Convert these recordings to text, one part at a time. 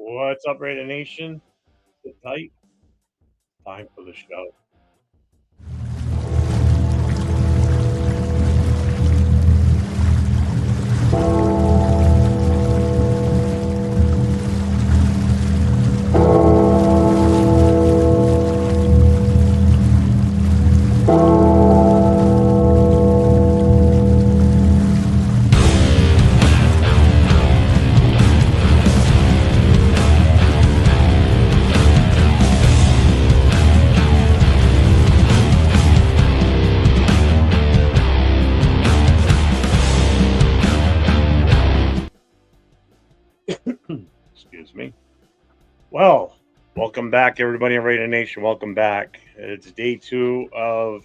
What's up, Raider Nation? Sit tight. Time for the show. Excuse me. Well, welcome back, everybody in Raider Nation. Welcome back. It's day 2 of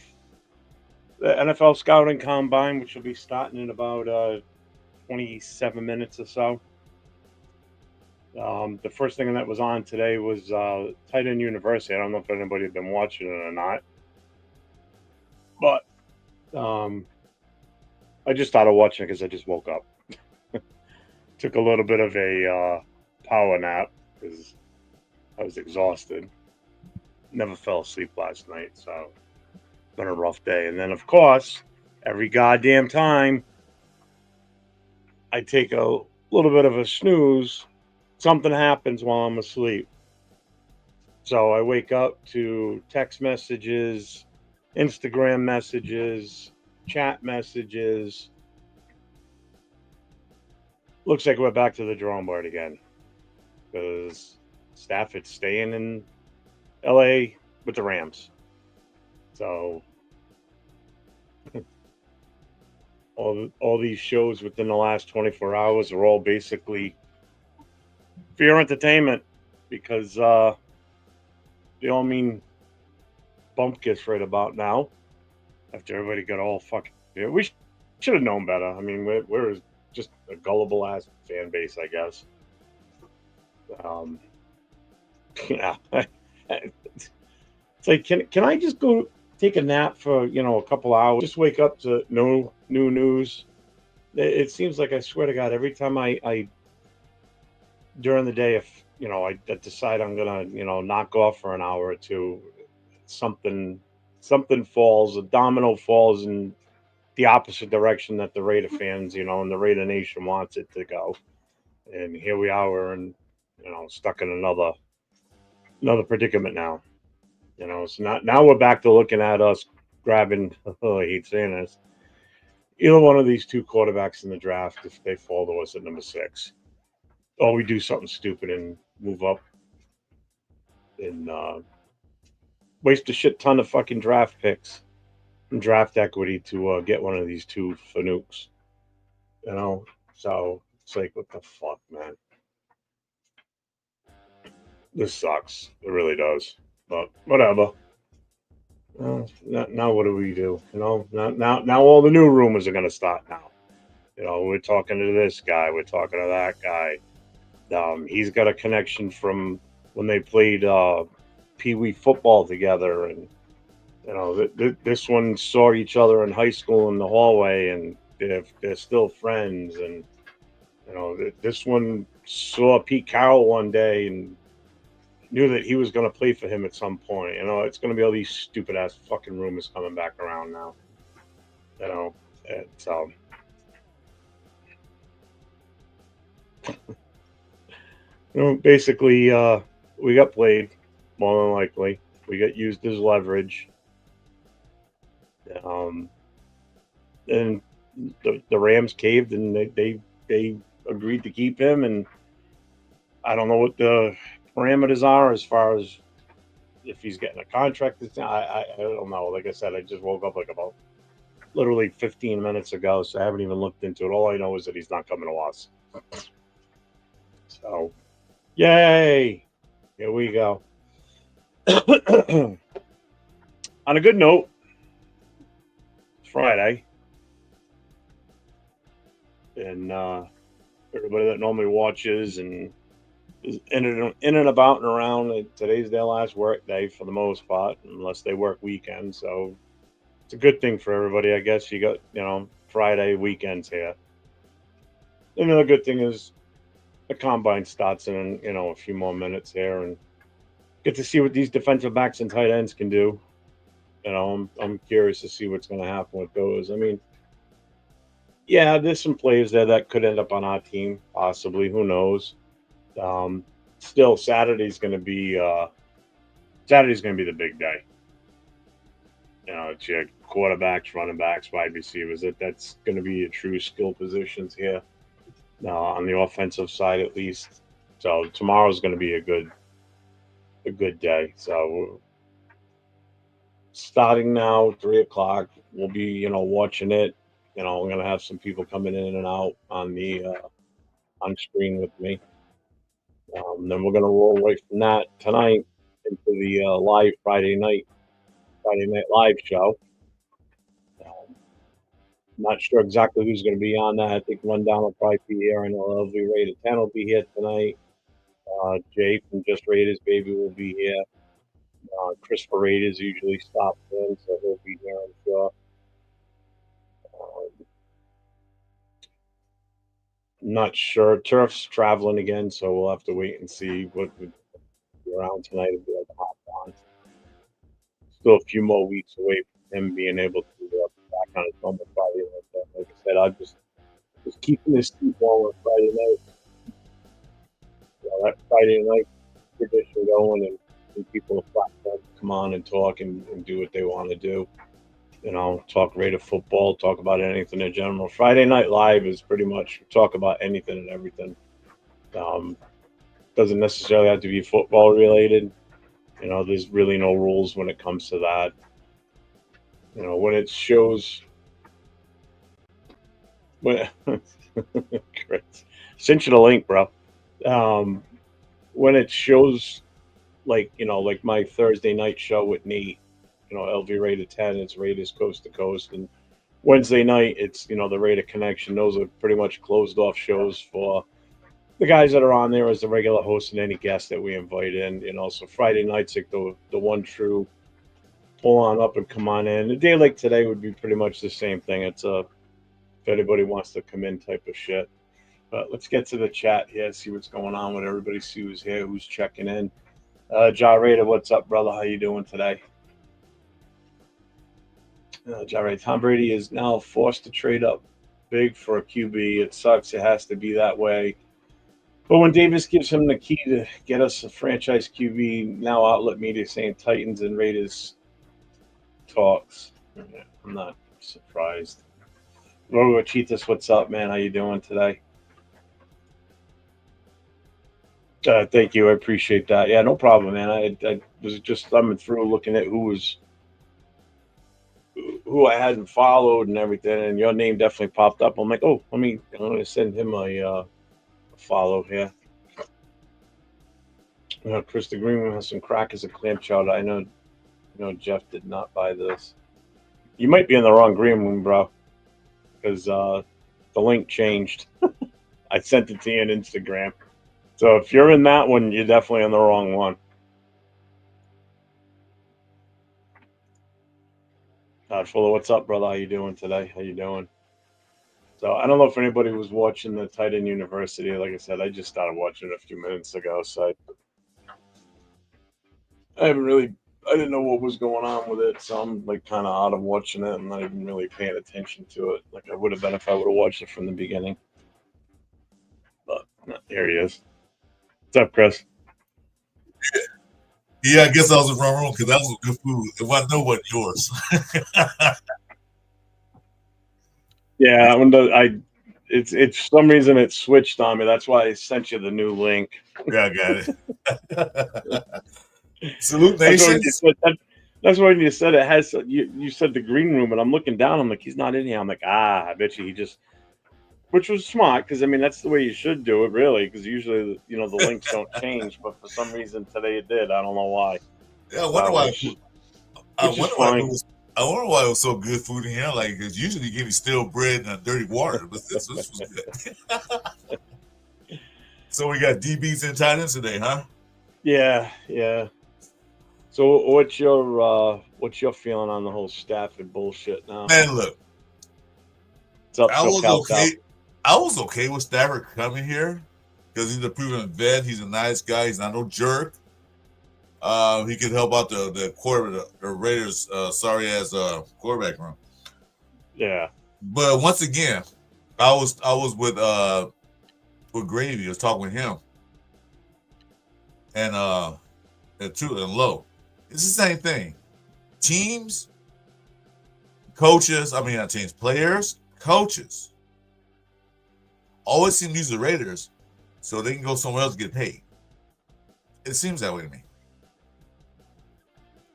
the NFL Scouting Combine, which will be starting in about 27 minutes or so. The first thing that was on today was Tight End University. I don't know if anybody had been watching it or not, but I just started watching it because I just woke up. Took a little bit of a power nap because I was exhausted. Never fell asleep last night, so it's been a rough day. And then, of course, every goddamn time I take a little bit of a snooze, something happens while I'm asleep. So I wake up to text messages, Instagram messages, chat messages. Looks like we're back to the drawing board again because Stafford's staying in LA with the Rams. So all these shows within the last 24 hours are all basically for your entertainment because they all mean bumpkins right about now after everybody got all fucking. Yeah, we should have known better. I mean, we're just a gullible ass fan base, I guess. Um, yeah. It's like, can I just go take a nap for a couple hours? Just wake up to no new news. It seems like I swear to God, every time I during the day, if I decide I'm gonna knock off for an hour or two, something falls, a domino falls in the opposite direction that the Raider fans, and the Raider Nation wants it to go. And here we are, we're stuck in another predicament now. So now we're back to looking at us grabbing. Oh, I hate saying this. Either one of these two quarterbacks in the draft, if they fall to us at number 6, or we do something stupid and move up and waste a shit ton of fucking draft picks and draft equity to get one of these two fanukes. So it's like, what the fuck, man? This sucks. It really does. But whatever. Now what do we do? Now all the new rumors are going to start now. We're talking to this guy. We're talking to that guy. He's got a connection from when they played Pee Wee football together, and this one saw each other in high school in the hallway, and they're still friends. And this one saw Pete Carroll one day and knew that he was going to play for him at some point. It's going to be all these stupid ass fucking rumors coming back around now. So basically, we got played more than likely. We got used as leverage. Um, and the Rams caved, and they agreed to keep him. And I don't know what the parameters are as far as if he's getting a contract. I don't know. Like I said, I just woke up like about literally 15 minutes ago, so I haven't even looked into it. All I know is that he's not coming to us. So, yay! Here we go. On a good note, it's Friday, and everybody that normally watches and is in and about and around, today's their last work day for the most part, unless they work weekends. So it's a good thing for everybody, I guess. You got Friday weekends here. Another good thing is the combine starts in a few more minutes here, and get to see what these defensive backs and tight ends can do. I'm curious to see what's going to happen with those. I mean, yeah, there's some players there that could end up on our team, possibly. Who knows? Um, Still, Saturday's going to be the big day. It's your quarterbacks, running backs, wide receivers. That's going to be your true skill positions here on the offensive side, at least. So tomorrow's going to be a good day. So starting now, 3 o'clock, we'll be watching it. We're going to have some people coming in and out on screen with me. Then we're going to roll right from that tonight into the live Friday night live show. Um, Not sure exactly who's going to be on that. I think Rundown will probably be here. I know LV Rated 10 will be here tonight. Jay from Just Raiders Baby will be here. Chris Raiders usually stops in, so he'll be here, I'm sure. Not sure. Turf's traveling again, so we'll have to wait and see what would be around tonight and be able to hop on. Still a few more weeks away from him being able to be back on his normal Friday night. Like I said, I'm just keeping this seat warm on Friday night. That Friday night tradition going, and people come on and talk and do what they want to do. Talk Raider football, talk about anything in general. Friday Night Live is pretty much talk about anything and everything. Um, doesn't necessarily have to be football related. There's really no rules when it comes to that. When it shows, when Chris, sent you the link, bro. Um, when it shows, like my Thursday night show with Nate, LV Rated 10, it's Raiders Coast to Coast, and Wednesday night it's the Raider Connection. Those are pretty much closed off shows for the guys that are on there as the regular host and any guests that we invite in. So Friday night's like the one true pull on up and come on in. A day like today would be pretty much the same thing. It's if anybody wants to come in type of shit. But let's get to the chat here, see what's going on with everybody, see who's here, who's checking in. Ja Raider, what's up, brother? How you doing today? Ja Raider, Tom Brady is now forced to trade up big for a QB. It sucks. It has to be that way. But when Davis gives him the key to get us a franchise QB, now outlet media saying Titans and Raiders talks. I'm not surprised. Robo Cheetus, what's up, man? How you doing today? Thank you. I appreciate that. Yeah, no problem, man. I was just thumbing through looking at who I hadn't followed and everything, and your name definitely popped up. I'm like, oh, I'm going to send him a follow here. Chris the Green has some crackers and clam chowder. I know Jeff did not buy this. You might be in the wrong green room, bro, because the link changed. I sent it to you on Instagram. So if you're in that one, you're definitely on the wrong one. Todd Fuller, what's up, brother? How you doing today? How you doing? So I don't know if anybody was watching the Tight End University. Like I said, I just started watching it a few minutes ago, so I didn't know what was going on with it, so I'm like kind of out of watching it and not even really paying attention to it like I would have been if I would have watched it from the beginning. But here he is. What's up, Chris? Yeah, I guess I was in the wrong room because that was good food. If I know what yours. Yeah, it's for some reason it switched on me. That's why I sent you the new link. Yeah, I got it. Salute That's nations. that's when you said it has. You said the green room, and I'm looking down. I'm like, he's not in here. I'm like, I bet you he just. Which was smart because I mean that's the way you should do it, really. Because usually the links don't change, but for some reason today it did. I don't know why. Yeah, I wonder why. I Which is wonder why it fine. was. I wonder why it was so good food in here. Like, cause usually you give me stale bread and dirty water, but this was good. So we got DBs and tight ends today, huh? Yeah, yeah. So what's your feeling on the whole Stafford bullshit now? Man, look, It's up I was SoCal okay. South. I was okay with Stafford coming here, because he's a proven vet. He's a nice guy. He's not no jerk. He could help out the quarterback, the Raiders. Sorry as quarterback room. Yeah. But once again, I was with Gravy. I was talking with him and Low. It's the same thing. Teams, coaches. I mean, not teams, players, coaches. Always seem to use the Raiders so they can go somewhere else to get paid. It seems that way to me.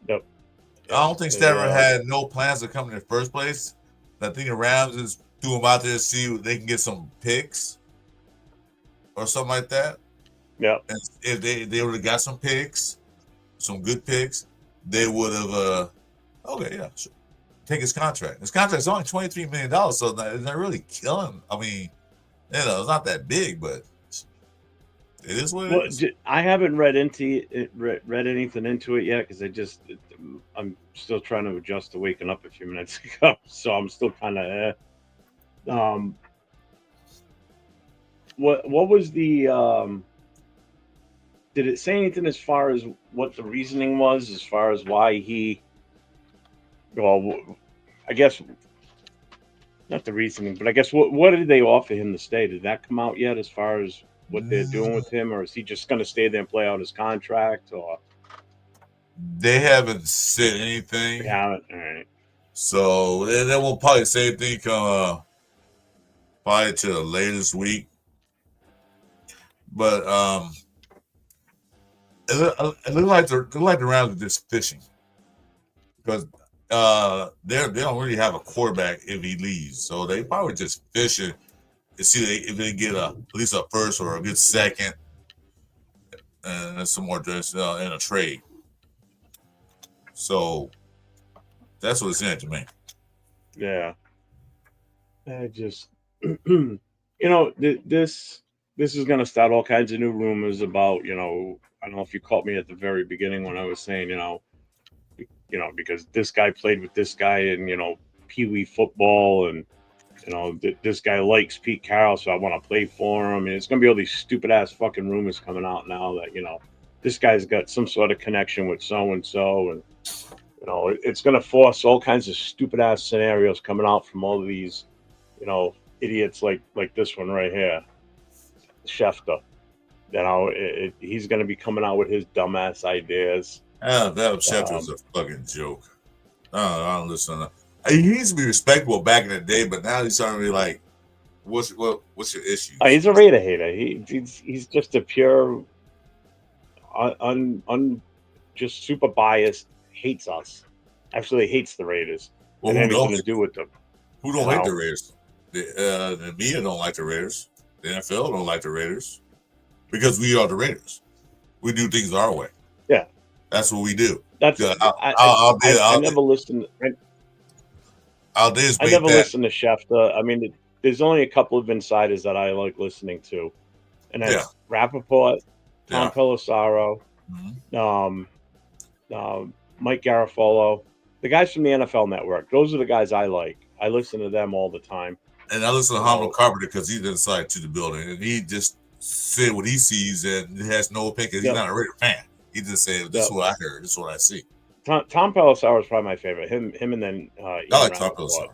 Yep. I don't think Stafford had no plans to come in the first place. I think the Rams just threw him out there to see if they can get some picks or something like that. Yeah. And if they would have got some picks, some good picks, they would have. Okay, yeah, sure. Take his contract. His contract's only $23 million, so it's not really killing. I mean, it's not that big, but it is what it is. I haven't read anything into it yet because I'm still trying to adjust to waking up a few minutes ago, so I'm still kind of. What was the? Did it say anything as far as what the reasoning was, as far as why he? Well, I guess not the reasoning, but I guess what did they offer him to stay? Did that come out yet, as far as what they're doing with him, or is he just going to stay there and play out his contract? Or they haven't said anything. They haven't. All right. So they won't probably say anything probably till later this week. But it looks like the Rams are just fishing because they don't really have a quarterback if he leaves, so they probably just fishing to see if they get at least a first or a good second, and some more just in a trade. So that's what it's in to me. Yeah. I just, this is going to start all kinds of new rumors about, I don't know if you caught me at the very beginning when I was saying, because this guy played with this guy in, Pee Wee football, and, this guy likes Pete Carroll, so I want to play for him. And it's going to be all these stupid ass fucking rumors coming out now that, this guy's got some sort of connection with so and so. And, it's going to force all kinds of stupid ass scenarios coming out from all of these, idiots like this one right here, Schefter. He's going to be coming out with his dumbass ideas. That Schefter was a fucking joke. I don't listen. He used to be respectable back in the day, but now he's starting to be like, "What's your issue?" He's a Raider hater. He's just a pure, just super biased. Hates us. Actually, hates the Raiders. Well, and anything to do with them. Who don't like the Raiders? The media don't like the Raiders. The NFL don't like the Raiders because we are the Raiders. We do things our way. Yeah, that's what we do. That's I never listened. I never listened to Schefter. I mean, there's only a couple of insiders that I like listening to, and that's Rappaport, Tom Pelissero, Mike Garafolo, the guys from the NFL Network. Those are the guys I like. I listen to them all the time. And I listen to Hamlin Carpenter because he's inside to the building, and he just said what he sees and has no opinion because he's not a Raider fan. He just said, "This is what I heard. This is what I see." Tom Pelissero is probably my favorite. Him, and then I like Tom Pelissero.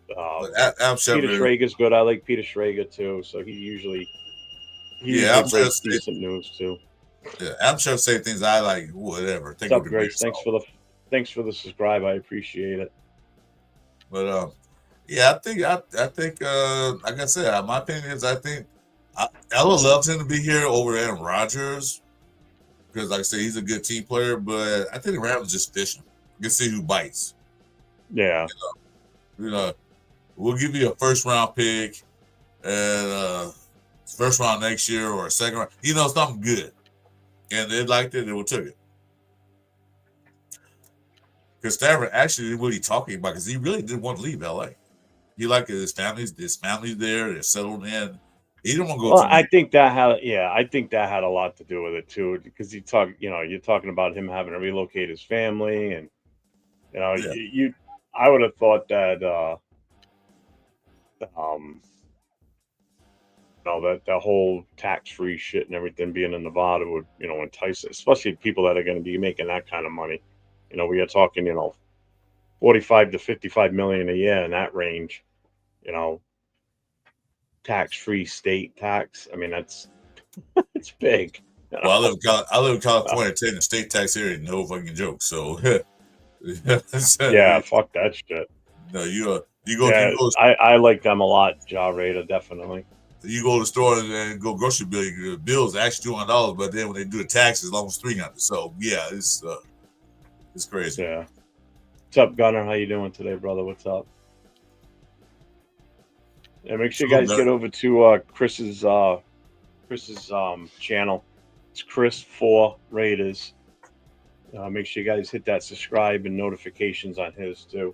Peter Schrager's good. I like Peter Schrager too. So he usually brings decent news too. Yeah, I'm sure say things I like. Whatever. What's up, Grace? Thanks for the subscribe. I appreciate it. But I think like I said, my opinion is I think Ella loves him to be here over Aaron Rodgers because, like I say, he's a good team player. But I think the Rams just fishing. You can see who bites. Yeah. We'll give you a first round pick and first round next year or a second round. Something good. And they liked it, they would took it. Because Stafford actually didn't really talking about because he really didn't want to leave LA. He liked his family's there, they're settled in. He didn't want to go. Well, I think that had a lot to do with it too, because you're talking about him having to relocate his family, and I would have thought that that whole tax-free shit and everything being in Nevada would, entice, especially people that are going to be making that kind of money. We are talking, 45 to 55 million a year in that range. You know, tax-free state tax. I mean, that's it's big. Well, I live in California. Taking the state tax here ain't no fucking joke. So, Yeah, fuck that shit. No, you Yeah, go I like them a lot, Ja Raider, definitely. you go to the store and go grocery bill. Your bill's actually $200, but then when they do the taxes, it's almost $300. So yeah, it's crazy. Yeah. What's up, Gunner? How you doing today, brother? What's up? Yeah, make sure you guys get over to Chris's channel. It's Chris4 Raiders. Make sure you guys hit that subscribe and notifications on his too.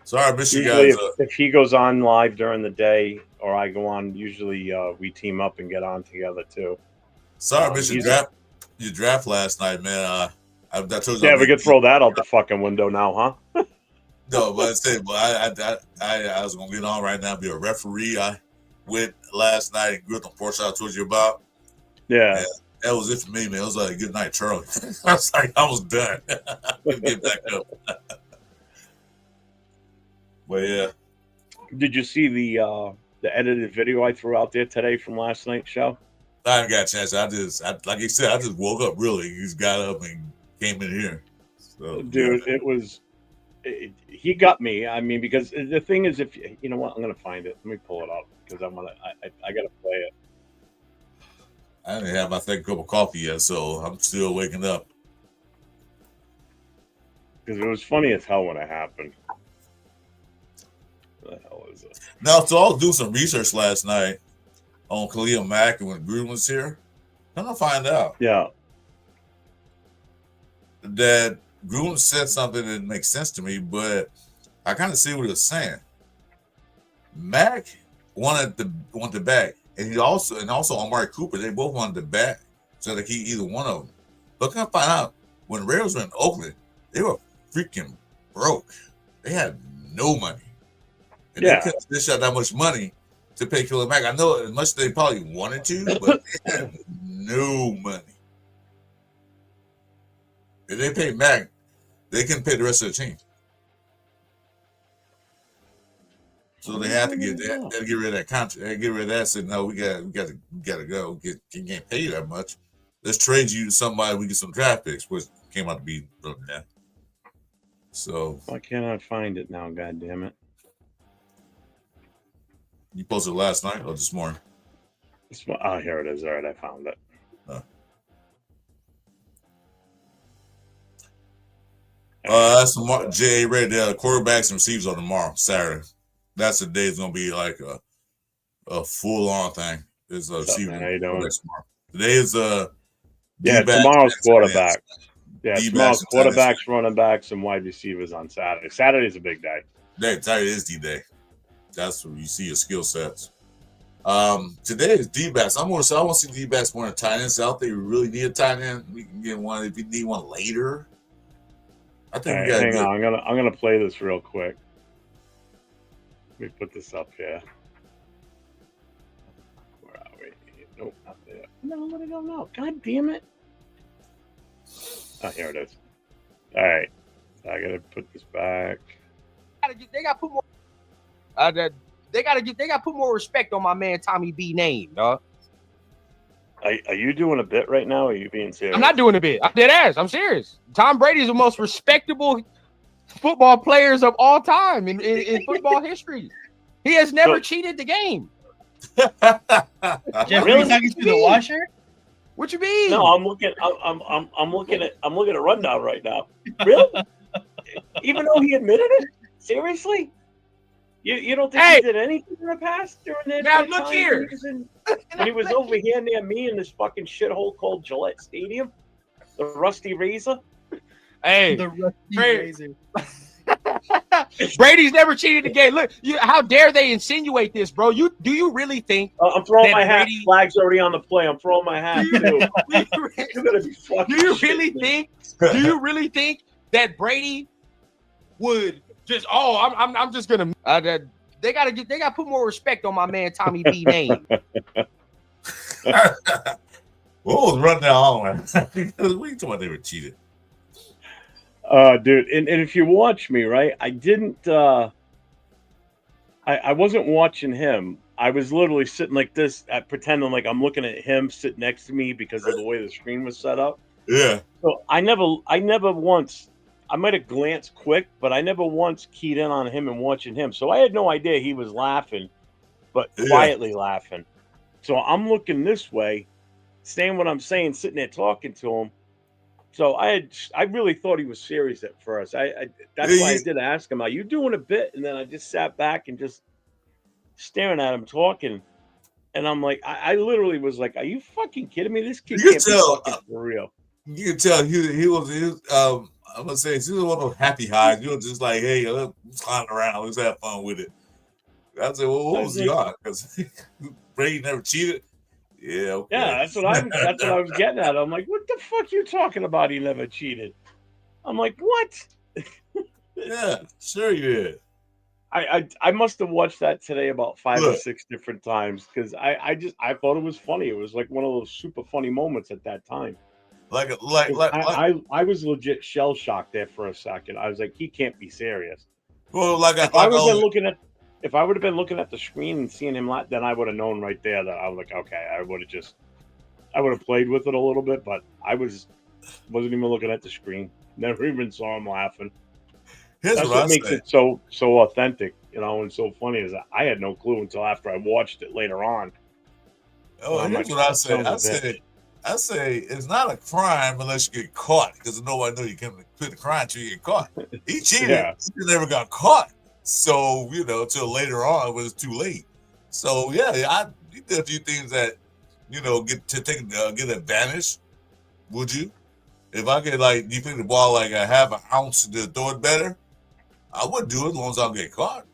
Sorry, I miss you guys. If he goes on live during the day or I go on, usually we team up and get on together too. Sorry, I missed your draft last night, man. I told you. Yeah, we could throw that out the fucking window now, huh? No, but I was gonna get on right now, be a referee. I went last night and grew up on Porsche I told you about. Yeah. And that was it for me, man. It was like good night, Charlie. I was like, I was done. Get back up. But yeah. Did you see the edited video I threw out there today from last night's show? I haven't got a chance. Like you said, I just woke up really. He just got up and came in here. So, dude, yeah. He got me. I mean, because the thing is, if you know what, I'm gonna find it. Let me pull it up because I gotta play it. I didn't have my second cup of coffee yet, so I'm still waking up. Because it was funny as hell when it happened. What the hell is it? Now, so I was doing some research last night on Khalil Mack and when Gruden was here. I'm gonna find out. Yeah. That Gruden said something that makes sense to me, but I kind of see what he was saying. Mack wanted the back, and also Amari Cooper, they both wanted the back, so they keep either one of them. But can I find out when Raiders were in Oakland, they were freaking broke. They had no money, and they couldn't dish out that much money to pay Khalil Mack. I know as much as they probably wanted to, but they had no money. If they paid Mack, they couldn't pay the rest of the team. So they had to get rid of that contract. They get rid of that. Said no, we got to go. Can't pay you that much. Let's trade you to somebody. We get some draft picks, which came out to be that. So why can't I find it now? God damn it! You posted it last night or this morning? Oh, here it is. All right, I found it. That's J.A. Ray. The quarterbacks and receivers on tomorrow, Saturday. That's the day. It's gonna be like a full on thing. It's a receiver. How you doing? Today is tomorrow's quarterback. Yeah, tomorrow's quarterbacks, running backs, and wide receivers on Saturday. Saturday's a big day. Saturday is D-Day. That's where you see your skill sets. Today is D-backs. I want to see D-backs more than tight ends out there. You really need a tight end. We can get one if you need one later. I think we got. Hang on, I'm gonna play this real quick. Let me put this up here. Where are we? Nope, not there. No, where'd it go now? God damn it! Oh, here it is. All right, I gotta put this back. They gotta put more. They gotta put more respect on my man Tommy B name, dog. Are you doing a bit right now? Or are you being serious? I'm not doing a bit. I'm dead ass. I'm serious. Tom Brady is the most respectable football players of all time in football history. He has never cheated the game. Jeff, really? Talking to the washer? What you mean? No, I'm looking at rundown right now. Really? Even though he admitted it? Seriously? You don't think he did anything in the past during that? Now look here. When he was over here near me in this fucking shithole called Gillette Stadium, the Rusty Razor. Hey, the Rusty Razor. Brady's never cheated the game. Look, how dare they insinuate this, bro? Do you really think? I'm throwing my hat. Flag's already on the play. I'm throwing my hat too. Do you really think that Brady would just? Oh, I'm just gonna. They gotta put more respect on my man Tommy B name. What was running down? We talking about they were cheated. Dude, and if you watch me, right, I didn't I wasn't watching him. I was literally sitting like this, pretending like I'm looking at him sit next to me because of the way the screen was set up. Yeah, So I never once, I might have glanced quick, but I never once keyed in on him and watching him. So I had no idea he was laughing, but yeah. quietly laughing. So I'm looking this way, saying what I'm saying, sitting there talking to him. So I really thought he was serious at first. I that's why I did ask him, "Are you doing a bit?" And then I just sat back and just staring at him talking. And I'm like, I literally was like, "Are you fucking kidding me? This kid You can can't be tell. fucking for real." You can tell he was. I'm gonna say he was one of those happy highs. You was just like, hey, let's clown around, let's have fun with it. I said, well, I what was was he like, on? Because Brady never cheated. Yeah, okay. "Yeah, that's what I was getting at." I'm like, "What the fuck you talking about? He never cheated." I'm like, "What?" Yeah, sure you did. I must have watched that today about 5 or Look, 6 different times because I thought it was funny. It was like one of those super funny moments at that time. like, 'Cause I was legit shell shocked there for a second. I was like, he can't be serious. well, If I would have been looking at if I would have been looking at the screen and seeing him, then I would have known right there that I was like, okay, I would have played with it a little bit, but wasn't even looking at the screen. Never even saw him laughing. here's That's what I what makes say. it so authentic, and so funny is that I had no clue until after I watched it later on. And Oh, I'm here's like, what I oh, say. son of a bitch. I say it's not a crime unless you get caught because nobody know you can commit a crime until you get caught. He cheated. Yeah. He never got caught. So, till later on it was too late. So yeah, he did a few things that, get advantage. Would you? If I could like defend the ball like a half an ounce to throw it better, I would do it as long as I don't get caught.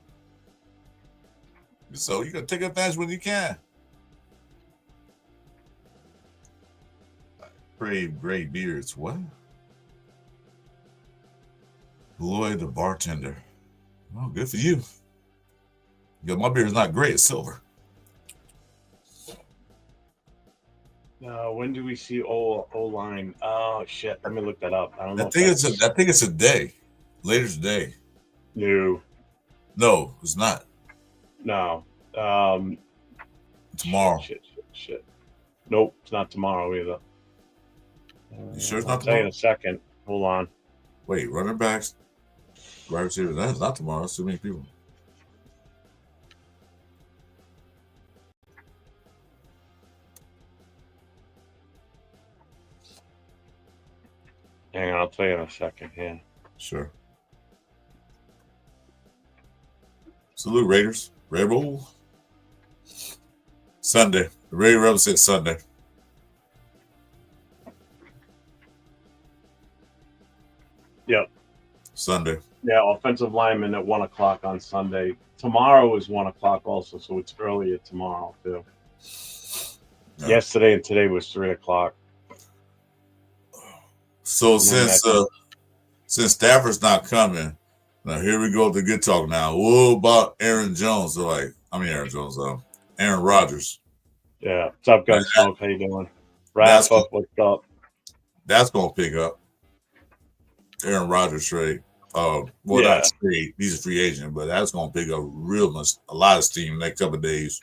So you can take advantage when you can. Great beards. What? Lloyd the bartender. Oh, good for you. Yeah, my beard is not gray; it's silver. When do we see O line? Oh shit! Let me look that up. I don't I know if think it's that's a day. Later today. new. No, it's not. No. Tomorrow. Shit. Nope, it's not tomorrow either. You sure it's I'll not tell you in tomorrow? a second. Hold on. Wait, running backs, wide receivers. That's not tomorrow. That's too many people. Hang on, I'll tell you in a second. Yeah. Sure. Salute Raiders. Red Bull. Sunday. The Raider Rebels said Sunday. Yep. Sunday. Yeah, offensive lineman at 1 o'clock on Sunday. Tomorrow is 1 o'clock also, so it's earlier tomorrow too. Yeah. Yesterday and today was 3 o'clock. So since Stafford's not coming, now here we go with the good talk now. What about Aaron Jones? Aaron Rodgers. Yeah. What's up, Gunsmoke? How you doing? Rafa, what's up? That's gonna pick up. Aaron Rodgers trade. Not trade. He's a free agent, but that's gonna pick up a lot of steam in the next couple of days.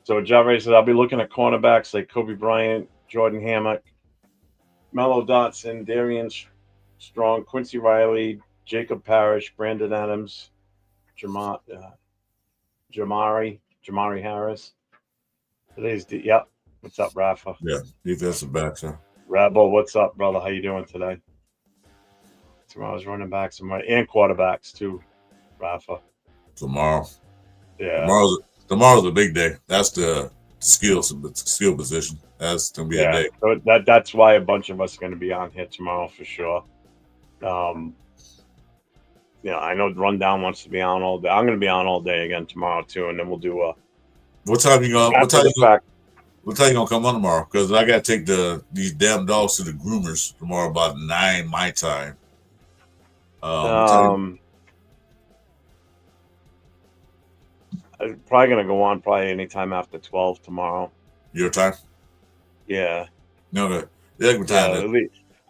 So Javre said I'll be looking at cornerbacks like Kobe Bryant, Jordan Hammock, Mello Dotson, Darian Strong, Quincy Riley, Jacob Parrish, Brandon Adams, Jamari Harris. Yep. What's up, Rafa? Yeah, defensive backs. Huh? Rabbo, what's up, brother? How you doing today? Tomorrow's running backs and quarterbacks too, Rafa. Tomorrow. Yeah. Tomorrow's a big day. That's the skill position. That's gonna be a day. So that's why a bunch of us are going to be on here tomorrow for sure. I know Rundown wants to be on all day. I'm going to be on all day again tomorrow too, and then we'll do a. What time you gonna come on tomorrow? Because I gotta take these damn dogs to the groomers tomorrow about 9 my time. I'm probably going to go on anytime after 12 tomorrow. Your time? Yeah. No, good. Yeah, good time. Yeah.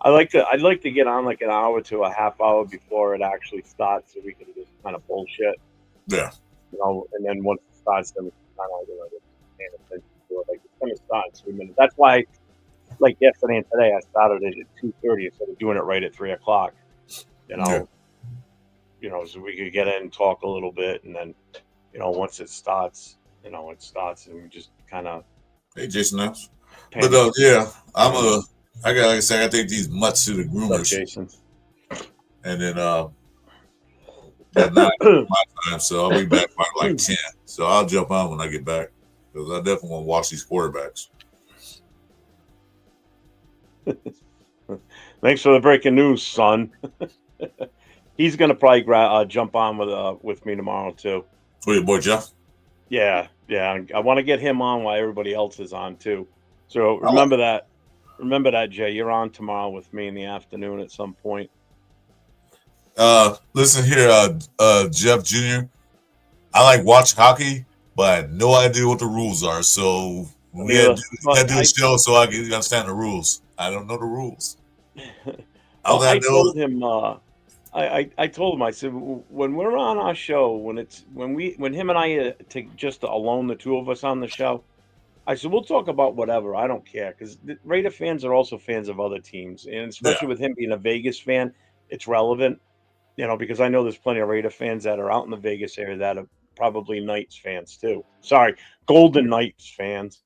I'd like to get on like an hour to a half hour before it actually starts, so we can just kind of bullshit, Yeah. And then once it starts, then we can kind of just pay attention to it. Like it's gonna start in 2 minutes. That's why, like yesterday and today, I started it at 2:30 instead of doing it right at 3 o'clock. You Yeah. know, so we could get in, talk a little bit, and then once it starts, and we just kind of Hey, Jason Else. pay. But yeah, I got, like I said, I take these mutts to the What's up, groomers, Jason? and then at 9 my time, so I'll be back by like 10. So I'll jump on when I get back because I definitely want to watch these quarterbacks. Thanks for the breaking news, son. He's gonna probably jump on with me tomorrow too. For your boy Jeff. Yeah. I want to get him on while everybody else is on too. So remember that. Remember that, Jay. You're on tomorrow with me in the afternoon at some point. Listen here, Jeff Jr. I like watch hockey, but I have no idea what the rules are. So we had to do a show so I can understand the rules. I don't know the rules. I told him. I told him. I said when we're on our show, when him and I take just alone, the two of us on the show. I said we'll talk about whatever. I don't care because Raider fans are also fans of other teams, and especially with him being a Vegas fan, it's relevant. Because I know there's plenty of Raider fans that are out in the Vegas area that are probably Knights fans too. Sorry, Golden Knights fans.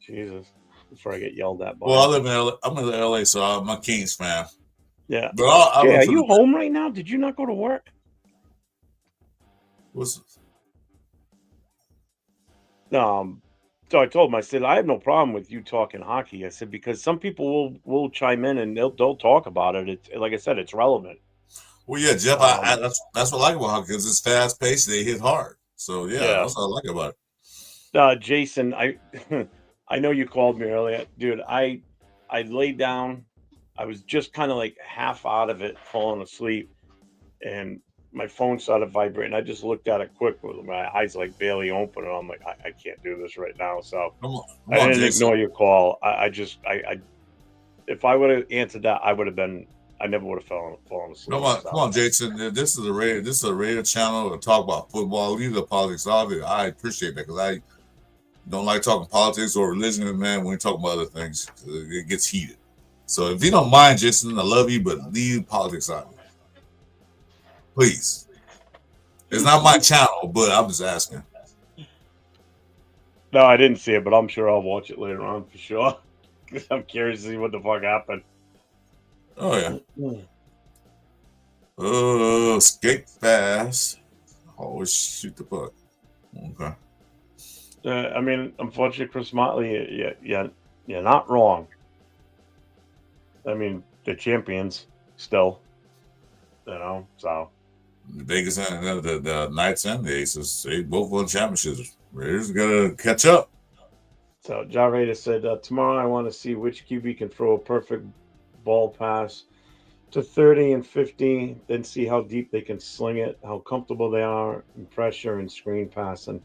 Jesus, before I get yelled at. Well, I live in LA. I'm in LA, so I'm a Kings fan. Yeah. But Jay, are you home right now? Did you not go to work? So I told him, I said, I have no problem with you talking hockey. I said, because some people will chime in and they'll talk about it. It's like I said, it's relevant. Well, yeah, Jeff, that's what I like about hockey because it's fast paced. They hit hard. So yeah, that's what I like about it. Jason, I I know you called me earlier, dude. I laid down. I was just kind of like half out of it, falling asleep, and my phone started vibrating. I just looked at it quick with my eyes like barely open, and I'm like, I can't do this right now. So I didn't ignore your call. I if I would have answered that, I never would have fallen asleep. Come on, Jason. This is a radio channel to talk about football. Leave the politics off it. I appreciate that because I don't like talking politics or religion, man. When we talk about other things, it gets heated. So if you don't mind, Jason, I love you, but leave politics out. Please. It's not my channel, but I'm just asking. No, I didn't see it, but I'm sure I'll watch it later on for sure. Because I'm curious to see what the fuck happened. Oh, yeah. Oh, skate fast. Always shoot the puck. Okay. I mean, unfortunately, Chris Motley, you're not wrong. I mean, they're champions still. So. The Vegas and the Knights and the Aces, they both won championships. Raiders got to catch up. So, John Raider said, tomorrow I want to see which QB can throw a perfect ball pass to 30 and 50, then see how deep they can sling it, how comfortable they are in pressure and screen passing.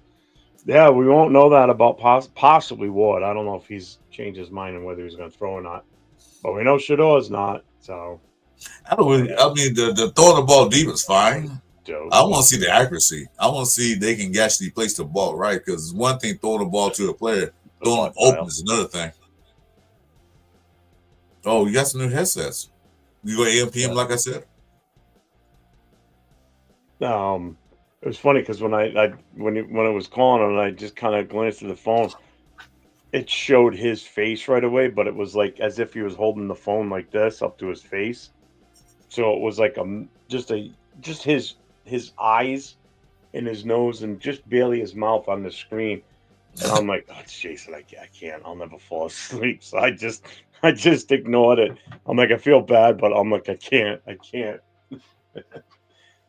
Yeah, we won't know that about possibly Ward. I don't know if he's changed his mind on whether he's going to throw or not. But we know Shador's not, so... I mean, the throwing the ball deep is fine. I want to see the accuracy. I want to see they can actually place the ball right because one thing throwing the ball to a player, throwing open is another thing. Oh, you got some new headsets. You go AM/PM like I said. It was funny because when when it was calling and I just kind of glanced at the phone, it showed his face right away, but it was like as if he was holding the phone like this up to his face. So it was like just his eyes and his nose and just barely his mouth on the screen. And I'm like, oh, it's Jason. I can't. I'll never fall asleep. So I just ignored it. I'm like, I feel bad, but I'm like, I can't.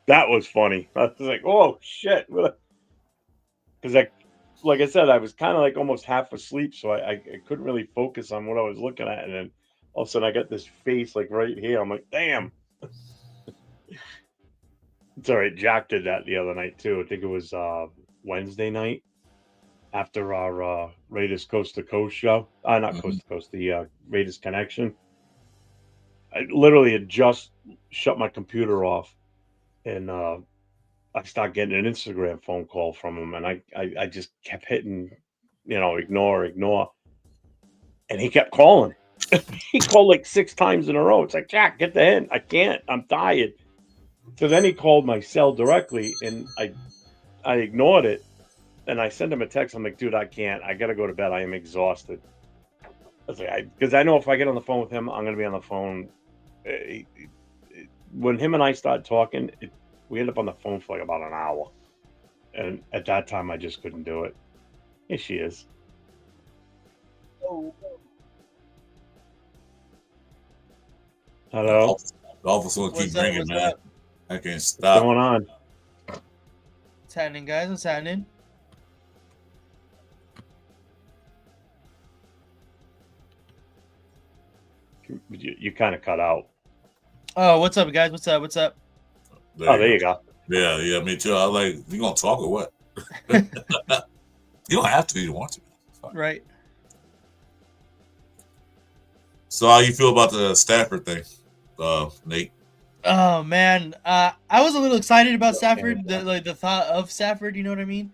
That was funny. I was like, oh shit. Because like I said, I was kind of like almost half asleep, so I couldn't really focus on what I was looking at. And then all of a sudden I got this face like right here. I'm like, damn. It's all right. Jack did that the other night too. I think it was Wednesday night. after our Raiders Coast to Coast show. Not Coast to Coast, the Raiders Connection. I literally had just shut my computer off, and I started getting an Instagram phone call from him, and I just kept hitting, ignore, and he kept calling. He called like 6 times in a row. It's like, Jack, get the hint. I can't. I'm tired. So then he called my cell directly, and I ignored it, and I sent him a text. I'm like, dude, I can't. I got to go to bed. I am exhausted. I was like, because I know if I get on the phone with him, I'm going to be on the phone. When him and I start talking, we end up on the phone for like about an hour. And at that time, I just couldn't do it. Here she is. Hello. The office will keep ringing, What's man. up? I can't What's stop. going on? What's happening, guys? What's happening? You kind of cut out. Oh, what's up, guys? What's up? What's up? There you go. Yeah, me too. I was like, you gonna talk or what? You don't have to. You don't want to. Right. So how you feel about the Stafford thing, Nate? Oh man, I was a little excited about Stafford. The thought of Stafford. You know what I mean?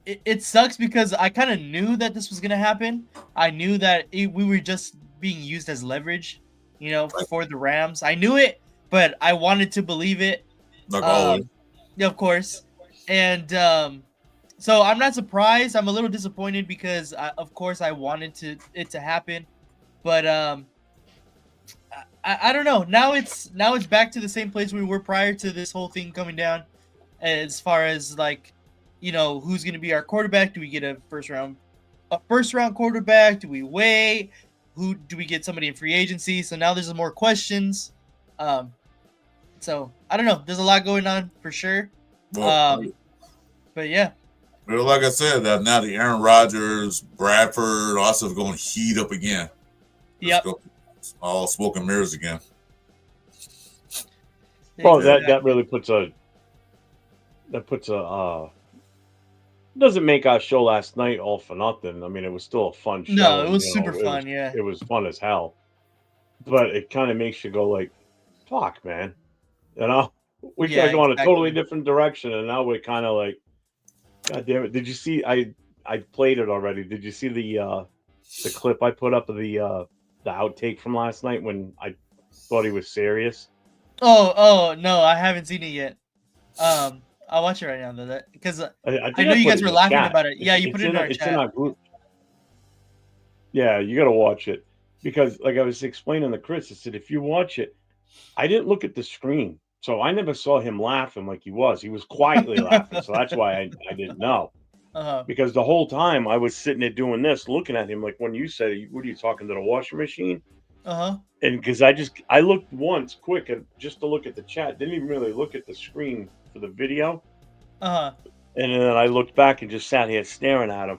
It sucks because I kind of knew that this was gonna happen. I knew that we were just being used as leverage, for the Rams. I knew it, but I wanted to believe it. Like always. Yeah, of course. And so I'm not surprised. I'm a little disappointed because, of course, I wanted it to happen, but I don't know. Now it's back to the same place we were prior to this whole thing coming down, as far as like, who's going to be our quarterback? Do we get a first round quarterback? Do we wait? Who do we get? Somebody in free agency? So now there's more questions. So I don't know. There's a lot going on for sure. Well, But yeah. Well, like I said, that now the Aaron Rodgers, Bradford, also is going to heat up again. Yep. All smoke and mirrors again. Well, that really puts doesn't make our show last night all for nothing. I mean, it was still a fun show. No, it was super fun. Yeah, it was fun as hell. But it kind of makes you go like, "Fuck, man," We could go in a totally different direction, and now we're kind of like, God damn it! Did you see? I played it already. Did you see the clip I put up of the outtake from last night when I thought he was serious? Oh no, I haven't seen it yet. I'll watch it right now though, because I know you guys were laughing about it. Yeah, you put it in our chat. It's in our group. Yeah, you got to watch it because, like I was explaining to Chris, I said if you watch it, I didn't look at the screen, so I never saw him laughing like he was. He was quietly laughing, so that's why I didn't know. Because the whole time I was sitting there doing this, looking at him like when you said, "What are you talking to the washing machine?" And because I looked once quick just to look at the chat, didn't even really look at the screen for the video. And then I looked back and just sat here staring at him.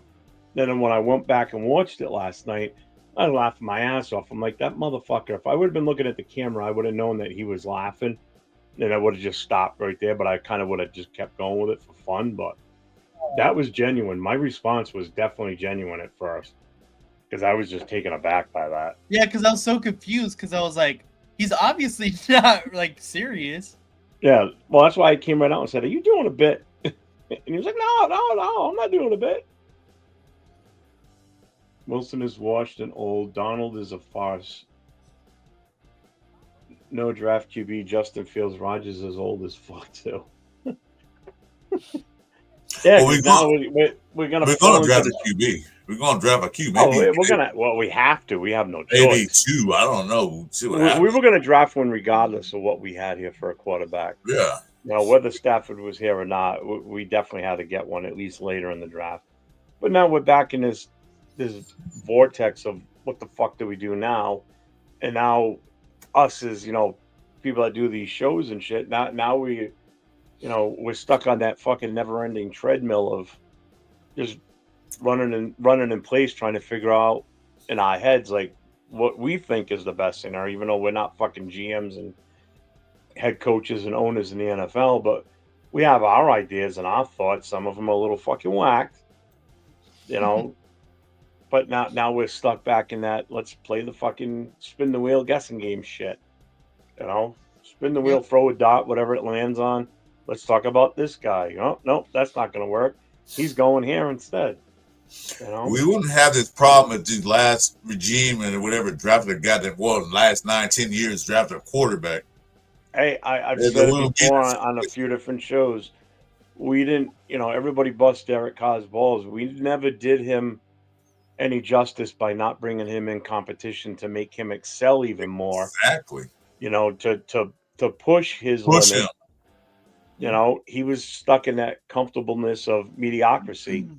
Then when I went back and watched it last night, I laughed my ass off. I'm like, that motherfucker. If I would have been looking at the camera, I would have known that he was laughing. Then I would have just stopped right there. But I kind of would have just kept going with it for fun. But that was genuine. My response was definitely genuine at first. Because I was just taken aback by that. Yeah, because I was so confused. Because I was like, he's obviously not like serious. Yeah. Well, that's why I came right out and said, "Are you doing a bit?" And he was like, No, I'm not doing a bit. Wilson is washed and old. Donald is a farce. No draft QB. Justin Fields. Rodgers is old as fuck too. Yeah, well, we're gonna draft a QB. We're gonna draft a QB. We have to. We have no choice. Maybe two. I don't know. We were gonna draft one regardless of what we had here for a quarterback. Yeah. Whether Stafford was here or not, we definitely had to get one at least later in the draft. But now we're back in this vortex of what the fuck do we do now? And now us as people that do these shows and shit. Now we, we're stuck on that fucking never-ending treadmill of just running in place, trying to figure out in our heads like what we think is the best scenario, even though we're not fucking GMs and head coaches and owners in the NFL. But we have our ideas and our thoughts. Some of them are a little fucking whacked, you know. But now we're stuck back in that let's play the fucking spin the wheel guessing game shit. You know, spin the wheel, Yep. throw a dot, whatever it lands on. Let's talk about this guy. Oh, nope, that's not going to work. He's going here instead. You know, We wouldn't have this problem if the last regime and whatever drafted a guy that in the last 9, 10 years drafted a quarterback. hey, I've There said it wouldn't be before this on a situation. few different shows. We didn't, everybody busts Derek Carr's balls. We never did him any justice by not bringing him in competition to make him excel even more. Exactly. To push his Push him. limit. He was stuck in that comfortableness of mediocrity.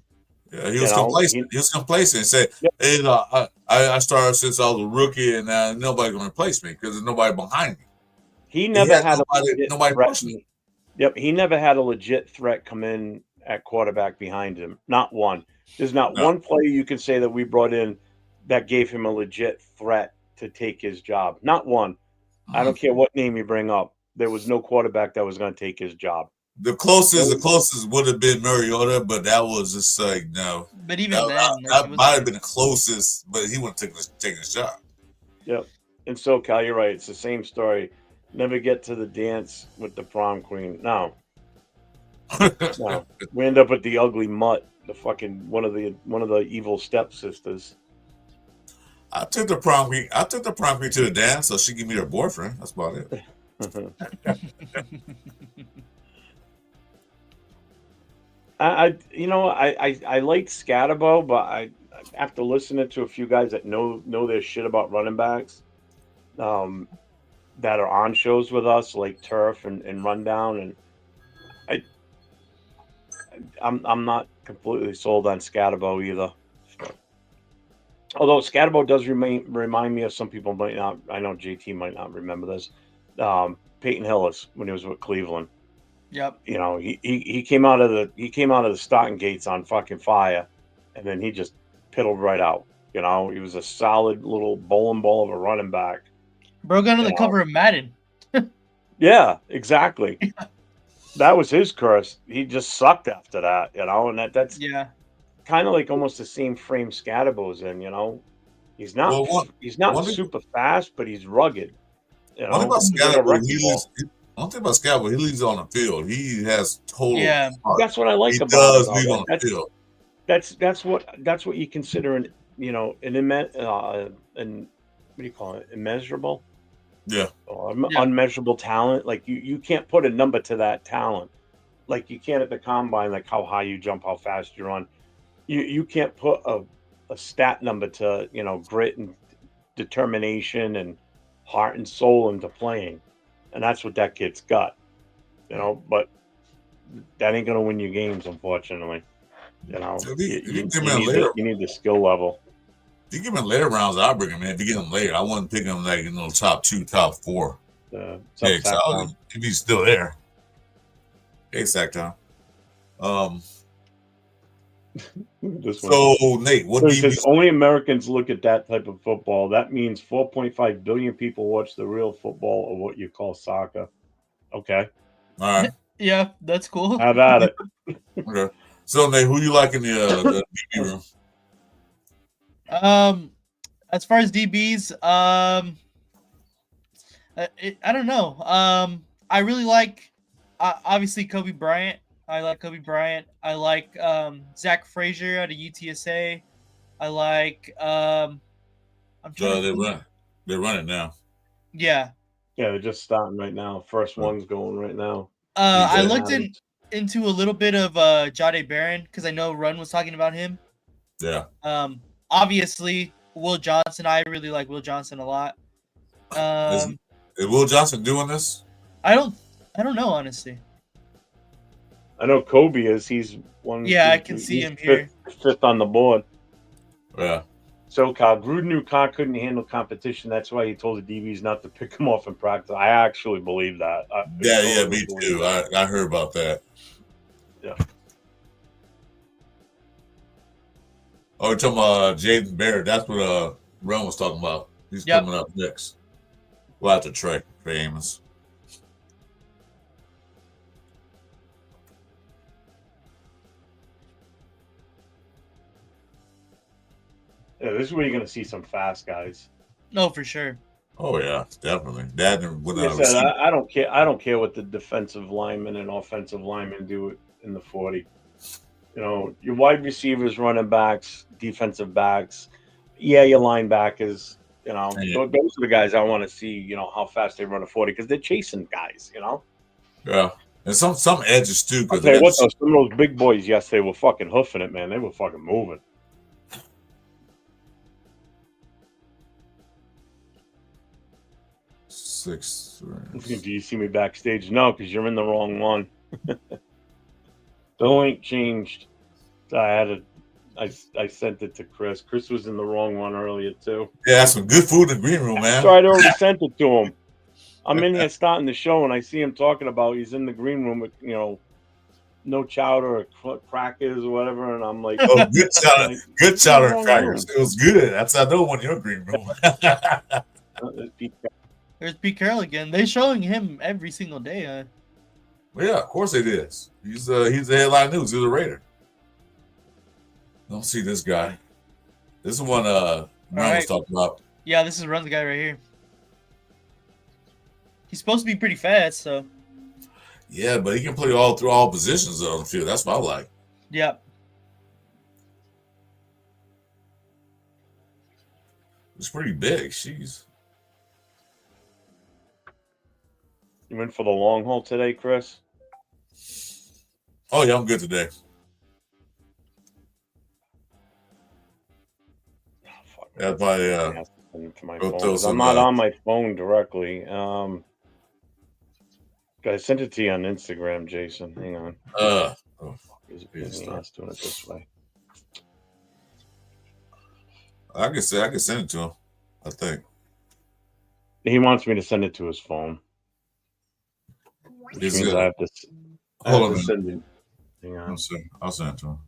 Yeah, he was complacent. He was complacent and said, Yep. "Hey, I started since I was a rookie, and nobody's gonna replace me because there's nobody behind me." He He never had had a legit nobody threat. pushing him. Yep, he never had a legit threat come in at quarterback behind him. Not one. There's not No. one player you can say that we brought in that gave him a legit threat to take his job. Not one. I don't care what name you bring up. There was no quarterback that was going to take his job. The closest would have been Mariota, but that was just like no. But even then, that might have been the closest, but he wouldn't take his job. Yep. In SoCal, you're right. It's the same story. Never get to the dance with the prom queen. No. No. We end up with the ugly mutt, the fucking one of the evil stepsisters. I took the prom queen to the dance so she could meet her boyfriend. That's about it. I liked Scatterbo, but after listening to a few guys that know their shit about running backs, that are on shows with us like Turf and Rundown, and I'm not completely sold on Scatterbo either. Although Scatterbo does remind me of some people might not. I know JT might not remember this. Peyton Hillis when he was with Cleveland. Yep. He came out of the starting gates on fucking fire, and then he just piddled right out. He was a solid little bowling ball of a running back. Bro got on the cover of Madden. Yeah, exactly. That was his curse. He just sucked after that, and that's kind of like almost the same frame Scatterbo's in. He's not super fast, but he's rugged. One thing about Scatterbo, he leaves on the field. He has total. Yeah, heart. That's what I like about him. He does leave on the field. That's what you consider an what do you call it? Immeasurable. Yeah. Unmeasurable talent. Like you can't put a number to that talent. Like you can at the combine, like how high you jump, how fast you run. You can't put a stat number to grit and determination and heart and soul into playing, and that's what that kid's got. But that ain't gonna win you games, unfortunately. You need the skill level. If you give him later rounds, I'll bring him in. If you get him later, I wouldn't pick him like top 2, top 4. If he's still there. Hey, sack time. Nate, what do you says? Only Americans look at that type of football. That means 4.5 billion people watch the real football or what you call soccer. Okay. All right. Yeah, that's cool. How about it? Okay. So, Nate, who you like in the DB room? As far as DBs, I don't know. I really like, obviously Kobe Bryant. I like Kobe Bryant. I like Zach Frazier out of UTSA. I like. I'm trying they're running now. Yeah. Yeah, they're just starting right now. First one's going right now. I looked into a little bit of Jahdae Barron because I know Run was talking about him. Yeah. Obviously Will Johnson. I really like Will Johnson a lot. Is Will Johnson doing this? I don't know, honestly. I know Kobe is. He's one. Yeah, I can see him here. Fifth on the board. Yeah. SoCal. Gruden knew Carr couldn't handle competition. That's why he told the DBs not to pick him off in practice. I actually believe that. Me too. I heard about that. Yeah. Oh, you're talking about Jaden Barrett. That's what Ron was talking about. He's coming up next. We'll have to Trey Amos. Yeah, this is where you're going to see some fast guys. No, for sure. Oh yeah, definitely. That and when Like I I said, receive. I don't care. I don't care what the defensive linemen and offensive linemen do in the 40. You know, your wide receivers, running backs, defensive backs, yeah, your linebackers. You know, Yeah, those are the guys I want to see. You know how fast they run a 40 because they're chasing guys. You know, yeah. And some edges too, I'll because they tell you got what, though, some of those big boys, yes, they were fucking hoofing it, man. They were fucking moving. six. Do you see me backstage? No, because you're in the wrong one. The link changed. I had it. I sent it to Chris. Chris was in the wrong one earlier too. Yeah, that's some good food in the green room, man. So I'd already sent it to him. I'm in here starting the show, and I see him talking about he's in the green room with no chowder or crackers or whatever, and I'm like, Oh, good chowder, like, good "This is the chowder and wrong crackers. room." It was good. That's I know one in your green room. There's Pete Carroll again. They're showing him every single day. Well, yeah, of course it is. He's the headline news. He's a Raider. Don't see this guy. This is one Brown was right. talking about. Yeah, this is Run's guy right here. He's supposed to be pretty fast, so Yeah, but he can play all through all positions on the field. That's what I like. yeah. It's pretty big. She's. You went for the long haul today, Chris? Oh yeah, I'm good today. Oh, fuck. That's why To my go phone, throw 'cause I'm some. not on my phone directly. I sent it to you on Instagram, Jason. Hang on. Oh, He's a pain in the ass doing it this way. I can send it to him. I think. He wants me to send it to his phone, which means I have to. Hold on. Send it. Hang on. I'll send it to him.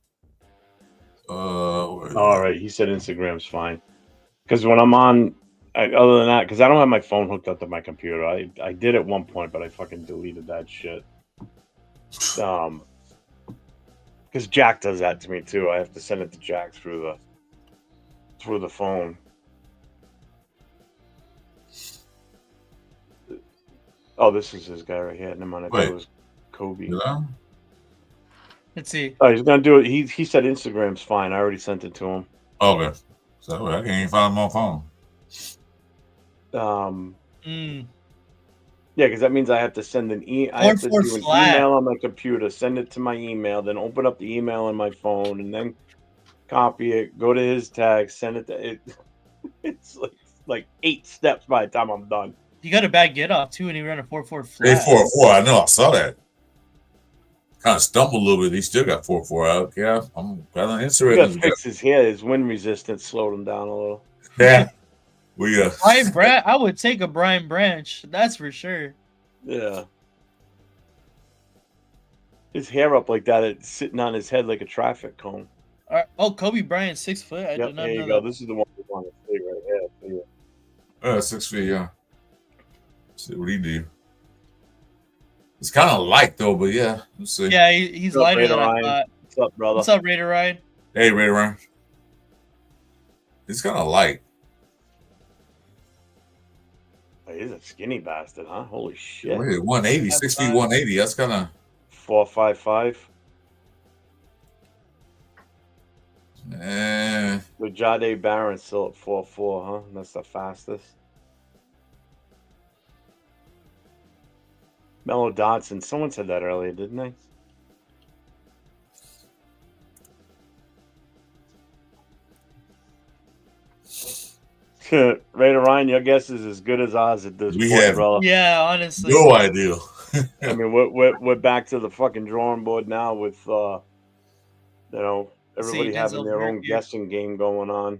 All right. He said Instagram's fine. Because when I'm on, other than that, because I don't have my phone hooked up to my computer. I did at one point, but I fucking deleted that shit. Because Jack does that to me too. I have to send it to Jack through the phone. Oh, this is his guy right here. Never mind. I thought it was Kobe. Yeah. Let's see. Oh, he's gonna do it. He said Instagram's fine. I already sent it to him. Okay. So I can't even find him on phone. Yeah, because that means I have to send I have to do an email on my computer, send it to my email, then open up the email on my phone, and then copy it, go to his tag, send it to it. It's like 8 steps by the time I'm done. You got a bad get off too, and he ran a 4.4 flat. 4.4. I know. I saw that. Kind of stumbled a little bit. He still got 4.4 out. Yeah, I'm kind of interested. He got to fix his hair. His wind resistance slowed him down a little. Yeah. Brian Branch. I would take a Brian Branch. That's for sure. Yeah. His hair up like that, it's sitting on his head like a traffic cone. Oh, Kobe Bryant, 6 foot. Yep, there you go. This is the one we want to see right here. 6 feet, yeah. See what he do. It's kind of light though, but yeah, let's see. Yeah, he's lighter than I thought. What's up, brother? What's up, Raider Ryan? Hey, Raider Ryan. It's kind of light. He's a skinny bastard, huh? Holy shit. Wait, 180, 6 feet, 180. That's kind of 4.55. With Jade Barron still at 4.4, huh? That's the fastest. Mello Dodson. Someone said that earlier, didn't they? Raider Ryan, your guess is as good as ours at this point, brother. Yeah, honestly. No idea. I mean, we're back to the fucking drawing board now with everybody having their own guessing game going on.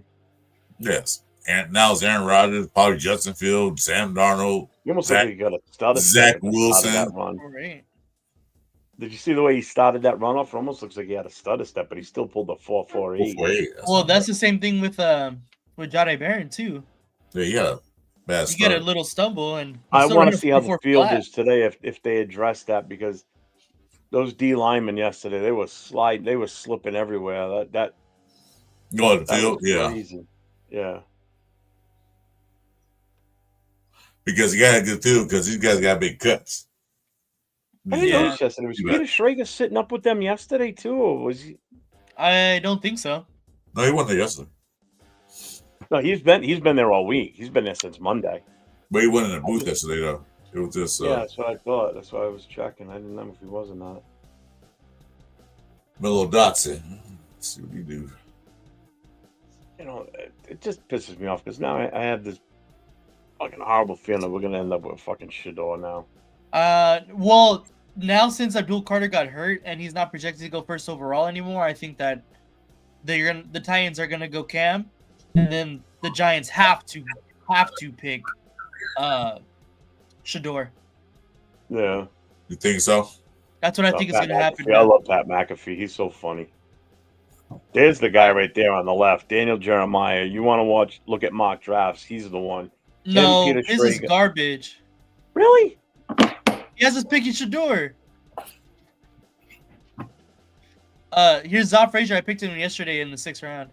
Yes. And now it's Aaron Rodgers, probably Justin Fields, Sam Darnold. You almost like he got a stutter. Zach Wilson. That run. Did you see the way he started that run off? It almost looks like he had a stutter step, but he still pulled a 4.48. Well, that's the same thing with Jade Barron too. Yeah, you got a bad start. You get a little stumble, and I want to see how the field is today if they address that, because those D linemen yesterday, they were slipping everywhere. That the field, yeah. Crazy. Yeah. Because you got to get through because these guys got big cuts. I didn't Yeah. notice yesterday. Was You Peter bet. Schrager sitting up with them yesterday too, or was he? I don't think so. No, he wasn't there yesterday. No, he's been there all week. He's been there since Monday. But he wasn't in the booth yesterday, though. It was just Yeah, that's what I thought. That's why I was checking. I didn't know if he was or not. my little Dotson. Let's see what he do. You know, it just pisses me off because now I have this fucking horrible feeling that we're gonna end up with fucking Shador now. Well, now since Abdul Carter got hurt and he's not projected to go first overall anymore, I think that the Titans are gonna go Cam, and then the Giants have to pick Shador. Yeah. You think so? That's what I think is Pat gonna happen. McAfee. I now. love Pat McAfee. He's so funny. There's the guy right there on the left, Daniel Jeremiah. You want to look at mock drafts? He's the one. No, Peter this is Schrager. garbage. Really? He has us picking Shador. Here's Zob Frazier. I picked him yesterday in the 6th round.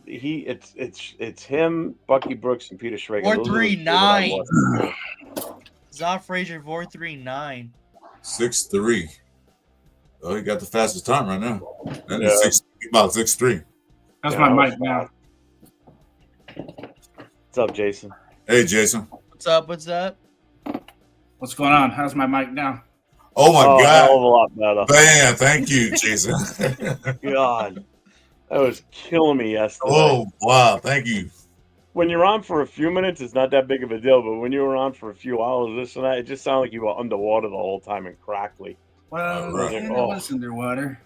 It's him, Bucky Brooks, and Peter Schrager. 439. Zob Frazier 439. 6'3". Oh, he got the fastest time right now. And Yeah. he's about 6'3". That's Yeah, my mic now. What's up, Jason? Hey, Jason. What's up? What's up? What's going on? How's my mic now? Oh my Hell of God. a lot better. Man, thank you, Jason. God, that was killing me yesterday. Oh, wow. Thank you. When you're on for a few minutes, it's not that big of a deal. But when you were on for a few hours, this and that, it just sounded like you were underwater the whole time and crackly. Well, Right. it was underwater.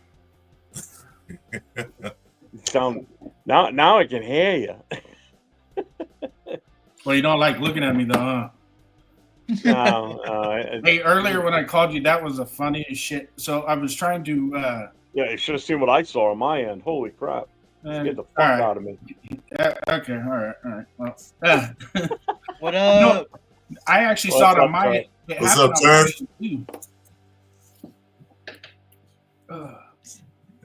Now I can hear you. Well, you don't like looking at me, though, huh? No, Hey, earlier when I called you, that was the funniest shit. So I was trying to. yeah, you should have seen what I saw on my end. Holy crap! Get the fuck all right. out of me. Okay, all right. Well, What up? I actually What's saw it up, on my Turf? end. It What's happened up, on my Turf? end, too.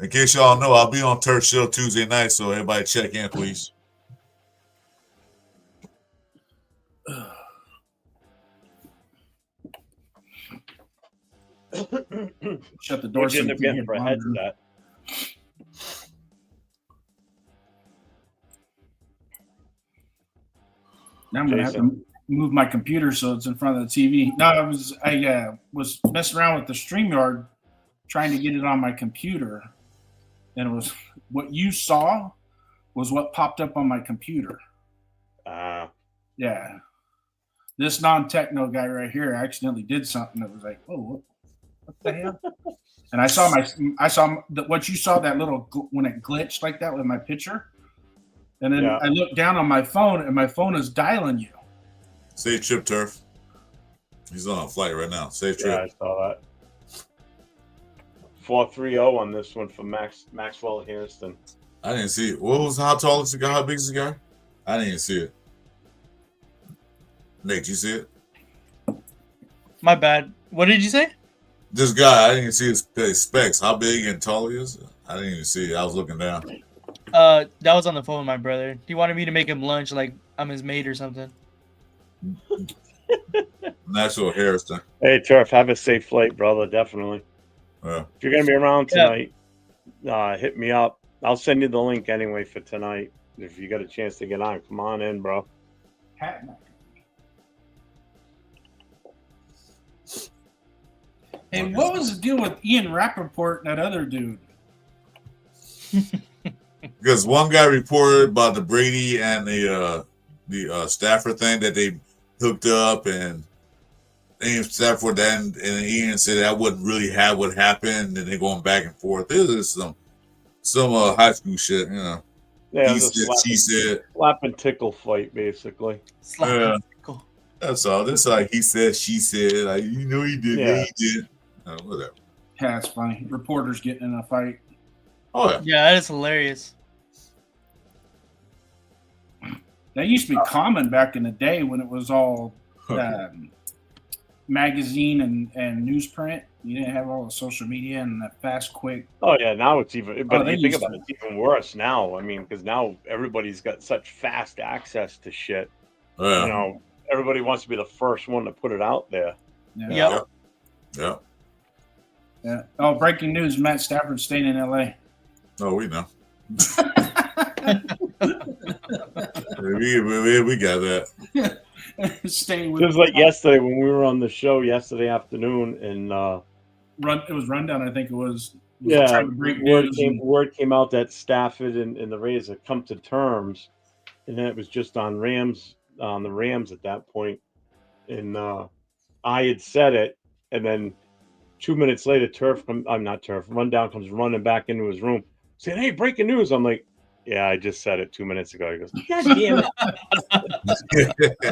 In case y'all know, I'll be on Turf Show Tuesday night, so everybody check in, please. Shut the door. What'd you so end you up can getting hear for a the headset? Now I'm gonna have Jason? to move my computer so it's in front of the TV. No, I was messing around with the StreamYard, trying to get it on my computer, and it was what you saw was what popped up on my computer. Yeah, this non-techno guy right here accidentally did something that was like, oh, what the hell? And I saw what you saw, that little when it glitched like that with my picture. And then Yeah. I looked down on my phone, and my phone is dialing you. Safe trip, Turf. He's on a flight right now. Safe Yeah, I trip. saw that. 430 on this one for Maxwell Hairston. I didn't see it. How tall is the guy? How big is the guy? I didn't even see it. Nick, you see it? My bad. What did you say? This guy, I didn't even see his specs. How big and tall he is? I didn't even see it. I was looking down. That was on the phone with my brother. He wanted me to make him lunch like I'm his maid or something. Natural Harrison. Hey, Turf, have a safe flight, brother. Definitely. Yeah. If you're gonna be around tonight, hit me up. I'll send you the link anyway for tonight. If you got a chance to get on, come on in, bro. Hey, what was the deal with Ian Rappaport and that other dude? Because one guy reported about the Brady and the Stafford thing that they hooked up, and Stafford and Ian said that wouldn't really have what happened, and they're going back and forth. This is some high school shit, you know. Yeah, He said, she said. Slap and tickle fight, basically. Yeah. That's all. That's like he said, she said. Like, you know, he did. Yeah. He did. Whatever. Yeah, it's funny. Reporters getting in a fight. Oh yeah. Yeah, that is hilarious. That used to be common back in the day when it was all magazine and newsprint. You didn't have all the social media and the fast, quick. Oh yeah, now it's even. But they you think used about it, it's even worse now. I mean, because now everybody's got such fast access to shit. Yeah. You know, everybody wants to be the first one to put it out there. Yep. Yeah. Oh, breaking news: Matt Stafford staying in L.A. Oh, we know. we got that. Staying with. It was like yesterday when we were on the show yesterday afternoon, and It was rundown. I think it was. Yeah, Break word came out that Stafford and the Rays had come to terms, and then it was just on the Rams at that point. And I had said it, and then 2 minutes later, Rundown comes running back into his room, saying, "Hey, breaking news!" I'm like, "Yeah, I just said it 2 minutes ago." He goes, "God damn it!" I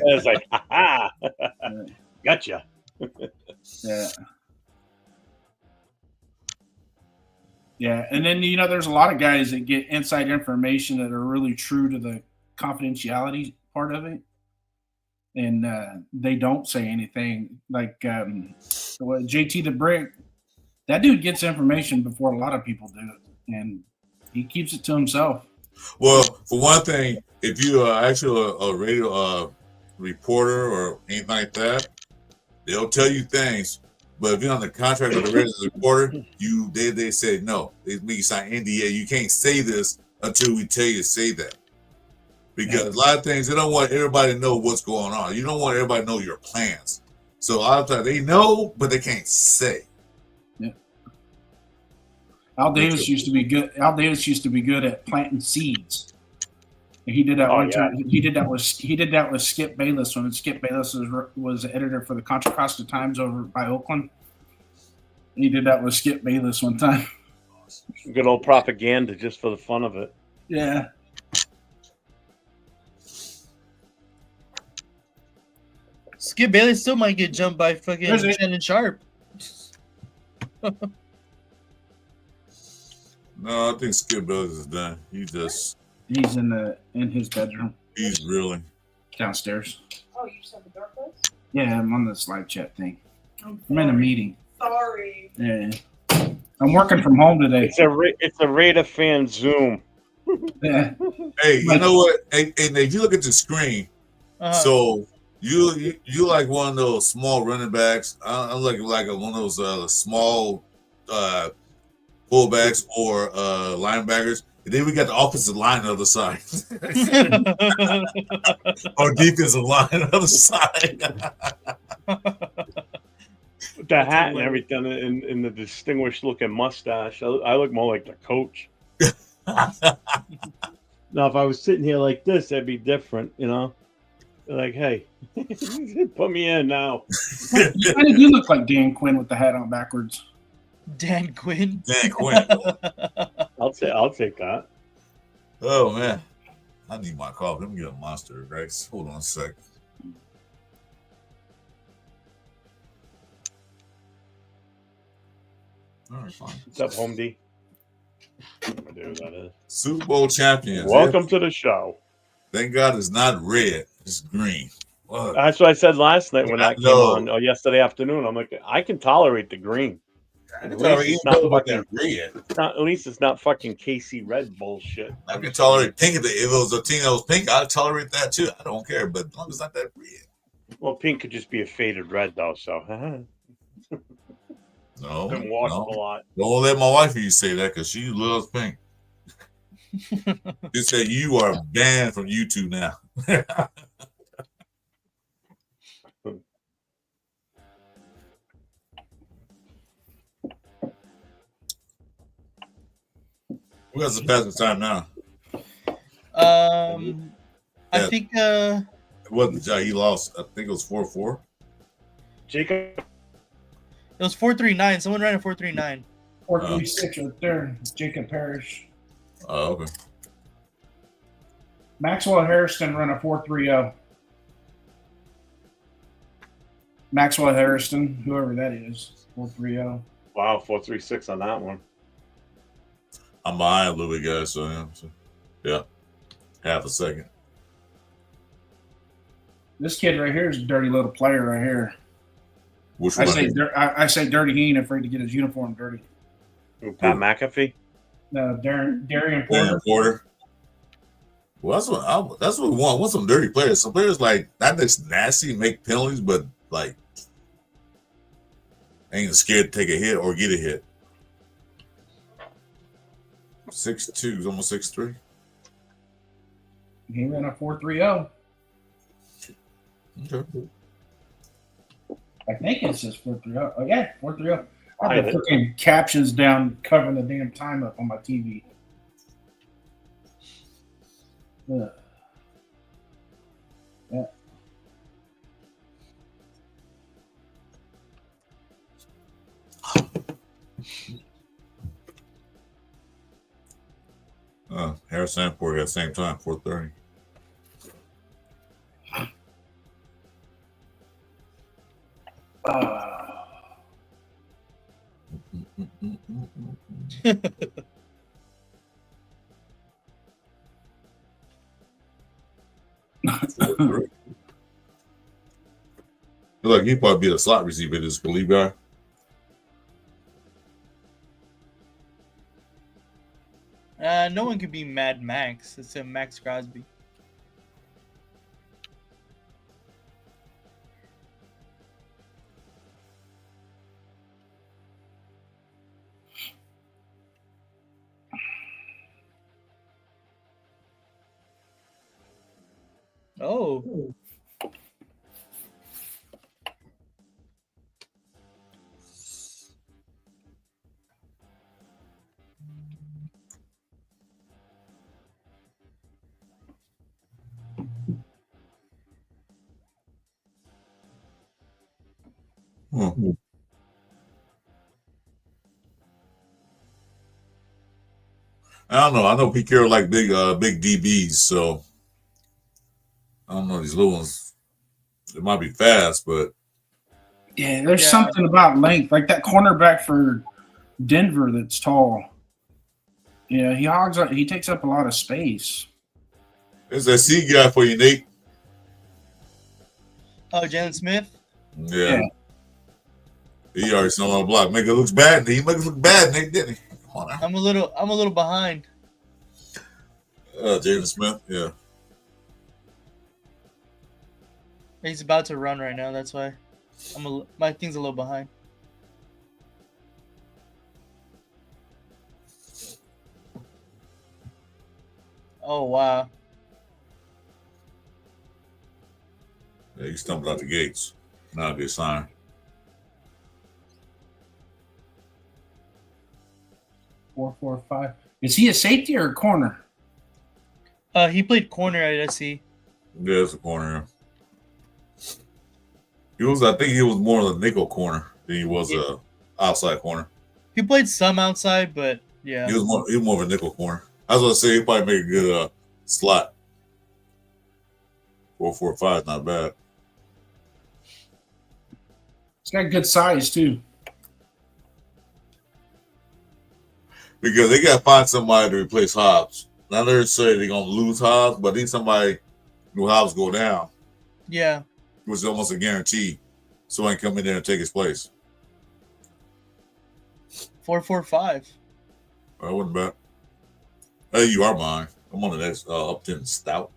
was like, "Ha ha, gotcha." Yeah. Yeah, and then there's a lot of guys that get inside information that are really true to the confidentiality part of it, and they don't say anything. Like JT the Brick, that dude gets information before a lot of people do it, and he keeps it to himself. Well, for one thing, if you are actually a radio reporter or anything like that, they'll tell you things. But if you're on the contract with the radio reporter, they say no. They make you sign NDA. You can't say this until we tell you to say that. Because a lot of things, they don't want everybody to know what's going on. You don't want everybody to know your plans. So a lot of times they know, but they can't say. Yeah. Al Davis used to be good. Al Davis used to be good at planting seeds. And he did that one time. He did that with Skip Bayless when Skip Bayless was the editor for the Contra Costa Times over by Oakland. He did that with Skip Bayless one time. Good old propaganda, just for the fun of it. Yeah. Skip Bayless still might get jumped by fucking Shannon Sharp. No, I think Skip Bayless is done. He's in his bedroom. He's really downstairs. Oh, you just have the door closed? Yeah, I'm on this live chat thing. I'm in a meeting. Sorry. Yeah. I'm working from home today. It's a Raider fan Zoom. Yeah. Hey, you know what? And if you look at the screen, so you like one of those small running backs. I'm like one of those small fullbacks or linebackers. And then we got the offensive line on the other side. Or defensive line on the other side. The hat and everything, and the distinguished looking mustache. I look more like the coach. Now, if I was sitting here like this, that'd be different, Like, hey, put me in now. You kind of do look like Dan Quinn with the hat on backwards. Dan Quinn. Dan Quinn. I'll take that. Oh man, I need my coffee. Let me get a Monster, Grace. Hold on a sec. All right, fine. What's up, Home D? I do that is. Super Bowl champions. Welcome to the show. Thank God it's not red; it's green. What? That's what I said last night when I came on, or yesterday afternoon. I'm like, I can tolerate the green. At least it's not fucking KC Red bullshit. I can tolerate pink. If it was a team that was pink, I'd tolerate that too. I don't care, but as long as it's not that red. Well, pink could just be a faded red, though. So, no, been washed a lot. Don't let my wife hear you say that because she loves pink. She said you are banned from YouTube now. We got some passing time now. I think it wasn't Jai. He lost. I think it was 4-4. Jacob. It was 4.39. Someone ran a 4.39. 4.36 right there. Jacob Parrish. Oh, okay. Maxwell Harrison ran a 4.30. Maxwell Harrison, whoever that is, 4.30. Wow, 4.36 on that one. I'm behind a little bit, guys. So yeah, half a second. This kid right here is a dirty little player right here. Which I one? I say dirty. He ain't afraid to get his uniform dirty. Pat McAfee. Darian Porter. Darian Porter. Well, that's what we want. We want some dirty players. Some players like not just nasty, make penalties, but like ain't scared to take a hit or get a hit. 6'2", almost 6'3". He ran a 4.30. Okay. I think it's just 4.30. Oh yeah, 4.30. I have the fucking captions down covering the damn time up on my TV. Yeah. Harrison and Porter at the same time, 4:30. Look, he'd probably be a slot receiver, this believe guy. No one could be Mad Max. It's a Max Crosby. Oh. I don't know. I know Pete Carroll like big DBs, so I don't know these little ones. They might be fast, but yeah, there's something about length, like that cornerback for Denver that's tall. Yeah, he takes up a lot of space. There's that C guy for you, Nate. Oh, Jalen Smith? Yeah. He already saw on the block. Make it look bad. He make it look bad, Nate, didn't he? Come on now. I'm a little behind. Jalen Smith, yeah. He's about to run right now. That's why my thing's a little behind. Oh wow! Yeah, he stumbled out the gates. Not a good sign. Four, 5. Is he a safety or a corner? He played corner at SC. Yeah, it's a corner. I think he was more of a nickel corner than he was a outside corner. He played some outside, but yeah. He was more of a nickel corner. I was gonna say he probably make a good slot. 4.45 is not bad. He's got good size too. Because they gotta find somebody to replace Hobbs. Not necessarily they're gonna lose Hobbs, but need somebody who Hobbs go down. Yeah. It was almost a guarantee. Someone can come in there and take his place. 4.45. I wouldn't bet. Hey, you are mine. I'm on the next Upton Stout.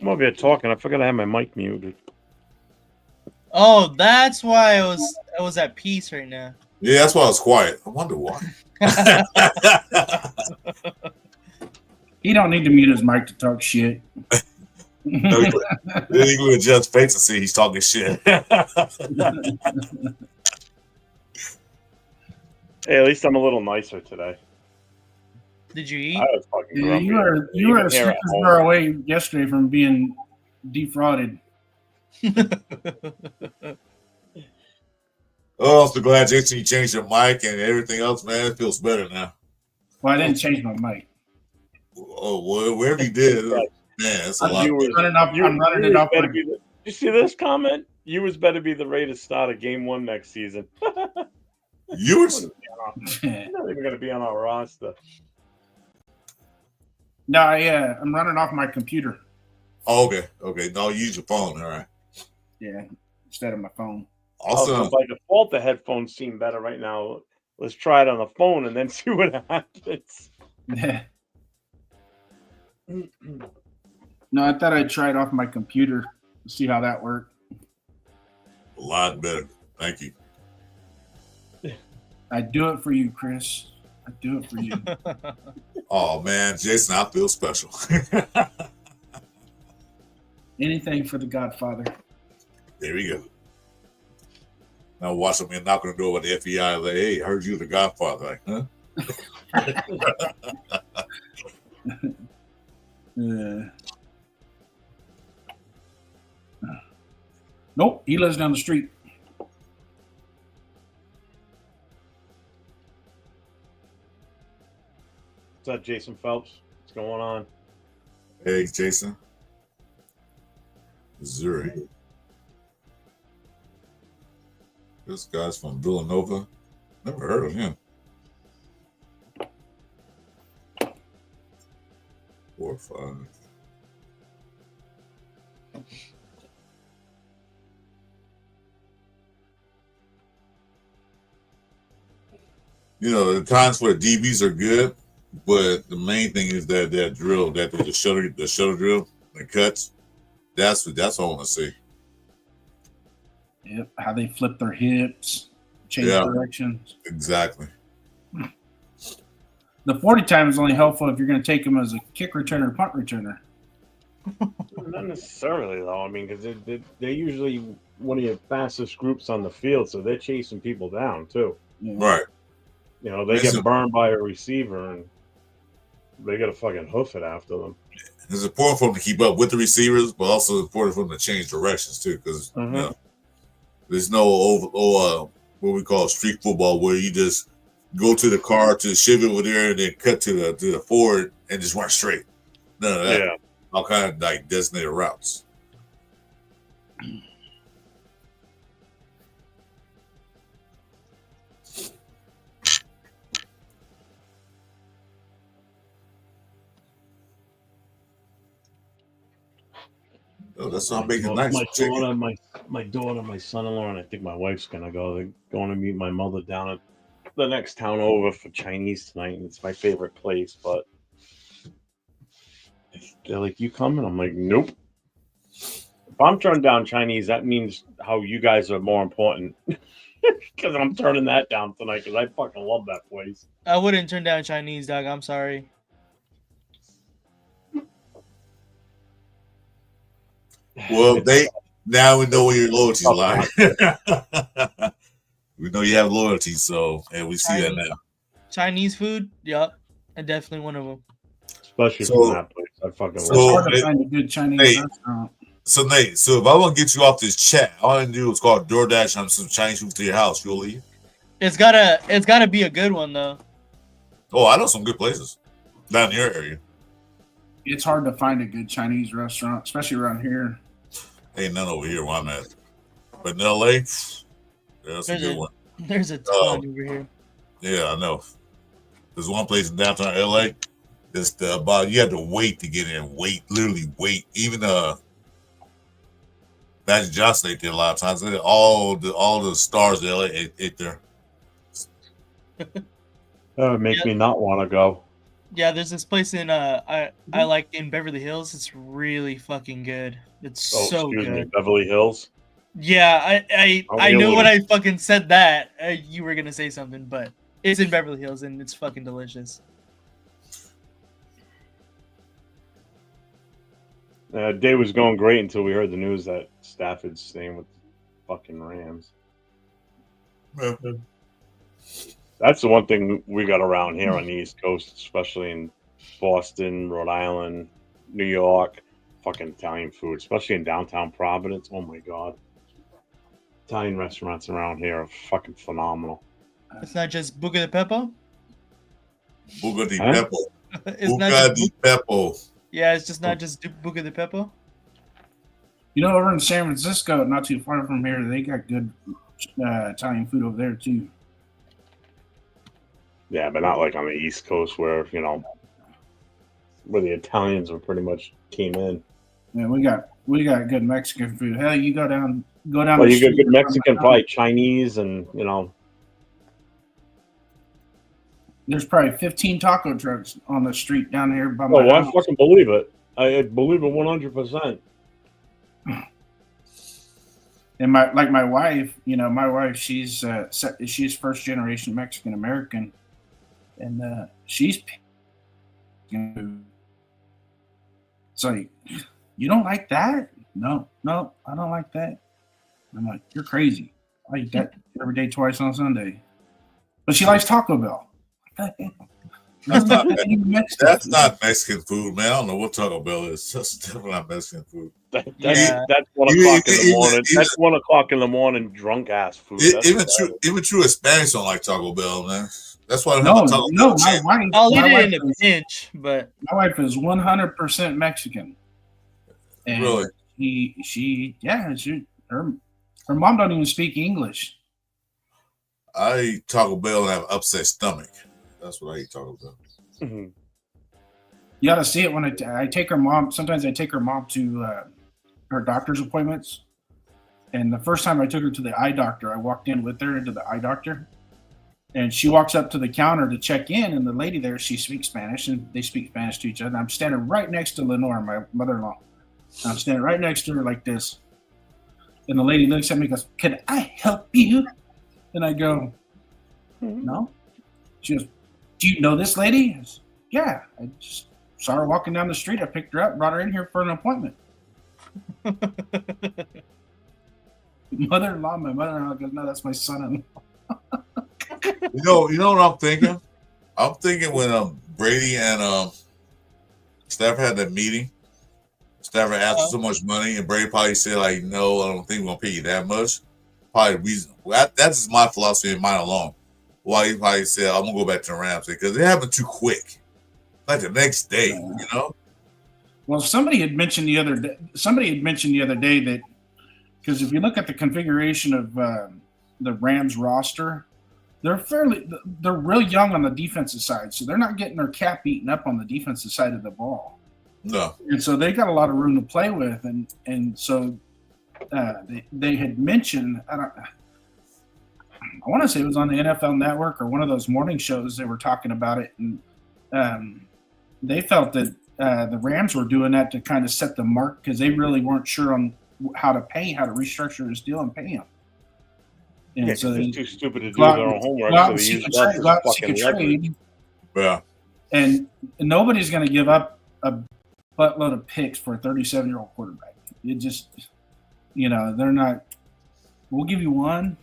I'm over here talking. I forgot I had my mic muted. Oh, that's why I was at peace right now. Yeah, that's why I was quiet. I wonder why. He don't need to mute his mic to talk shit. No, then he go adjust face and see he's talking shit. Hey, at least I'm a little nicer today. Did you eat? I was fucking Yeah, grumpy. you were a Snickers away yesterday from being defrauded. Oh, I'm so glad Jason you changed your mic and everything else, man. It feels better now. Well, I didn't change my mic. Oh, well, wherever you did, man, it's a lot. I'm running it up. You see this comment? You was better be the Raiders start of game 1 next season. Ewers? You're not even going to be on our roster. No, I'm running off my computer. Oh, okay. No, use your phone. All right. Yeah, instead of my phone. Awesome. By default, the headphones seem better right now. Let's try it on the phone and then see what happens. Yeah. No, I thought I'd try it off my computer to see how that worked. A lot better. Thank you. I do it for you, Chris. I do it for you. Oh man, Jason, I feel special. Anything for the Godfather. There we go. Now watch them knock on the door with the FBI. Like, hey, heard you the Godfather. Like, huh? Nope, he lives down the street. What's up, Jason Phelps? What's going on? Hey, Jason. Missouri. This guy's from Villanova. Never heard of him. 4 or 5. You know, the times where DBs are good, but the main thing is that drill, that the shuttle drill, the cuts. That's what I want to see. Yep, how they flip their hips, change directions. Exactly. The 40 time is only helpful if you're going to take them as a kick returner or punt returner. Not necessarily, though. I mean, because they're usually one of your fastest groups on the field, so they're chasing people down, too. Yeah. Right. You know, they get burned by a receiver, and they got to fucking hoof it after them. It's important for them to keep up with the receivers, but also important for them to change directions, too, because you know, there's no what we call street football where you just go to the car to the Chevy over there and then cut to the Ford and just run straight. None of that. Yeah. All kind of like designated routes. Oh, that's how I'm making nice. My daughter, my son-in-law, and I think my wife's gonna go. They're going to meet my mother down at the next town over for Chinese tonight, and it's my favorite place. But they're like, "You coming?" I'm like, "Nope." If I'm turning down Chinese, that means how you guys are more important. Because I'm turning that down tonight because I fucking love that place. I wouldn't turn down Chinese, dog. I'm sorry. Well, now we know where your loyalties lie. We know you have loyalty, and we see that now. Chinese food, yep, and definitely one of them. Especially from that place, I fucking love it. It's hard to find a good Chinese restaurant. So Nate, if I want to get you off this chat, all I can do is call DoorDash on some Chinese food to your house. You'll leave. It's gotta be a good one though. Oh, I know some good places down in your area. It's hard to find a good Chinese restaurant, especially around here. Ain't none over here where I'm at. But in LA, that's a good one. There's a ton over here. Yeah, I know. There's one place in downtown LA. It's you have to wait to get in. Literally wait. Even Magic Johnson ate there a lot of times. All the stars in LA ate there. That would make me not want to go. Yeah, there's this place in I like in Beverly Hills. It's really fucking good. It's so good. Beverly Hills. Yeah, I know when I fucking said that you were gonna say something, but it's in Beverly Hills and it's fucking delicious. Day was going great until we heard the news that Stafford's staying with the fucking Rams. That's the one thing we got around here on the East Coast, especially in Boston, Rhode Island, New York. Fucking Italian food, especially in downtown Providence. Oh my god. Italian restaurants around here are fucking phenomenal. It's not just Buca di Beppo? Buca di Beppo. Buca di Beppo. Yeah, it's just not just Buca di Beppo. You know, over in San Francisco, not too far from here, they got good Italian food over there too. Yeah, but not like on the East Coast where where the Italians were pretty much came in. Yeah, we got good Mexican food. Hell, you go down Well, the you got street good from Mexican, my probably house, Chinese, and there's probably 15 taco trucks on the street down here by Oh, my well, I house. fucking believe it. I believe it 100%. And my wife, she's first generation Mexican American, and she's. It's like, you don't like that? No, I don't like that. I'm like, you're crazy. I eat that every day, twice on Sunday. But she likes Taco Bell. That's not Mexican that's food. not Mexican food, man. I don't know what Taco Bell is. That's definitely not Mexican food. That's Yeah. 1 You- o'clock in the you- morning. you- That's 1 o'clock in the morning, drunk ass food. That's Even what that true, even true Hispanics don't like Taco Bell, man. That's why they have No, a Taco no, Bell chain. I'll eat my it wife in a is- pinch, but My wife is 100% Mexican. And Really? her mom don't even speak English. I eat Taco Bell and have upset stomach. That's what I eat Taco Bell. is. Mhm. You got to see it when I take her mom. Sometimes I take her mom to her doctor's appointments. And the first time I took her to the eye doctor, I walked in with her into the eye doctor. And she walks up to the counter to check in. And the lady there, she speaks Spanish. And they speak Spanish to each other. And I'm standing right next to Lenore, my mother-in-law. I'm standing right next to her like this. And the lady looks at me and goes, "Can I help you?" And I go, "No." She goes, "Do you know this lady?" I said, "Yeah. I just saw her walking down the street. I picked her up, brought her in here for an appointment." My mother-in-law goes, "No, that's my son-in-law." You know what I'm thinking? I'm thinking when Brady and Stafford had that meeting. Stafford asked for so much money, and Brady probably said, like, "No, I don't think we're gonna pay you that much." Probably the reason. That's just my philosophy and mine alone. Why he probably said, "I'm gonna go back to the Rams," because it happened too quick, like the next day. You know? Well, somebody had mentioned the other day that because if you look at the configuration of the Rams roster, they're real young on the defensive side, so they're not getting their cap eaten up on the defensive side of the ball. No. And so they got a lot of room to play with, and so they had mentioned I want to say it was on the NFL Network or one of those morning shows. They were talking about it, and they felt that the Rams were doing that to kind of set the mark because they really weren't sure on how to restructure this deal and pay him. And Yeah, so they're they too stupid to do go out their and- own homework, go out so and they seek use a us trade, go out as and seek a fucking leverage. trade, Yeah. and nobody's going to give up a buttload of picks for a 37-year-old quarterback. It just, they're not. We'll give you one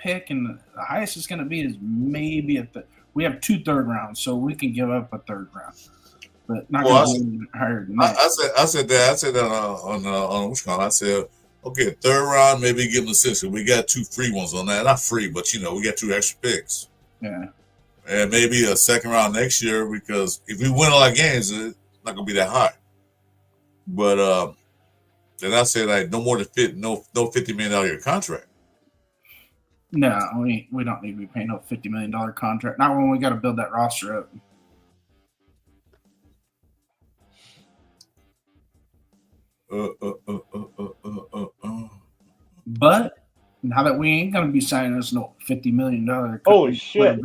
pick, and the highest it's going to be is maybe we have 2 third rounds, so we can give up a third round, but not Well, going to be higher than that. I said that on what's called. I said, okay, third round, maybe give them a 6. We got 2 free ones on that. Not free, but we got 2 extra picks. Yeah. And maybe a second round next year because if we win a lot of games, it's not gonna be that high. But then I said like no more than no $50 million a year contract. No, we don't need to be paying no $50 million contract. Not when we got to build that roster up. But now that we ain't gonna be signing us no $50 million. Holy shit.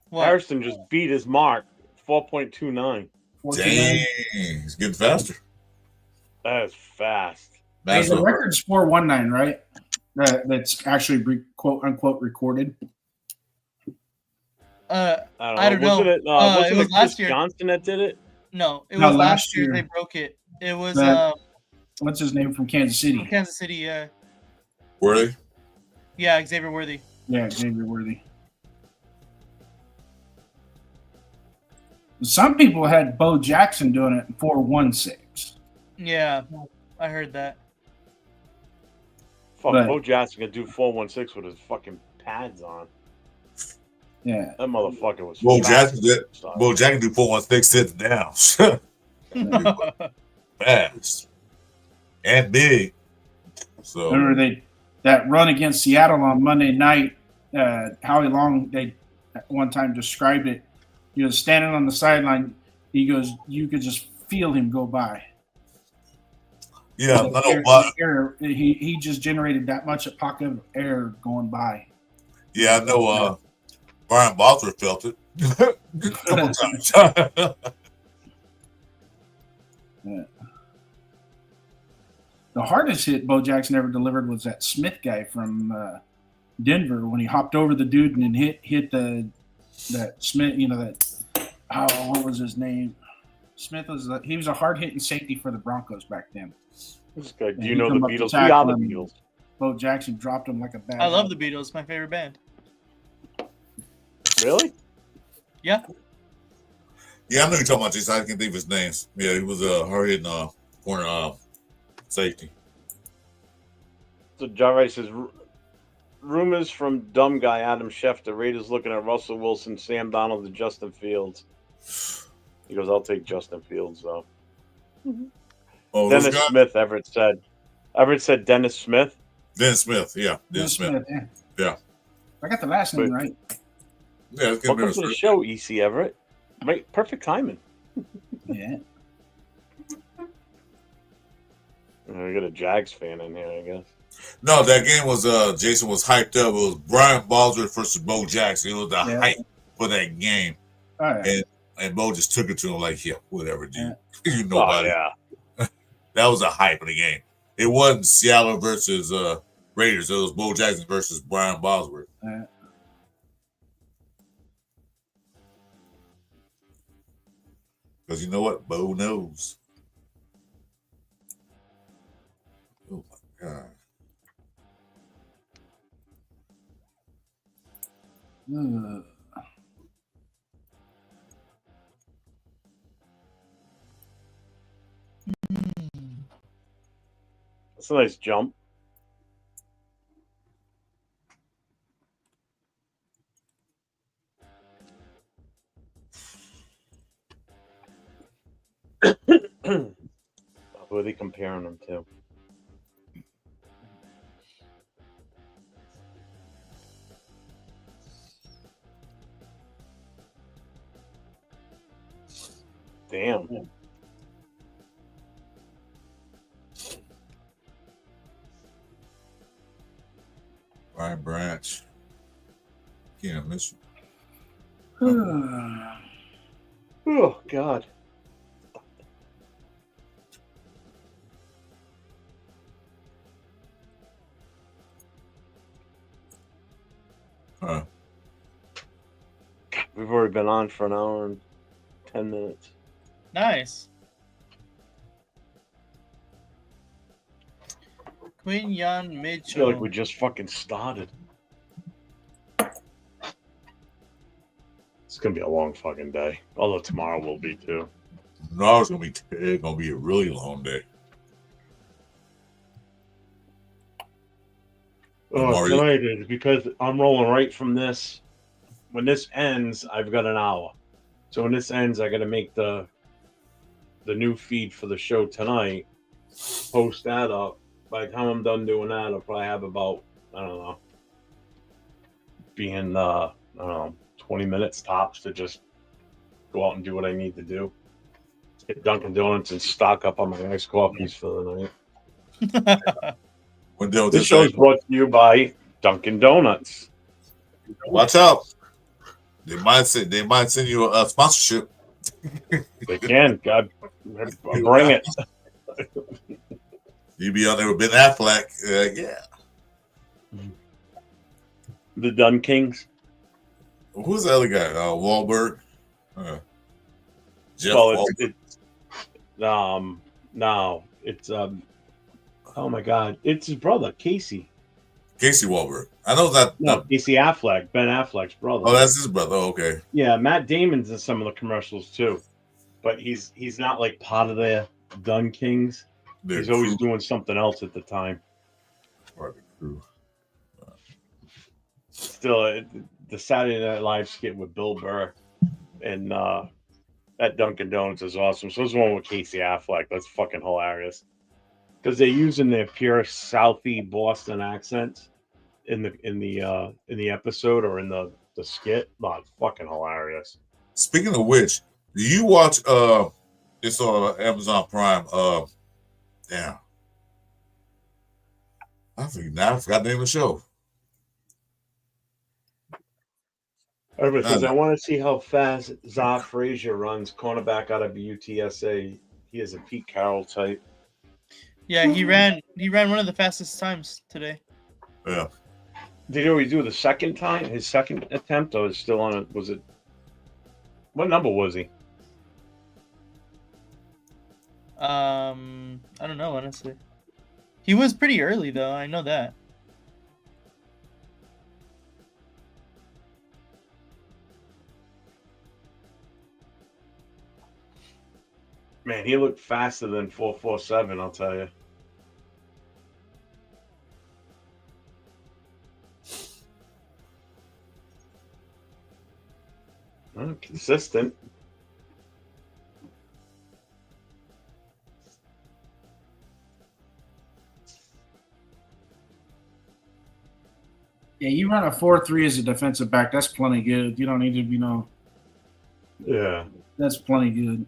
what? Harrison just beat his mark, 4.29. Dang, he's getting faster. That is fast. Hey, That's the what- record's 419, right? That's actually quote unquote recorded. I I don't don't know. know. Wasn't it, It was Chris last year. Johnson that did it? No, it No, was last last year year. they broke it. It was That- What's his name from Kansas City? Kansas City. Yeah, Were they? yeah, Xavier Worthy. Yeah, Xavier Worthy. Some people had Bo Jackson doing it in 4.16. Yeah, I heard that. Fuck, But- Bo Jackson could do 4.16 with his fucking pads on. Yeah. That motherfucker was Bo fast. Jackson did. Bo Jackson do 4-1-6 sitting down. Fast and big. So Remember that run against Seattle on Monday night? Howie Long, they at one time described it. Standing on the sideline, he goes, you could just feel him go by. Yeah, The I know, air, but the air, he just generated that much a pocket of air going by. yeah, I know. Brian Bosworth felt it a couple times. Yeah. The hardest hit Bo Jackson ever delivered was that Smith guy from Denver when he hopped over the dude and then hit that Smith. What was his name? Smith was he was a hard hitting safety for the Broncos back then. This guy, do And you he know the come up to Beatles? We tackle are the him. Beatles. Bo Jackson dropped him like a bad. I love the Beatles. My favorite band. Really? Yeah. Yeah, I know you're talking about this. I can't think of his names. Yeah, he was a hard hitting corner safety. So John Rice says, rumors from dumb guy Adam Schefter. Raiders looking at Russell Wilson, Sam Donald, and Justin Fields. He goes, I'll take Justin Fields though. Oh, Dennis Smith, Everett said. Everett said Dennis Smith. Dennis Smith, yeah. Dennis Smith. Yeah. I got the last name right. Yeah, it's Welcome to the show, EC Everett. Right, perfect timing. Yeah. We got a Jags fan in here, I guess. No, that game was Jason was hyped up. It was Brian Bosworth versus Bo Jackson. It was the hype for that game. Oh, yeah. And Bo just took it to him like, yeah, whatever, dude. Yeah. You know about it. That was a hype of the game. It wasn't Seattle versus Raiders. It was Bo Jackson versus Brian Bosworth. Yeah. Because you know what? Bo knows. Oh, my God. That's a nice jump. Who are they comparing them to? Damn. Ryan Branch. Can't miss you. Oh, God. Huh. We've already been on for an hour and 10 minutes. Nice. Quinyon I Mitchell. feel like we just fucking started. It's gonna be a long fucking day. Although tomorrow will be too. No, it's gonna be a really long day. Oh, tonight is because I'm rolling right from this. When this ends, I've got an hour. So when this ends, I got to make the new feed for the show tonight. Post that up. By the time I'm done doing that, I'll probably have about, I don't know, being 20 minutes tops to just go out and do what I need to do. Get Dunkin' Donuts and stock up on my iced coffees for the night. This show is brought to you by Dunkin' Donuts. Watch out! They might send you a sponsorship. They can. God, bring it. You be on there with Ben Affleck. Yeah. The Dun Kings. Who's the other guy? Wahlberg. Jeff Well, Wahlberg. it's oh my God, it's his brother, Casey. Casey Wahlberg. I know that. No, Casey Affleck, Ben Affleck's brother. Oh, that's his brother. Oh, okay. Yeah, Matt Damon's in some of the commercials too, but he's not like part of the Dun Kings. He's always doing something else at the time. Part of the crew. Still, the Saturday Night Live skit with Bill Burr and that Dunkin' Donuts is awesome. So there's one with Casey Affleck. That's fucking hilarious because they're using their pure Southie Boston accents in the episode or in the The skit, not fucking hilarious. Speaking of which, do you watch it's on Amazon Prime, damn. I forgot the name of the show. Everybody says, I want to see how fast Za Frazier runs, cornerback out of UTSA. He is a Pete Carroll type. Yeah, he ran one of the fastest times today. Yeah. Did he already do the second time? His second attempt, or is still on it? Was it? What number was he? I don't know, honestly. He was pretty early though, I know that. Man, he looked faster than 4.47, I'll tell you. Consistent. Yeah, you run a 4.3 as a defensive back. That's plenty good. You don't need to, Yeah. That's plenty good.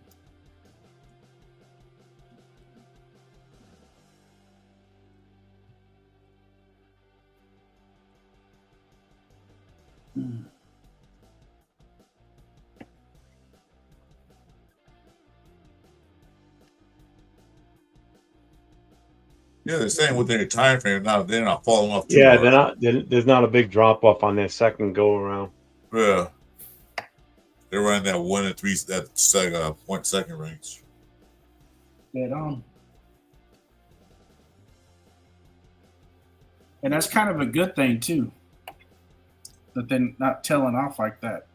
Yeah, they're saying within their time frame now they're not falling off too Yeah, hard. they're not. There's not a big drop off on their second go around. Yeah. They're running that 1 and 3 that second range. Dead on. And that's kind of a good thing too. That they're not tailing off like that.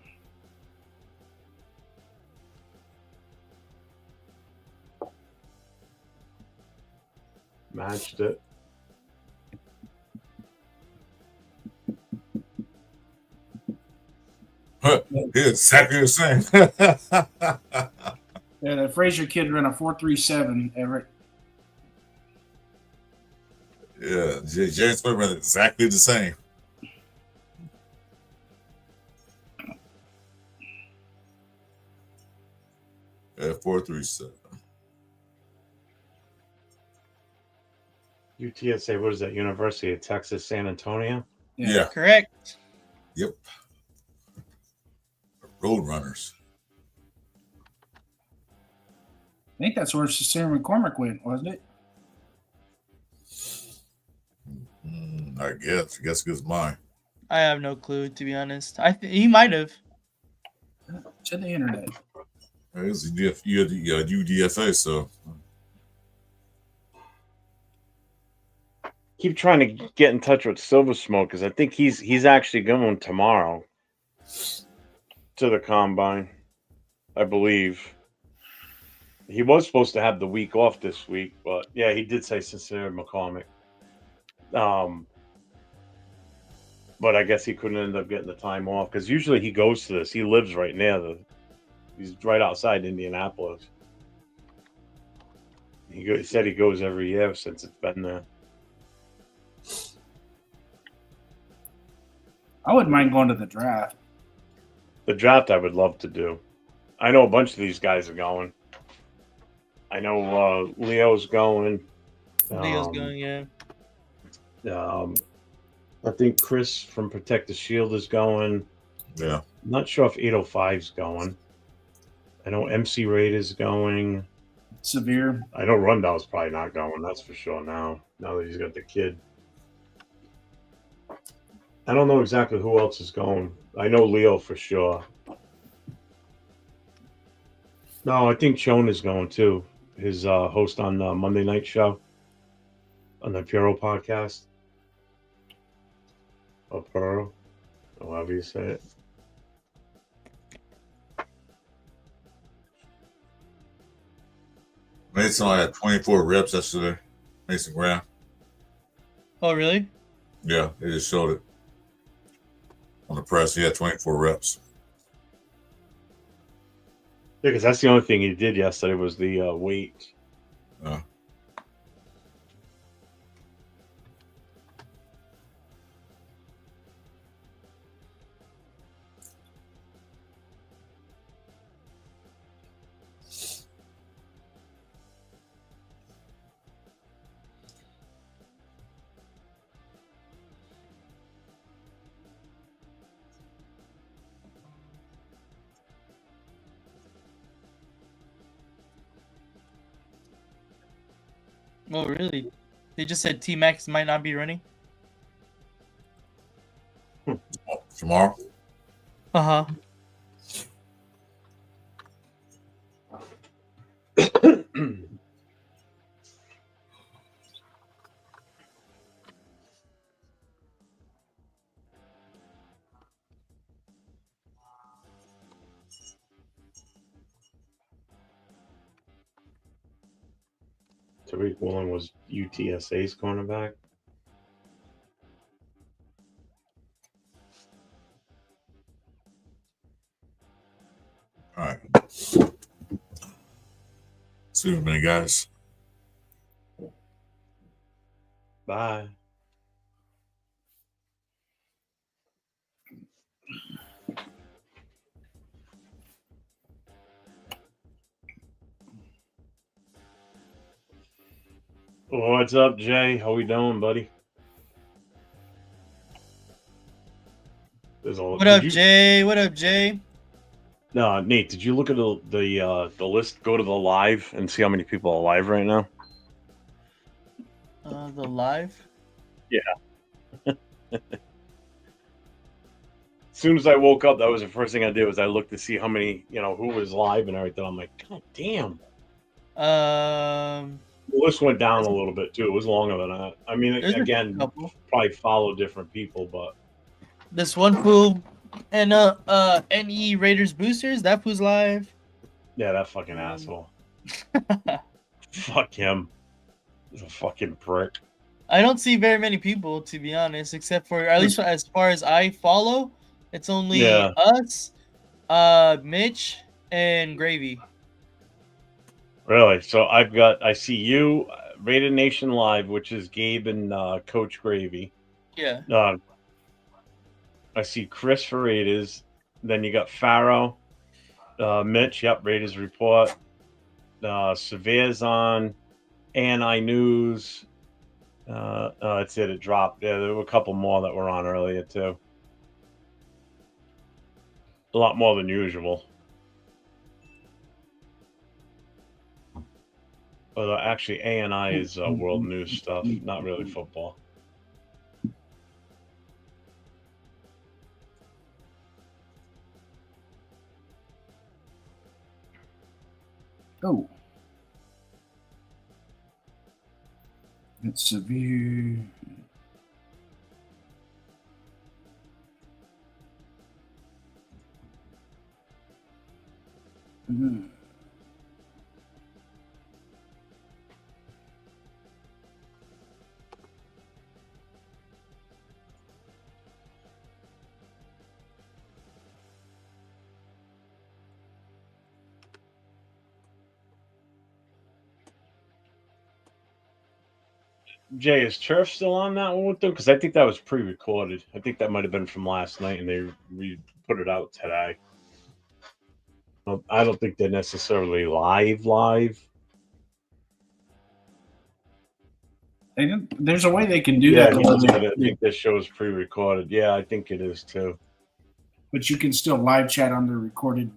Matched it. He's exactly the same. Yeah, that Frazier kid ran a 4.37, Everett. Yeah, James Smith ran exactly the same. Yeah, 4.37. UTSA, what is that? University of Texas, San Antonio? Yeah. Correct. Yep. Road runners. I think that's where Cecile McCormick went, wasn't it? I guess it's mine. I have no clue, to be honest. He might have. To the internet. It was UDFA, so. Keep trying to get in touch with Silver Smoke because I think he's actually going tomorrow to the combine, I believe. He was supposed to have the week off this week, but yeah, he did say Sincere McCormick. But I guess he couldn't end up getting the time off because usually he goes to this. He lives right near he's right outside Indianapolis. He said he goes every year since it's been there. I wouldn't mind going to the draft. The draft I would love to do. I know a bunch of these guys are going. I know Leo's going. Leo's going, yeah. I think Chris from Protect the Shield is going. Yeah. I'm not sure if 805's going. I know MC Raid is going. Severe. I know Rundow's probably not going. That's for sure now that he's got the kid. I don't know exactly who else is going. I know Leo for sure. No, I think Chone is going too. His host on the Monday Night Show on the Puro podcast. Or Puro, or however you say it. Mason only had 24 reps yesterday. Mason Graham. Oh, really? Yeah, they just showed it on the press. He had 24 reps. Yeah, because that's the only thing he did yesterday was the weight. Oh, really? They just said T-Max might not be running? Tomorrow? Uh-huh. Tariq Woolen was UTSA's cornerback. All right. See you in a minute, guys. Bye. What's up, Jay? How we doing, buddy? What up, Jay? What up, Jay? No, Nate, did you look at the list? Go to the live and see how many people are live right now. The live? Yeah. As soon as I woke up, that was the first thing I did was I looked to see how many, who was live and everything. I'm like, God damn. The list went down a little bit too. It was longer than that. I mean, There's a again, couple. probably follow different people, but This one fool and NE Raiders boosters, that fool's live. yeah, that fucking asshole. Fuck him. He's a fucking prick. I don't see very many people, to be honest, except for, at least as far as I follow, it's only us, Mitch, and Gravy. Really? So I see you, Raider Nation Live, which is Gabe and Coach Gravy. Yeah. I see Chris for Raiders. Then you got Farrow, Mitch. Yep, Raiders Report. Severe's on. ANI News. That's it. It dropped. Yeah, there were a couple more that were on earlier too. A lot more than usual. Although actually, ANI is world news stuff, not really football. Oh. It's severe. Jay, is Turf still on that one with them? Because I think that was pre-recorded. I think that might have been from last night, and they put it out today. I don't think they're necessarily live. There's a way they can do that. I think this show is pre-recorded. Yeah, I think it is too. But you can still live chat on the recorded.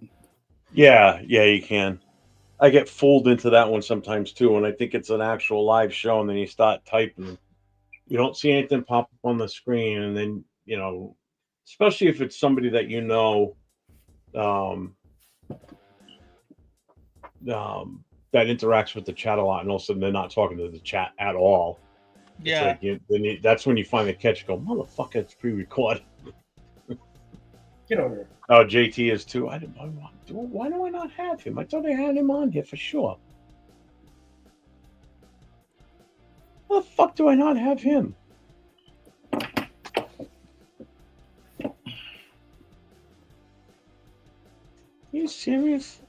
Yeah, you can. I get fooled into that one sometimes too, and I think it's an actual live show, and then you start typing. You don't see anything pop up on the screen, and then, especially if it's somebody that that interacts with the chat a lot, and all of a sudden they're not talking to the chat at all. Yeah. It's like that's when you finally catch it, go, motherfucker, it's pre-recorded. Get over here. Oh, JT is too. Why do I not have him? I thought I had him on here for sure. How the fuck do I not have him? Are you serious?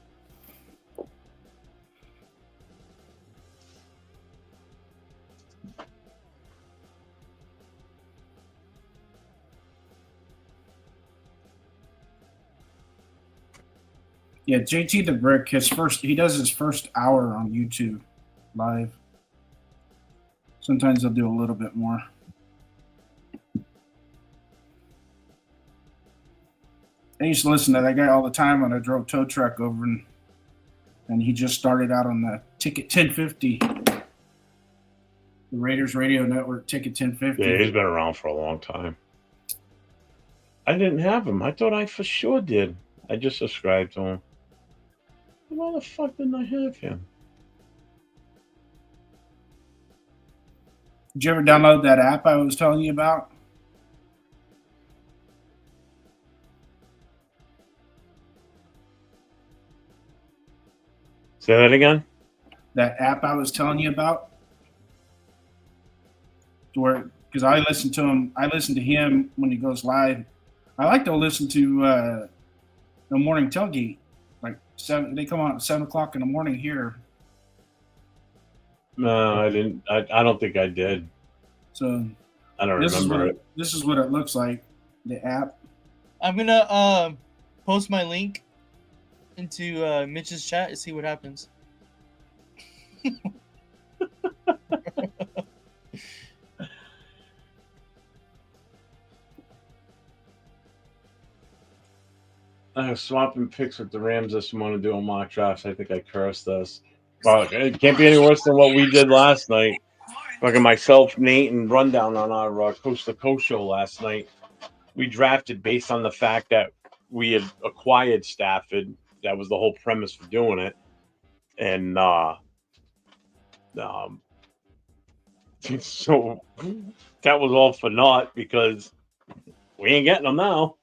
Yeah, JT the Brick, he does his first hour on YouTube live. Sometimes he'll do a little bit more. I used to listen to that guy all the time when I drove tow truck over, and he just started out on the ticket 1050. The Raiders Radio Network Ticket 1050. Yeah, he's been around for a long time. I didn't have him. I thought I for sure did. I just subscribed to him. Why the fuck didn't I have him? Did you ever download that app I was telling you about? Say that again? That app I was telling you about? Where, because I listen to him when he goes live. I like to listen to the morning tailgate. Like 7, they come on at 7:00 in the morning here. No, I didn't. I don't think I did. So I don't remember it. This is what it looks like. The app. I'm gonna post my link into Mitch's chat and see what happens. I was swapping picks with the Rams this morning doing mock drafts. I think I cursed us. Well, it can't be any worse than what we did last night. Fucking myself, Nate, and Rundown on our Coast to Coast show last night. We drafted based on the fact that we had acquired Stafford. That was the whole premise for doing it. And so that was all for naught because we ain't getting them now.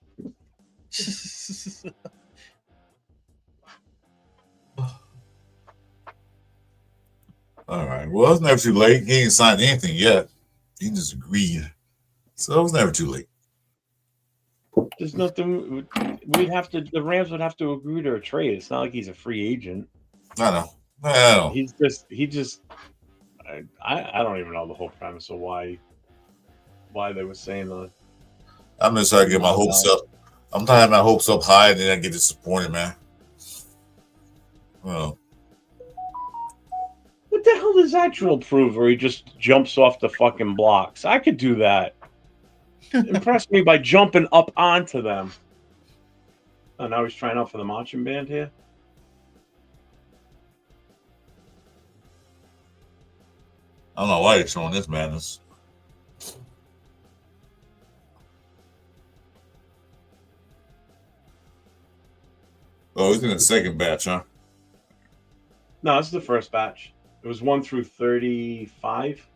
All right. Well, it's never too late. He ain't signed anything yet. He just agreed. So it was never too late. There's nothing. The Rams would have to agree to a trade. It's not like he's a free agent. I know. He just. I don't even know the whole premise of why they were saying that. I'm just trying to get my hopes up. I'm trying to have my hopes up high, and then I get disappointed, man. Well, what the hell does that drill prove? Where he just jumps off the fucking blocks? I could do that. Impress me by jumping up onto them. Oh, now he's trying out for the marching band here. I don't know why they're showing this madness. Oh, he's in the second batch, huh? No, this is the first batch. It was 1 through 35.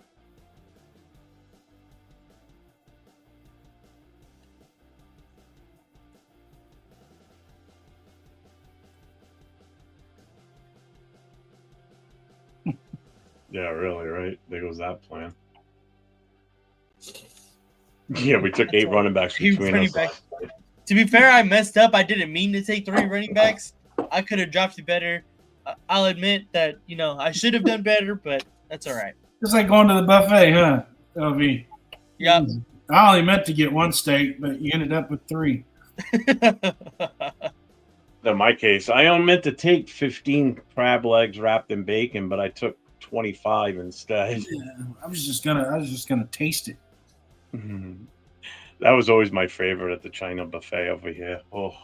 Yeah, really, right? There goes that plan. Yeah, we took 8 running backs between us. To be fair, I messed up. I didn't mean to take 3 running backs. I could have dropped it better. I'll admit that, I should have done better, but that's all right. It's like going to the buffet, huh, LV? Yep. I only meant to get 1 steak, but you ended up with 3. In my case, I only meant to take 15 crab legs wrapped in bacon, but I took 25 instead. Yeah, I was just gonna taste it. Mm-hmm. That was always my favorite at the China buffet over here. Oh,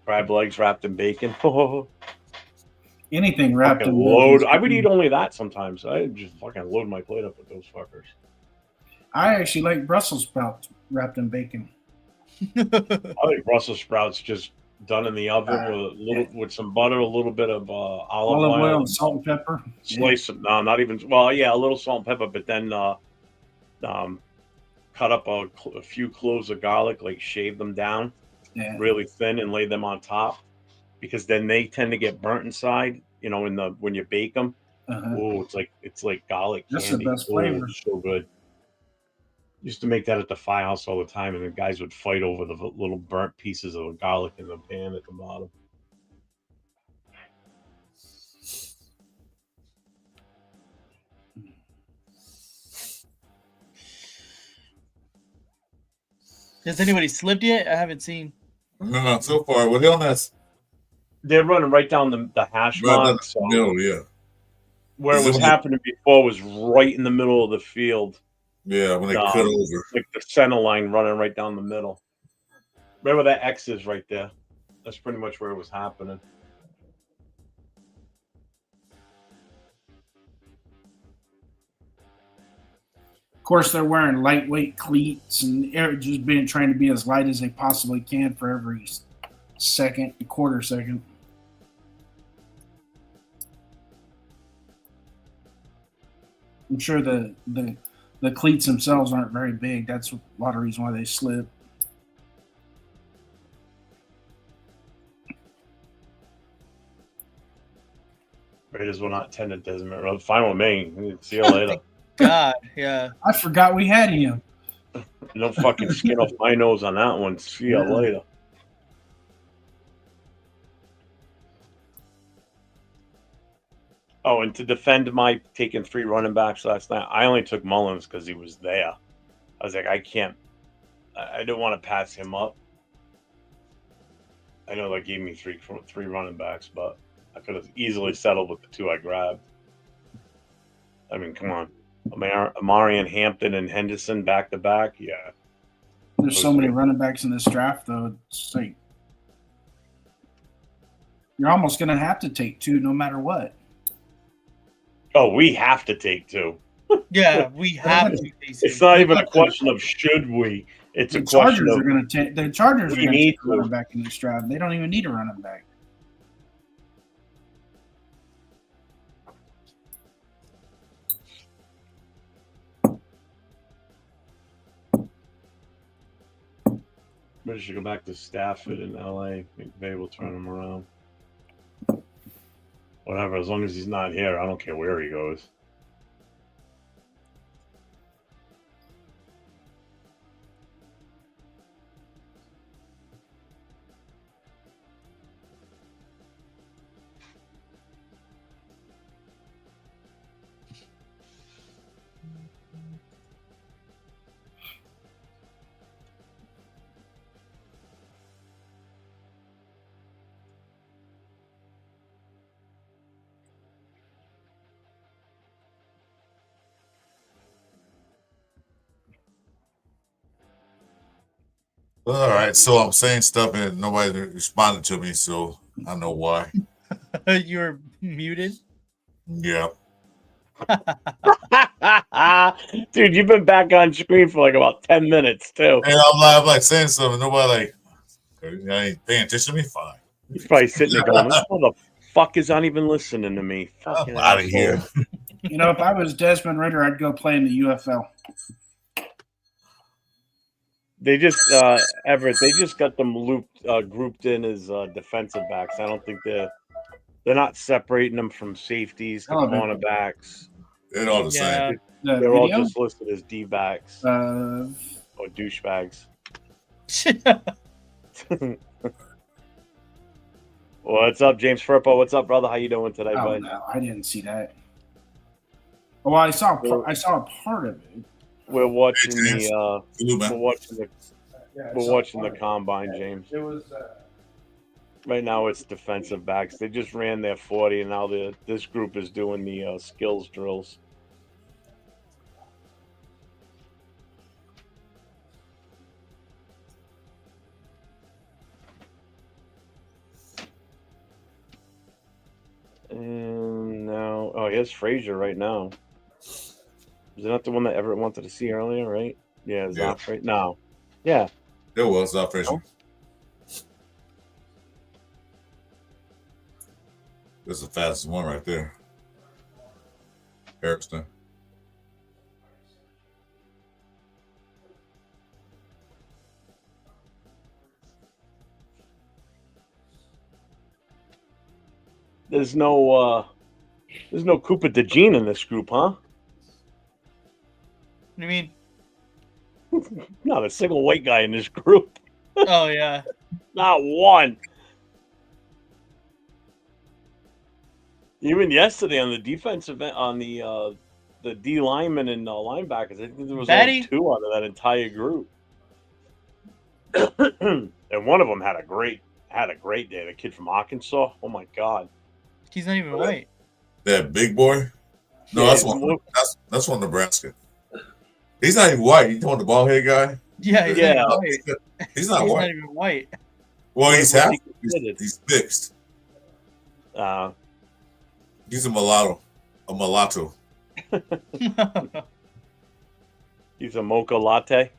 crab legs wrapped in bacon. Oh, anything wrapped in load. I would eat only that sometimes. I just fucking load my plate up with those fuckers. I actually like Brussels sprouts wrapped in bacon. I like Brussels sprouts just done in the oven with some butter, a little bit of olive oil, and salt and pepper. Slice them. No, not even. Well, yeah, a little salt and pepper, but then cut up a few cloves of garlic, like shave them down really thin and lay them on top, because then they tend to get burnt inside. When you bake them. Oh, it's like garlic candy. That's the best flavor. So good. Used to make that at the firehouse all the time, and the guys would fight over the little burnt pieces of garlic in the pan at the bottom. Has anybody slipped yet? I haven't seen. No, so far. Well, they're on that. They're running right down the hash mark. So middle, yeah. Where it was happening before was right in the middle of the field. Yeah, when they cut over. Like the center line running right down the middle. Right where that X is right there. That's pretty much where it was happening. course, they're wearing lightweight cleats and just trying to be as light as they possibly can for every quarter second. I'm sure the cleats themselves aren't very big. That's a lot of reason why they slip. Raiders will not attend a Desmond Road. Fine with me. See you later. God, yeah. I forgot we had him. No fucking skin off my nose on that one. See you later. Oh, and to defend my taking 3 running backs last night, I only took Mullins because he was there. I was like, I didn't want to pass him up. I know that gave me three running backs, but I could have easily settled with the 2 I grabbed. I mean, come on. Amari and Hampton and Henderson back to back. Yeah. There's so many running backs in this draft, though. It's like you're almost going to have to take 2 no matter what. Oh, we have to take 2. Yeah, we have to. It's not even a question of should we. It's the a question Chargers of are going to take. The Chargers are going to take a to. running back in this draft. They don't even need a running back. Maybe should go back to Stafford in LA. McVay will turn him around. Whatever, as long as he's not here, I don't care where he goes. All right, so I'm saying stuff and nobody responded to me, so I know why. You're muted. Yeah. Dude, you've been back on screen for like about 10 minutes, too. And I'm like saying something, nobody I ain't paying attention to me. Fine. He's probably sitting there going, "This motherfucker's not even listening to me." Fucking I'm out of asshole. here. You know, if I was Desmond Ritter, I'd go play in the UFL. They just Everett. They just got them grouped in as defensive backs. I don't think they're not separating them from safeties to cornerbacks. They're all the same. They're all just listed as D backs Uh, or douchebags. What's up, James Firpo? What's up, brother? How you doing today, bud? no, I didn't see that. Well, I saw a part of it. We're watching the Salute, man. we're watching the combine, James. It was. Right now, it's defensive backs. They just ran their 40, and now this group is doing the skills drills. And now, here's Frazier right now. Is that the one that Everett wanted to see earlier, right? Yeah, it's not right now. Yeah. It was not Frazier. This is the fastest one right there. Harrison. There's no Cooper DeJean in this group, huh? What do you mean? Not a single white guy in this group. Oh yeah. Not one. Even yesterday on the defensive end, on the D linemen and linebackers, I think there was only 2 out of that entire group. And one of them had a great day. The kid from Arkansas. Oh my God. He's not even white. That big boy? No, Yeah, that's one Nebraska. He's not even white. You talking the bald head guy? Yeah, he's not even white. He's not He's white. not even white. Well, he's half. He's mixed. Uh, He's a mulatto. He's a mocha latte.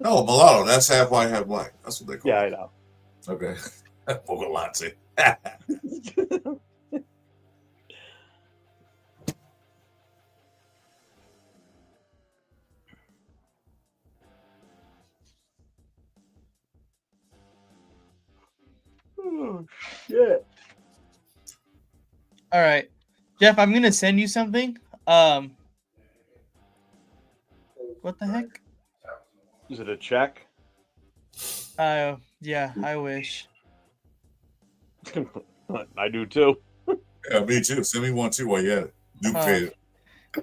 No, mulatto. That's half white, half black. That's what they call Yeah, I it. know. Okay. Mocha latte. Oh shit! All right, Jeff, I'm gonna send you something. Um, what the heck? Is it a check? Yeah, I wish. I do too. Yeah, me too. Send me one too while you at it. Duplicate it.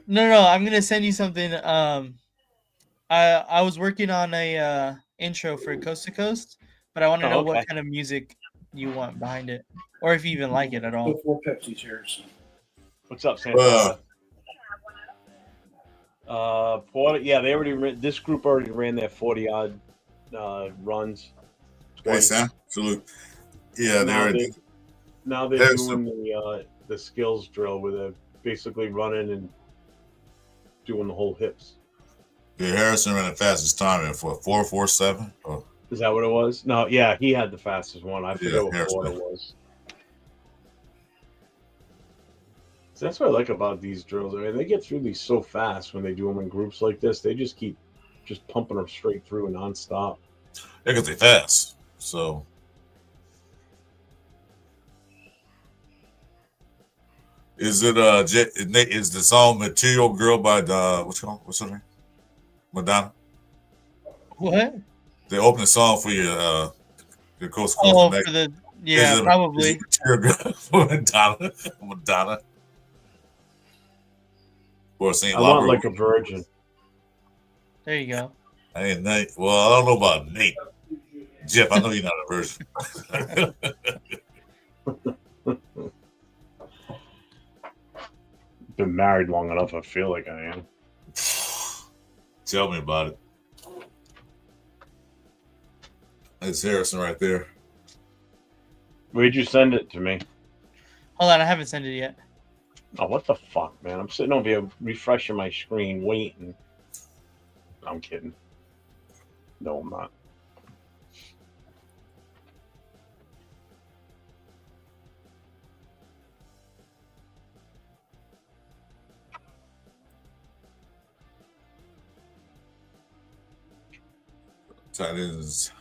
No, I'm gonna send you something. I was working on a intro for Coast to Coast, but I want to Oh, know okay. what kind of music you want behind it, or if you even like it at all. Four Pepsi cheers. What's up, Santana? Porter. Yeah, they already this group already ran their 40-odd runs. Hey, Sam. Salute. Yeah, Now they're doing the skills drill where they're basically running and doing the whole hips. Yeah, Harrison ran the fastest time in 4:47. Oh, Is that what it was? No, yeah, he had the fastest one. I forget what Harrison. Porter was. So that's what I like about these drills. I mean, they get through these so fast when they do them in groups like this. They just keep pumping them straight through and nonstop. Yeah, because they fast. So. Is it is the song "Material Girl" by what's her name? Madonna. What? The opening song for your Coast to Coast. Oh, for the probably. Is it Material Girl for Madonna? Madonna. Or Saint I want like a virgin. There you go. Hey, Nate. Well, I don't know about Nate. Jeff, I know you're not a virgin. Been married long enough, I feel like I am. Tell me about it. That's Harrison right there. Where'd you send it to me? Hold on, I haven't sent it yet. Oh, what the fuck, man? I'm sitting over here refreshing my screen, waiting. I'm kidding. No, I'm not. Tight ends.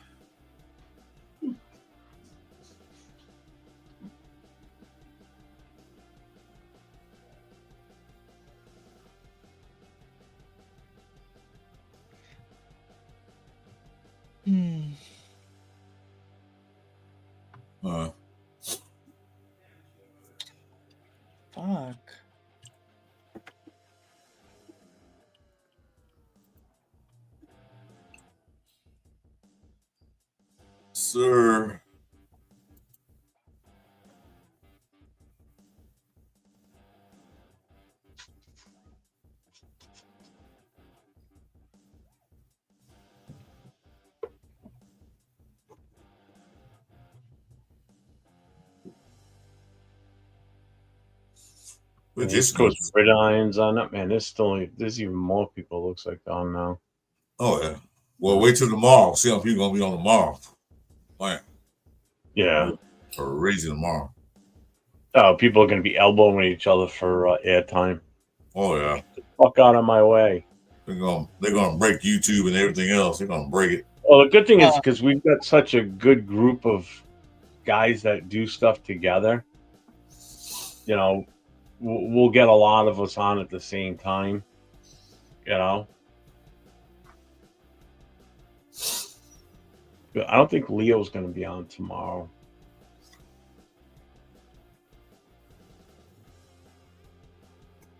Fuck. Sir. East Coast gridirons on it, man. There's even more people. Looks like on now. Oh yeah. Well, wait till tomorrow. See how people gonna be on tomorrow. Man. Yeah. Crazy tomorrow. Oh, people are gonna be elbowing each other for airtime. Oh yeah. Get the fuck out of my way. They're gonna break YouTube and everything else. They're gonna break it. Well, the good thing is because we've got such a good group of guys that do stuff together. You know, we'll get a lot of us on at the same time. You know. But I don't think Leo's going to be on tomorrow.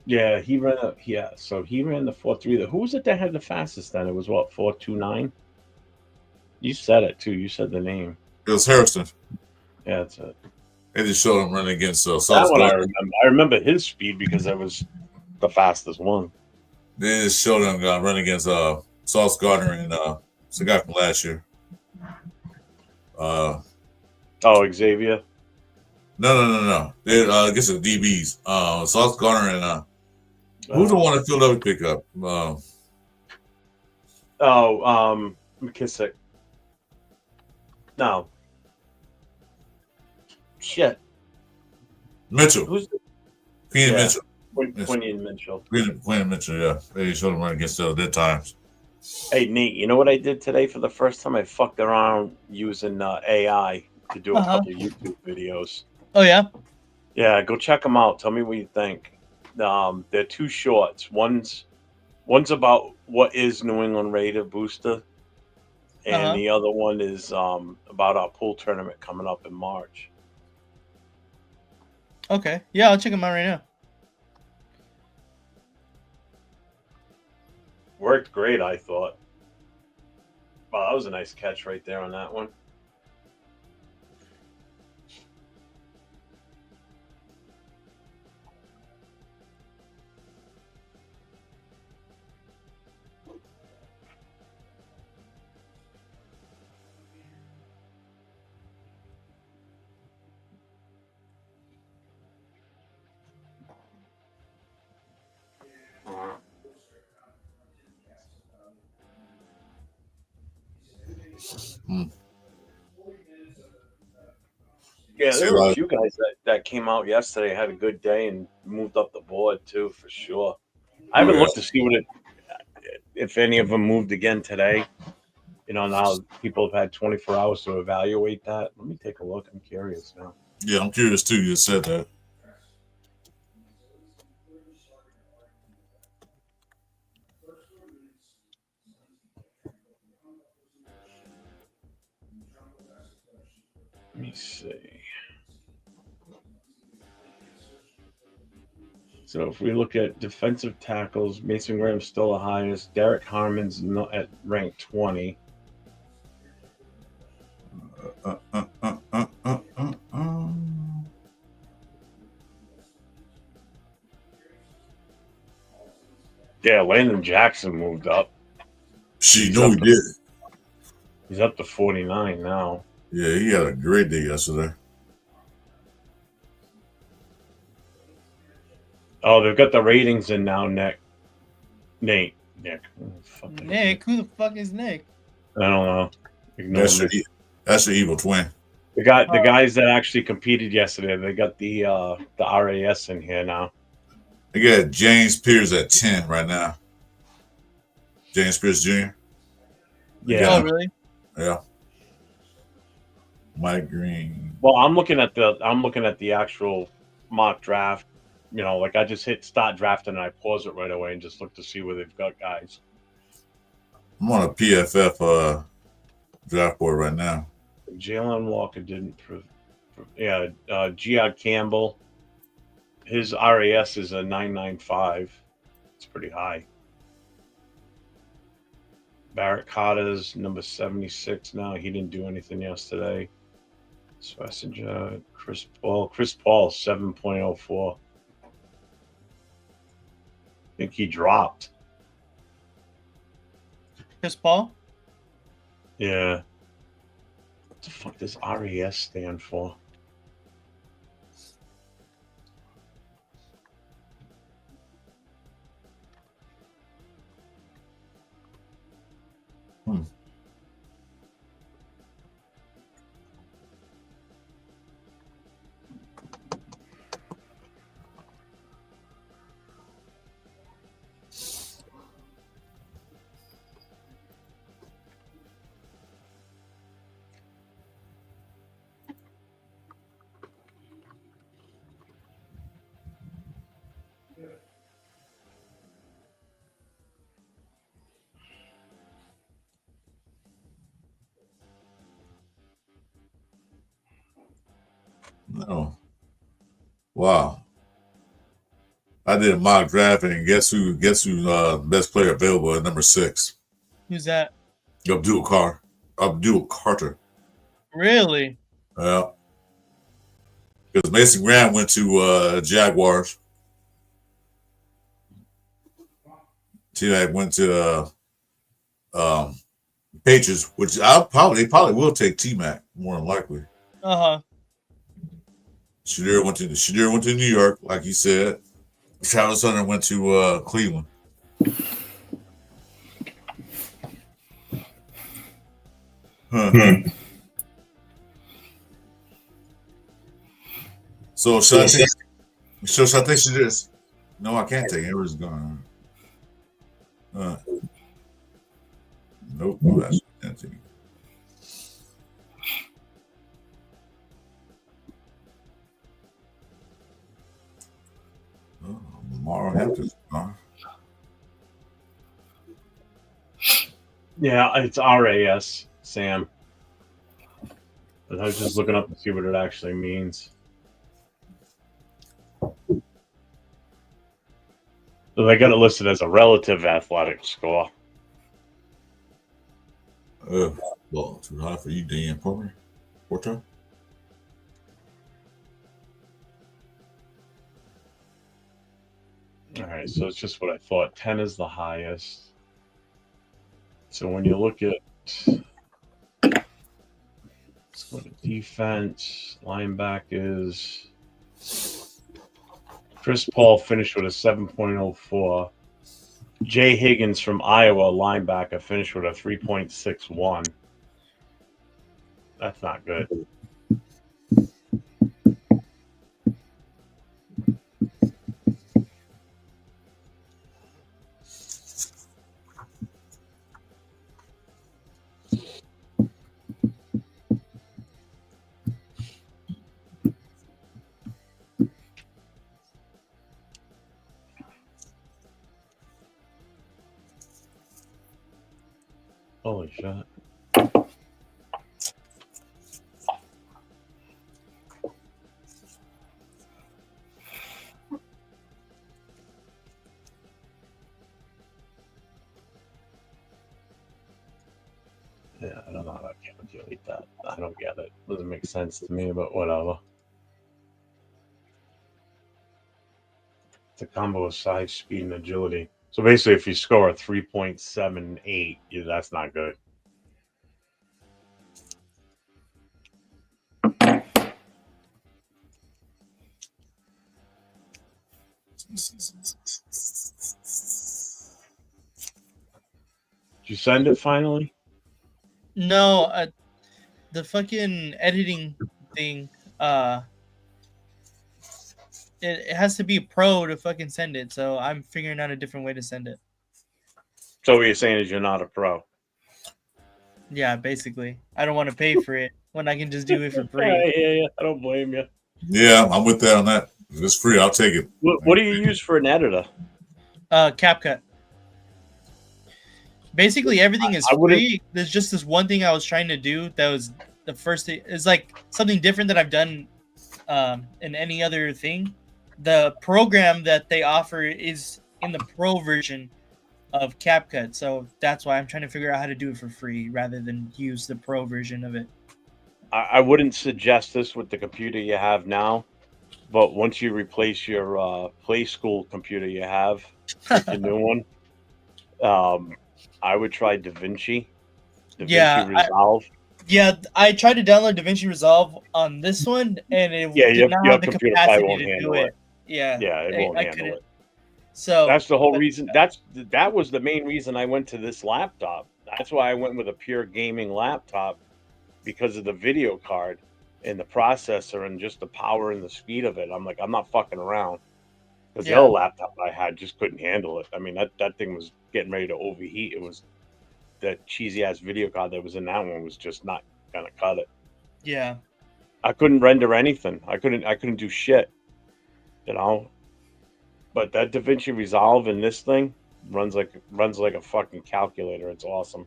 Yeah, he ran so he ran the 4.3. Who was it that had the fastest then? It was what, 4.29? You said it too. You said the name. It was Harrison. Yeah, that's it. They just showed him running against that one I remember. I remember his speed because that was the fastest one. They just showed him run against Sauce Gardner and it's the guy from last year. Xavier. No. I guess it's DBs. Sauce Gardner and who's the one that Philadelphia pick up? Oh, McKissick. No. Shit. Mitchell. Who's the Queen yeah. Mitchell. Quinion Mitchell. Queen Mitchell, yeah. They showed him run against their times. Hey, Nate, you know what I did today for the first time? I fucked around using AI to do a couple YouTube videos. Oh yeah. Yeah, go check them out. Tell me what you think. They're two shorts. One's about what is New England Raider booster, and the other one is about our pool tournament coming up in March. Okay. Yeah, I'll check them out right now. Worked great, I thought. Wow, that was a nice catch right there on that one. Yeah, there were a few guys that came out yesterday, had a good day, and moved up the board too, for sure. I haven't looked to see if any of them moved again today. You know, now people have had 24 hours to evaluate that. Let me take a look. I'm curious now. Yeah, I'm curious too. You said that. Let me see. So if we look at defensive tackles, Mason Graham's still the highest. Derek Harmon's not at rank 20. Yeah, Landon Jackson moved up. He did. He's up to 49 now. Yeah, he had a great day yesterday. Oh, they've got the ratings in now, Nick. Nick. Nick? Who the fuck is Nick? I don't know. That's your evil twin. The guys that actually competed yesterday, they got the RAS in here now. They got James Pierce at 10 right now. James Pierce Jr. Yeah. Oh, really? Yeah. Mike Green. Well, I'm looking at the actual mock draft. You know, like I just hit start drafting and I pause it right away and just look to see where they've got guys. I'm on a PFF draft board right now. Jalen Walker didn't prove. Yeah, Giad Campbell. His RAS is a 995. It's pretty high. Barrett Carter's number 76 now. He didn't do anything yesterday. Swessinger, Chris Paul, 7.04. I think he dropped. Chris Paul? Yeah. What the fuck does RAS stand for? No. Wow. I did a mock draft and guess who best player available at number 6? Who's that? Abdul Carter. Really? Yeah. Because Mason Graham went to Jaguars. T-Mac went to Patriots, which they probably will take T-Mac more than likely. Shadir went to New York, like you said. Travis Hunter went to Cleveland. So should I take? Should I take this? No, I can't take it. Everybody's gone. Nope. No, that's can't take it. Oh, Lamar Hampton's gone. Yeah, it's RAS, Sam. But I was just looking up to see what it actually means. So they got it listed as a relative athletic score. Well, too high for you, Dan Porter. Porter. All right, so it's just what I thought. 10 is the highest. So when you look at let's go to defense, linebackers. Chris Paul finished with a 7.04. Jay Higgins from Iowa, linebacker, finished with a 3.61. That's not good. Holy shit. Yeah, I don't know how to calculate that. I don't get it. Doesn't make sense to me, but whatever. It's a combo of size, speed, and agility. So basically, if you score a 3.78, that's not good. Did you send it finally? No, the fucking editing thing. It has to be pro to fucking send it. So I'm figuring out a different way to send it. So what you're saying is you're not a pro. Yeah, basically, I don't want to pay for it when I can just do it for free. Yeah. I don't blame you. Yeah, I'm with that on that. If it's free, I'll take it. What do you use for an editor? CapCut. Basically, everything is free. There's just this one thing I was trying to do that was the first thing. It's like something different that I've done in any other thing. The program that they offer is in the pro version of CapCut, so that's why I'm trying to figure out how to do it for free rather than use the pro version of it. I wouldn't suggest this with the computer you have now, but once you replace your Play School computer you have with your new one, I would try DaVinci Resolve. I tried to download DaVinci Resolve on this one, and it did not have the capacity to do it. Yeah, it won't handle it. So that's the whole reason. That was the main reason I went to this laptop. That's why I went with a pure gaming laptop, because of the video card and the processor and just the power and the speed of it. I'm like, I'm not fucking around. Because the other laptop I had just couldn't handle it. I mean, that thing was getting ready to overheat. It was that cheesy ass video card that was in that one was just not gonna cut it. Yeah. I couldn't render anything. I couldn't do shit. But that DaVinci Resolve in this thing runs like a fucking calculator. It's awesome.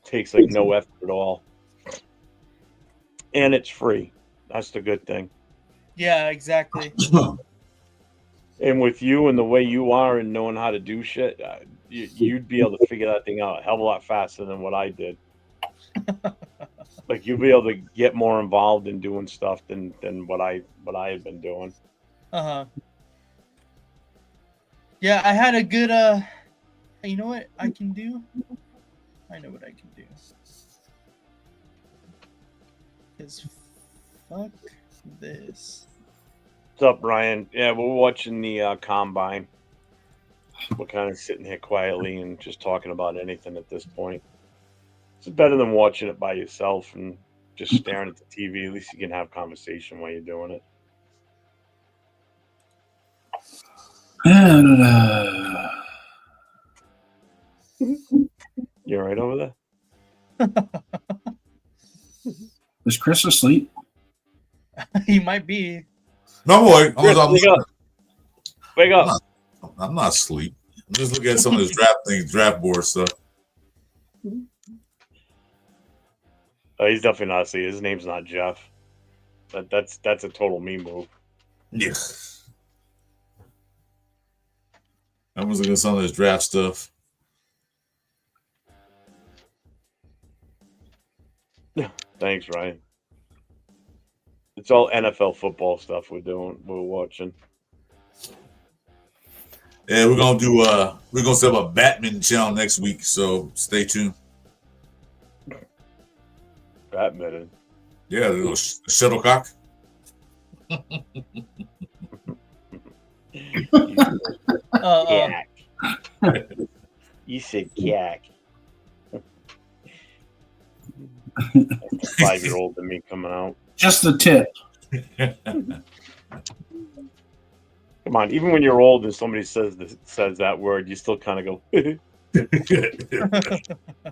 Takes like no effort at all. And it's free. That's the good thing. Yeah, exactly. And with you and the way you are and knowing how to do shit, you'd be able to figure that thing out a hell of a lot faster than what I did. Like, you'd be able to get more involved in doing stuff than what I had been doing. Yeah, I had a good you know what I can do? I know what I can do. Because fuck this. What's up, Ryan? Yeah, we're watching the combine. We're kind of sitting here quietly and just talking about anything at this point. It's better than watching it by yourself and just staring at the TV. At least you can have conversation while you're doing it. You all right over there? Is Chris asleep? He might be. No, boy. Chris, wake up. Wake up. I'm not asleep. I'm just looking at some of this draft board stuff. Oh, he's definitely not asleep. His name's not Jeff. That's a total me move. Yeah. I was looking at some of this draft stuff. Thanks, Ryan. It's all NFL football stuff we're watching. Yeah, we're gonna set up a Batman channel next week, so stay tuned. Badminton. Yeah, the little shuttlecock. Yak. You said yak. That's the 5-year-old in me coming out. Just the tip. Come on, even when you're old and somebody says that word, you still kind of go.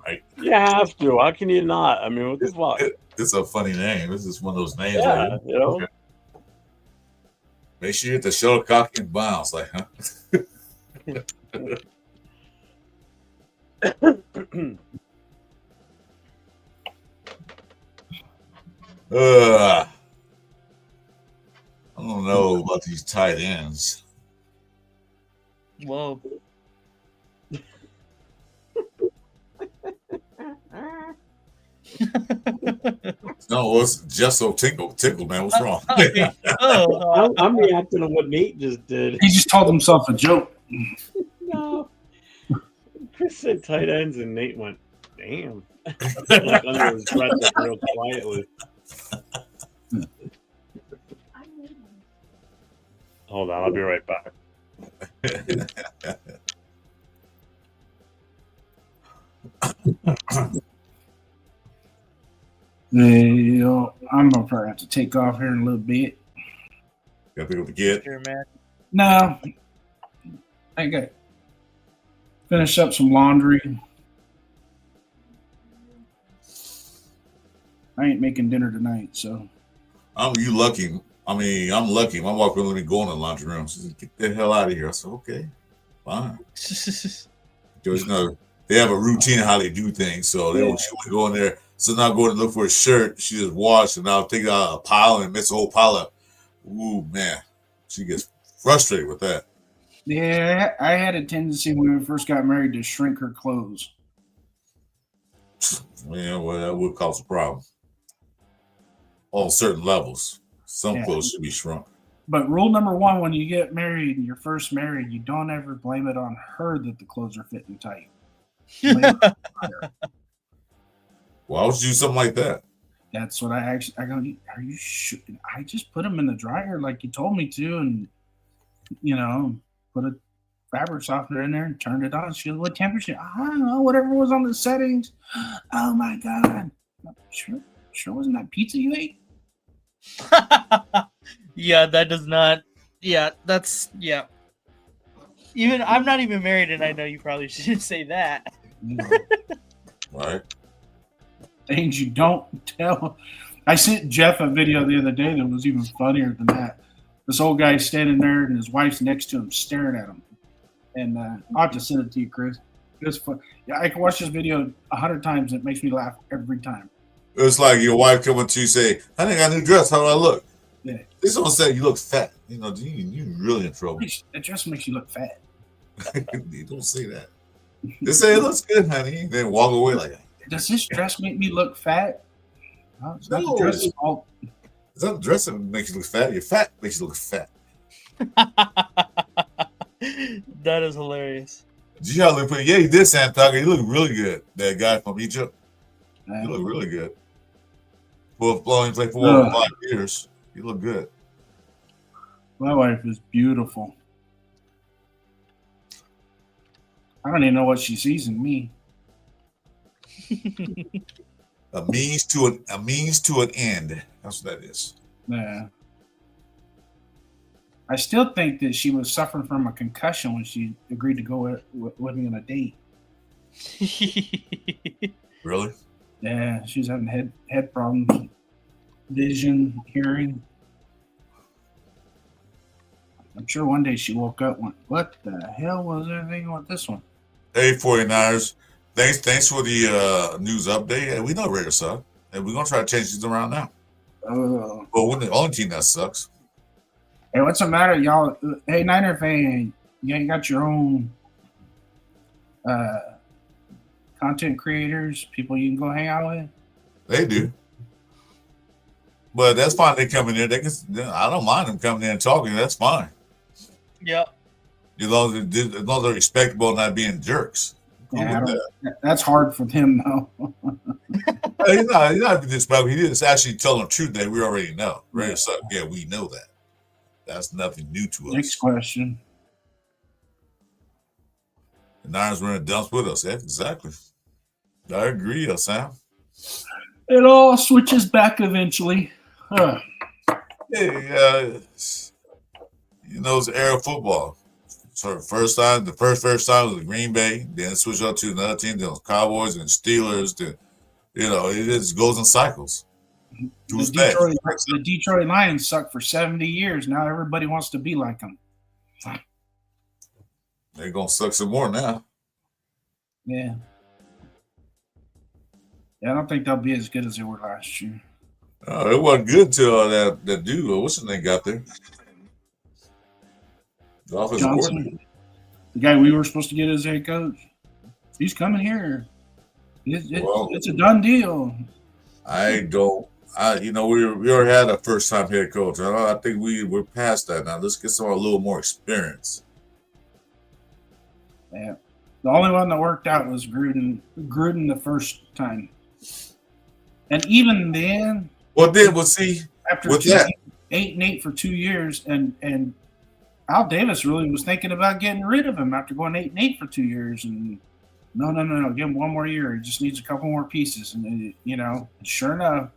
Right. You have to. How can you not? I mean, what the fuck? It's a funny name. This is one of those names. Yeah, right? you know. Okay. Make sure you hit the shuttlecock and bounce, like, huh? I don't know about these tight ends. Whoa. No, it's just so tickled, man. What's wrong? I'm reacting to what Nate just did. He just told himself a joke. No. Chris said tight ends, and Nate went, damn. Like under his breath, like real quietly. Hold on, I'll be right back. I'm gonna probably have to take off here in a little bit. Got to pick up the kid. Sure, man. No, I got finish up some laundry. I ain't making dinner tonight, so. You lucky. I mean, I'm lucky. My wife wouldn't let me go in the laundry room. She said, "Get the hell out of here." I said, "Okay, fine." Because they have a routine how they do things, so they don't go in there. So now go to look for a shirt. She just washed, and I'll take out a pile and mix a whole pile up. Ooh, man, she gets frustrated with that. Yeah, I had a tendency when we first got married to shrink her clothes. Yeah, well, that would cause a problem. On certain levels, some clothes should be shrunk. But rule number one, when you get married and you're first married, you don't ever blame it on her that the clothes are fitting tight. Why would you do something like that? That's what I go, are you sure? I just put them in the dryer like you told me to, and, put a fabric softener in there and turned it on. She goes, what temperature? I don't know, whatever was on the settings. Oh, my God. Sure wasn't that pizza you ate? Yeah, that does not. Yeah, that's. Yeah. Even I'm not even married, and I know you probably shouldn't say that. Right. Things you don't tell. I sent Jeff a video the other day that was even funnier than that. This old guy's standing there, and his wife's next to him, staring at him. And I'll have to send it to you, Chris. It's fun. Yeah, I can watch this video 100 times. And it makes me laugh every time. It's like your wife coming to you say, "I think I got a new dress. How do I look?" Yeah. This don't say you look fat. You really in trouble. That dress makes you look fat. You don't say that. They say it looks good, honey. Then walk away like that. Does this dress make me look fat? No, it's not No. the dress's fault. It's not the dress that makes you look fat. Your fat makes you look fat. That is hilarious. Did you have to put? Yeah, he did, Santaga. He looked really good. That guy from Egypt. He looked really good. Well, he played for 5 years. He looked good. My wife is beautiful. I don't even know what she sees in me. A means to an end. That's what that is. Yeah. I still think that she was suffering from a concussion when she agreed to go with me on a date. Really? Yeah, she was having head problems, vision, hearing. I'm sure one day she woke up and went, what the hell was everything with this one? Hey, 49ers. Thanks for the news update. Hey, we know Raiders suck. And we're going to try to change these around now. Well, we're the only team that sucks. Hey, what's the matter, y'all? Hey, Niner fan, you ain't got your own content creators, people you can go hang out with? They do. But that's fine. They come in there. I don't mind them coming in and talking. That's fine. Yep. As long as they're respectable and not being jerks. Yeah, that's hard for them, though. He's not disrespectful. He didn't actually tell them the truth that we already know. Right? So, yeah, we know that. That's nothing new to us. Next question. The Niners were in the dumps with us. Yeah, exactly. I agree, Sam. It all switches back eventually. Hey, it's the era of football. So the first time was Green Bay, then switch up to another team, then it was Cowboys and Steelers. Then it just goes in cycles. The Detroit Lions sucked for 70 years. Now everybody wants to be like them. They're gonna suck some more now. Yeah. Yeah, I don't think they'll be as good as they were last year. Oh, it wasn't good till that dude. What's his name got there? The offensive coordinator. The guy we were supposed to get as head coach. He's coming here. It's a done deal. I don't. We already had a first time head coach. I think we're past that now. Let's get someone a little more experience. Yeah. The only one that worked out was Gruden the first time. And even then, after 8-8 for 2 years, and Al Davis really was thinking about getting rid of him after going 8-8 for 2 years. And no, give him one more year. He just needs a couple more pieces. And sure enough,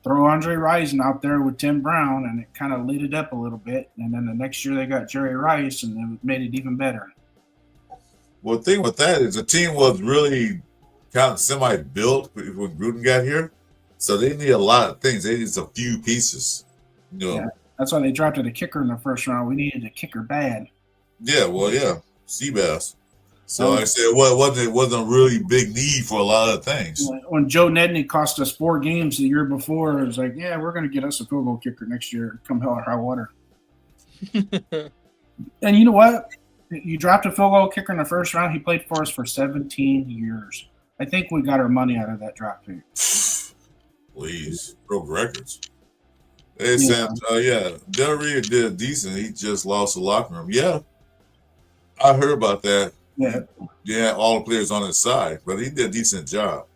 throw Andre Rison out there with Tim Brown, and it kind of lit it up a little bit. And then the next year they got Jerry Rice, and it made it even better. Well, the thing with that is the team was really kind of semi-built when Gruden got here. So they need a lot of things. They need a few pieces. Yeah, that's why they drafted a kicker in the first round. We needed a kicker bad. Yeah, well, yeah, Seabass. So like I said, it wasn't a really big need for a lot of things. When Joe Nedney cost us 4 games the year before, it was like, yeah, we're going to get us a field goal kicker next year, come hell or high water. And you know what? You dropped a field goal kicker in the first round. He played for us for 17 years. I think we got our money out of that draft pick. Please, broke records. Hey, Sam, Del Rio did decent. He just lost the locker room. Yeah, I heard about that. Yeah, all the players on his side, but he did a decent job.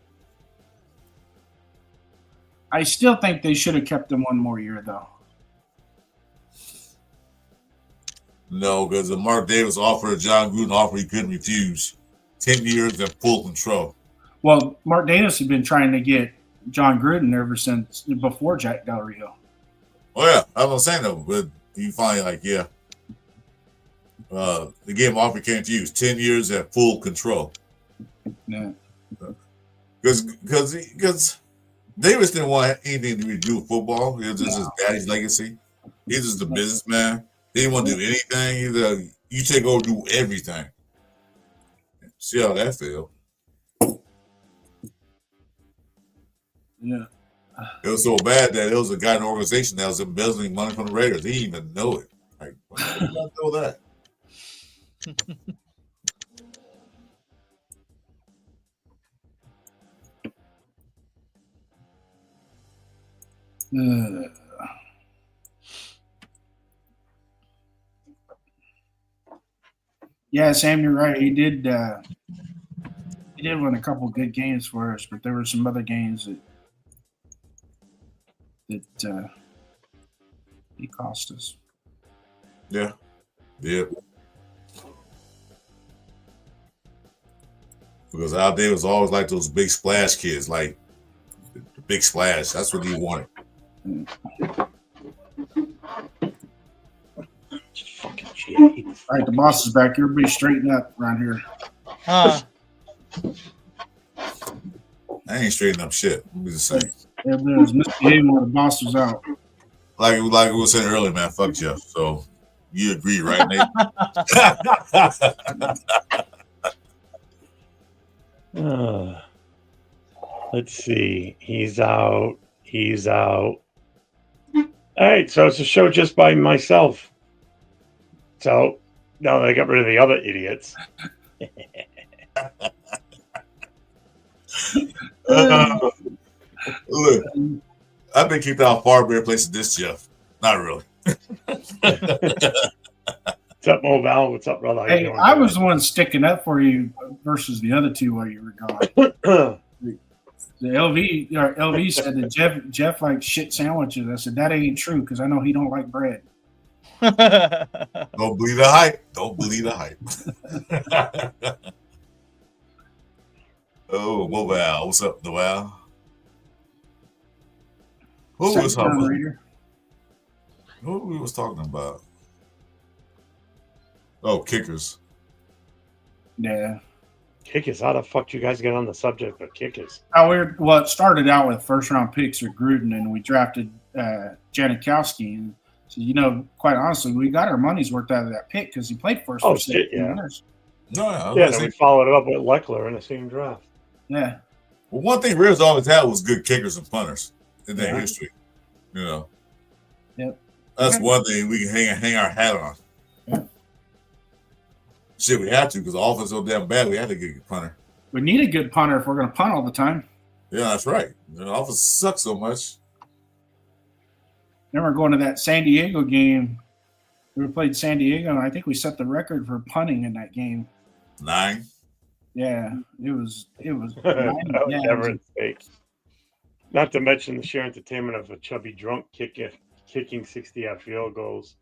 I still think they should have kept him one more year, though. No, because the Mark Davis offer, John Gruden offer, he couldn't refuse. 10 years and full control. Well, Mark Davis had been trying to get John Gruden ever since before Jack Del Rio. Oh, yeah. I was saying that, but he finally the game offer can't use 10 years at full control. Yeah. Because Davis didn't want anything to do with football. It was just his daddy's legacy. He's just a businessman. He didn't want to do anything. You take over, do everything. See how that feel. Yeah. It was so bad that it was a guy in the organization that was embezzling money from the Raiders. He didn't even know it. Like, why did not know that? Yeah, Sam, you're right. He did win a couple good games for us, but there were some other games that he cost us. Yeah. Yeah. Because out there was always like those big splash kids, like the big splash. That's what he wanted. Fucking shit. All right, the boss is back. Everybody straighten up around here. Huh. I ain't straightening up shit. We just saying. Everybody was misbehaving when the boss was out. Like we were saying earlier, man. Fuck Jeff. So you agree, right, Nate? Let's see. He's out. He's out. All right, so it's a show just by myself. So now they got rid of the other idiots. Look, I've been kicked out of far better places than this, Jeff. Not really. What's up, Mo Val? What's up, brother? How you Hey, doing? I was the one sticking up for you versus the other two while you were gone. The LV said that Jeff likes shit sandwiches. I said that ain't true because I know he don't like bread. Don't believe the hype. Don't believe the hype. Oh, Mobile. What's up, Noel? Who was talking? Who we was talking about? Oh, kickers. Yeah. Kickers. How the fuck do you guys get on the subject of kickers? Well, it started out with first round picks with Gruden, and we drafted Janikowski. And so, quite honestly, we got our money's worth out of that pick because he played first. Oh, shit, yeah. Years. No, yeah, and we followed it up with Leckler in the same draft. Yeah. Well, one thing Rivers always had was good kickers and punters in their history. Yep. That's one thing we can hang our hat on. Yep. Shit, we had to because the offense so damn bad. We had to get a good punter. We need a good punter if we're going to punt all the time. Yeah, that's right. The offense sucks so much. Remember going to that San Diego game? We played San Diego, and I think we set the record for punting in that game. 9. Yeah, it was. That was never a mistake. Not to mention the sheer entertainment of a chubby drunk kicking 60-yard field goals.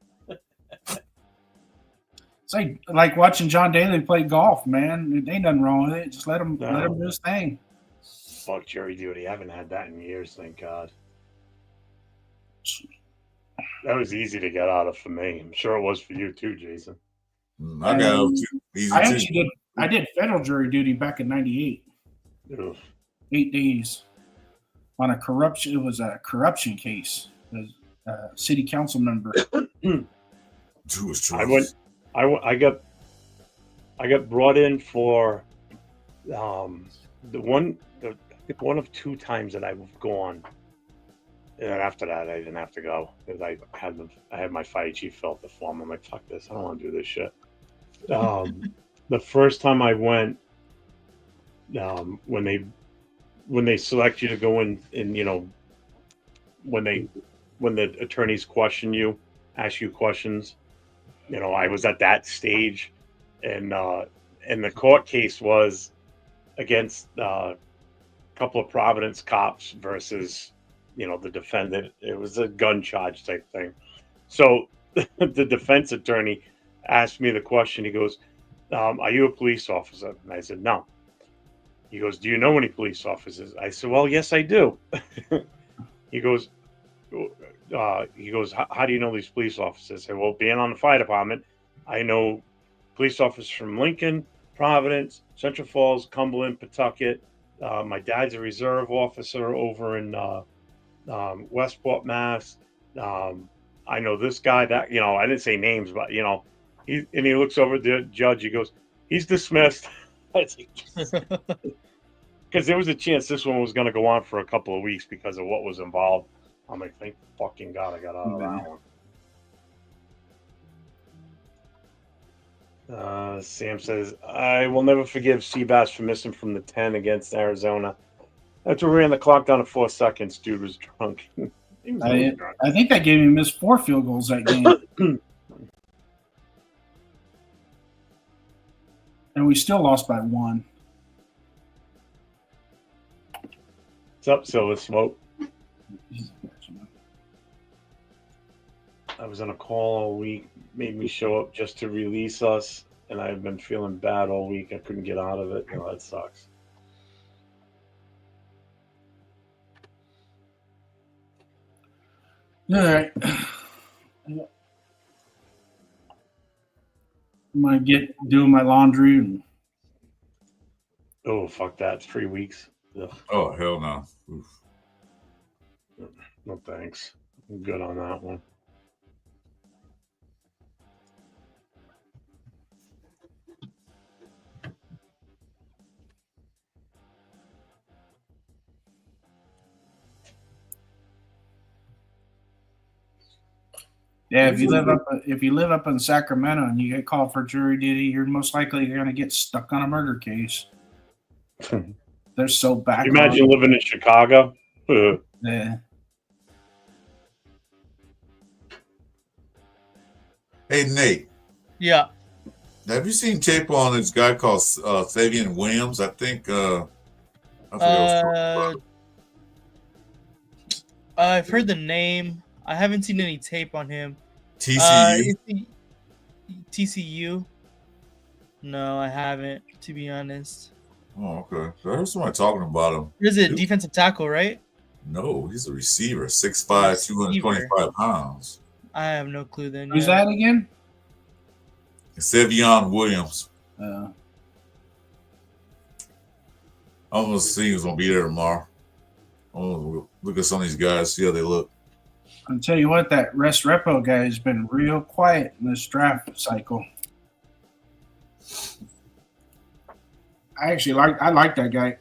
It's like watching John Daly play golf, man. It ain't nothing wrong with it. Just let him do his thing. Fuck Jerry Duty. I haven't had that in years, thank God. That was easy to get out of for me. I'm sure it was for you too, Jason. I got out too. Easy I too. actually did federal jury duty back in '98. 8 days on a corruption. It was a corruption case. A city council member. I got brought in for one of 2 times that I've gone, and then after that I didn't have to go because I had my fire chief fill out the form. I'm like, fuck this, I don't want to do this shit. The first time I went, when they select you to go in, and when the attorneys ask you questions. I was at that stage, and the court case was against a couple of Providence cops versus, the defendant. It was a gun charge type thing. So the defense attorney asked me the question. He goes, "Are you a police officer?" And I said, "No." He goes, "Do you know any police officers?" I said, "Well, yes, I do." He goes, how do you know these police officers? I said, well, being on the fire department, I know police officers from Lincoln, Providence, Central Falls, Cumberland, Pawtucket. My dad's a reserve officer over in Westport, Mass. I know this guy that, I didn't say names, but, he looks over at the judge. He goes, he's dismissed. Because there was a chance this one was going to go on for a couple of weeks because of what was involved. I'm like, thank fucking God I got out of that one. Sam says, I will never forgive Seabass for missing from the 10 against Arizona. After we ran the clock down to 4 seconds, dude was drunk. I think that game he missed 4 field goals that game. And we still lost by 1. What's up, Silver Smoke? I was on a call all week, made me show up just to release us. and I've been feeling bad all week. I couldn't get out of it. That sucks. All right. I'm gonna doing my laundry and Oh, fuck that. It's 3 weeks. Ugh, Oh hell no. Oof. no thanks. I'm good on that one. yeah, if you live up in Sacramento and you get called for jury duty, you're most likely gonna get stuck on a murder case. They're so backlogged. Imagine living in Chicago. Yeah. Hey Nate, Yeah. have you seen tape on this guy called Savion Williams? I think I forget I've heard the name. I haven't seen any tape on him. TCU. Is he TCU? No, I haven't, to be honest. Oh, okay. So I heard somebody talking about him. Is it defensive tackle, right? No, he's a receiver, 6'5", 225 pounds. I have no clue then. Who's that again? Savion Williams. Uh, I'm gonna see who's gonna be there tomorrow. I'm gonna look at some of these guys, see how they look. I'll tell you what, that Rest Repo guy has been real quiet in this draft cycle. I like that guy.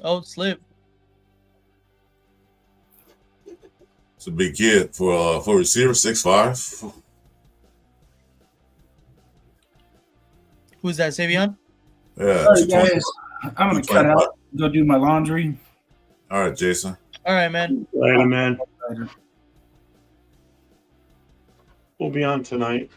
Oh, slip. It's a big kid for a receiver, 6'5". Who's that, Savion? Yeah. All right, guys, I'm gonna cut out, go do my laundry. All right, Jason. All right, man. Later, man. Later. We'll be on tonight.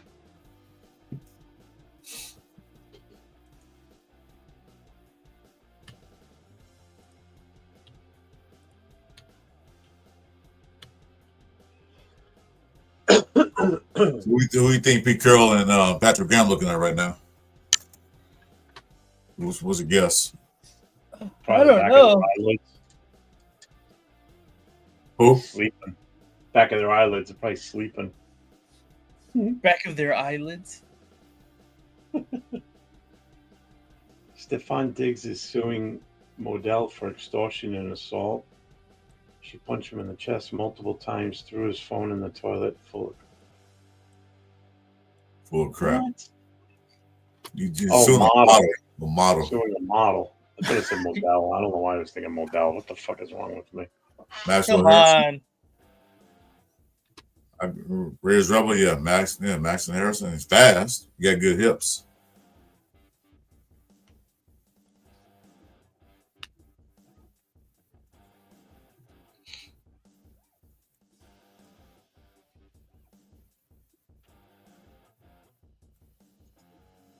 Who do you think Pete Carroll and Patrick Graham looking at right now? What's a guess? Probably don't back know. Of their eyelids. Who? Sleeping. Back of their eyelids are probably sleeping. Back of their eyelids. Stephon Diggs is suing Modell for extortion and assault. She punched him in the chest multiple times, threw his phone in the toilet full Full crap. What? You just Oh, suing model. a model. Suing a model. I thought it said Modell. I don't know why I was thinking Modell. What the fuck is wrong with me? Maxwell Come Harrison. on. Raiders Rebel, Max and Harrison. He's fast. You got good hips.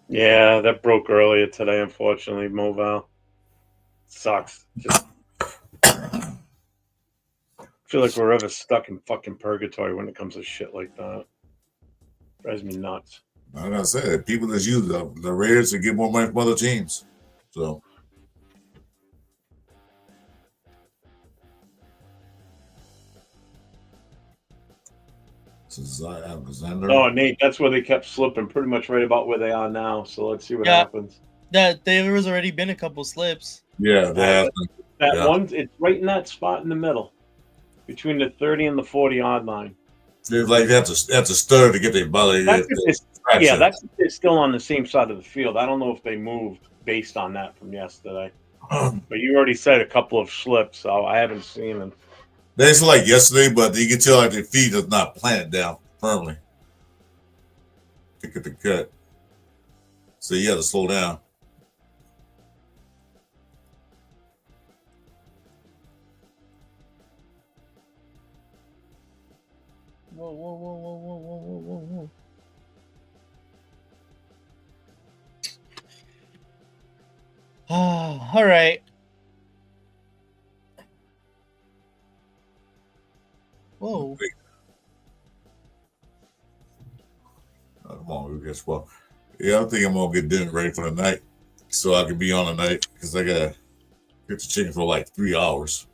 Yeah, that broke earlier today, unfortunately, Moval. Sucks. Just feel like we're ever stuck in fucking purgatory when it comes to shit like that. Drives me nuts. Like I said, people that use the Raiders to get more money from other teams. So Alexander. Oh, Nate, that's where they kept slipping, pretty much right about where they are now. So let's see what Yeah. happens. There was already been a couple slips. Yeah, That Yeah. one, it's right in that spot in the middle, between the 30 and the 40 odd line. it's like that's a stutter to get their belly. That's it's still on the same side of the field. I don't know if they moved based on that from yesterday. But you already said a couple of slips, so I haven't seen them. That's like yesterday, but you can tell like their feet is not planted down firmly. Pick at the cut. So you have to slow down. Whoa, whoa, whoa, whoa, whoa, whoa, whoa, whoa, whoa. All right. Come on, we guess well. Yeah, I think I'm gonna get dinner ready for the night, so I can be on the night because I gotta get the chicken for like 3 hours.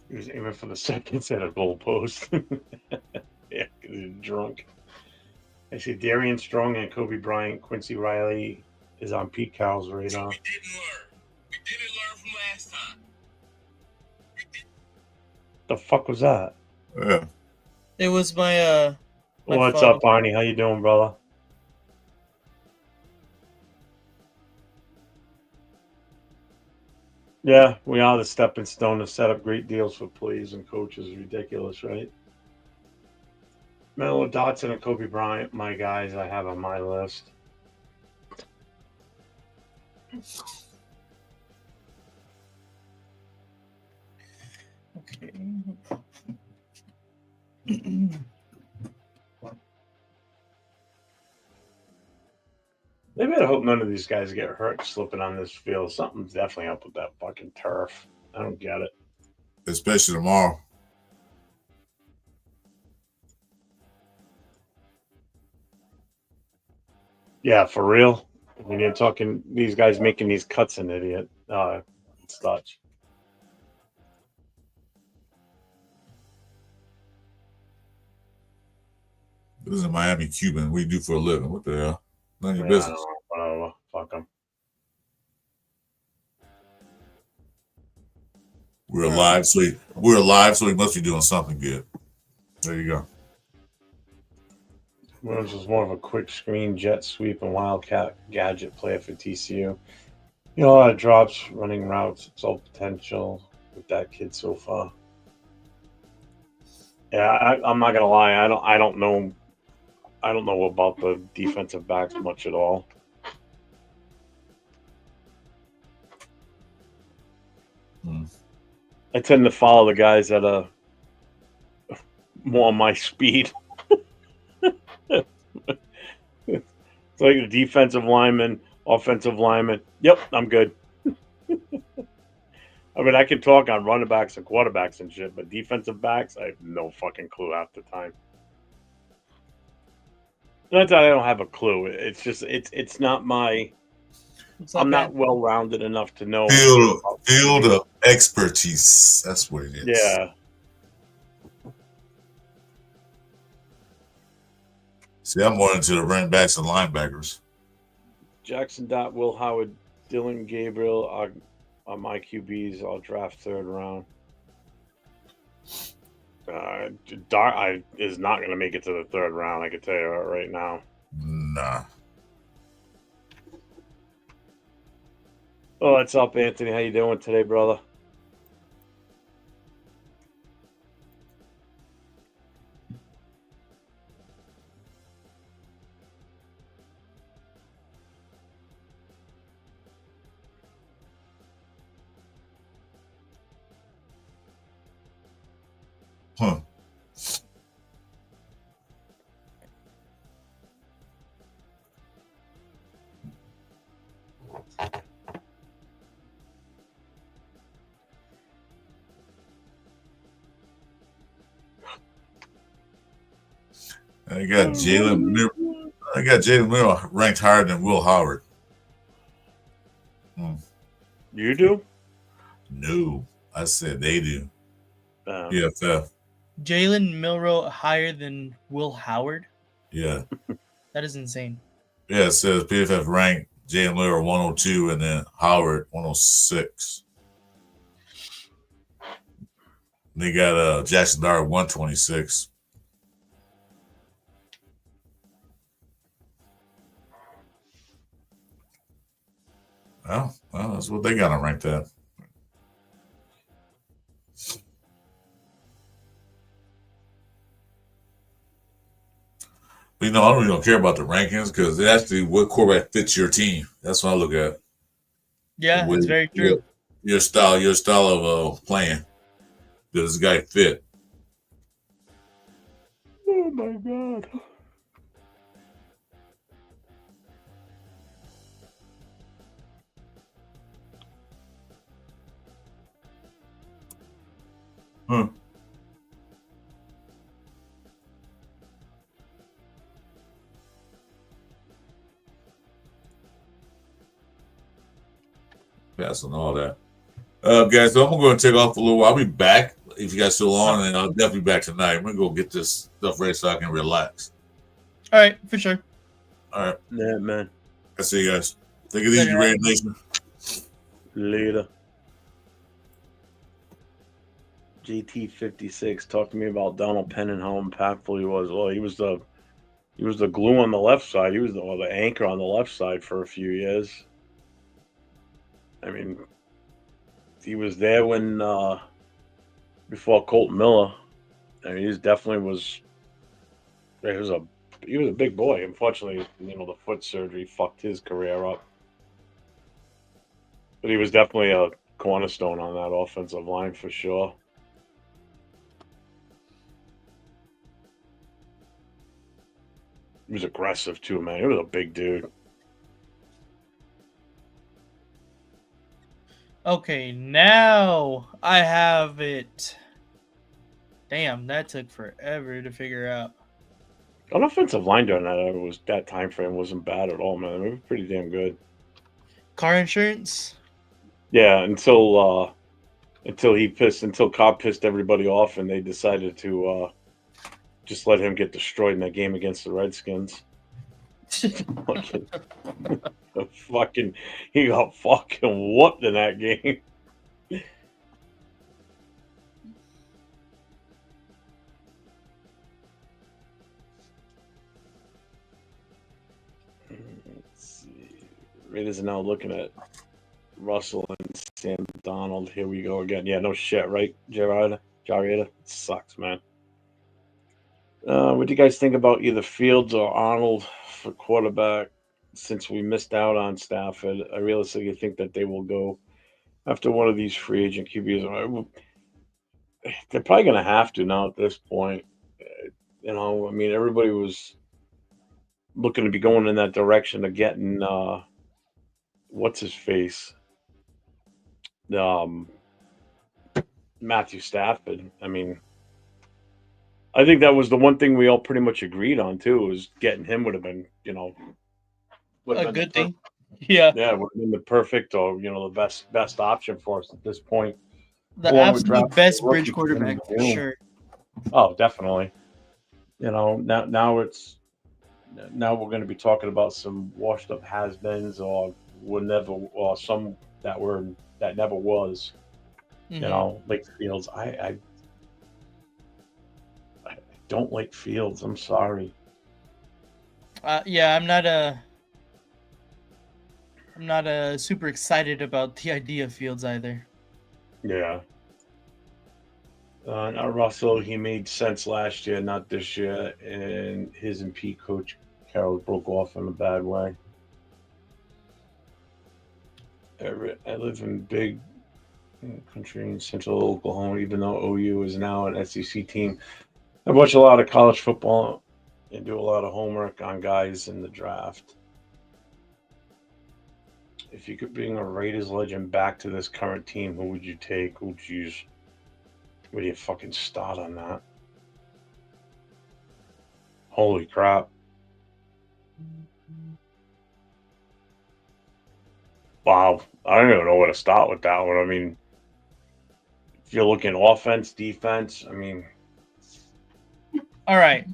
He was aiming for the seconds at a goalpost. Yeah, because he's drunk. I see Darian Strong and Kobe Bryant. Quincy Riley is on Pete Carroll's radar. We didn't learn. We didn't learn from last time. The fuck was that? Yeah. It was my my What's phone. up, Barney? How you doing, brother? Yeah, we are the stepping stone to set up great deals for players and coaches. Ridiculous, right? Melo Dotson and Kobe Bryant, my guys, I have on my list. Okay. They better hope none of these guys get hurt slipping on this field. Something's definitely up with that fucking turf. I don't get it. Especially tomorrow. Yeah, for real. When you're talking these guys making these cuts, an idiot. It's Dutch. This is a Miami Cuban. What do you do for a living? What the hell? None of your Yeah, I business. don't know. Whatever. Fuck them. We're alive, so we're alive, so he must be doing something good. There you go. Williams was more of a quick screen, jet sweep, and wildcat gadget player for TCU. You know, a lot of drops, running routes. It's all potential with that kid so far. Yeah, I'm not gonna lie. I don't know. I don't know about the defensive backs much at all. I tend to follow the guys that are more my speed. It's like the defensive lineman, offensive lineman. Yep, I'm good. I mean, I can talk on running backs and quarterbacks and shit, but defensive backs, I have no fucking clue half the time. Not that I don't have a clue. It's just it's not my. I'm not well rounded enough to know. Field of expertise. That's what it is. Yeah. See, I'm more into the running backs and linebackers. Jackson Dot, Will Howard, Dylan Gabriel are my QBs. I'll draft third round. Dart is not going to make it to the third round. I can tell you that right now. Nah. Oh, what's up, Anthony? How you doing today, brother? Huh. I got Jalen Miller ranked higher than Will Howard. You do? No, I said they do. PFF. Jalen Milroe higher than Will Howard? Yeah. That is insane. Yeah, it says PFF ranked Jalen Miller 102 and then Howard 106. They got Jackson Dart 126. Well, that's what they got on ranked at. But, I really don't care about the rankings because it's actually what quarterback fits your team. That's what I look at. Yeah, that's very true. Your style of playing. Does this guy fit? Oh my god. Huh. Pass on all that. Guys, so I'm going to take off a little while. I'll be back if you guys still on, and I'll definitely be back tonight. I'm going to go get this stuff ready so I can relax. All right, for sure. All right. Yeah, man. I see you guys. Take it easy, Later, Raider Nation. Later. GT56 talked to me about Donald Penn and how impactful he was. Well, he was the glue on the left side. He was the anchor on the left side for a few years. I mean, he was there when before Colt Miller. I mean, he definitely was. He was a big boy. Unfortunately, the foot surgery fucked his career up. But he was definitely a cornerstone on that offensive line for sure. He was aggressive too, man. He was a big dude. Okay, now I have it. Damn, that took forever to figure out. An offensive line during that time frame wasn't bad at all, man. It was pretty damn good. Car insurance? Yeah, until Cobb pissed everybody off, and they decided to just let him get destroyed in that game against the Redskins. He got fucking whooped in that game. Let's see. Raiders are now looking at Russell and Sam Donald. Here we go again. Yeah, no shit, right, Jarretta? It sucks, man. What do you guys think about either Fields or Arnold for quarterback? Since we missed out on Stafford, I realistically think that they will go after one of these free agent QBs. They're probably going to have to now at this point. I mean, everybody was looking to be going in that direction of getting what's his face, Matthew Stafford. I mean, I think that was the one thing we all pretty much agreed on too. Was getting him would have been, A good thing. Yeah. Yeah, would have been the perfect or the best option for us at this point. The Along with absolute drafting best a rookie bridge quarterback for June. sure. Oh, definitely. Now we're going to be talking about some washed up has-beens or some that never was. Like Fields. I don't like Fields. I'm sorry. Yeah, I'm not super excited about the idea of Fields either. Yeah. Now Russell, he made sense last year, not this year, and his and Pete coach Carroll broke off in a bad way. I live in big country in central Oklahoma, even though OU is now an SEC team. I watch a lot of college football and do a lot of homework on guys in the draft. If you could bring a Raiders legend back to this current team, who would you take? Who would you use? Where do you fucking start on that? Holy crap. Wow. I don't even know where to start with that one. I mean, if you're looking offense, defense, I mean. All right.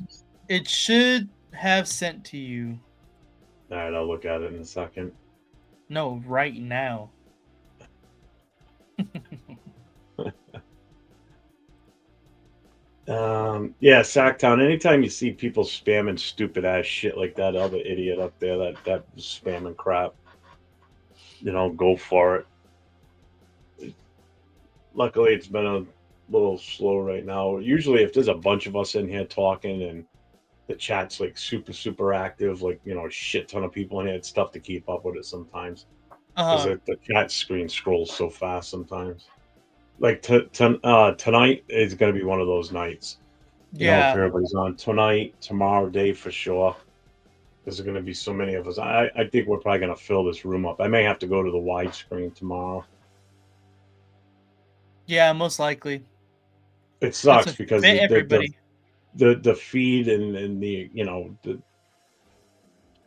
It should have sent to you. All right, I'll look at it in a second. No, right now. Yeah, Sacktown. Anytime you see people spamming stupid ass shit like that other idiot up there that was spamming crap, go for it. Luckily, it's been a little slow right now. Usually, if there's a bunch of us in here talking and the chat's like super, super active, like a shit ton of people in here, it's tough to keep up with it sometimes because the chat screen scrolls so fast sometimes. Like tonight is going to be one of those nights. If everybody's on tonight, tomorrow day for sure. There's going to be so many of us. I think we're probably going to fill this room up. I may have to go to the widescreen tomorrow. Yeah, most likely. It sucks a because fit everybody. the feed and the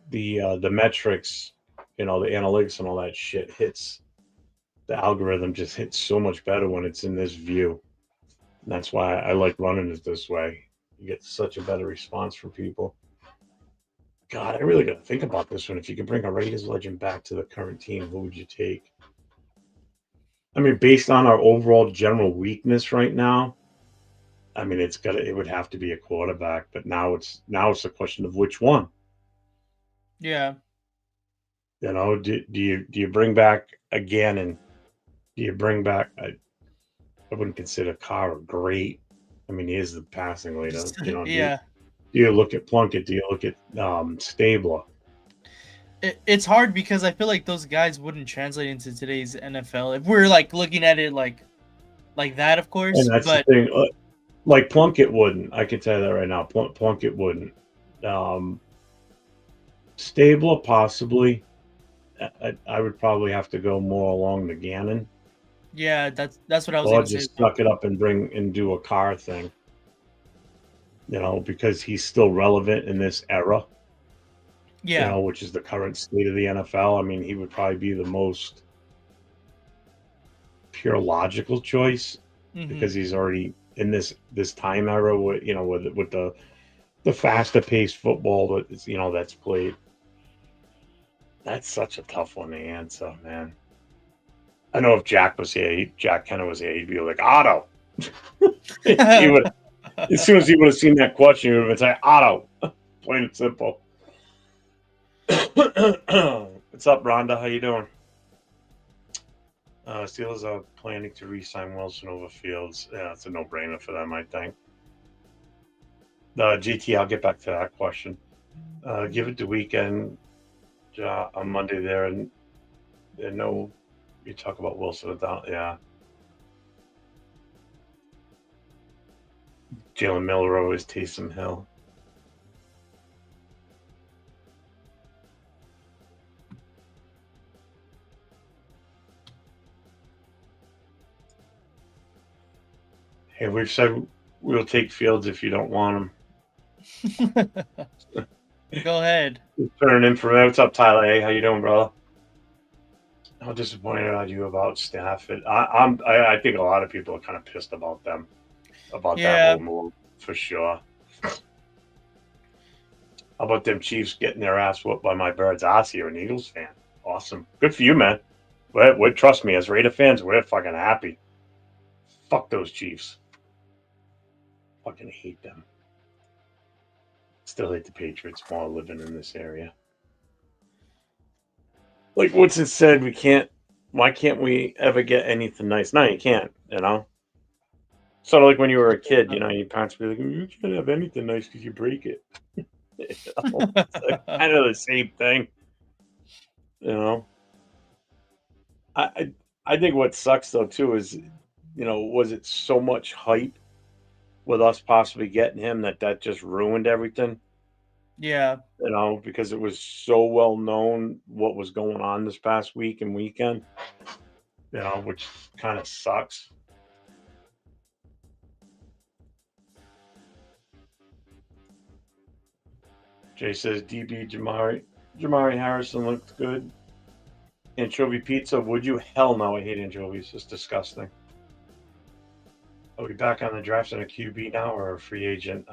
the metrics, the analytics and all that shit hits the algorithm just hits so much better when it's in this view. And that's why I like running it this way. You get such a better response from people. God, I really got to think about this one. If you could bring a Raiders legend back to the current team, who would you take? I mean, based on our overall general weakness right now, I mean, it would have to be a quarterback. But now it's a question of which one. Yeah. Do you bring back again, and do you bring back? I wouldn't consider Carr great. I mean, he is the passing leader. Yeah. Do you look at Plunkett? Do you look at Stabler? It's hard because I feel like those guys wouldn't translate into today's NFL if we're like looking at it like that, of course. And that's But the thing. Like Plunkett wouldn't. I can tell you that right now. Plunkett wouldn't. Um, Stabler possibly. I would probably have to go more along the Gannon, yeah, that's what I was or gonna say. just suck it up and do a Carr thing. Because he's still relevant in this era. Yeah. Which is the current state of the NFL. I mean, he would probably be the most pure logical choice Mhm. because he's already in this time era with with the faster paced football that's played. That's such a tough one to answer, man. I know if Jack Kenner was here, he'd be like Otto. He would, as soon as he would have seen that question, he would have been saying Otto, plain and simple. What's up, Rhonda? How you doing? Steelers are planning to re-sign Wilson over Fields. Yeah, it's a no-brainer for them, I think. GT, I'll get back to that question. Give it the weekend on Monday there, and no, you talk about Wilson. Yeah. Jalen Miller always Taysom Hill. Hey, we've said we'll take Fields if you don't want him. Go ahead. Turning in from there. What's up, Tyler? Hey, how you doing, brother? How disappointed are you about Stafford? I think a lot of people are kind of pissed about them, about that whole move for sure. How about them Chiefs getting their ass whooped by my Birds? You're an Eagles fan. Awesome. Good for you, man. Trust me, as Raider fans, we're fucking happy. Fuck those Chiefs. Fucking hate them. Still hate the Patriots more living in this area. Like what's it said, why can't we ever get anything nice? No, you can't, Sort of like when you were a kid, your parents would be like, you can't have anything nice because you break it. It's kind of the same thing. I think what sucks though too is, was it so much hype with us possibly getting him that just ruined everything? Yeah. Because it was so well known what was going on this past week and weekend, which kind of sucks. Jay says DB Jamari Harrison looked good. Anchovy pizza, would you? Hell no, I hate anchovies. It's disgusting. Are we back on the draft in a QB now or a free agent?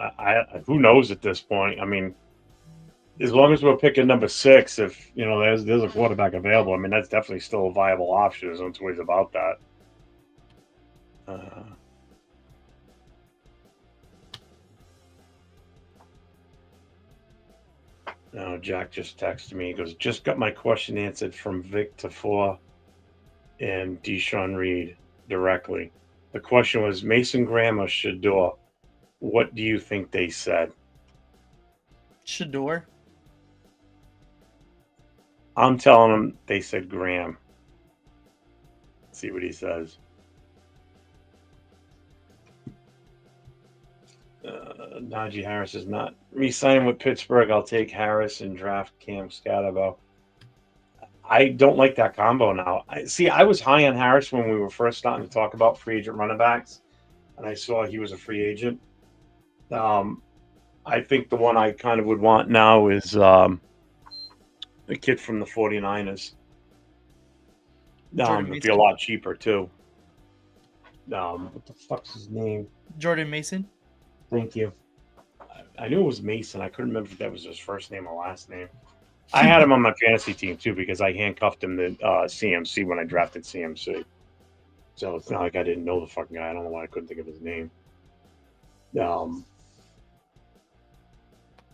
Who knows at this point? I mean, as long as we're picking number 6, if there's a quarterback available, I mean that's definitely still a viable option. There's no two ways about that. No, Jack just texted me. He goes, just got my question answered from Vic Tafur and Deshaun Reed directly. The question was Mason Graham or Shador. What do you think they said? Shador. I'm telling him they said Graham. Let's see what he says. Najee Harris is not re-signing with Pittsburgh. I'll take Harris and draft Cam Scatterbo. I don't like that combo now. I was high on Harris when we were first starting to talk about free agent running backs. and I saw he was a free agent. I think the one I kind of would want now is the kid from the 49ers. Jordan It'd be a Mason. lot cheaper too. What the fuck's his name? Jordan Mason. Thank you. I knew it was Mason. I couldn't remember if that was his first name or last name. I had him on my fantasy team too because I handcuffed him to CMC when I drafted CMC. So it's not like I didn't know the fucking guy. I don't know why I couldn't think of his name.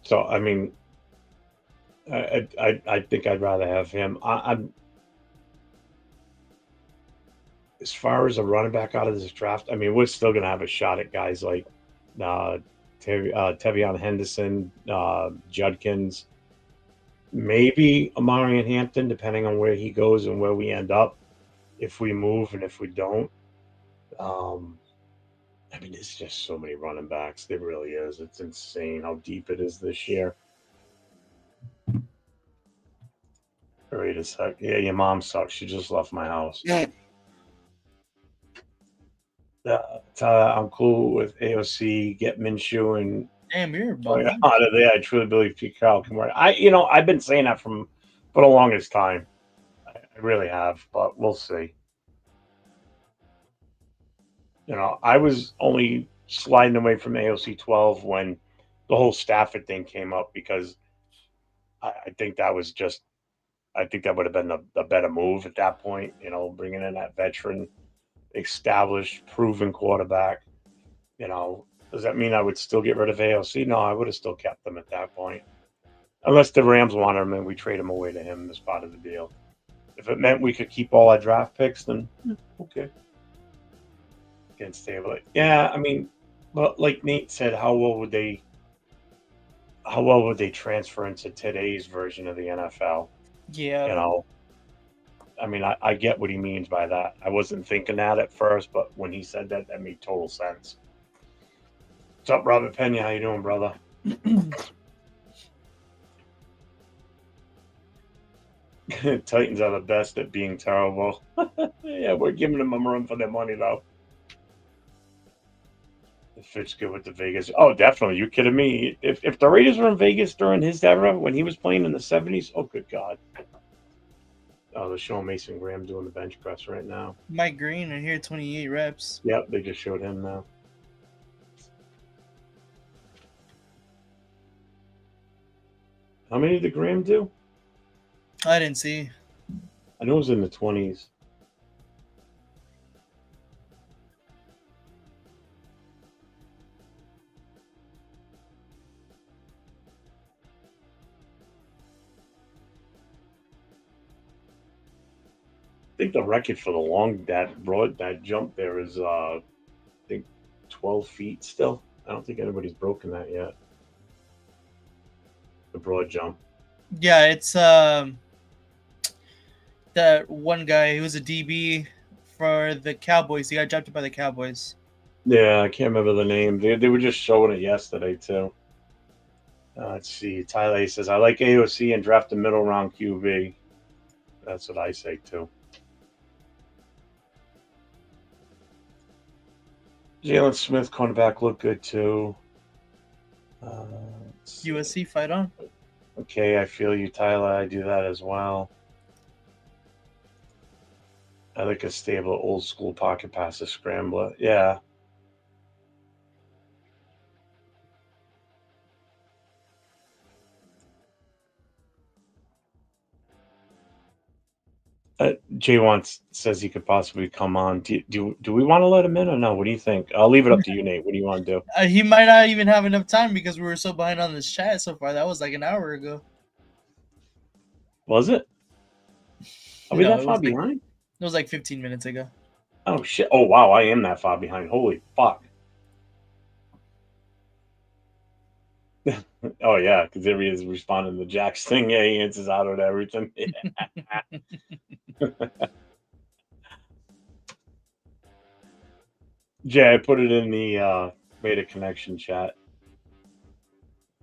So I mean, I think I'd rather have him. I'm as far as a running back out of this draft. I mean, we're still gonna have a shot at guys like Tevion Henderson, Judkins, maybe Amarian Hampton, depending on where he goes and where we end up. If we move and if we don't, I mean, there's just so many running backs. There really is. It's insane how deep it is this year. Wait a sec. Yeah, your mom sucks. She just left my house. I'm cool with AOC. Get Minshew and Damn, you're out of there. I truly believe Pete Carroll can work. I've been saying that for the longest time. I really have, but we'll see. I was only sliding away from AOC 12 when the whole Stafford thing came up because I think that was just, I think that would have been the better move at that point, bringing in that veteran, established, proven quarterback. Does that mean I would still get rid of AOC? No, I would have still kept them at that point. Unless the Rams wanted him and we trade him away to him as part of the deal. If it meant we could keep all our draft picks, then okay. Against stable. Yeah, I mean, but like Nate said, how well would they transfer into today's version of the NFL? Yeah. I mean, I get what he means by that. I wasn't thinking that at first, but when he said that, that made total sense. What's up, Robert Pena? How you doing, brother? Titans are the best at being terrible. Yeah, we're giving them a run for their money, though. It fits good with the Vegas. Oh, definitely. You kidding me? If the Raiders were in Vegas during his era, when he was playing in the 70s, oh, good God. Oh, they're showing Mason Graham doing the bench press right now. Mike Green, I hear 28 reps. Yep, they just showed him now. How many did Graham do? I didn't see. I know it was in the 20s. I think the record for the long that jump there is I think 12 feet still. I don't think anybody's broken that yet. The broad jump. Yeah, it's that one guy who was a DB for the Cowboys. He got drafted by the Cowboys. Yeah, I can't remember the name. They were just showing it yesterday too. Let's see. Tyler says I like AOC and draft a middle round QB. That's what I say too. Jalen Smith, cornerback, looked good too. USC fight on. Okay, I feel you, Tyler. I do that as well. I like a stable, old school pocket passer scrambler. Yeah. Jay says he could possibly come on. Do we want to let him in or no? What do you think? I'll leave it up to you, Nate. What do you want to do? He might not even have enough time because we were so behind on this chat so far. That was like an hour ago. Was it? Are we No, that far behind? It was like 15 minutes ago. Oh, shit. Oh, wow. I am that far behind. Holy fuck. Oh, yeah. Because there he is responding to Jack's thing. Yeah, he answers out at everything. Jay, I put it in the beta connection chat.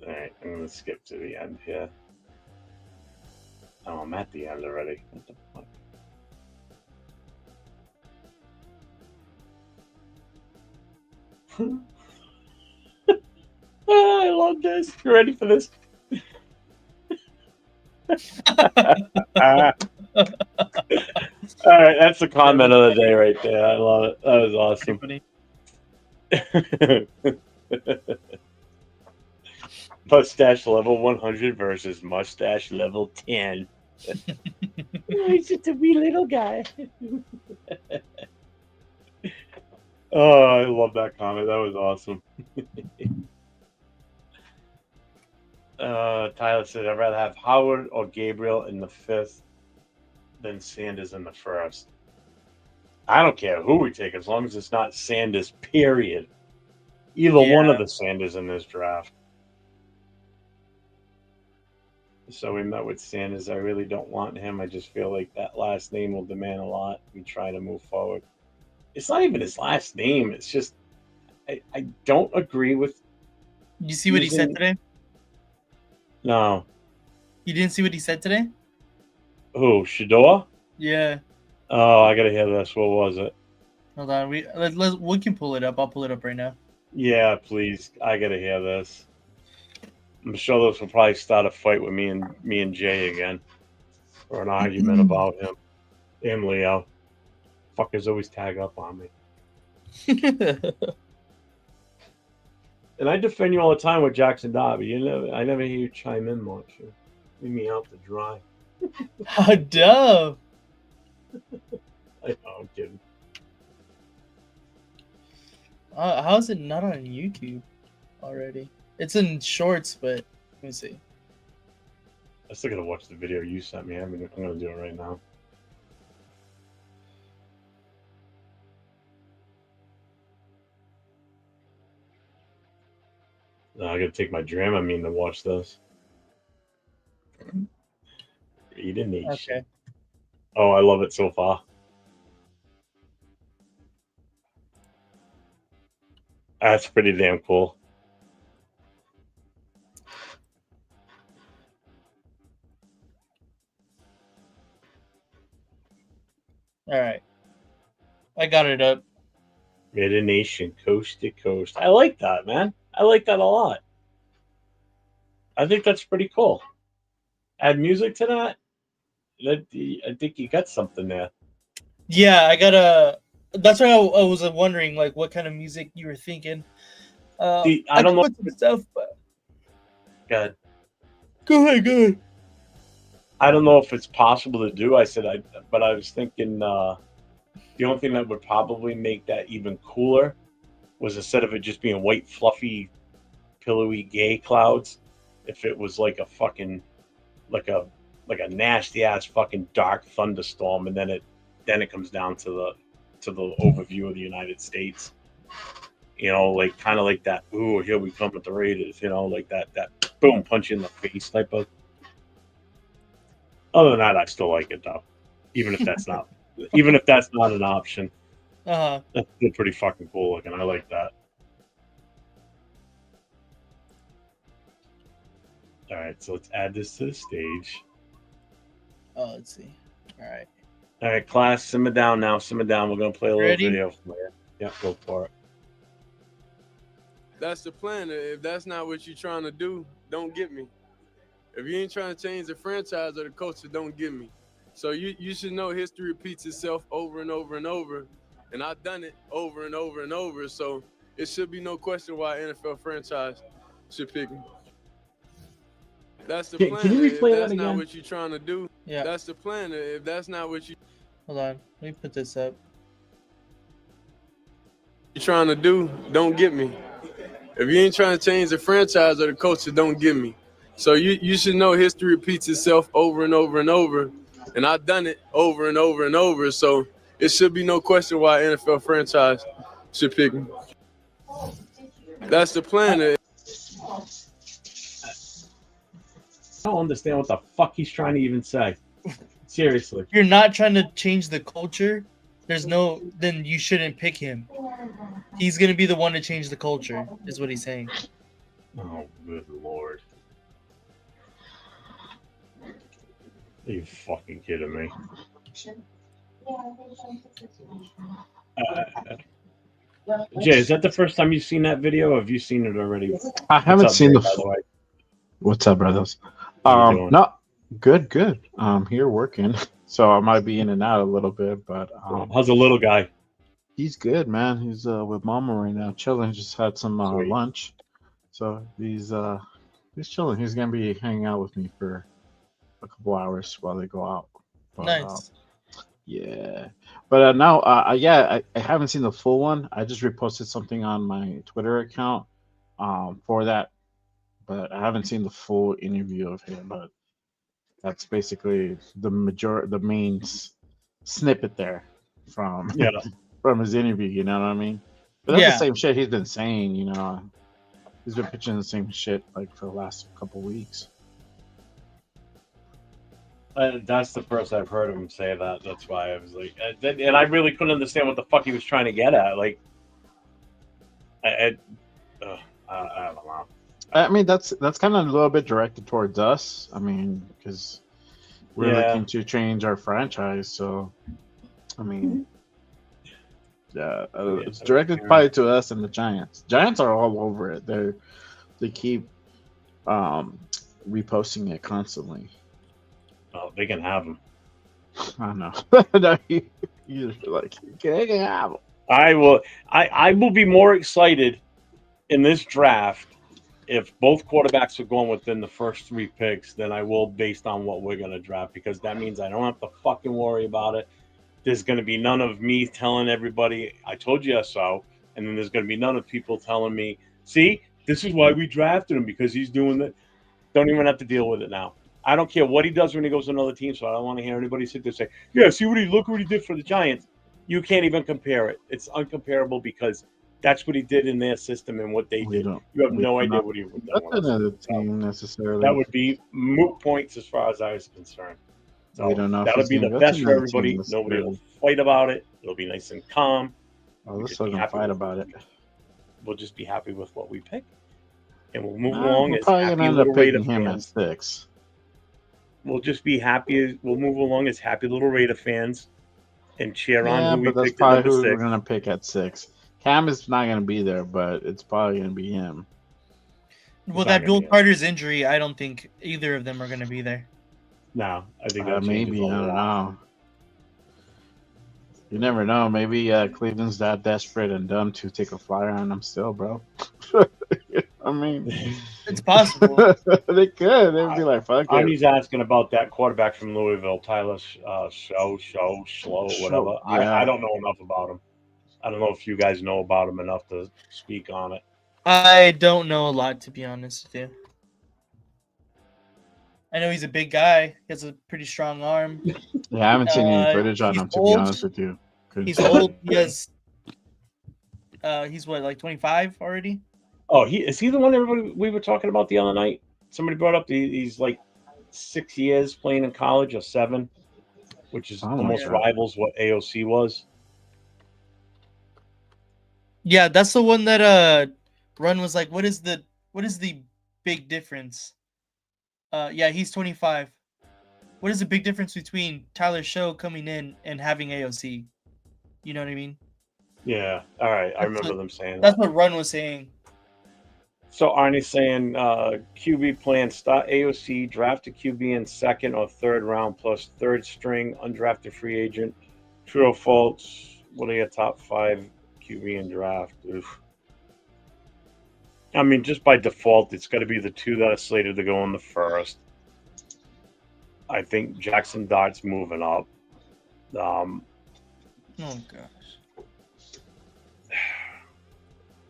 All right. I'm going to skip to the end here. Oh, I'm at the end already. What the fuck? I love this. You ready for this? All right, that's the comment of the day right there. I love it. That was awesome. Pretty Mustache level 100 versus mustache level 10. He's just a wee little guy. Oh, I love that comment. That was awesome. Tyler said, I'd rather have Howard or Gabriel in the 5th than Sanders in the 1st. I don't care who we take as long as it's not Sanders, period. Either one of the Sanders in this draft. So we met with Sanders. I really don't want him. I just feel like that last name will demand a lot. We try to move forward. It's not even his last name. It's just I don't agree with. You see what he said today? No. You didn't see what he said today? Who? Shador? Yeah. Oh, I gotta hear this. What was it? Hold on. We can pull it up. I'll pull it up right now. Yeah, please. I gotta hear this. I'm sure this will probably start a fight with me and Jay again, or an argument about him and Leo. Fuckers always tag up on me, and I defend you all the time with Jackson Darby. I never hear you chime in much. You leave me out to dry. How dumb! I know, I'm kidding. How is it not on YouTube already? It's in shorts, but let me see. I still gotta watch the video you sent me. I'm gonna do it right now. No, I gotta take my Dramamine to watch this. Read a nation. Okay. Oh, I love it so far. That's pretty damn cool. All right. I got it up. Made a nation, coast to coast. I like that, man. I like that a lot. I think that's pretty cool. Add music to that. I think you got something there. Yeah, I got a. That's why I was wondering, like, what kind of music you were thinking. I don't know. Put some stuff, but... Good. Go ahead. I don't know if it's possible to do. But I was thinking the only thing that would probably make that even cooler was instead of it just being white, fluffy, pillowy, gay clouds, if it was like a fucking like a nasty ass fucking dark thunderstorm, and then it comes down to the overview of the United States. Like kind of like that. Ooh, here we come with the Raiders. Like that boom punch in the face type of. Other than that, I still like it though, even if that's not an option. That's still pretty fucking cool looking. I like that. All right, so let's add this to the stage. Oh, let's see. All right, class, simmer down now. Simmer down. We're gonna play a little Ready? video for you. Yeah, go for it. That's the plan. If that's not what you're trying to do, don't get me. If you ain't trying to change the franchise or the culture, don't get me. So you should know history repeats itself over and over and over. And I've done it over and over and over. So it should be no question why an NFL franchise should pick me. That's the plan. Can you replay if that's that not again? what you're trying to do, Yeah. that's the plan. If that's not what Hold on. Let me put this up. you're trying to do, don't get me. If you ain't trying to change the franchise or the culture, don't get me. So you should know history repeats itself over and over and over. And I've done it over and over and over. So it should be no question why an NFL franchise should pick me. That's the plan. I don't understand what the fuck he's trying to even say. Seriously. If you're not trying to change the culture, then you shouldn't pick him. He's gonna be the one to change the culture, is what he's saying. Oh, good lord. Are you fucking kidding me? Jay, is that the first time you've seen that video, or have you seen it already? I haven't What's up, seen Jay, the. by the way? What's up, brothers? How you doing? No, good. Here working, so I might be in and out a little bit, but How's the little guy? he's good, man. He's with mama right now, chilling. Just had some Sweet. lunch, so he's chilling. He's gonna be hanging out with me for a couple hours while they go out. But, Nice. yeah, but now, I haven't seen the full one. I just reposted something on my Twitter account, for that, but I haven't seen the full interview of him. But that's basically the main snippet there from Yeah. from his interview. You know what I mean? But that's Yeah. the same shit he's been saying. You know, he's been pitching the same shit like for the last couple weeks. That's the first I've heard him say that. That's why I was like, and I really couldn't understand what the fuck he was trying to get at. Like, I don't know. I mean, that's kind of a little bit directed towards us. I mean, because we're Yeah. looking to change our franchise. So, I mean, yeah, it's directed probably to us and the Giants. Giants are all over it. They keep reposting it constantly. Oh, they can have him. I don't know. No, you're like, they can have him. I will be more excited in this draft if both quarterbacks are going within the first 3 picks than I will based on what we're going to draft, because that means I don't have to fucking worry about it. There's going to be none of me telling everybody, I told you so, and then there's going to be none of people telling me, see, this is why we drafted him, because he's doing that. Don't even have to deal with it now. I don't care what he does when he goes to another team, so I don't want to hear anybody sit there and say, yeah, look what he did for the Giants. You can't even compare it. It's uncomparable because that's what he did in their system and what they did. You have no idea what he would do. That's another team necessarily. That would be moot points as far as I was concerned. So we don't know. that'll be the best for everybody. Nobody will fight about it. It'll be nice and calm. Oh, let's not fight about it. We'll just be happy with what we pick, and we'll move along as probably happy gonna end little up picking Raider him fans. at 6. We'll just be happy. We'll move along as happy little Raider fans and cheer on who we that's picked at probably number who 6. we're gonna pick at 6. Cam is not gonna be there, but it's probably gonna be him. Well, that Bill Carter's injury, I don't think either of them are going to be there. No, I think maybe I don't know. You never know. Maybe Cleveland's that desperate and dumb to take a flyer on them still, bro. I mean, it's possible. They could. They'd be like, "Fuck it." Arnie's asking about that quarterback from Louisville, Tyler Slow, whatever. Yeah. I don't know enough about him. I don't know if you guys know about him enough to speak on it. I don't know a lot, to be honest with you. I know he's a big guy. He has a pretty strong arm. Yeah, I haven't seen any footage on him, to be honest with you. He's old. He has. He's what, like 25 already? Oh, is he the one we were talking about the other night? Somebody brought up he's like 6 years playing in college, or 7, which is almost rivals what AOC was. Yeah, that's the one that Run was like, what is the big difference? Yeah, he's 25. What is the big difference between Tyler Show coming in and having AOC? You know what I mean? Yeah. All right. I remember them saying that's that. what Run was saying. So Arnie's saying QB plan, start AOC, draft a QB in 2nd or 3rd round plus 3rd string, undrafted free agent. True or false? What are your top 5 QB in draft? Oof. I mean, just by default, it's got to be the 2 that are slated to go in the 1st. I think Jackson Dart's moving up. Oh, gosh.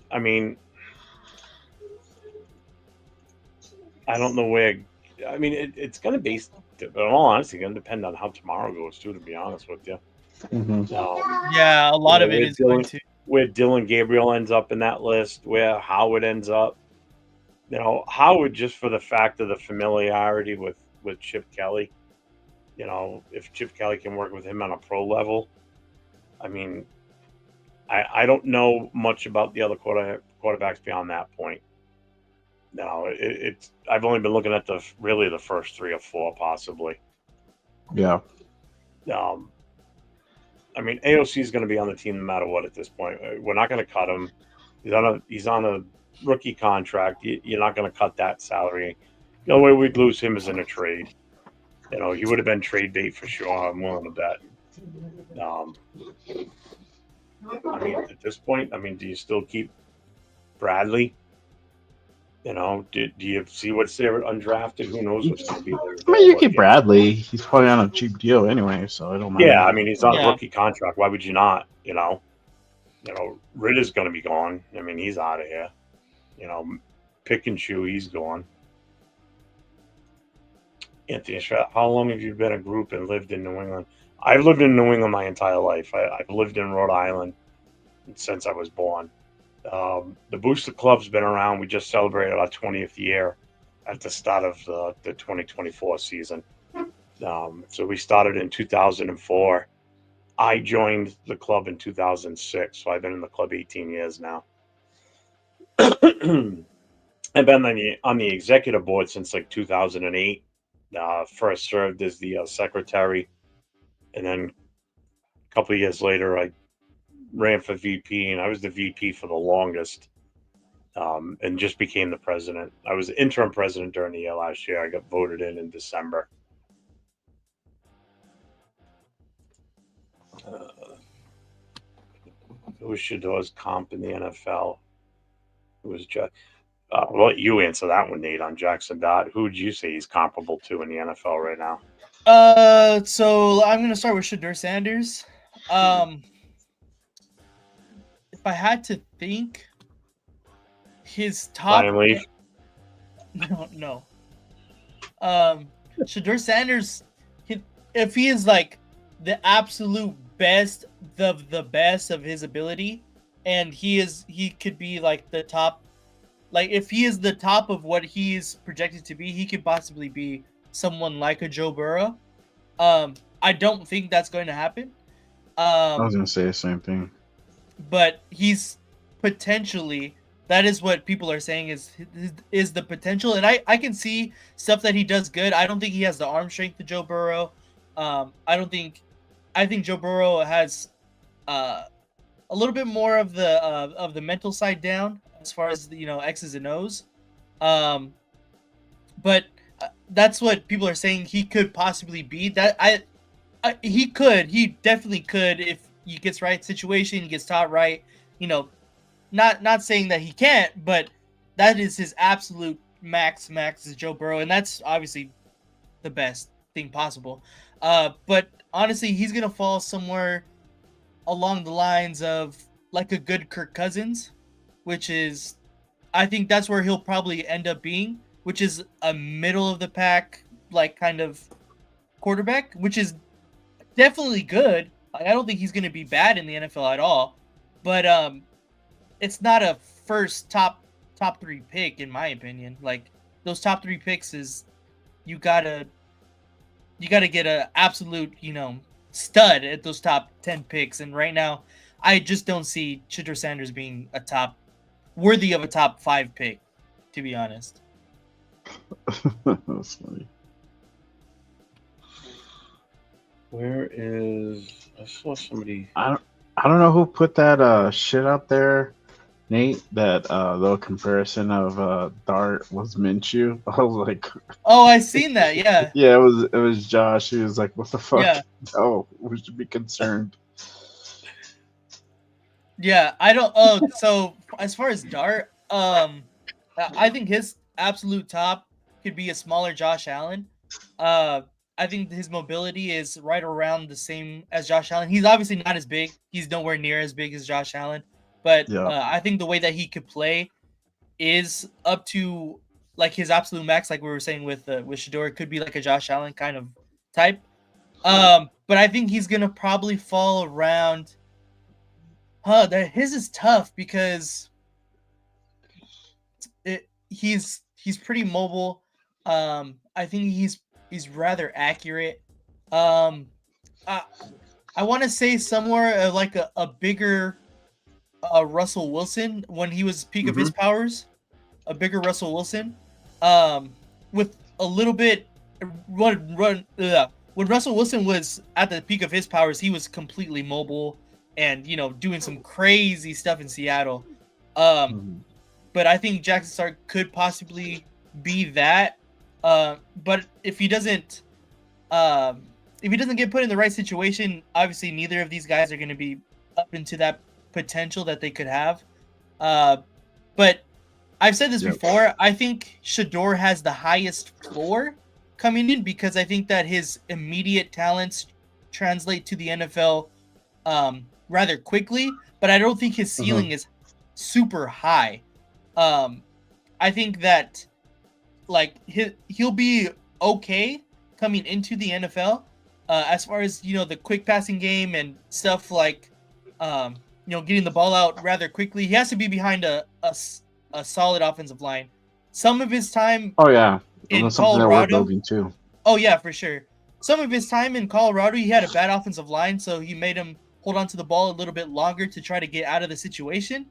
I mean, I don't know where. I mean, it's going to be, in all honesty, going to depend on how tomorrow goes, too, to be honest with you. Yeah, a lot of it is going to. Where Dylan Gabriel ends up in that list, where Howard ends up. You know, Howard, just for the fact of the familiarity with Chip Kelly. You know, if Chip Kelly can work with him on a pro level. I mean, I don't know much about the other quarterbacks beyond that point. No, it's I've only been looking at the first 3 or 4 possibly. Yeah. I mean, AOC is going to be on the team no matter what at this point. We're not going to cut him. He's on a rookie contract. You're not going to cut that salary. The only way we'd lose him is in a trade. He would have been trade bait for sure. I'm willing to bet. I mean, at this point, I mean, do you still keep Bradley? Do you see what's there undrafted? Who knows what's going to be there? I mean, you keep Bradley. He's probably on a cheap deal anyway, so I don't mind. Yeah, I mean, he's on a Yeah. rookie contract. Why would you not? Ritter's going to be gone. I mean, he's out of here. Pick and chew, he's gone. Anthony, how long have you been a group and lived in New England? I've lived in New England my entire life. I've lived in Rhode Island since I was born. The Booster Club's been around. We just celebrated our 20th year at the start of the 2024 season. So we started in 2004. I joined the club in 2006, so I've been in the club 18 years now. I've been on the executive board since like 2008. First served as the secretary, and then a couple of years later, I ran for VP, and I was the VP for the longest, and just became the president. I was interim president during the year last year. I got voted in December. Who was Shador's comp in the NFL? It was Jack. I'll let you answer that one, Nate, on Jackson Dart. Who would you say he's comparable to in the NFL right now? So I'm gonna start with Shador Sanders. If I had to think, his top. Ryan Leaf? No. Shador Sanders, if he is like the absolute best of the best of his ability, and he could be like the top. Like, if he is the top of what he is projected to be, he could possibly be someone like a Joe Burrow. I don't think that's going to happen. I was going to say the same thing. But he's potentially, that is what people are saying is the potential. And I can see stuff that he does good. I don't think he has the arm strength to Joe Burrow. I think Joe Burrow has a little bit more of the mental side down, as far as X's and O's, but that's what people are saying he could possibly be. That he definitely could if he gets right situation, he gets taught right. Not saying that he can't, but that is his absolute max is Joe Burrow, and that's obviously the best thing possible. But honestly, he's gonna fall somewhere along the lines of like a good Kirk Cousins, which is, I think that's where he'll probably end up being, which is a middle of the pack, like kind of quarterback, which is definitely good. Like, I don't think he's going to be bad in the NFL at all, but it's not a first top 3 pick in my opinion. Like, those top 3 picks is you gotta get a absolute stud at those top 10 picks, and right now I just don't see Shador Sanders being worthy of a top 5 pick, to be honest. That's funny. I saw somebody. I don't know who put that shit out there, Nate. That the comparison of Dart was Minshew. I was like, oh, I seen that. Yeah. Yeah, it was Josh. He was like, what the fuck? Yeah. Oh, we should be concerned. Yeah, I don't. Oh, so as far as Dart, I think his absolute top could be a smaller Josh Allen. I think his mobility is right around the same as Josh Allen. He's obviously not as big. He's nowhere near as big as Josh Allen. But I think the way that he could play is up to like his absolute max, like we were saying with Shador. It could be like a Josh Allen kind of type. But I think he's gonna probably fall around. His is tough because he's pretty mobile. I think he's rather accurate. I want to say somewhere like a bigger Russell Wilson when he was peak of his powers, a bigger Russell Wilson, with a little bit when Russell Wilson was at the peak of his powers, he was completely mobile and doing some crazy stuff in Seattle. But I think Jackson Stark could possibly be that. But if he doesn't get put in the right situation, obviously neither of these guys are going to be up into that potential that they could have. But I've said this before. I think Shador has the highest floor coming in because I think that his immediate talents translate to the NFL rather quickly, but I don't think his ceiling is super high. I think that he'll be okay coming into the NFL as far as the quick passing game and stuff like getting the ball out rather quickly. He has to be behind a solid offensive line. Some of his time in something that we're building too. Oh yeah, for sure. Some of his time in Colorado, he had a bad offensive line, so he made him hold on to the ball a little bit longer to try to get out of the situation.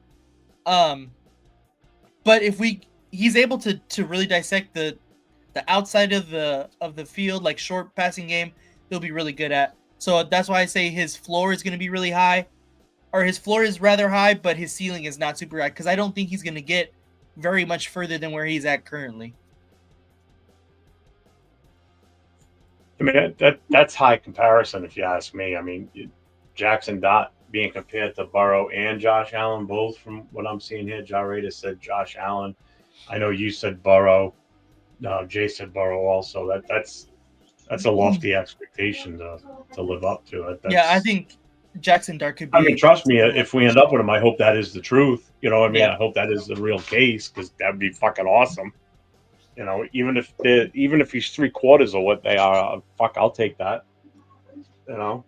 But if he's able to really dissect the outside of the field, like short passing game, he'll be really good at. So that's why I say his floor is going to be really high, or his floor is rather high, but his ceiling is not super high because I don't think he's going to get very much further than where he's at currently. I mean, that's high comparison if you ask me. I mean, Jackson Dot being compared to Burrow and Josh Allen, both from what I'm seeing here. Jarrett said Josh Allen. I know you said Burrow. Jay said Burrow also. That's a lofty expectation to live up to. I think Jackson Dart could be. I mean, trust me, if we end up with him, I hope that is the truth. You know what I mean? Yeah. I hope that is the real case because that'd be fucking awesome. You know, even if he's 3/4 of what they are, I'll take that. You know.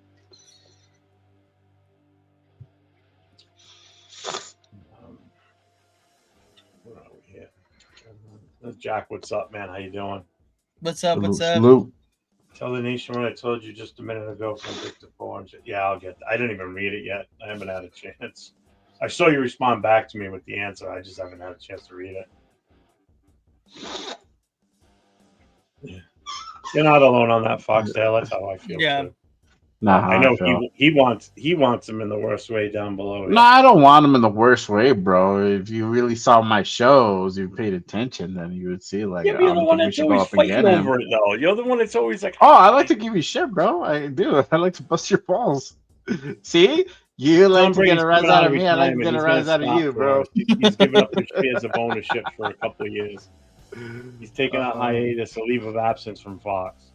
Where are we here? Jack, what's up, man? How you doing? What's up? Salute. Tell the nation what I told you just a minute ago from Victor Four. Yeah, I'll get that. I didn't even read it yet. I haven't had a chance. I saw you respond back to me with the answer. I just haven't had a chance to read it. Yeah. You're not alone on that, Foxdale. That's how I feel too. Nah, I know he wants him in the worst way down below. No, I don't want him in the worst way, bro. If you really saw my shows, you paid attention, then you would see like you're the one that's always fighting over it, though. You're the one that's always like, "Oh, I like to give you shit, bro. I do. I like to bust your balls." See, you like to get a rise out of me. I like to get a rise out of you, bro. He's given up his shares of ownership for a couple of years. He's taking a hiatus, a leave of absence from Fox.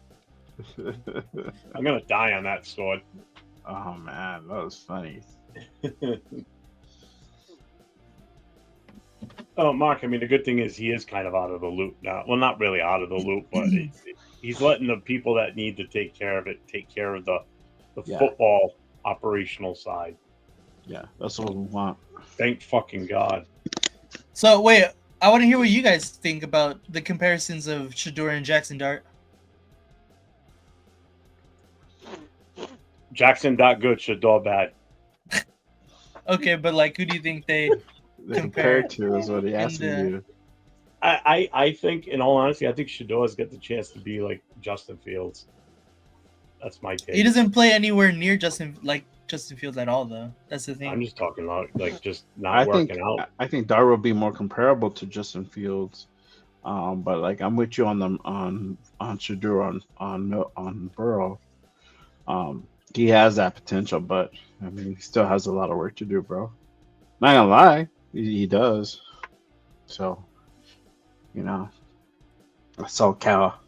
I'm gonna die on that sword. Oh man, that was funny. Oh, Mark, I mean, the good thing is he is kind of out of the loop now. Well, not really out of the loop, but he's letting the people that need to take care of it take care of the football operational side. Yeah, that's what we want. Thank fucking God. So, wait, I want to hear what you guys think about the comparisons of Shador and Jackson Dart. Jackson Dart good, Shador bad. Okay, but like, who do you think they compare to? Is what he asked me to. I think, in all honesty, I think Shador's got the chance to be like Justin Fields. That's my take. He doesn't play anywhere near Justin Fields at all, though. That's the thing. I'm just talking about like just not working out. I think Dart will be more comparable to Justin Fields, but like I'm with you on Shador on Burrow. He has that potential, but I mean, he still has a lot of work to do, bro. Not gonna lie, he does. So, you know, I saw Jeff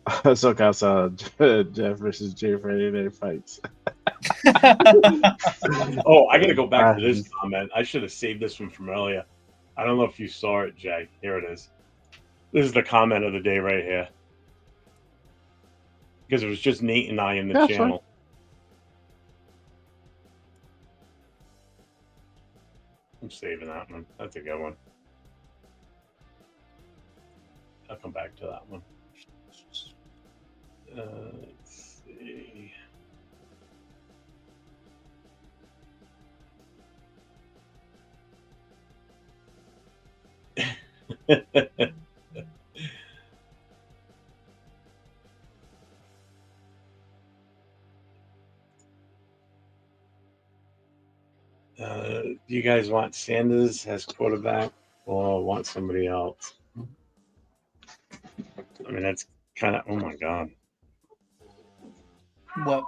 versus Jay Friday Night Fights. Oh, I gotta go back to this comment. I should have saved this one from earlier. I don't know if you saw it, Jay. Here it is. This is the comment of the day right here. Because it was just Nate and I in the channel. Fine. I'm saving that one. That's a good one. I'll come back to that one. Let's see. Do you guys want Sanders as quarterback or want somebody else? I mean, that's kind of, oh my God. What?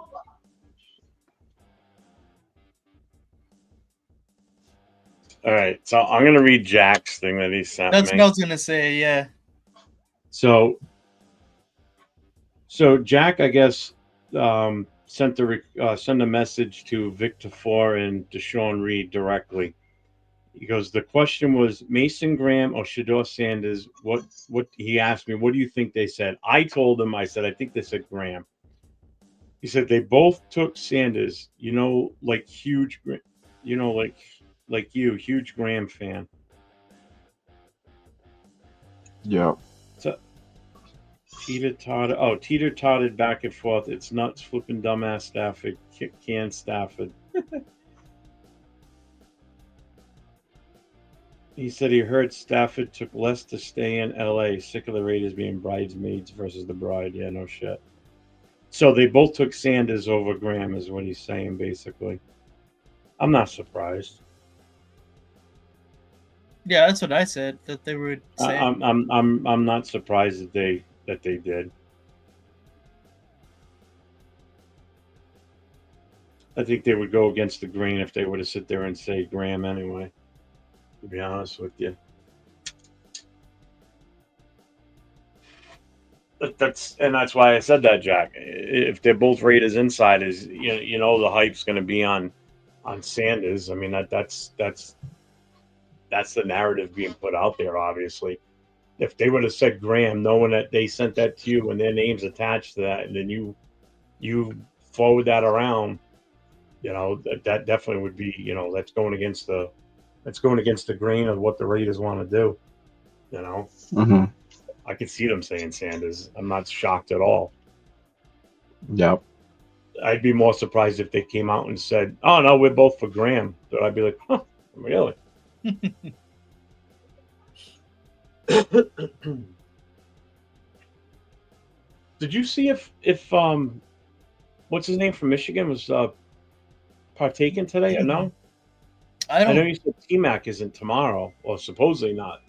All right, so I'm going to read Jack's thing that he sent That's me. what I was gonna say. Yeah. So Jack, I guess, sent a message to Victor Four and Deshaun Reed directly. He goes, the question was Mason Graham or Shador Sanders. What he asked me, what do you think they said? I told him, I said, I think they said Graham. He said they both took Sanders, like huge, like you, huge Graham fan. Yeah. So teeter-totted back and forth. It's nuts, flipping dumbass Stafford, kick can Stafford. He said he heard Stafford took less to stay in L.A., sick of the Raiders being bridesmaids versus the bride. Yeah, no shit. So they both took Sanders over Graham is what he's saying, basically. I'm not surprised. Yeah, that's what I said that they would say. I'm not surprised that they did. I think they would go against the grain if they were to sit there and say Graham anyway. To be honest with you, that's why I said that, Jack. If they're both Raiders insiders, the hype's going to be on Sanders. I mean that's the narrative being put out there. Obviously, if they would have said Graham, knowing that they sent that to you and their names attached to that, and then you forward that around, that definitely would be, that's going against the grain of what the Raiders want to do. Mm-hmm. I could see them saying Sanders. I'm not shocked at all. Yep. I'd be more surprised if they came out and said, "Oh no, we're both for Graham." But I'd be like, "Huh, really?" Did you see if what's his name from Michigan was partaking today or no? I I know don't. you said T-Mac isn't tomorrow, or supposedly not.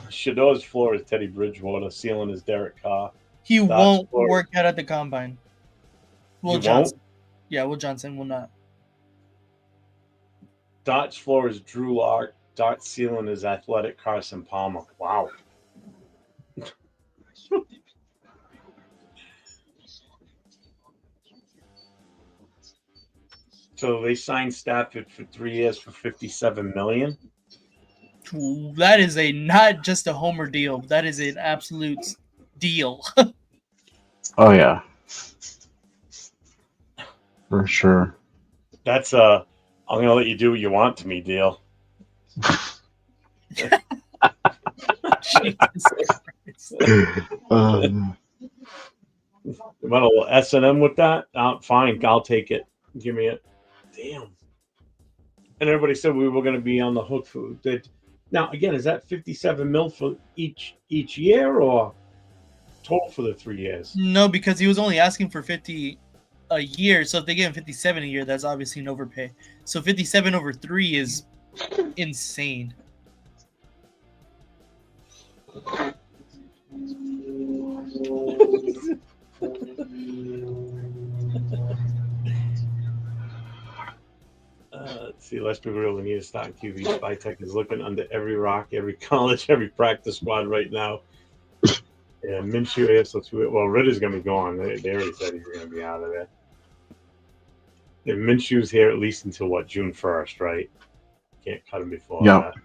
Shador's floor is Teddy Bridgewater. Ceiling is Derek Carr. He Dots won't floor- work out at the combine. Will He Johnson? won't? Yeah, Will Johnson will not. Dot's floor is Drew Lock. Dot's ceiling is athletic Carson Palmer. Wow. So they signed Stafford for 3 years for $57 million. That is not just a homer deal. That is an absolute deal. Oh yeah. For sure. That's I'm gonna let you do what you want to me deal. Jesus Christ. You want a little S&M with that? Fine, I'll take it. Give me it. Damn. And everybody said we were going to be on the hook for that. Now, again, is that 57 mil for each year or total for the 3 years? No, because he was only asking for 50 a year. So if they give him 57 a year, that's obviously an overpay. So 57 over 3 is insane. Let's see. Less people really need to start in QB. Spytech is looking under every rock, every college, every practice squad right now. And Minshew ASL2. Well, Ritter's going to be gone. They already said he's going to be out of there. And Minshew's here at least until what, June 1st, right? Can't cut him before that.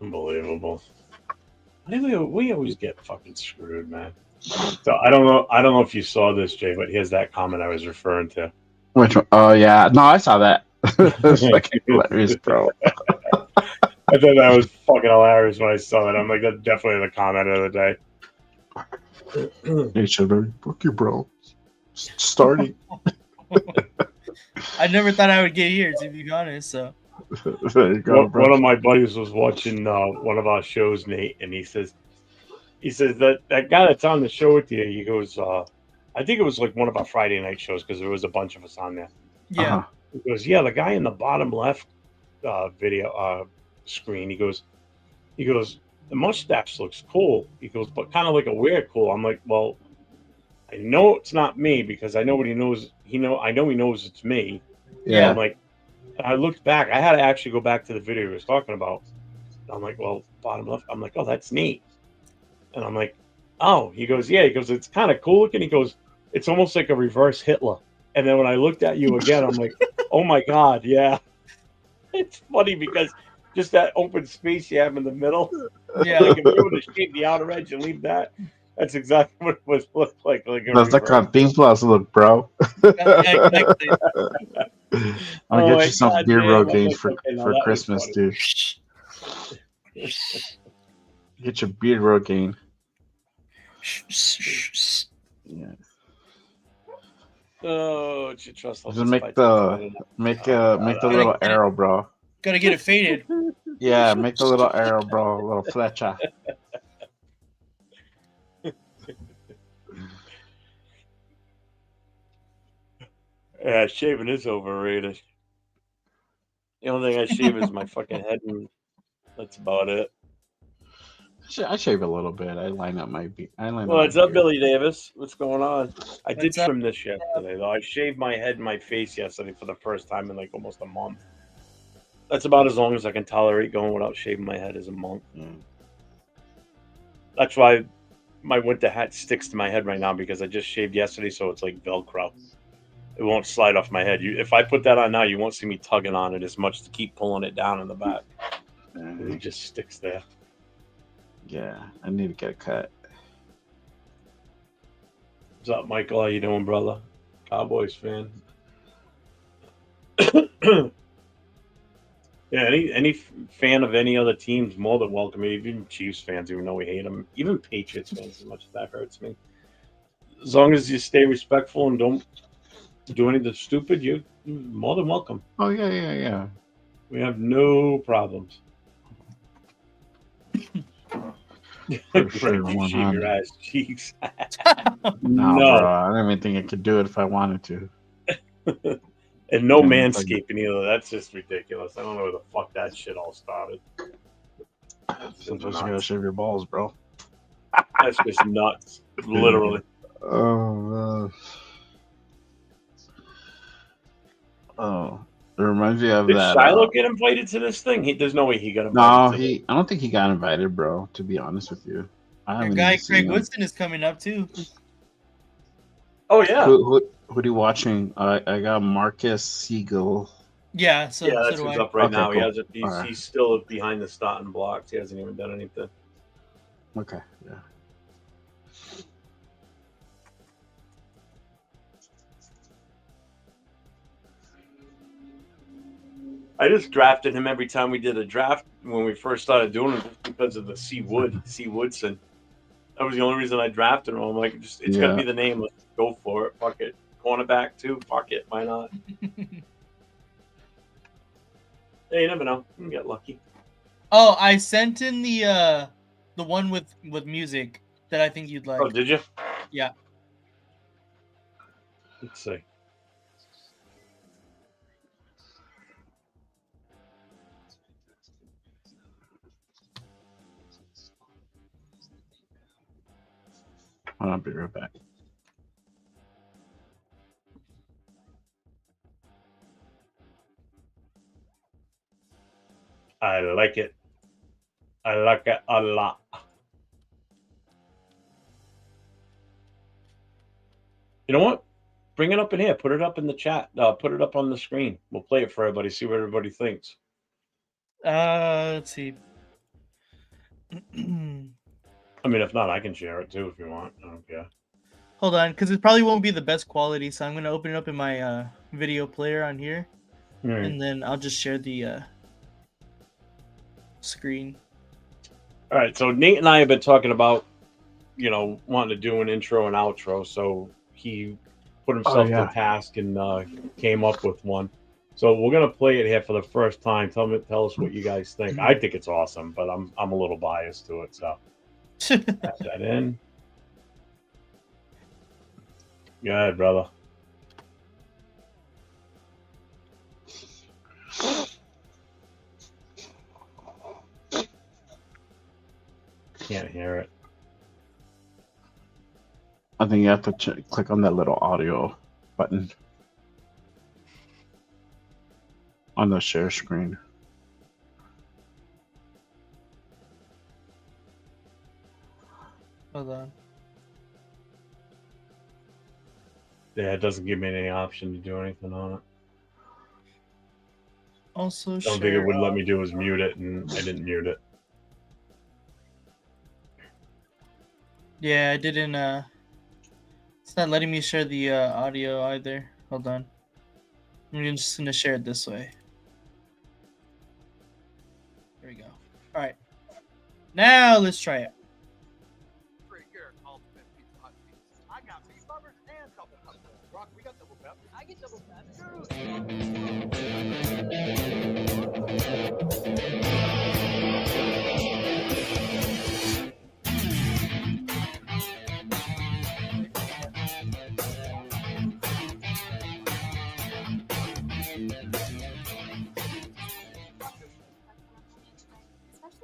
Unbelievable. We always get fucking screwed, man. So I don't know if you saw this, Jay, but here's that comment I was referring to. Which one? Oh yeah, no, I saw that. That's fucking hilarious, bro. I thought that was fucking hilarious when I saw it. I'm like, that's definitely the comment of the day. Hey, Children, fuck you, bro. Starting. I never thought I would get here, to be honest. So There you go, bro. One of my buddies was watching one of our shows, Nate, and he says that guy that's on the show with you, he goes, I think it was like one of our Friday night shows because there was a bunch of us on there. yeah, Uh-huh. He goes, yeah, the guy in the bottom left video screen. He goes, the mustache looks cool. He goes, but kind of like a weird cool. I'm like, well, I know it's not me because I know what he knows. I know he knows it's me. Yeah. I'm like, I looked back. I had to actually go back to the video he was talking about. I'm like, well, bottom left. I'm like, oh, that's neat. And I'm like, oh. He goes, yeah. He goes, it's kind of cool looking. He goes, it's almost like a reverse Hitler. And then when I looked at you again, I'm like, oh my God, yeah. It's funny because just that open space you have in the middle. yeah. Like if you were to shave the outer edge and leave that, that's exactly what it would look like. That's like how Theme Plus look, bro. Yeah, exactly. I'll Oh get my you some God, beard damn, road I'm gains like, for, okay, now for that was Christmas, funny. dude. Get your beard road gain. Yeah. Oh, you trust Just make the little arrow, bro. Gotta get it faded. Yeah, make the little arrow, bro. Little flecha. Yeah, shaving is overrated. The only thing I shave is my fucking head, and that's about it. I shave a little bit. I line up my beard. What's up, Billy Davis? What's going on? I did What's up? trim this yesterday, though. I shaved my head and my face yesterday for the first time in like almost a month. That's about as long as I can tolerate going without shaving my head is a month. That's why my winter hat sticks to my head right now because I just shaved yesterday, so it's like Velcro. It won't slide off my head. If I put that on now, you won't see me tugging on it as much to keep pulling it down in the back. It just sticks there. Yeah, I need to get a cut. What's up, Michael? How you doing, brother? Cowboys fan. Yeah, any fan of any other team's more than welcome. Even Chiefs fans, even though we hate them. Even Patriots fans, as much as that hurts me. As long as you stay respectful and don't do anything stupid, you're more than welcome. Oh, yeah. We have no problems. For sure, You shave your ass cheeks. No, bro. I don't even think I could do it if I wanted to. And no manscaping either. That's just ridiculous. I don't know where the fuck that shit all started. Sometimes you gotta shave your balls, bro. That's just nuts. Literally. Oh, it reminds me of Did that. Shiloh get invited to this thing? There's no way he got No, invited. I don't think he got invited, bro. To be honest with you, Your guy Craig Woodson is coming up too. Oh yeah. Who are you watching? I got Marcus Siegel. Yeah, so yeah, that's so do who's I. up right now. Cool. He's still behind the starting blocks. He hasn't even done anything. Okay, yeah. I just drafted him every time we did a draft when we first started doing it because of the C. Woodson. That was the only reason I drafted him. I'm like, it's got to be the name. Let's go for it. Fuck it. Cornerback too. Fuck it. Why not? Hey, you never know. You can get lucky. Oh, I sent in the one with music that I think you'd like. Oh, did you? Yeah. Let's see. I'll be right back. I like it. I like it a lot. You know what? Bring it up in here. Put it up in the chat. Put it up on the screen. We'll play it for everybody. See what everybody thinks. Let's see. I mean, if not, I can share it too if you want. I don't care. Hold on, because it probably won't be the best quality, so I'm gonna open it up in my video player on here, and then I'll just share the screen. All right, so Nate and I have been talking about, wanting to do an intro and outro. So he put himself to yeah. the task and came up with one. So we're gonna play it here for the first time. Tell us what you guys think. I think it's awesome, but I'm a little biased to it. So add that in. Go ahead, brother. Can't hear it. I think you have to click on that little audio button on the share screen. Hold on. Yeah, it doesn't give me any option to do anything on it. Also, The only thing it would let me do was mute it, and I didn't mute it. Yeah, I didn't. It's not letting me share the audio either. Hold on. I'm just gonna share it this way. There we go. All right. Now let's try it. I got beef burgers and double pepper. Rock, we got double pepper. I get double pepper.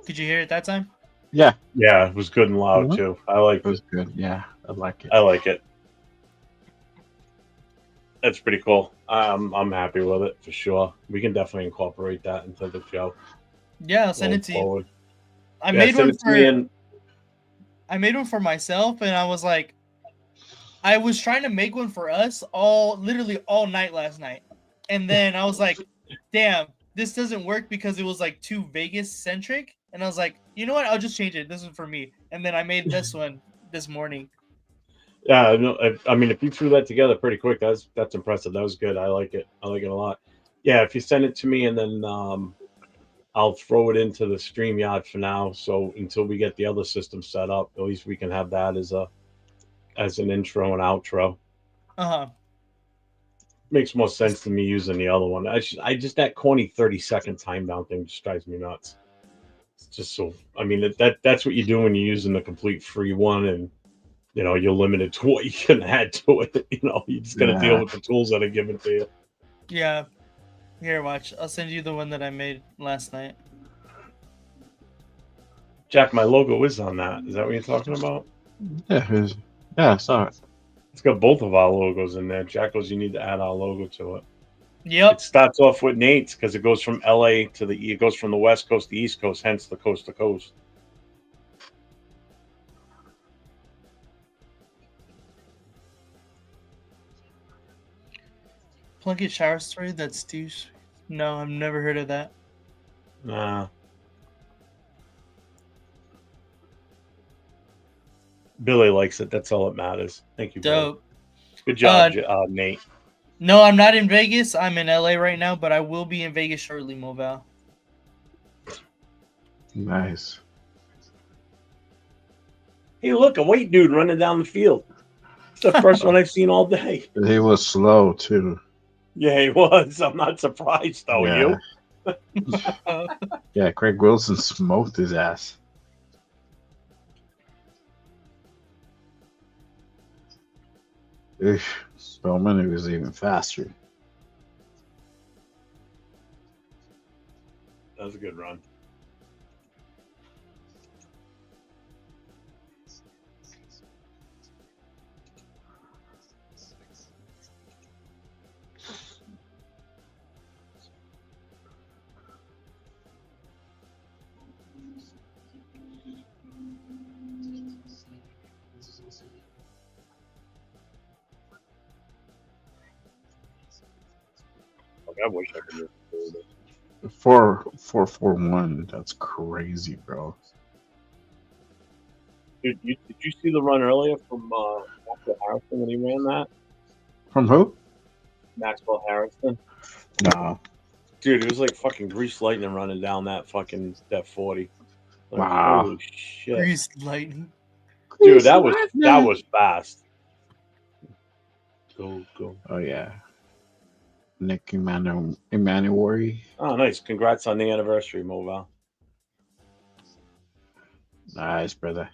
Could you hear it that time? Yeah, Yeah, it was good and loud Mhm. too. I like it was good. Yeah, I like it. I like it. That's pretty cool. I'm happy with it for sure. We can definitely incorporate that into the show. Yeah, I'll send going it to you. forward. I Yeah, made send one it to me for. and I made one for myself, and I was like, I was trying to make one for us literally all night last night, and then I was like, damn, this doesn't work because it was like too Vegas centric, and I was like, you know what? I'll just change it. This is for me, and then I made this one this morning. yeah, no, I mean, if you threw that together pretty quick, that's impressive. That was good. I like it. I like it a lot. Yeah, if you send it to me and then I'll throw it into the StreamYard for now. So until we get the other system set up, at least we can have that as an intro and outro. Makes more sense to me using the other one. I just that corny 30-second time down thing just drives me nuts. It's just so. I mean, that's what you do when you're using the complete free one, and you're limited to what you can add to it. You just got to deal with the tools that are given to you. Yeah. Here, watch. I'll send you the one that I made last night. Jack, my logo is on that. Is that what you're talking about? Yeah, I saw it. It's got both of our logos in there. Jack goes, you need to add our logo to it. Yep. It starts off with Nate's because it goes from LA to it goes from the West Coast to the East Coast, hence the coast to coast. Plunkett shower story. That's douche. No, I've never heard of that. Nah. Billy likes it. That's all that matters. Thank you, Dope. Billy. Good job, Nate. No, I'm not in Vegas. I'm in LA right now, but I will be in Vegas shortly, Mobile. Nice. Hey, look, a white dude running down the field. It's the first one I've seen all day. He was slow too. Yeah, he was. I'm not surprised, though. Yeah. You? Yeah, Craig Wilson smoked his ass. Spellman was even faster. That was a good run. I wish I could move it. 4-4-1. That's crazy, bro. Dude, did you see the run earlier from Maxwell Harrison when he ran that? From who? Maxwell Harrison. No. Dude, it was like fucking grease lightning running down that 40. Like, Wow. holy shit. Grease lightning. Dude, that was fast. Go. Oh yeah, Nick Emanuori. Oh, nice. Congrats on the anniversary, Moval. Nice, brother.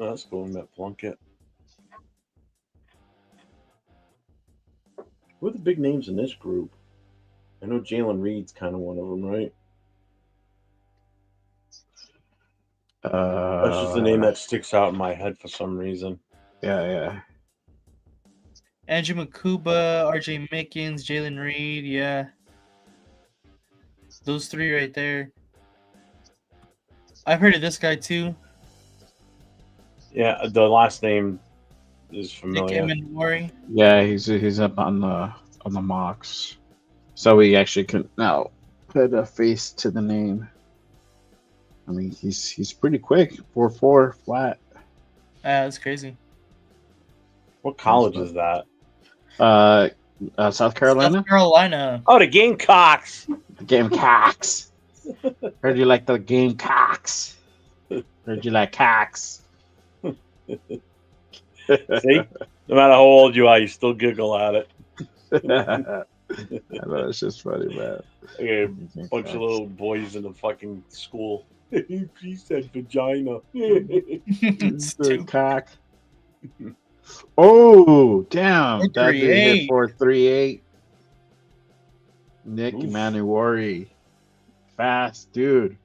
Oh, that's cool. We met Plunkett. Who are the big names in this group? I know Jalen Reed's kind of one of them, right? That's just the name that sticks out in my head for some reason. Yeah. Andrew Makuba, RJ Mickens, Jalen Reed, yeah. Those three right there. I've heard of this guy too. Yeah, the last name is Nick familiar. Emanuori. Yeah, he's up on the mocks, so we actually can now put a face to the name. I mean, he's pretty quick. 4.4 flat. That's crazy. What college is that? South Carolina. South Carolina. Oh, the Gamecocks. The Gamecocks. Heard you like the Gamecocks. Heard you like cocks. See, no matter how old you are, you still giggle at it. I know, it's just funny, man. Okay, a bunch of little boys in the fucking school. He said vagina. It's Good cock. Oh, damn. That dude hit 4.38. 4.38. Nick Oof. Emanuori. Fast, dude.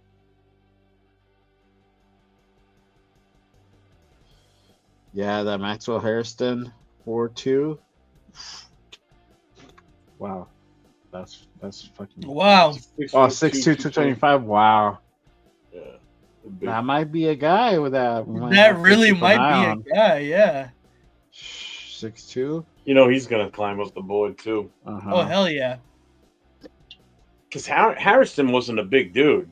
Yeah, that Maxwell Hairston 4.2. Wow. That's fucking. Wow. 6'2", 225. Wow. Yeah. That might be a guy with that. That really might be a guy, yeah. 6'2". You know he's gonna climb up the board too. Uh-huh. Oh, hell yeah. Because Harrison wasn't a big dude.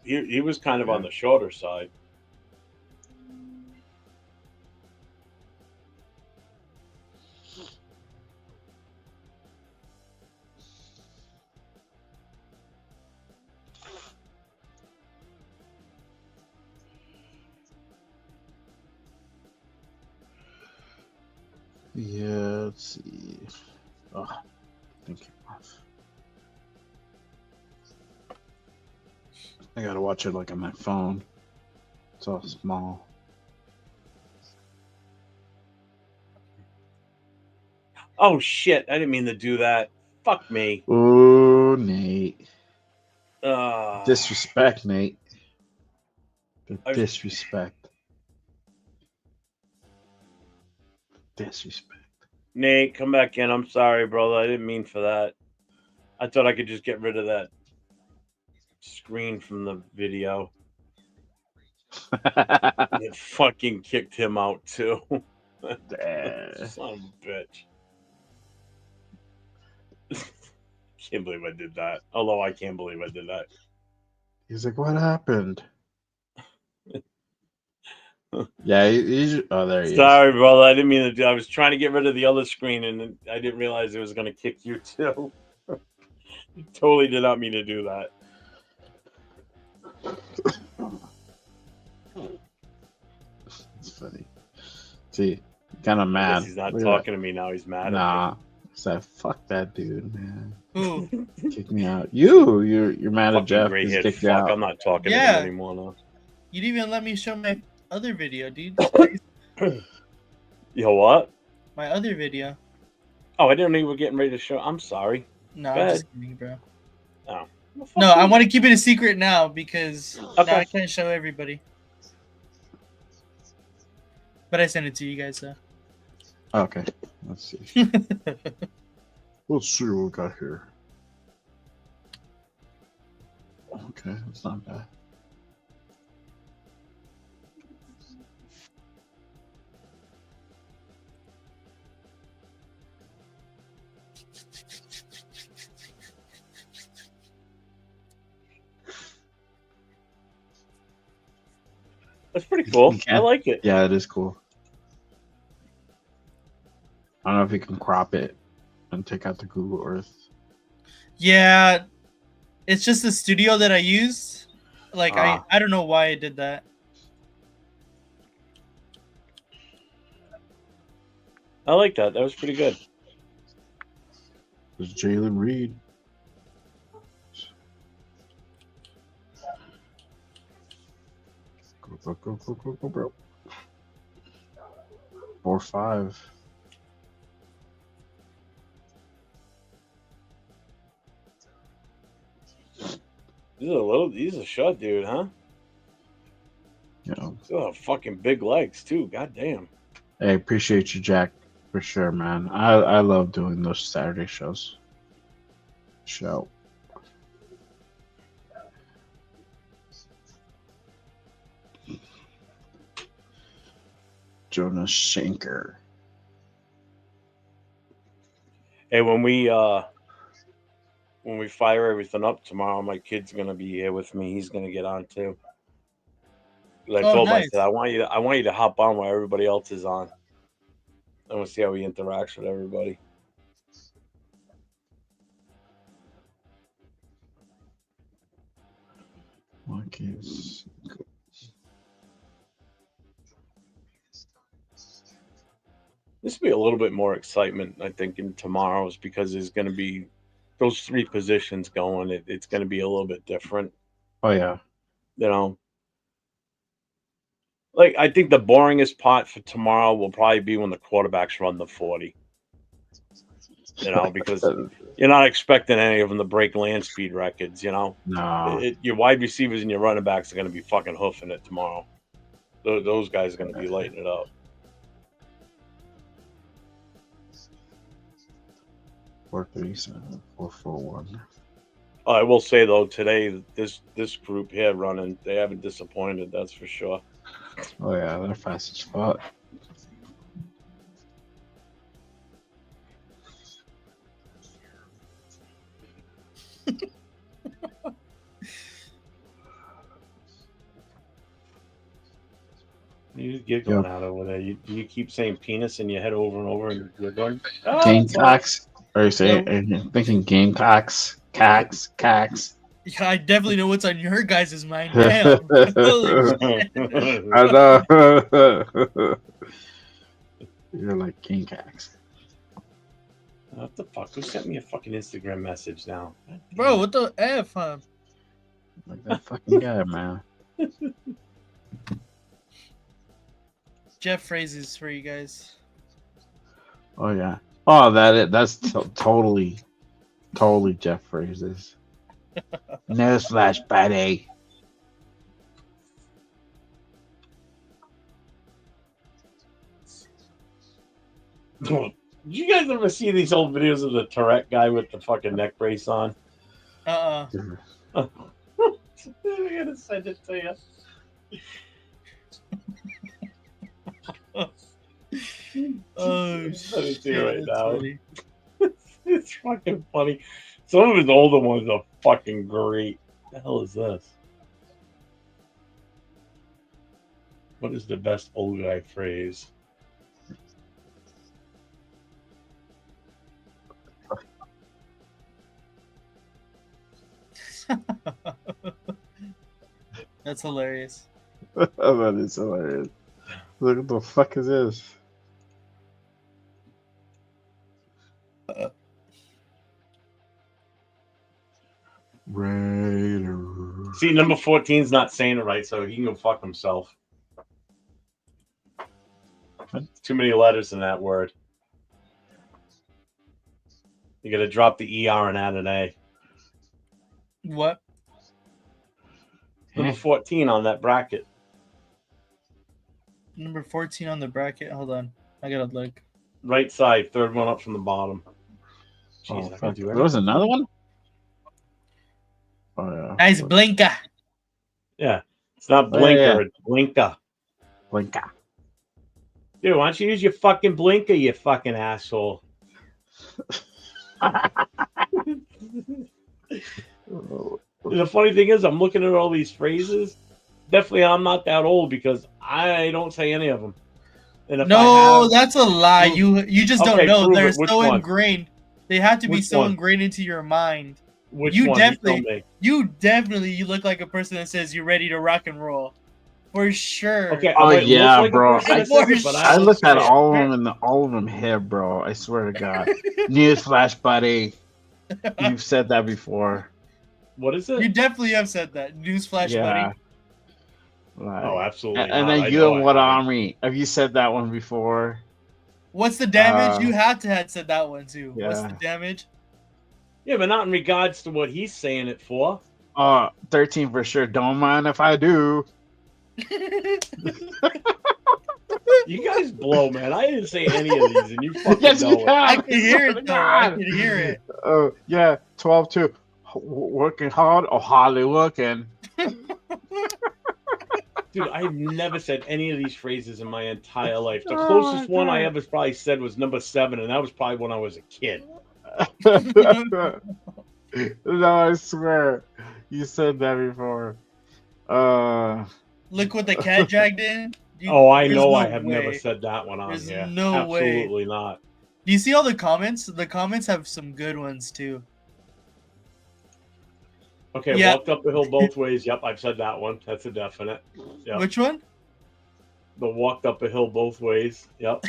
He was kind of on the shorter side. Yeah, let's see. Oh, thank you. I gotta watch it like on my phone. It's all small. Oh shit! I didn't mean to do that. Fuck me. Oh, Nate. Uh, Disrespect, Nate. The disrespect. Disrespect. Nate, come back in. I'm sorry, brother. I didn't mean for that. I thought I could just get rid of that screen from the video. It fucking kicked him out too. Son of a bitch. Can't believe I did that. Although I can't believe I did that. He's like, what happened? Yeah, he's. Oh, there he is. Sorry, brother. I didn't mean to do. I was trying to get rid of the other screen, and I didn't realize it was going to kick you too. Totally did not mean to do that. It's funny. See, kind of mad. He's not Look at talking to me now. He's mad. Nah. So fuck that dude, man. Who? Kick me out. You're mad at Fucking Jeff. gray He's head kicked fuck. you out. I'm not talking to Yeah. him anymore now. You didn't even let me show my other video, dude. Yo, what? My other video. Oh, I didn't know you were getting ready to show. I'm sorry. No, Go I'm ahead. just kidding, bro. Oh. Well, No, fuck I you. want to keep it a secret now because now Okay. I can't show everybody. But I sent it to you guys, though. Okay. Let's see. Let's see what we got here. Okay, that's not bad. That's pretty cool. You can. I like it. Yeah, it is cool. I don't know if you can crop it and take out the Google Earth. Yeah, It's just the studio that I use. Like I don't know why I did that. I like that. That was pretty good. There's Jalen Reed. Go, bro. 4-5. He's a shot dude, huh? Yeah. He's got fucking big legs too. God damn. Hey, appreciate you, Jack, for sure, man. I love doing those Saturday shows. Show. Jonas Shanker. Hey, when we fire everything up tomorrow, my kid's gonna be here with me. He's gonna get on too. 'Cause I told him, I nice. said, I want you to hop on while everybody else is on. I want to see how he interacts with everybody. Marcus. This will be a little bit more excitement, I think, in tomorrow's because there's going to be those 3 positions going. It's going to be a little bit different. Oh yeah. You know, like I think the boringest part for tomorrow will probably be when the quarterbacks run the 40. You know, because you're not expecting any of them to break land speed records. You know, No. Your wide receivers and your running backs are going to be fucking hoofing it tomorrow. Those guys are going to be lighting it up. Four 3-7, 4-4-1. I will say though, today this group here running, they haven't disappointed. That's for sure. Oh yeah, they're fast as fuck. You giggling out over there. You keep saying penis in your head over and over, and you're going, oh, Gamecocks. Are you saying? Are you thinking Gamecocks? Cax. Yeah, I definitely know what's on your guys' mind. Damn. Holy shit. I know. You're like Gamecocks. What the fuck? Who sent me a fucking Instagram message now? Bro, what the F, huh? Like that fucking guy, man. Jeff phrases for you guys. Oh yeah. Oh, that's totally Jeff phrases. Newsflash, buddy. Did you guys ever see these old videos of the Tourette guy with the fucking neck brace on? I gotta send it to you. Oh shit! Right now. It's fucking funny. Some of his older ones are fucking great. What the hell is this? What is the best old guy phrase? That's hilarious. That is hilarious. Look, what the fuck is this? Raider. See, number 14's not saying it right, so he can go fuck himself. Too many letters in that word. You gotta drop the ER and add an A. What? Number 14 on that bracket. Number 14 on the bracket. Hold on. I gotta look. Right side, third one up from the bottom. Jeez, Oh, I can do there was another one? Oh, yeah. Nice blinker. Yeah. It's not Oh, blinker, yeah. it's blinker. Blinker. Dude, why don't you use your fucking blinker, you fucking asshole? The funny thing is, I'm looking at all these phrases. Definitely, I'm not that old because I don't say any of them. And if No, that's a lie. You just don't Okay, know. prove They're it. Which so one? ingrained. They have to be Which so one? ingrained into your mind. Which You one? definitely- You tell me. you look like a person that says you're ready to rock and roll. For sure. Okay, Oh, I might yeah, look like bro. a person that For says it, but I don't look at say it. all of them and all of them hit, bro. I swear to God. Newsflash, buddy. You've said that before. What is it? You definitely have said that. Newsflash, Yeah. buddy. Like, Oh, absolutely and not. then I you know and I what haven't. army? Have you said that one before? What's the damage? Uh, You had to have said that one too. What's the yeah. damage? Yeah, but not in regards to what he's saying it for. 13 for sure. Don't mind if I do. You guys blow, man. I didn't say any of these, and you fucking Yes, know you it. I have. can hear it though. I can hear it. Oh, yeah. 12 2. Working hard or hardly working. Dude, I've never said any of these phrases in my entire life. The Oh, closest one I God. ever probably said was number 7, and that was probably when I was a kid. No, I swear. You said that before. Look what the cat dragged in. Oh, I there's know no I have never way. said that one on There's here. no way. Absolutely not. Do you see all the comments? The comments have some good ones too. Okay, Yeah. walked up the hill both ways. Yep, I've said that one. That's a definite. Yep. Which one? The walked up a hill both ways. Yep.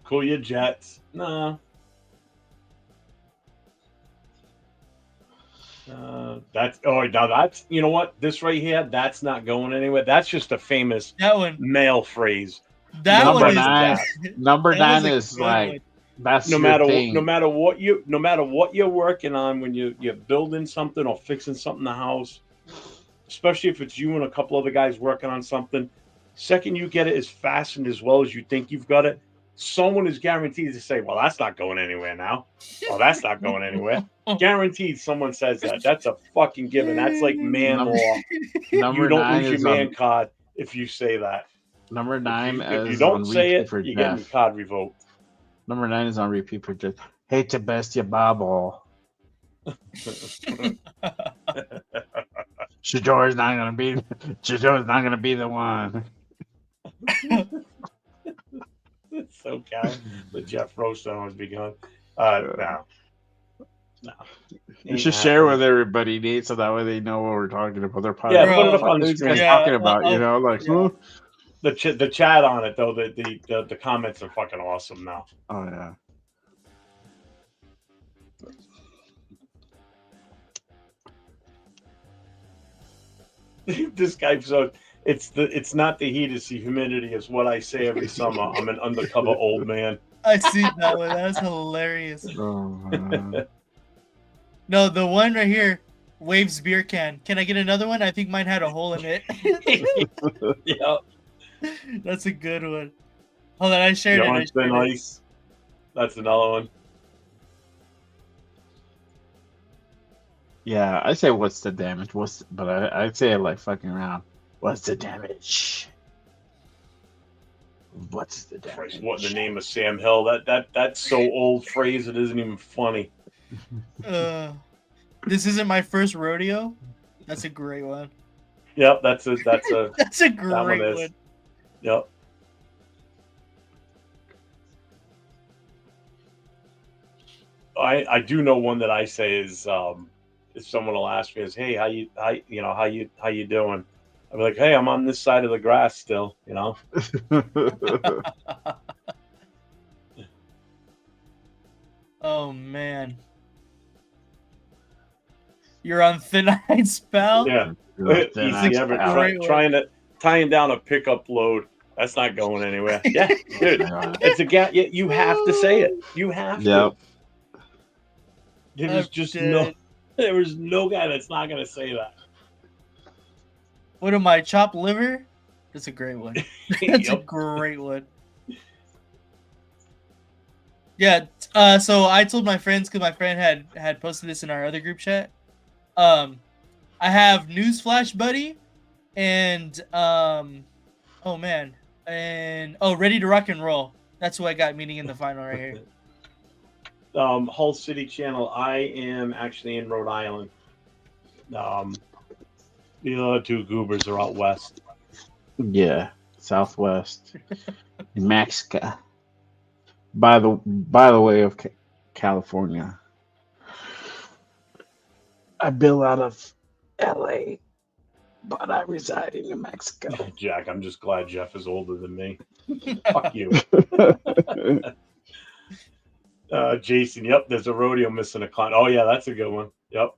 Cool your jets. Nah. That's now that's you know what, this right here, that's not going anywhere. That's just a famous That one. male phrase. That Number one is. 9. Number That was 9 a is good like one. that's No your matter thing. no matter what you're working on when you're building something or fixing something in the house, especially if it's you and a couple other guys working on something, second you get it as fastened as well as you think you've got it, someone is guaranteed to say, well, that's not going anywhere now. Oh, that's not going anywhere. Guaranteed someone says that. That's a fucking given. That's like man Number- law. Number You don't 9 lose your is man on card if you say that. number 9 If you is don't on say repeat it, for you're getting your Jeff. card revoked. Number 9 is on repeat for Jeff. Hate to best you, Bobble. Shador's not gonna be the one. It's so kind. The Jeff roast has begun. No. You should share with everybody, Nate, so that way they know what we're talking about. They're probably Yeah, put it up what on the are these guys screen. talking about, you know, like yeah. The chat on it though, the comments are fucking awesome now. Oh yeah. This guy, so it's not the heat, it's the humidity, is what I say every summer. I'm an undercover old man. I see that one. That's hilarious. Oh, man. No, the one right here, Waves beer can. Can I get another one? I think mine had a hole in it. Yeah. That's a good one. Hold on, I shared You it. I want thin shared it. ice? That's another one. Yeah, I say what's the damage? But I'd say it like fucking around. What's the damage? What's the damage? Christ, what in the name of Sam Hill? That's so old phrase it isn't even funny. This isn't my first rodeo. That's a great one. Yep, that's a That's a that great one is. one. Yep. I do know one that I say is if someone will ask me is, hey, how you doing? I'm like, hey, I'm on this side of the grass still, you know. Oh man. You're on thin ice, pal. Yeah. Then Easy I- ever Great one. tying down a pickup load. That's not going anywhere. Yeah, dude. It's a gap. You have to say it. You have to. Yep. There's I'm just dead. there is no guy that's not gonna say that. What am I, chopped liver? That's a great one. That's a Yep. great one. Yeah, so I told my friends because my friend had posted this in our other group chat. I have Newsflash Buddy and oh man. And Ready to Rock and Roll. That's who I got meeting in the final right here. Hull City Channel. I am actually in Rhode Island. The other two goobers are out west. Yeah, Southwest, Mexico. By the way of California. I bill out of LA, but I reside in New Mexico. Jack, I'm just glad Jeff is older than me. Fuck you. Jason, yep, there's a rodeo missing a clown. Oh, yeah, that's a good one. Yep.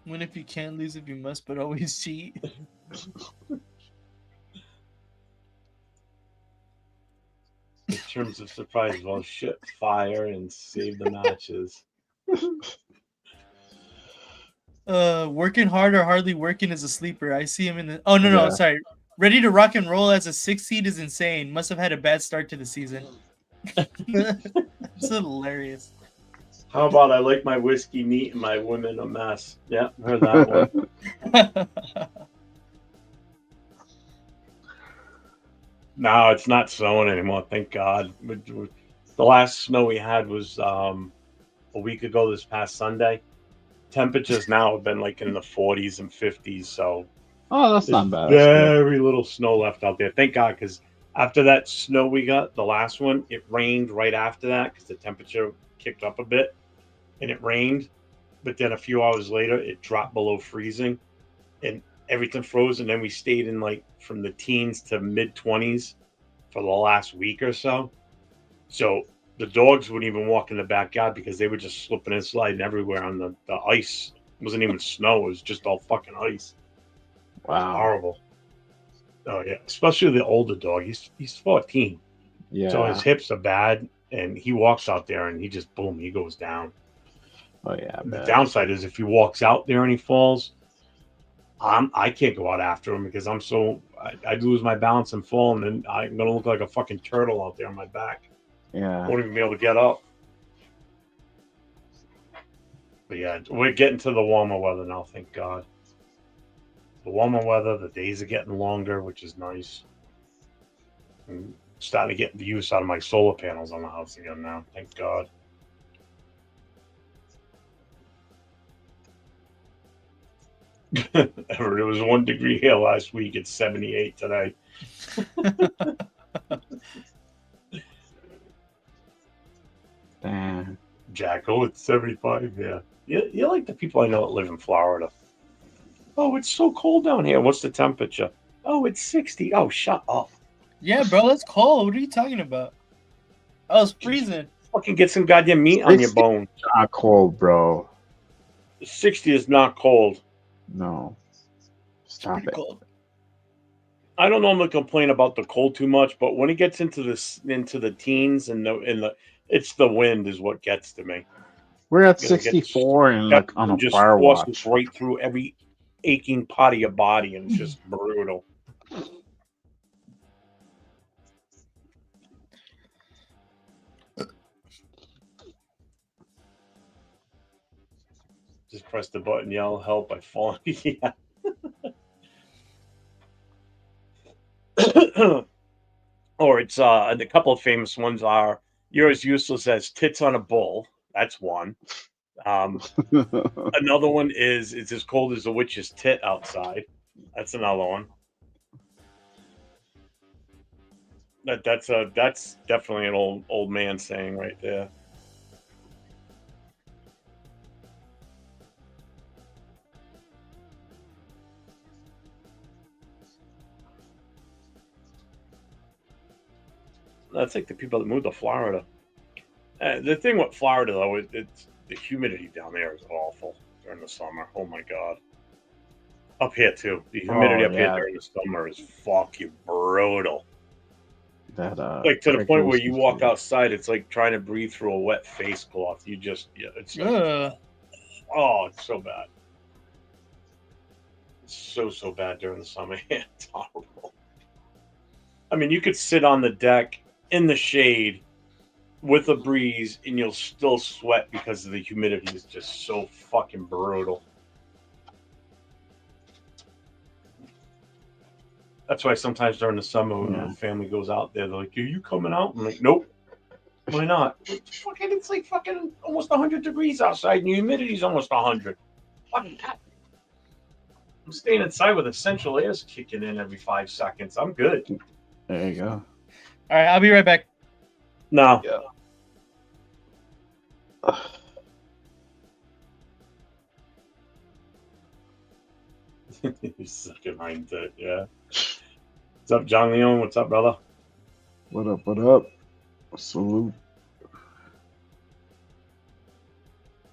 Win if you can, lose if you must, but always cheat. In terms of surprise, well, shit, fire and save the matches. Working hard or hardly working is a sleeper. I see him in the. Oh no, Yeah. sorry. Ready to rock and roll as a 6 seed is insane. Must have had a bad start to the season. It's hilarious. How about I like my whiskey neat and my women a mess? Yeah, heard that one. No, it's not snowing anymore. Thank God. The last snow we had was a week ago. This past Sunday. Temperatures now have been like in the 40s and 50s. So Oh, that's there's not bad. That's good. very little snow left out there. Thank God, because after that snow we got, the last one, it rained right after that because the temperature kicked up a bit, and it rained. But then a few hours later, it dropped below freezing, and everything froze. And then we stayed in like from the teens to mid 20s for the last week or so. So the dogs wouldn't even walk in the backyard because they were just slipping and sliding everywhere on the ice. It wasn't even snow; it was just all fucking ice. Wow. Horrible. Oh yeah, especially the older dog. He's 14, Yeah. so his hips are bad, and he walks out there and he just boom, he goes down. Oh yeah. The Bet. downside is if he walks out there and he falls, I can't go out after him because I lose my balance and fall, and then I'm gonna look like a fucking turtle out there on my back. Yeah. Won't even be able to get up. But yeah, we're getting to the warmer weather now, thank God. The warmer weather, the days are getting longer, which is nice. I'm starting to get the use out of my solar panels on the house again now, thank God. It was 1 degree here last week. It's 78 today. Damn. Jack, oh, it's 75 here. You're like the people I know that live in Florida. Oh, it's so cold down here. What's the temperature? Oh, it's 60. Oh, shut up. Yeah, bro, that's cold. What are you talking about? I was freezing. Fucking get some goddamn meat on your 60 bone. Not cold, bro. 60 is not cold. No. Stop Pretty it. cold. I don't normally complain about the cold too much, but when it gets into the teens and it's the wind is what gets to me. We're at You know, it gets 64 and like on a just fire forces watch. right through every aching part of your body, and it's just brutal. Just press the button, yell help, I fall. Yeah. Or it's a couple of famous ones are "You're as useless as tits on a bull." That's one. Another one is "It's as cold as a witch's tit outside." That's another one. That's definitely an old man saying right there. That's like the people that moved to Florida. The thing with Florida, though, it's the humidity down there is awful during the summer. Oh my God. Up here too. The humidity up here during the summer is fucking brutal. That Like to the point where you walk outside, it's like trying to breathe through a wet face cloth. It's like, oh, it's so bad. It's so bad during the summer. It's horrible. I mean, you could sit on the deck in the shade with a breeze and you'll still sweat because the humidity is just so fucking brutal. That's why sometimes during the summer when the family goes out there, they're like, "Are you coming out?" I'm like, "Nope." Why not? It's like fucking almost 100 degrees outside and the humidity's almost 100. Fucking God. I'm staying inside with essential airs kicking in every 5 seconds. I'm good. There you go. All right, I'll be right back. No. Yeah. You suck at mindset, yeah. What's up, John Leon? What's up, brother? What up? What up? Salute.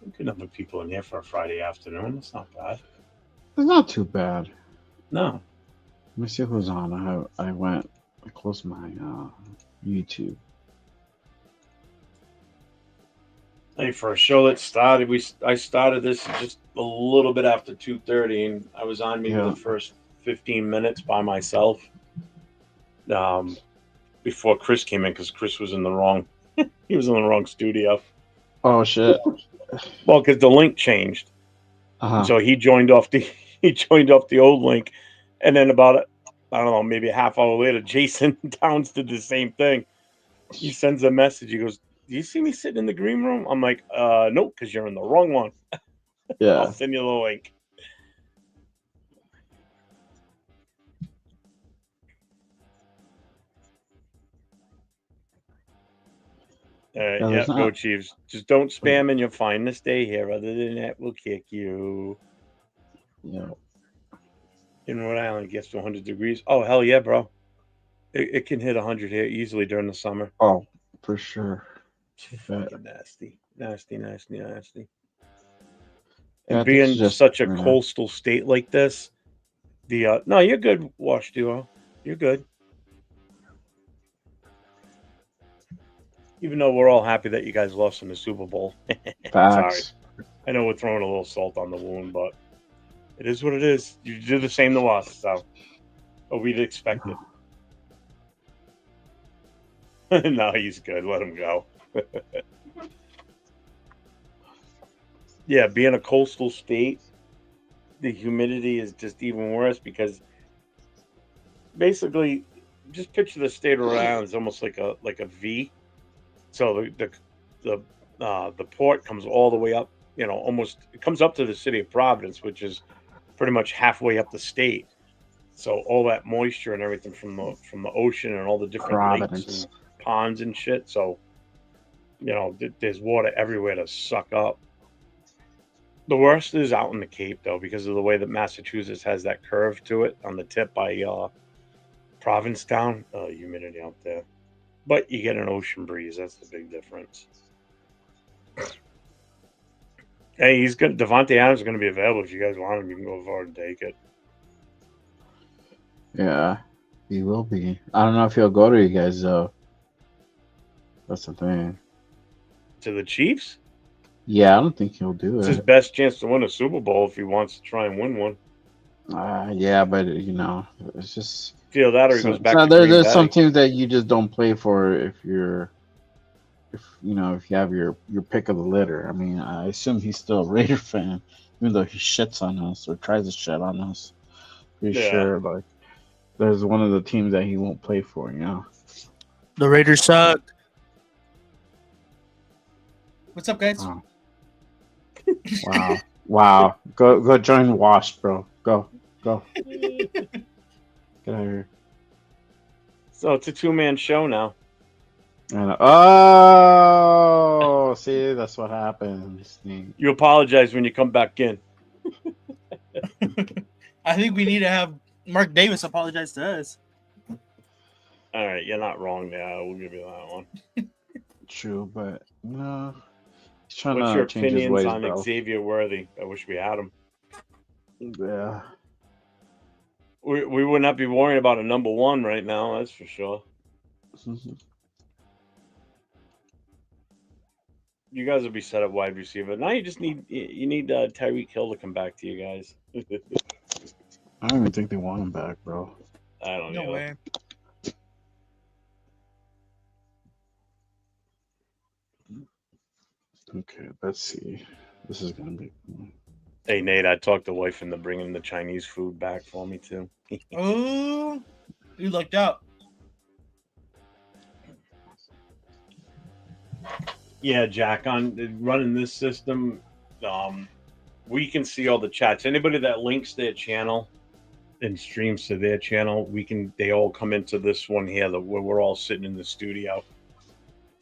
We could have people in here for a Friday afternoon. That's not bad. It's not too bad. No. Let me see who's on. I closed my YouTube. Hey, for a show that started, I started this just a little bit after 2:30, and I was on maybe the first 15 minutes by myself. Before Chris came in, because Chris was in the wrong. He was in the wrong studio. Oh shit! Well, because the link changed, so he joined off the old link, and then about I don't know, maybe a half hour later, Jason Downs did the same thing. He sends a message. He goes, "Do you see me sitting in the green room?" I'm like, "Nope, because you're in the wrong one." Yeah. I'll send you the link. Yeah, go Chiefs. Just don't spam and you're fine to stay here. Other than that, we'll kick you. Yeah. In Rhode Island, it gets to 100 degrees. Oh, hell yeah, bro. It can hit 100 here easily during the summer. Oh, for sure. Fucking nasty. Nasty, nasty, nasty. Yeah, And being such a coastal state like this, no, you're good, Wash Duo. You're good. Even though we're all happy that you guys lost in the Super Bowl. Sorry. I know we're throwing a little salt on the wound, but it is what it is. You do the same to us, so we'd expect it. No, he's good. Let him go. Yeah, being a coastal state, the humidity is just even worse because basically, just picture the state of Rhode Island is almost like a V. So the port comes all the way up, almost it comes up to the city of Providence, which is pretty much halfway up the state. So all that moisture and everything from the ocean and all the different lakes and ponds and shit. So there's water everywhere to suck up. The worst is out in the Cape though, because of the way that Massachusetts has that curve to it on the tip by Provincetown. Humidity out there. But you get an ocean breeze. That's the big difference. Hey, Devontae Adams is going to be available if you guys want him. You can go forward and take it. Yeah, he will be. I don't know if he'll go to you guys though. That's the thing. To the Chiefs? Yeah, I don't think he'll do It's it. his best chance to win a Super Bowl if he wants to try and win one. Yeah, but it's just feel that, or he goes back to Green there's Bay. some teams that you just don't play for if you have your pick of the litter. I mean, I assume he's still a Raider fan, even though he shits on us or tries to shit on us. Pretty sure, like, there's one of the teams that he won't play for. The Raiders suck. What's up, guys? Wow. Go join Wash, bro. Go. Get out of here. So it's a 2-man show now. Oh, see, that's what happens. You apologize when you come back in. I think we need to have Mark Davis apologize to us. All right, you're not wrong there. We'll give you that one. True, but no. He's trying What's to your change opinions his ways, on bro. Xavier Worthy? I wish we had him. Yeah. We would not be worrying about a number one right now, that's for sure. You guys will be set at wide receiver. Now you just need Tyreek Hill to come back to you guys. I don't even think they want him back, bro. I don't know. No way. Okay, let's see. This is gonna be. Hey Nate, I talked to wife into bringing the Chinese food back for me too. Oh, you lucked out. Yeah, Jack, on running this system, we can see all the chats. Anybody that links their channel and streams to their channel, they all come into this one here where we're all sitting in the studio.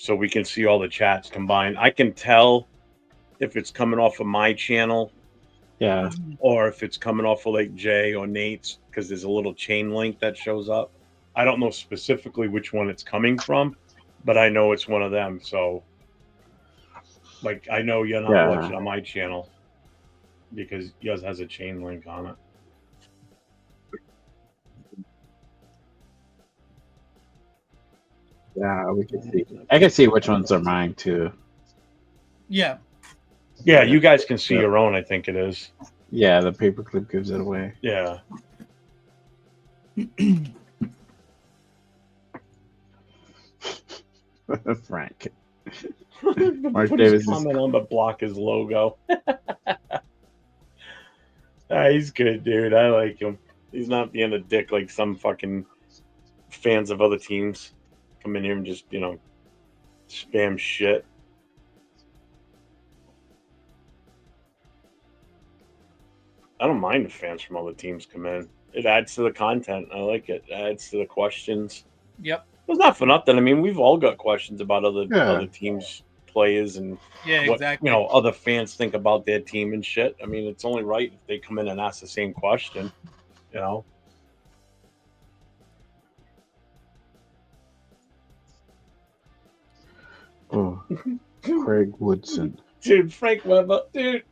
so we can see all the chats combined. I can tell if it's coming off of my channel Yeah. or if it's coming off of like Jay or Nate's, because there's a little chain link that shows up. I don't know specifically which one it's coming from, but I know it's one of them. So, like, I know you're not watching on my channel because yours has a chain link on it. Yeah, we can see. I can see which ones are mine too. Yeah. Yeah, you guys can see your own, I think it is. Yeah, the paperclip gives it away. Yeah. Frank. Mark Put Davis his comment on, but block his logo. He's good, dude. I like him. He's not being a dick like some fucking fans of other teams come in here and just, spam shit. I don't mind if fans from other teams come in. It adds to the content. I like it. It adds to the questions. Yep. It's not for nothing. I mean, we've all got questions about other teams' players and what exactly. Other fans think about their team and shit. I mean, it's only right if they come in and ask the same question. Oh, Craig Woodson. Dude, Frank Weber, dude.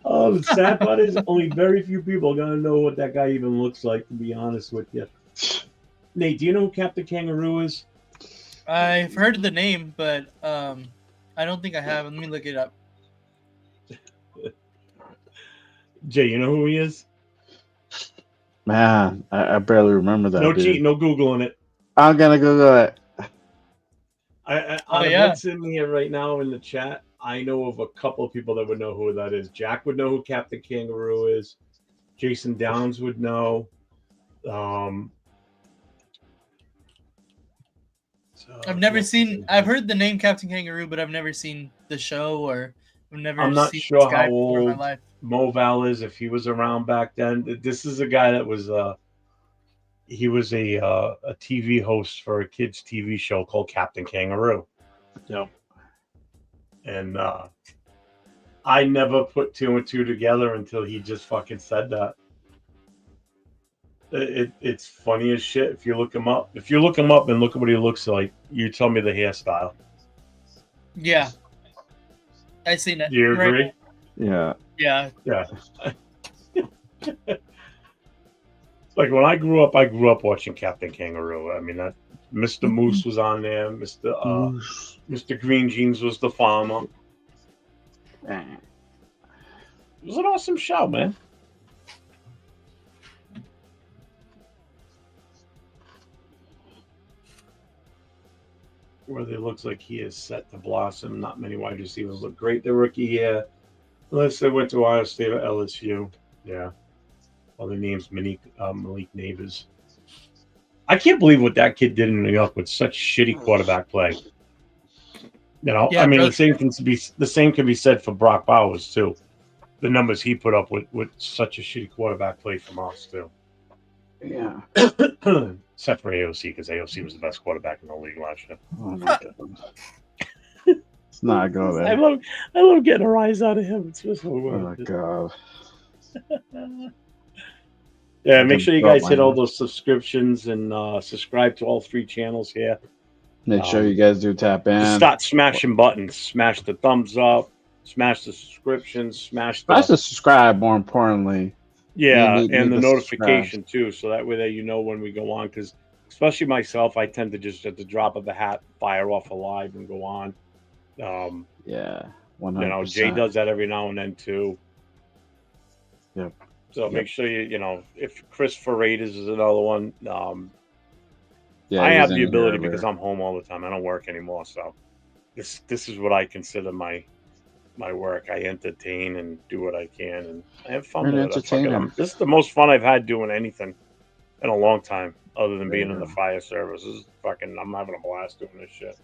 Oh, the sad part is only very few people are gonna know what that guy even looks like, to be honest with you. Nate, do you know who Captain Kangaroo is? I've heard of the name, but I don't think I have. Let me look it up. Jay, you know who he is? Man, I barely remember that. No dude. cheating, no Googling it. I'm gonna Google it. What's in here right now in the chat, I know of a couple of people that would know who that is. Jack would know who Captain Kangaroo is. Jason Downs would know. I've never seen. I've heard the name Captain Kangaroo, but I've never seen the show, or I've never. I'm not seen sure this guy how before in my old life. Moval is, if he was around back then. This is a guy that was he was a TV host for a kids TV show called Captain Kangaroo. Yep. And I never put two and two together until he just fucking said that. It's funny as shit if you look him up. If you look him up and look at what he looks like, you tell me the hairstyle. Yeah. I seen it. Do you agree? Right. Yeah. Yeah. Like when I grew up watching Captain Kangaroo. I mean, that Mr. Moose was on there. Mr. Green Jeans was the farmer. It was an awesome show, man. Where it looks like he is set to blossom. Not many wide receivers look great their rookie year, unless they went to Ohio State or LSU. Yeah. Well, their name's Malik Neighbors. I can't believe what that kid did in New York with such shitty quarterback play. Yeah, I mean, the same can be said for Brock Bowers too. The numbers he put up with such a shitty quarterback play from us too. Yeah. Except for AOC, because AOC was the best quarterback in the league last year. Oh my God. It's not go there. I love getting a rise out of him. It's just so Oh my God. Yeah, make sure you guys hit all those subscriptions and subscribe to all 3 channels here. Make sure you guys do tap in. Just start smashing buttons. Smash the thumbs up. Smash the subscriptions. Smash the subscribe, more importantly. Yeah, and the notification too, so that way that you know when we go on. Because especially myself, I tend to just at the drop of a hat fire off a live and go on. Yeah, 100%. Jay does that every now and then too. Yep. So make sure if Christopher Raiders is another one. Yeah, I have the ability because I'm home all the time. I don't work anymore, so this is what I consider my work. I entertain and do what I can, and I have fun with it. This is the most fun I've had doing anything in a long time, other than being in the fire service. This is I'm having a blast doing this shit.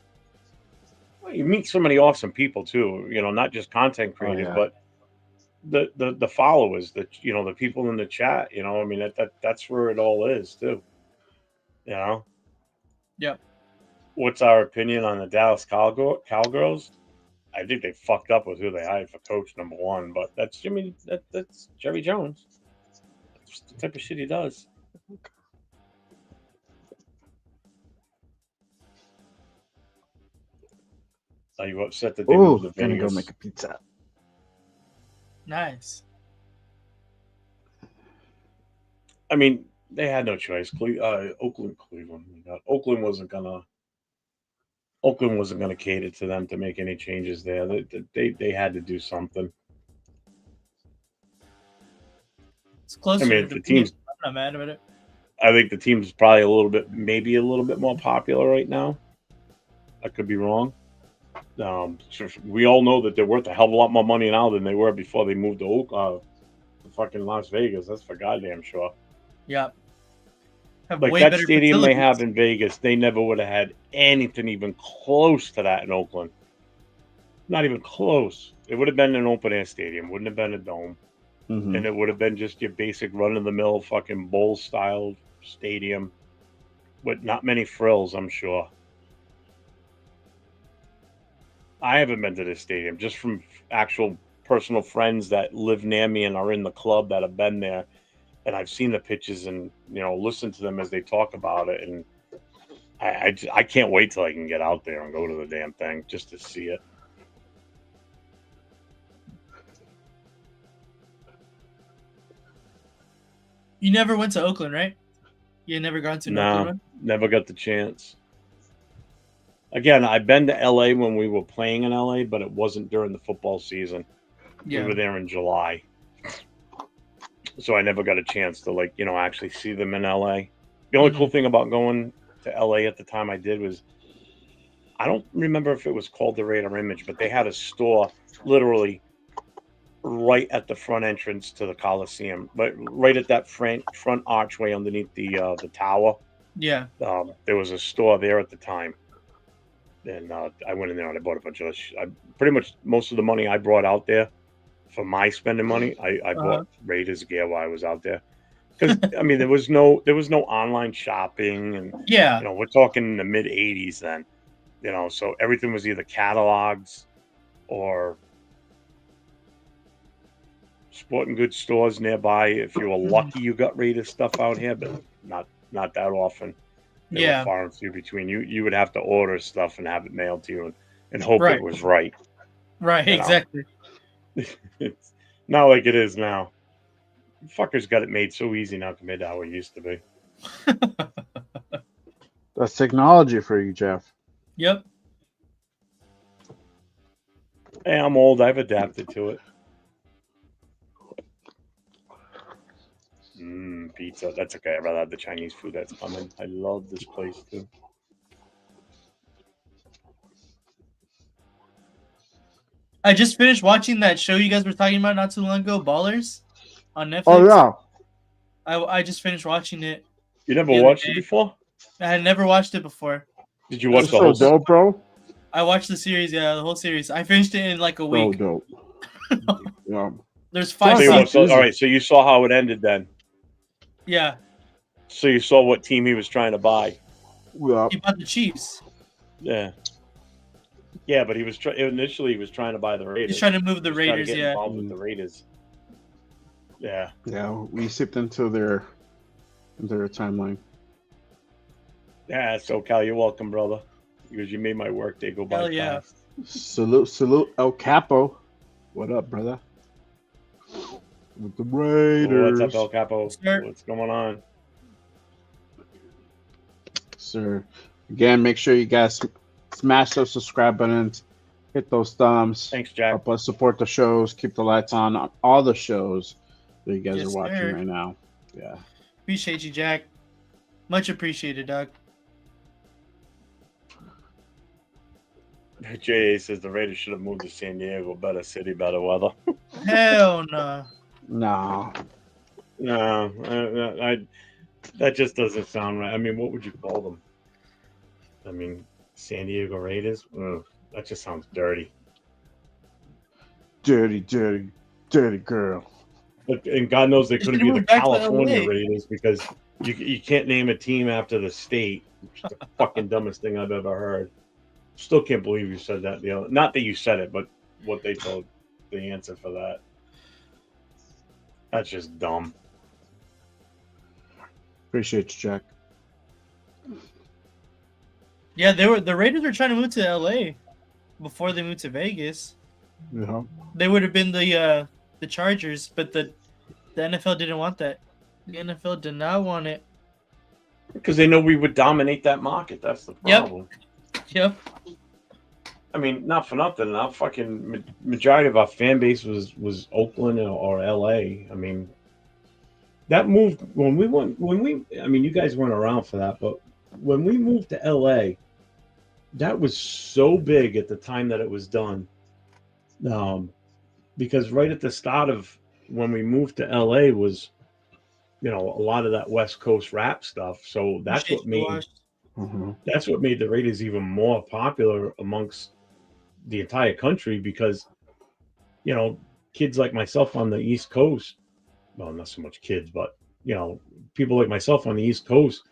Well, you meet so many awesome people too. Not just content creators, but the followers, the people in the chat. I mean that's where it all is too. Yep. What's our opinion on the Dallas Cowgirls? I think they fucked up with who they hired for coach number one, but that's that's Jerry Jones. That's the type of shit he does. Are you upset that they Oh, moved to gonna go Vegas? make a pizza. Nice. I mean, they had no choice. Oakland, Cleveland. Oakland wasn't gonna cater to them to make any changes there. They had to do something. It's closer I mean, to the me. team's. I'm not mad about it. I think the team's probably maybe a little bit more popular right now. I could be wrong. We all know that they're worth a hell of a lot more money now than they were before they moved to fucking Las Vegas. That's for goddamn sure. Yep. Have Like way that better stadium they facilities. have in Vegas, they never would have had anything even close to that in Oakland. Not even close. It would have been an open air stadium, wouldn't have been a dome. Mhm. And it would have been just your basic run of the mill fucking bowl style stadium with not many frills, I'm sure. I haven't been to this stadium, just from actual personal friends that live near me and are in the club that have been there, and I've seen the pictures and listened to them as they talk about it, and I can't wait till I can get out there and go to the damn thing just to see it. You never went to Oakland, right? You never gone to an Oakland No, one? never got the chance. Again, I've been to LA when we were playing in LA, but it wasn't during the football season. Yeah. We were there in July. So I never got a chance to actually see them in LA. The only cool thing about going to LA at the time I did was, I don't remember if it was called the Raider Image, but they had a store literally right at the front entrance to the Coliseum, but right at that front archway underneath the tower. Yeah. There was a store there at the time. And I went in there and I bought a bunch of pretty much most of the money I brought out there for my spending money. I bought Raiders gear while I was out there, because I mean there was no online shopping, and we're talking in the mid '80s then, so everything was either catalogs or sporting goods stores nearby. If you were lucky, you got Raiders stuff out here, but not that often. They were far and few between. You would have to order stuff and have it mailed to you and hope it was right. Right, exactly. It's not like it is now. Fuckers got it made so easy now compared to how it used to be. That's technology for you, Jeff. Yep. Hey, I'm old. I've adapted to it. Pizza. That's okay. I'd rather have the Chinese food that's coming. I love this place too. I just finished watching that show you guys were talking about not too long ago, Ballers, on Netflix. Oh yeah. I just finished watching it. You never watched it before? I had never watched it before. Did you watch the whole show, bro? I watched the series, the whole series. I finished it in like a week. So dope. Yeah. There's 5 seasons. All right, so you saw how it ended then. Yeah. So you saw what team he was trying to buy. Yeah. He bought the Chiefs. Yeah. Yeah, but initially he was trying to buy the Raiders. He's trying to move the Raiders, get involved with the Raiders. Yeah. Yeah, we sipped into their timeline. Yeah, so Cal, you're welcome, brother. Because you made my work day go by Hell yeah. fast. Salute, El Capo. What up, brother? With the Raiders. What's up, El Capo? Sir. What's going on? Sir. Again, make sure you guys smash those subscribe buttons, hit those thumbs. Thanks, Jack. Help us support the shows, keep the lights on all the shows that you guys Yes, are watching sir. right now. Yeah. Appreciate you, Jack. Much appreciated, Doug. JA says the Raiders should have moved to San Diego. Better city, better weather. Hell no. No. No, that just doesn't sound right. I mean, what would you call them? I mean, San Diego Raiders? Ugh, that just sounds dirty. Dirty girl. And God knows they couldn't be the moved back to California LA. Raiders because You can't name a team after the state, which is the fucking dumbest thing I've ever heard. Still can't believe you said that. Not that you said it, but what they told the answer for that. That's just dumb. Appreciate you, Jack. Yeah, the Raiders were trying to move to LA before they moved to Vegas. Yeah. They would have been the Chargers, but the NFL didn't want that. The NFL did not want it. Because they know we would dominate that market. That's the problem. Yep. I mean, not for nothing. Our fucking majority of our fan base was Oakland or LA. I mean, that move when we I mean, you guys weren't around for that, but when we moved to LA, that was so big at the time that it was done. Because right at the start of when we moved to LA was, a lot of that West Coast rap stuff. So that's what made the Raiders even more popular amongst the entire country because, kids like myself on the East Coast, well, not so much kids, but, people like myself on the East Coast,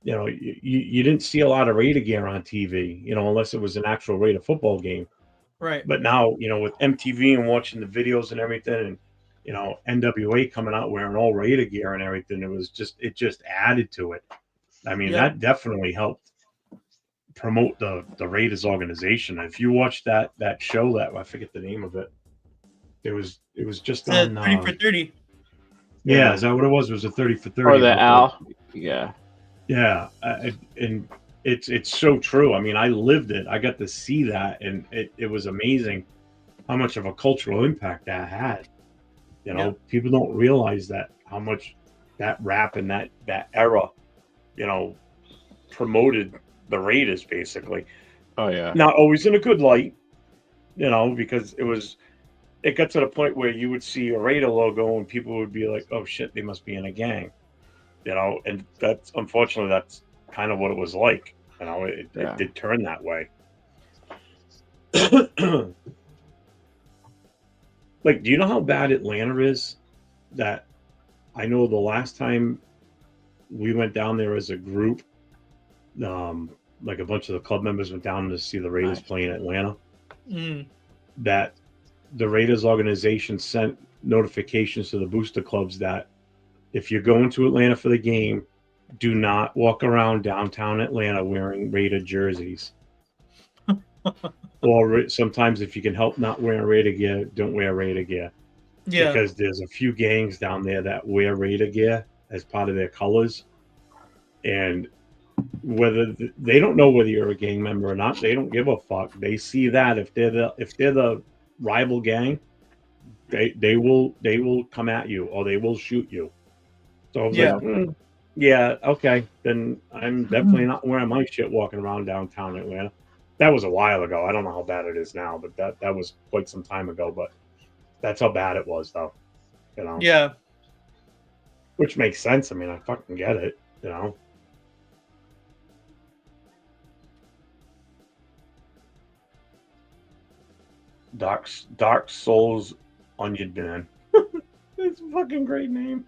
you didn't see a lot of Raider gear on TV, unless it was an actual Raider football game. Right. But now, with MTV and watching the videos and everything, and, NWA coming out wearing all Raider gear and everything, it just added to it. I mean, that definitely helped promote the Raiders organization. If you watch that show, that I forget the name of it, it was just on 30 for 30. Yeah, is that what it was? It was a 30 for 30. Or the Al. Yeah. Yeah, and it's so true. I mean, I lived it. I got to see that, and it was amazing how much of a cultural impact that had. People don't realize that how much that rap and that era, promoted the Raiders basically. Oh yeah. Not always in a good light, because it got to the point where you would see a Raider logo and people would be like, "Oh shit, they must be in a gang," and that's kind of what it was like. It did turn that way. Like, do you know how bad Atlanta is? That I know the last time we went down there as a group, like a bunch of the club members went down to see the Raiders play in Atlanta. That the Raiders organization sent notifications to the booster clubs that if you're going to Atlanta for the game, do not walk around downtown Atlanta wearing Raider jerseys. Or sometimes if you can help not wearing Raider gear, don't wear Raider gear. Yeah. Because there's a few gangs down there that wear Raider gear as part of their colors. And whether they don't know whether you're a gang member or not, they don't give a fuck. They see that if they're the rival gang, they will come at you or they will shoot you. So I was like, yeah, okay, then I'm definitely not wearing my shit walking around downtown Atlanta. That was a while ago. I don't know how bad it is now, but that was quite some time ago. But that's how bad it was, though. Yeah. Which makes sense. I mean, I fucking get it. Dark Souls Onion Man. It's a fucking great name.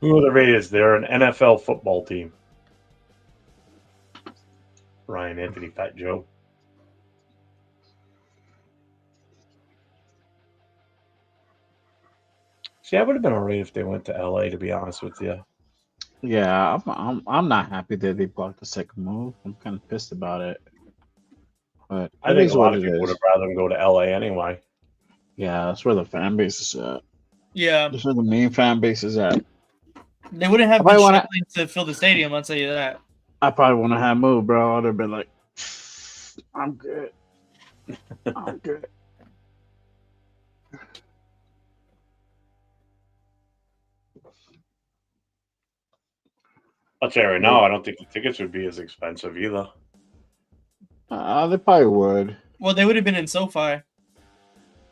Who are the Raiders? They're an NFL football team. Ryan Anthony, Fat Joe. See, I would have been alright if they went to LA, to be honest with you. Yeah, I'm not happy that they blocked the second move. I'm kind of pissed about it. But I think a lot of people would have rather them go to LA anyway. Yeah, that's where the fan base is at. Yeah. That's where the main fan base is at. They wouldn't have been struggling to fill the stadium, I'll tell you that. I probably wouldn't have moved, bro. I'd have been like, I'm good. I'm good. I'll tell you right now, I don't think the tickets would be as expensive either. They probably would. Well, they would have been in SoFi.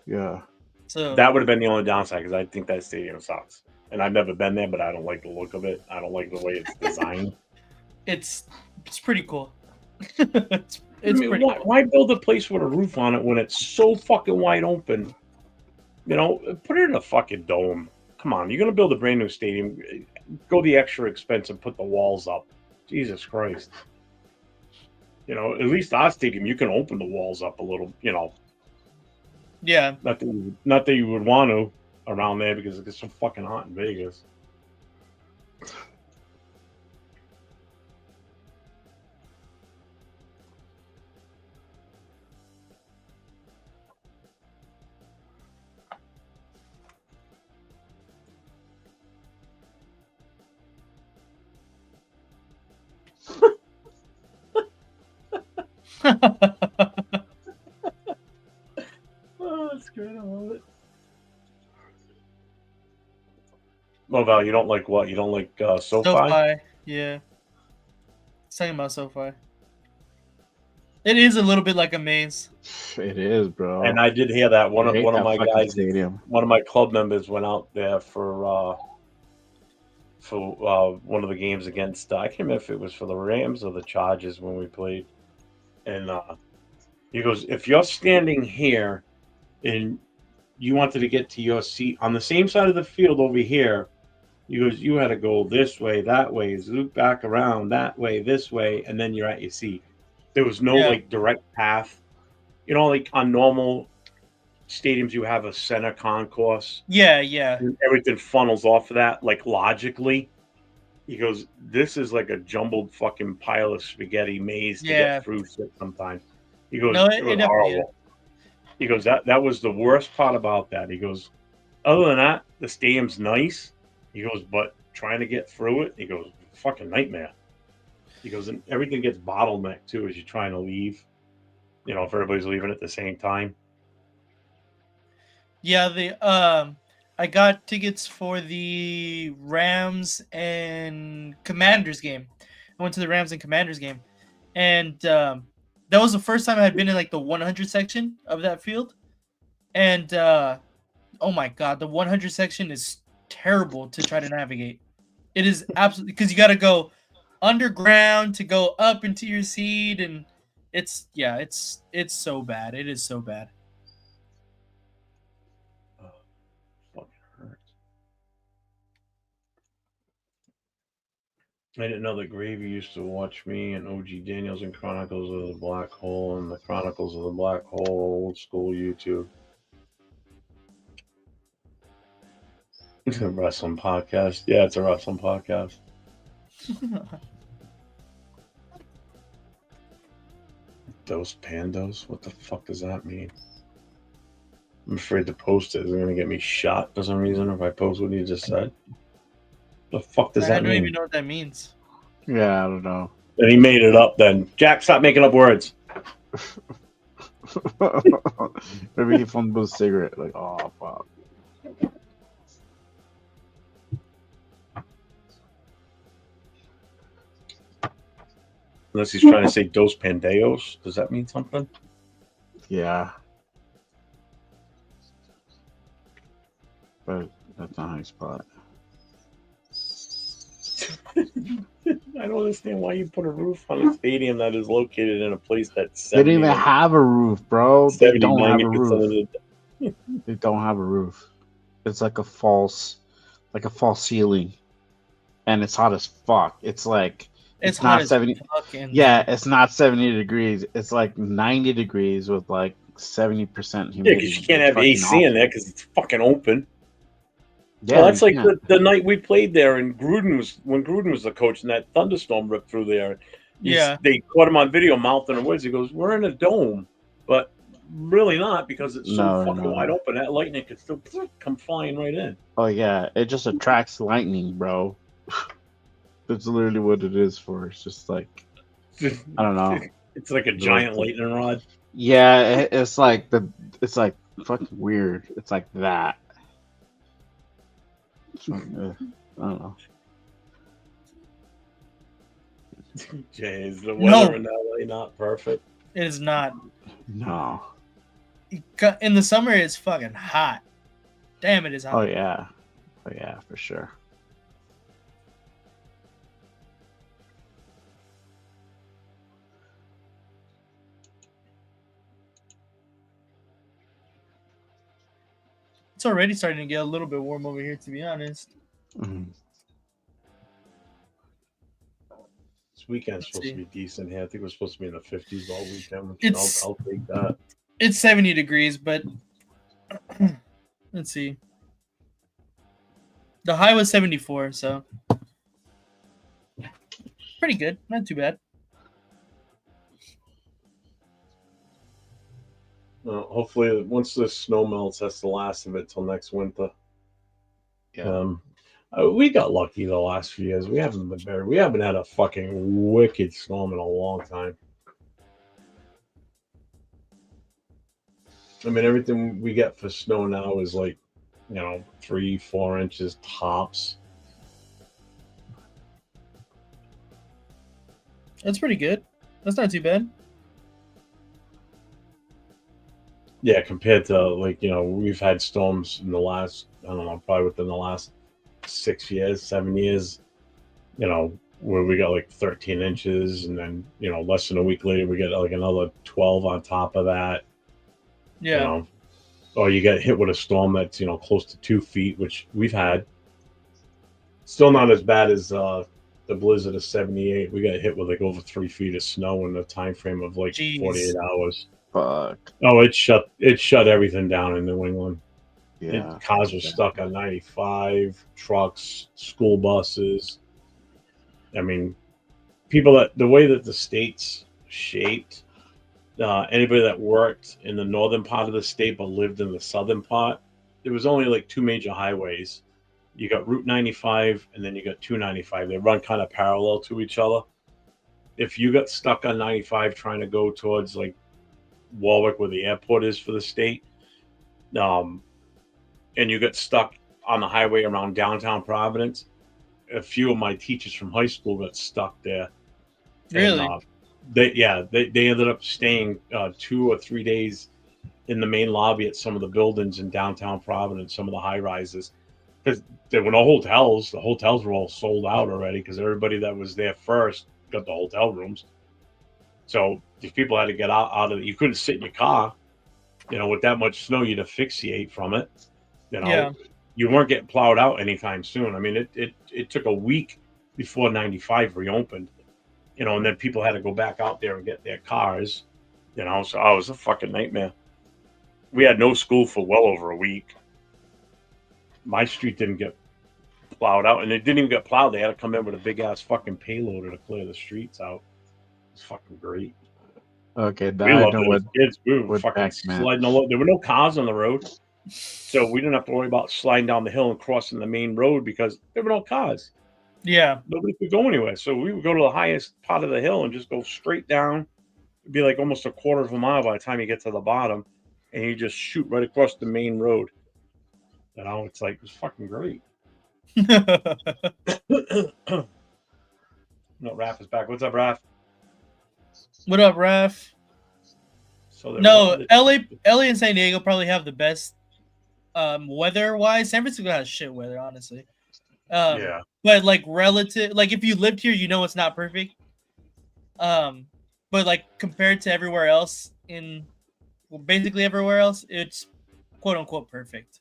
Yeah. So that would have been the only downside because I think that stadium sucks. And I've never been there, but I don't like the look of it. I don't like the way it's designed. It's pretty cool. it's pretty cool. Why build a place with a roof on it when it's so fucking wide open? Put it in a fucking dome. come on, you're going to build a brand new stadium. Go the extra expense and put the walls up. Jesus Christ. You know, at least our stadium, you can open the walls up a little, you know. Yeah. Not that you would want to around there because it gets so fucking hot in Vegas. Oh, that's good. I love it. Oh, Val, you don't like what? You don't like SoFi? SoFi, yeah. It's talking about SoFi. It is a little bit like a maze. It is, bro. And I did hear that one I hate of that my fucking guys, stadium. one of my club members went out there for one of the games against I can't remember if it was for the Rams or the Chargers when we played, and he goes, if you're standing here and you wanted to get to your seat on the same side of the field over here, he goes, you had to go this way, that way, zoom back around, that way, this way, and then you're at your seat. There was no Yeah. like direct path. You know, like on normal stadiums, you have a center concourse. Yeah, yeah. And everything funnels off of that, like logically. He goes, this is like a jumbled fucking pile of spaghetti maze to Yeah. get through shit sometimes. He goes, No, it was it definitely is. horrible. He goes, that was the worst part about that. He goes, other than that, the stadium's nice. He goes, but trying to get through it, he goes, fucking nightmare. He goes, and everything gets bottlenecked too as you're trying to leave. You know, if everybody's leaving at the same time. Yeah, I got tickets for the Rams and Commanders game. I went to the Rams and Commanders game, and that was the first time I had been in like the 100 section of that field. And oh my god, the 100 section is terrible to try to navigate. It is absolutely because you got to go underground to go up into your seat, and it's so bad. It is so bad. Fucking hurts. I didn't know that Gravy used to watch me and OG Daniels and Chronicles of the Black Hole and the Chronicles of the Black Hole, old school YouTube. It's a wrestling podcast. Yeah, it's a wrestling podcast. Those pandos? What the fuck does that mean? I'm afraid to post it. It's going to get me shot for some reason if I post what you just said. The fuck does I that don't mean? even know what that means. Yeah, I don't know. And he made it up then. Jack, stop making up words. Maybe he fumbled a cigarette. Like, oh fuck. Unless he's trying to say dos pandeos. Does that mean something? Yeah. But that's a nice spot. I don't understand why you put a roof on a stadium that is located in a place that's They didn't even have a roof, bro. They don't have a roof. They don't have a roof. It's like a false ceiling, and it's hot as fuck. It's like It's not hot 70. as fuck in Yeah, there. it's not 70 degrees. It's like 90 degrees with like 70% Yeah, humidity. because you can't It's have fucking AC in awful. there because it's fucking open. Yeah, Well, that's you like can't. the night we played there, and when Gruden was the coach, and that thunderstorm ripped through there. Yeah. They caught him on video mouthing the words. He goes, "We're in a dome," but really not because it's so No, fucking no. wide open. That lightning could still come flying right in. Oh yeah, it just attracts lightning, bro. That's literally what it is for. It's just like I don't know. It's like a giant lightning rod. Yeah, it's like fucking weird. It's like that. I don't know. Jay, is the No. weather in LA not perfect? It is not. No. In the summer, it's fucking hot. Damn, it is hot. Oh yeah. Oh yeah, for sure. It's already starting to get a little bit warm over here, to be honest. Mhm. This weekend's Let's supposed see. to be decent here. I think we're supposed to be in the 50s all weekend, which It's I'll take that. it's 70 degrees, but let's see. The high was 74, so pretty good. Not too bad. Hopefully, once the snow melts, that's the last of it till next winter. Yeah. We got lucky the last few years. We haven't had a fucking wicked storm in a long time. I mean, everything we get for snow now is like, 3-4 inches tops. That's pretty good. That's not too bad. Yeah, compared to we've had storms in the last, I don't know, probably within the last 6 years, 7 years, where we got like 13 inches, and then less than a week later we get like another 12 on top of that. Yeah. Or you get hit with a storm that's close to 2 feet, which we've had. Still not as bad as the blizzard of '78. We got hit with like over 3 feet of snow in the time frame of like Jeez. 48 hours. Fuck. Oh, it shut everything down in New England. Yeah. Cars were stuck on 95, trucks, school buses. I mean, the way that the state's shaped, anybody that worked in the northern part of the state but lived in the southern part, there was only like two major highways. You got Route 95 and then you got 295. They run kind of parallel to each other. If you got stuck on 95 trying to go towards like Warwick, where the airport is for the state, and you got stuck on the highway around downtown Providence, a few of my teachers from high school got stuck there. Really? And, they ended up staying 2 or 3 days in the main lobby at some of the buildings in downtown Providence, some of the high rises, because there were no hotels. The hotels were all sold out already because everybody that was there first got the hotel rooms. So these people had to get out of it. You couldn't sit in your car. With that much snow, you'd asphyxiate from it. Yeah. You weren't getting plowed out anytime soon. I mean, it took a week before 95 reopened. And then people had to go back out there and get their cars. So it was a fucking nightmare. We had no school for well over a week. My street didn't get plowed out, and it didn't even get plowed. They had to come in with a big ass fucking payloader to clear the streets out. It's fucking great. Okay, We I loved know it what as kids. We were what fucking that meant. sliding along. There were no cars on the road, so we didn't have to worry about sliding down the hill and crossing the main road because there were no cars. Yeah. Nobody could go anywhere. So we would go to the highest part of the hill and just go straight down. It'd be like almost a quarter of a mile by the time you get to the bottom, and you just shoot right across the main road. It's like, it was fucking great. No, Raph is back. What's up, Raph? What up, Raph? So No, LA and San Diego probably have the best weather-wise. San Francisco has shit weather, honestly. Yeah. But like relative, like if you lived here, it's not perfect. But like compared to everywhere else basically everywhere else, it's quote unquote perfect.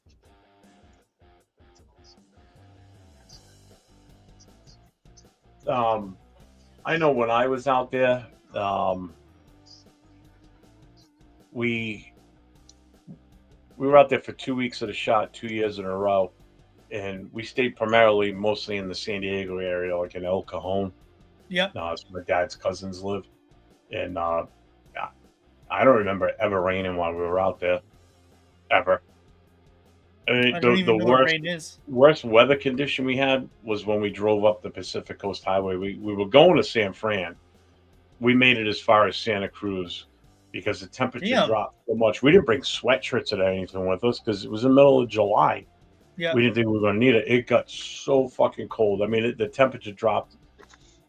I know when I was out there, we were out there for 2 weeks at a shot, 2 years in a row, and we stayed primarily mostly in the San Diego area, like in El Cajon. Yeah. That's where my dad's cousins live, and I don't remember it ever raining while we were out there, ever. I mean, I don't even know what rain is. worst weather condition we had was when we drove up the Pacific Coast Highway. We were going to San Fran. We made it as far as Santa Cruz because the temperature dropped so much. We didn't bring sweatshirts or anything with us because it was the middle of July. Yeah. We didn't think we were going to need it. It got so fucking cold. I mean, the temperature dropped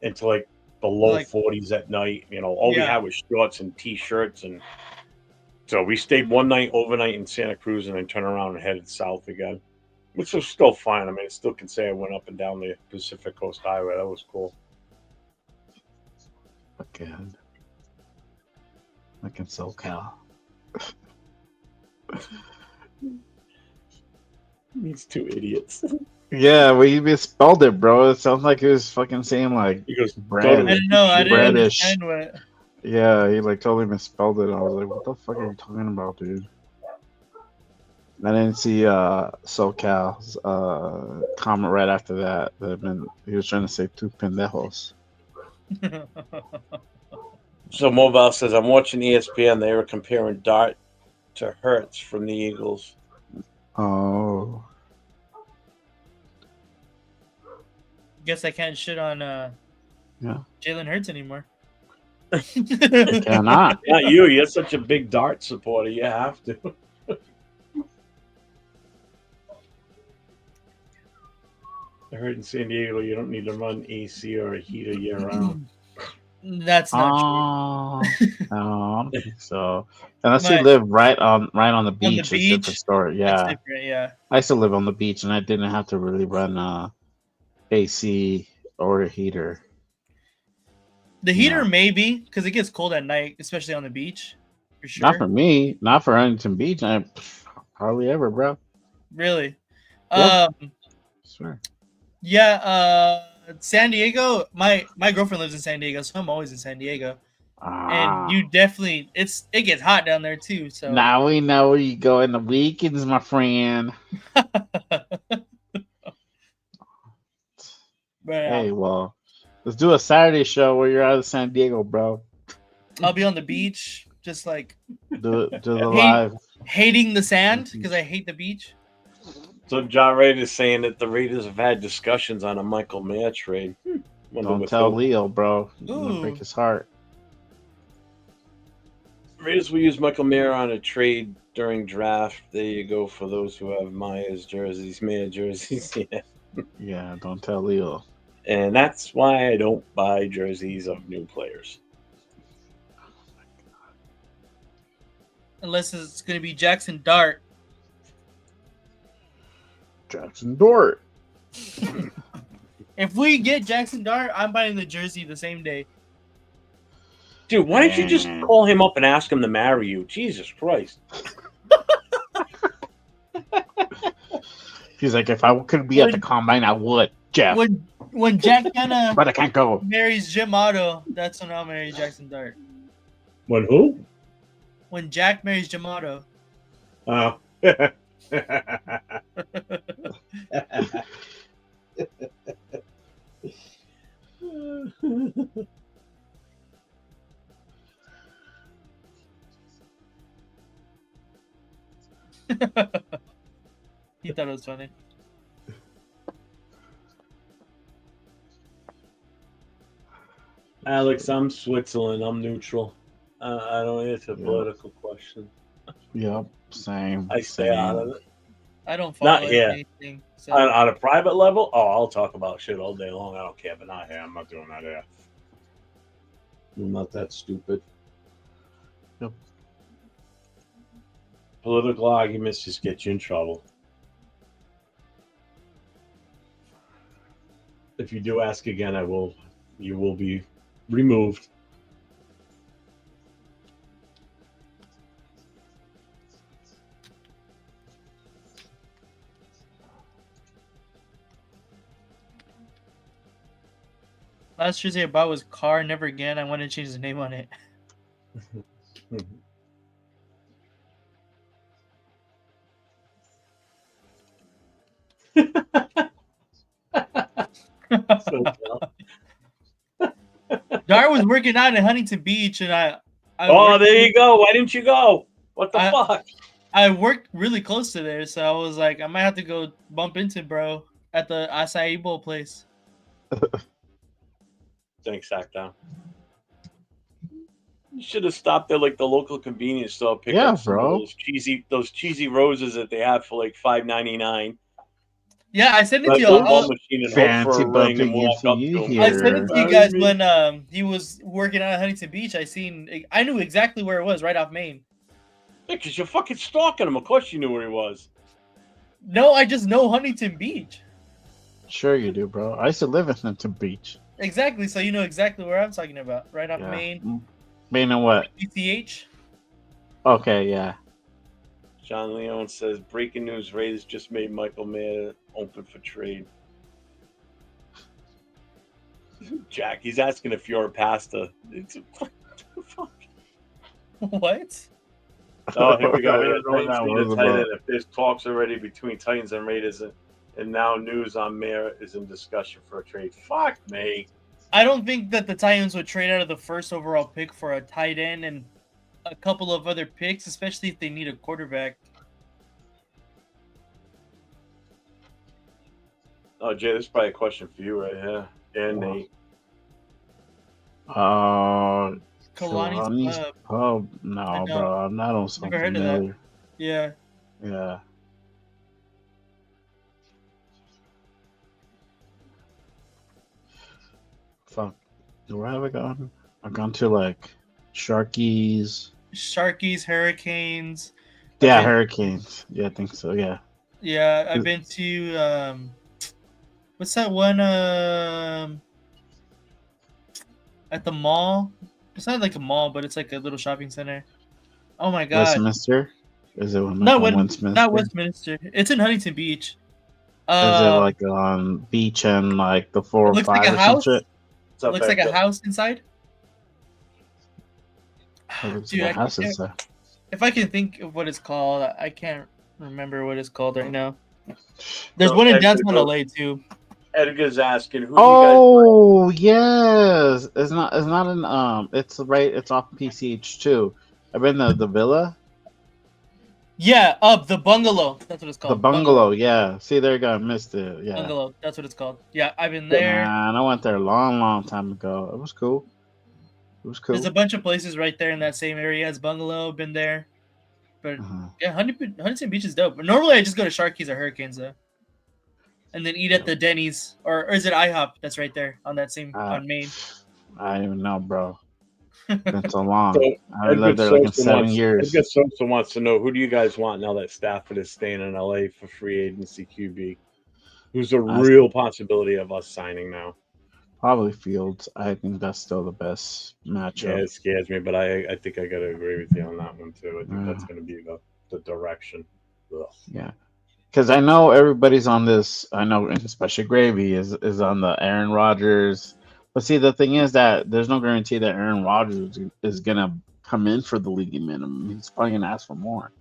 into like the low 40s at night. All we had was shorts and T-shirts, and so we stayed one night overnight in Santa Cruz and then turned around and headed south again, which was still fine. I mean, I still can say I went up and down the Pacific Coast Highway. That was cool. Fucking SoCal. These two idiots. Yeah, well, he misspelled it, bro. It sounds like he was fucking saying like He goes, bread. go I to don't know. I didn't British. understand what. Yeah, he like totally misspelled it. I was like, what the fuck are you talking about, dude? I didn't see SoCal's comment right after that. He was trying to say two pendejos. So Mobile says, I'm watching ESPN. They were comparing Dart to Hertz from the Eagles. Oh, Guess I can't shit on yeah. Jalen Hurts anymore. Cannot. Not you. You're such a big Dart supporter. You have to. I heard in San Diego you don't need to run AC or a heater year round. That's not true. I don't think so. Unless you My- live right on the beach, on the it's a different beach? story. That's Yeah, different. Yeah. I used to live on the beach, and I didn't have to really run AC or a heater. The heater No. maybe because it gets cold at night, especially on the beach. For sure. Not for me. Not for Huntington Beach. Hardly ever, bro. Really. Yeah. Swear. Yeah. San Diego. My girlfriend lives in San Diego, so I'm always in San Diego. And you definitely it gets hot down there too. So now we know where you go in the weekends, my friend. Hey, well, let's do a Saturday show where you're out of San Diego, bro. I'll be on the beach, just like do the live. Hating the sand because I hate the beach. So John Raid is saying that the Raiders have had discussions on a Michael Mayer trade. Don't tell Leo, bro. You're gonna break his heart. Raiders will use Michael Mayer on a trade during draft. There you go for those who have Mayer jerseys. Yeah. Yeah, don't tell Leo. And that's why I don't buy jerseys of new players. Unless it's going to be Jackson Dart. Jackson Dart. If we get Jackson Dart, I'm buying the jersey the same day. Dude, why don't you just call him up and ask him to marry you? Jesus Christ. He's like, if I could be at the combine, I would, Jeff. When Jack Hanna but I can't go. marries Jim Otto, that's when I'll marry Jackson Dart. When who? When Jack marries Jim Otto. Oh. He thought it was funny. Alex, I'm Switzerland. I'm neutral. I don't answer political questions. Yep, same. I stay out of it. I don't follow Not here. anything. So. On a private level, I'll talk about shit all day long. I don't care, but not here. I'm not doing that here. I'm not that stupid. Yep. Political arguments just get you in trouble. If you do ask again, you will be removed. Last jersey I bought was Car Never Again. I want to change the name on it. Dar was working out in Huntington Beach, and I there you go. Why didn't you go? What the fuck? I worked really close to there, so I was like, I might have to go bump into bro at the acai bowl place. Thanks, Sackdown. You should have stopped there like the local convenience store. Pick up some of those cheesy roses that they have for like $5.99. Yeah, I sent it to you. Fancy bumping into you here. I sent it to you guys when he was working out at Huntington Beach. I knew exactly where it was, right off Main. Yeah, because you're fucking stalking him. Of course you knew where he was. No, I just know Huntington Beach. Sure you do, bro. I used to live in Huntington Beach. Exactly, so you know exactly where I'm talking about. Right off Main. Main and what? ETH. Okay, yeah. John Leone says, breaking news, Raiders just made Michael Mayer open for trade. Jack, he's asking if you're a pastor. It's what the fuck? What? Oh, here we go. I Here, don't know what Titans that need a was tight end. about. If there's talks already between Titans and Raiders, and now news on Mayer is in discussion for a trade. Fuck me. I don't think that the Titans would trade out of the first overall pick for a tight end and a couple of other picks, especially if they need a quarterback. Oh, Jay, this is probably a question for you right here. And Wow. Nate. Kalani's Kalani's Pub. Pub. I No, don't. bro. I'm not on something Never heard of that. familiar. Yeah. Yeah. Fuck. Where have I gone? I've gone to like Sharkies. Sharkies, Hurricanes. Yeah, I've been- Hurricanes. Yeah, I think so. Yeah. Yeah, I've been to what's that one at the mall? It's not like a mall, but it's like a little shopping center. Oh my god. Westminster? Is it one Not on West, Westminster? not Westminster. It's in Huntington Beach. Is it like on beach and like the 4 it or looks 5 like a or some house? shit? What's up, Looks like a Becca? house inside. It looks Dude, like a I house can't- inside. if I can think of what it's called, I can't remember what it's called right now. There's So one in Edgar downtown goes- LA too. Edgar's asking, who Oh yes, it's not in it's right, it's off PCH2. I've been to the villa, Yeah, the bungalow. That's what it's the called. bungalow. Yeah, see there you go, I missed it. Yeah, Bungalow. That's what it's called. Yeah, I've been there. man, I went there a long time ago. It was cool. It was cool. There's a bunch of places right there in that same area as Bungalow. Been there, but Uh-huh. yeah, Huntington Beach is dope. But normally I just go to Sharkies or Hurricanes though, and then eat at the Denny's or is it IHOP? That's right there on that same on Main. I don't even know, bro. Been so long. So, I haven't lived there like in 7 years. Edgar Sosa wants to know, who do you guys want now that Stafford is staying in LA for free agency QB? Who's a real possibility of us signing now? Probably Fields. I think that's still the best matchup. Yeah, it scares me, but I think I got to agree with you on that one too. I think that's going to be the direction. Ugh. Yeah, because I know everybody's on this. I know, especially Gravy is on the Aaron Rodgers. But see, the thing is that there's no guarantee that Aaron Rodgers is gonna come in for the league minimum. He's probably gonna ask for more.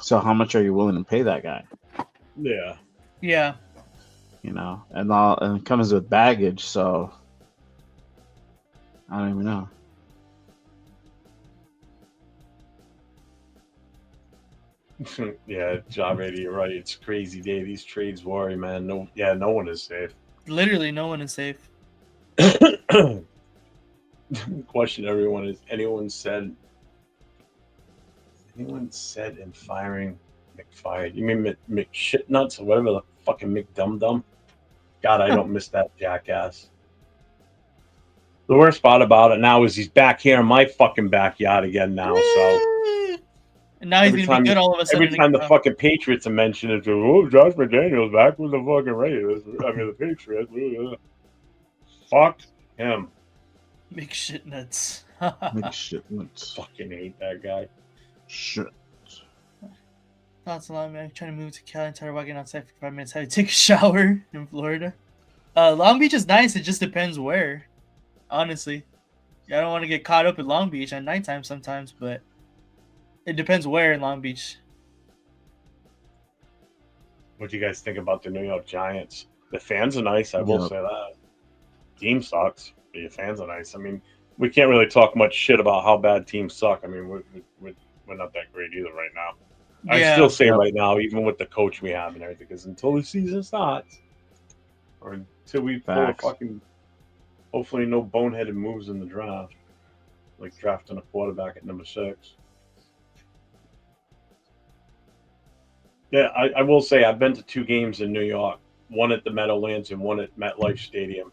So how much are you willing to pay that guy? Yeah. Yeah. You know, and it comes with baggage. So I don't even know. Yeah, John Brady, you're right. It's crazy day. These trades worry, man. No one is safe. Literally, no one is safe. Question everyone is anyone said in firing McFired? You mean McShitnuts or whatever the fucking McDumdum? God, I don't miss that jackass. The worst part about it now is he's back here in my fucking backyard again now. So And now he's gonna be good all of a sudden. every time the fucking Patriots are mentioned, it's oh, Josh McDaniels back with the fucking Raiders. I mean the Patriots. Fuck him. Big shit nuts. McShitnuts. Fucking hate that guy. Shit. Thoughts a lot, man. Trying to move to Cali and started walking outside for 5 minutes. Had to take a shower in Florida. Long Beach is nice. It just depends where. Honestly, I don't want to get caught up in Long Beach at nighttime sometimes, but it depends where in Long Beach. What do you guys think about the New York Giants? The fans are nice. I will Yep. say that. Team sucks, but your fans are nice. I mean, we can't really talk much shit about how bad teams suck. I mean, we're not that great either right now. I Yeah. still say right now, even with the coach we have and everything, because until the season starts, or until we pull a Facts. fucking, hopefully no boneheaded moves in the draft, like drafting a quarterback at number 6. Yeah, I will say I've been to 2 games in New York, one at the Meadowlands and one at MetLife Stadium.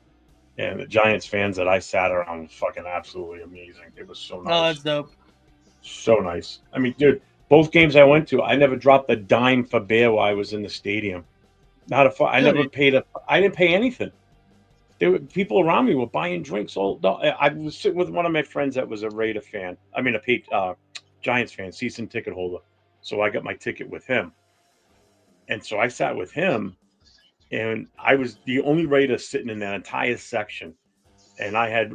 And the Giants fans that I sat around was fucking absolutely amazing. It was so nice. Oh, that's dope. So nice. I mean, dude, both games I went to, I never dropped a dime for beer while I was in the stadium. Not a. I never Really? paid I didn't pay anything. There were people around me were buying drinks. I was sitting with one of my friends that was a Raider fan. I mean, a Giants fan, season ticket holder. So I got my ticket with him. And so I sat with him, and I was the only Raider sitting in that entire section. And I had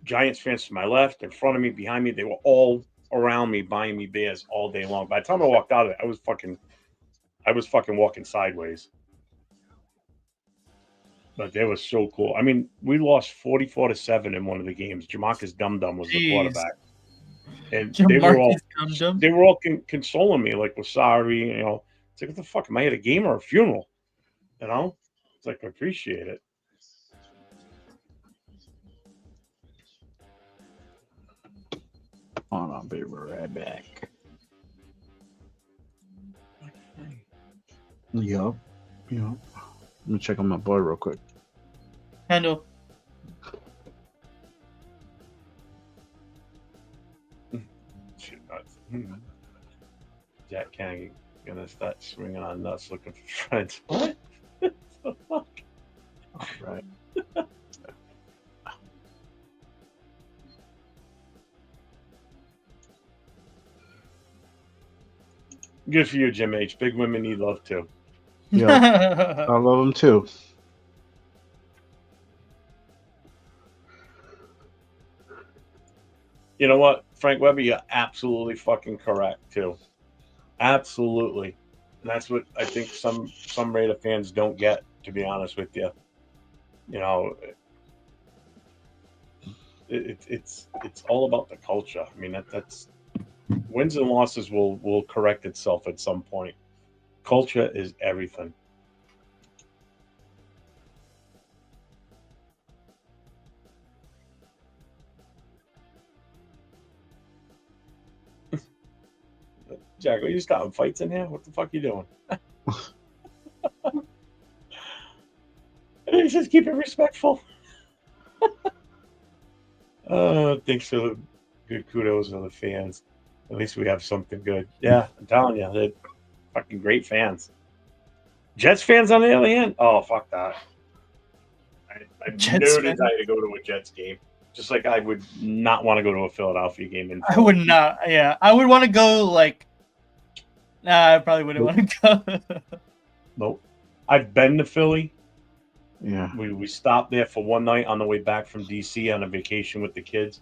Giants fans to my left, in front of me, behind me. They were all around me, buying me beers all day long. By the time I walked out of it, I was fucking walking sideways. But they were so cool. I mean, we lost 44-7 in one of the games. Jamarcus Dum Dum was the Jeez. quarterback. And Jamarcus Dum-Dum? they were all consoling me, like, we're sorry, you know. It's like, what the fuck? Am I at a game or a funeral? You know? It's like, I appreciate it. Hold on, baby, we're right back. Yup. Let me check on my boy real quick. Handle. Shit nuts. Jack Kennedy gonna start swinging on nuts looking for friends. What? What the fuck? All right. Good for you, Jim H. Big women need love too. Yeah, I love them too. You know what, Frank Weber, you're absolutely fucking correct too. Absolutely. And that's what I think some Raider fans don't get, to be honest with you. You know, it's all about the culture. I mean, that's wins and losses will correct itself at some point. Culture is everything. Jack, are you starting fights in here? What the fuck are you doing? Just keep it respectful. Thanks for the good kudos to the fans. At least we have something good. Yeah, I'm telling you, they're fucking great fans. Jets fans, on the other hand, oh, fuck that. I Jets no desire to go to a Jets game. Just like I would not want to go to a Philadelphia game. I would not. Yeah, I would want to go like. Nah, I probably wouldn't want to go. Nope. I've been to Philly. Yeah. We stopped there for one night on the way back from DC on a vacation with the kids.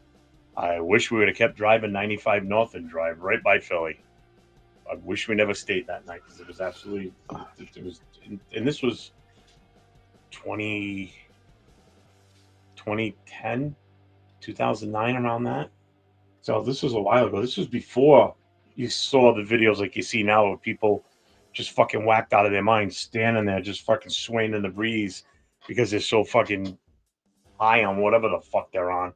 I wish we would have kept driving 95 North and drive right by Philly. I wish we never stayed that night because it was absolutely. It was, and this was 2010, 2009, around that. So this was a while ago. This was before you saw the videos like you see now of people just fucking whacked out of their minds, standing there just fucking swaying in the breeze because they're so fucking high on whatever the fuck they're on.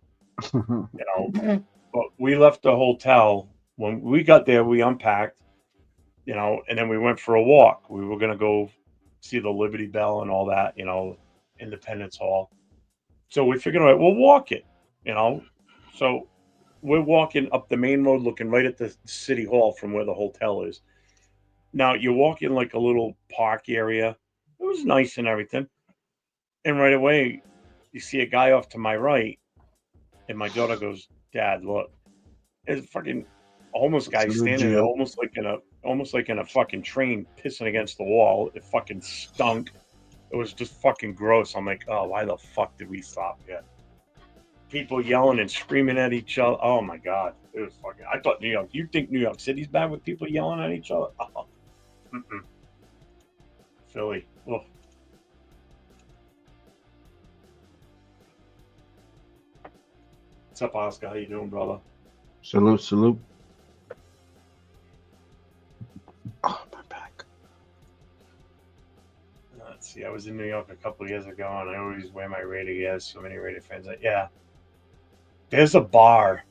You know, but we left the hotel. When we got there, we unpacked, you know, and then we went for a walk. We were going to go see the Liberty Bell and all that, you know, Independence Hall. So we figured, all right, we'll walk it, you know. So we're walking up the main road looking right at the city hall from where the hotel is. Now, you're walking like a little park area. It was nice and everything. And right away, you see a guy off to my right. And my daughter goes, Dad, look. There's a fucking homeless guy standing there almost like in a fucking train pissing against the wall. It fucking stunk. It was just fucking gross. I'm like, oh, why the fuck did we stop here? People yelling and screaming at each other. Oh my God. It was fucking. I thought New York. You think New York City's bad with people yelling at each other? Oh. Mm-mm. Philly. Ugh. What's up, Oscar? How you doing, brother? Salute, salute. Oh, my back. Let's see. I was in New York a couple of years ago, and I always wear my Raider gears. So many Raider fans. Yeah. There's a bar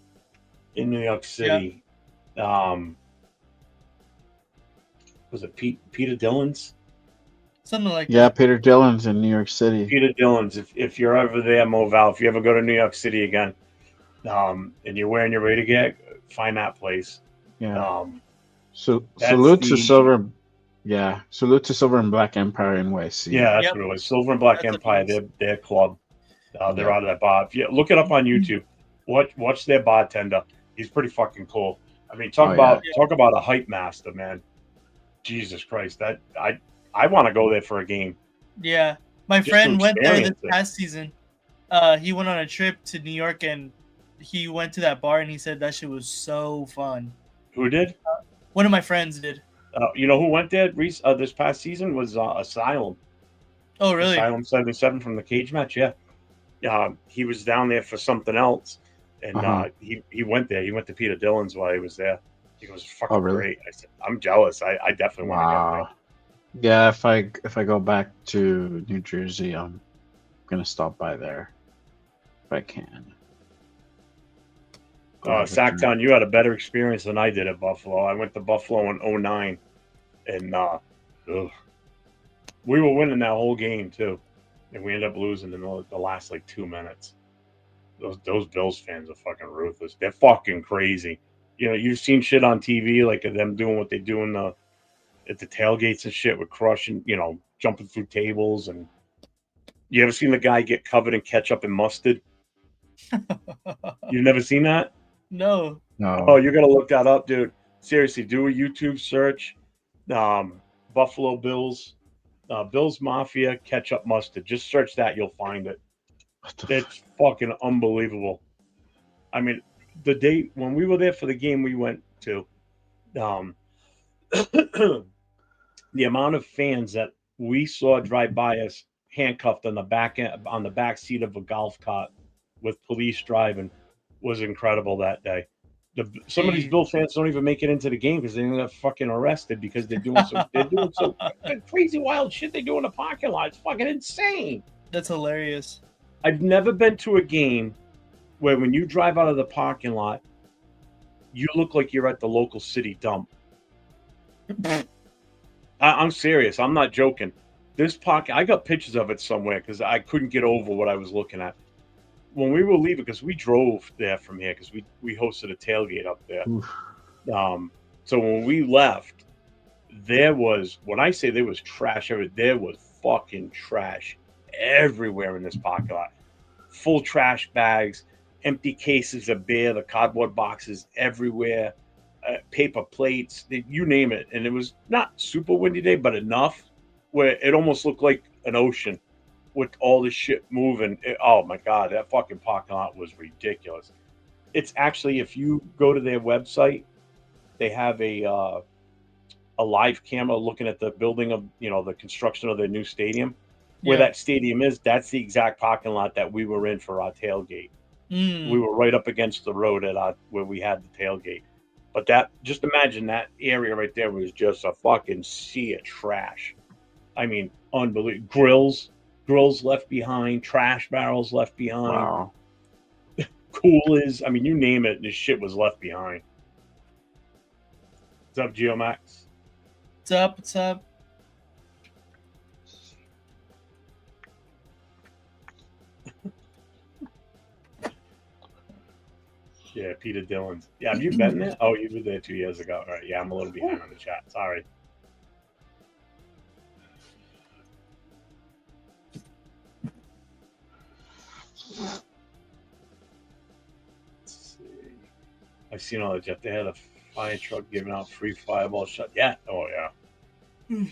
in New York City. Yeah. Was it Peter Dillon's? Something like that. Yeah, Peter Dillon's in New York City. Peter Dillon's. If you're ever there, Moval, if you ever go to New York City again, and you're wearing your Raider gear, find that place. Yeah. Salute to Silver. Yeah, salute to Silver and Black Empire in YC. Yeah, that's what it was. Silver and Black Empire. Their club. They're out of that bar. If you look it up on YouTube. Watch their bartender. He's pretty fucking cool. I mean, talk Oh, about a hype master, man. Jesus Christ, that I want to go there for a game Yeah, my just to friend went there this experience it. past season. He went on a trip to New York and he went to that bar and he said that shit was so fun. Who did? One of my friends did. You know who went there this past season was Asylum. Oh, really? Asylum 77 from the cage match. Yeah, he was down there for something else, and he went there. He went to Peter Dillon's while he was there. He goes, "Fucking really? great." I said, "I'm jealous. I definitely want to get there." Wow. Yeah, if I go back to New Jersey, I'm gonna stop by there if I can. Sacktown, you had a better experience than I did at Buffalo. I went to Buffalo in 09, and we were winning that whole game too, and we ended up losing in the last like 2 minutes. Those Bills fans are fucking ruthless. They're fucking crazy. You know, you've seen shit on TV like of them doing what they do at the tailgates and shit with crushing, jumping through tables. And you ever seen the guy get covered in ketchup and mustard? You've never seen that? No. Oh, you're gonna look that up, dude. Seriously, do a YouTube search. Buffalo Bills, Bills Mafia ketchup mustard. Just search that, you'll find it. It's fucking unbelievable. I mean, the day when we were there for the game we went to, the amount of fans that we saw drive by us handcuffed on the back seat of a golf cart with police driving was incredible that day. Some of these Bill fans don't even make it into the game because they get fucking arrested because they're doing some crazy wild shit they do in the parking lot. It's fucking insane. That's hilarious. I've never been to a game where when you drive out of the parking lot, you look like you're at the local city dump. I'm serious. I'm not joking. This park, I got pictures of it somewhere because I couldn't get over what I was looking at. When we were leaving, because we drove there from here, because we hosted a tailgate up there. So when we left, when I say there was trash, there was fucking trash everywhere in this parking lot. Full trash bags, empty cases of beer, the cardboard boxes everywhere, paper plates, you name it. And it was not super windy day, but enough where it almost looked like an ocean with all this shit moving. Oh my God, that fucking parking lot was ridiculous. It's actually, if you go to their website, they have a live camera looking at the building of, the construction of their new stadium. Where that stadium is, that's the exact parking lot that we were in for our tailgate. We were right up against the road where we had the tailgate. But just imagine that area right there was just a fucking sea of trash. I mean, unbelievable. Grills left behind, trash barrels left behind. Wow. Coolers, I mean, you name it, this shit was left behind. What's up, Geomax? What's up? Yeah, Peter Dillon's. Yeah, have you been there? Oh, you were there 2 years ago. All right, yeah, I'm a little behind on the chat. Sorry. Let's see. I've seen all that, Jeff. They had a fire truck giving out free fireball shot. Yeah. Oh, yeah.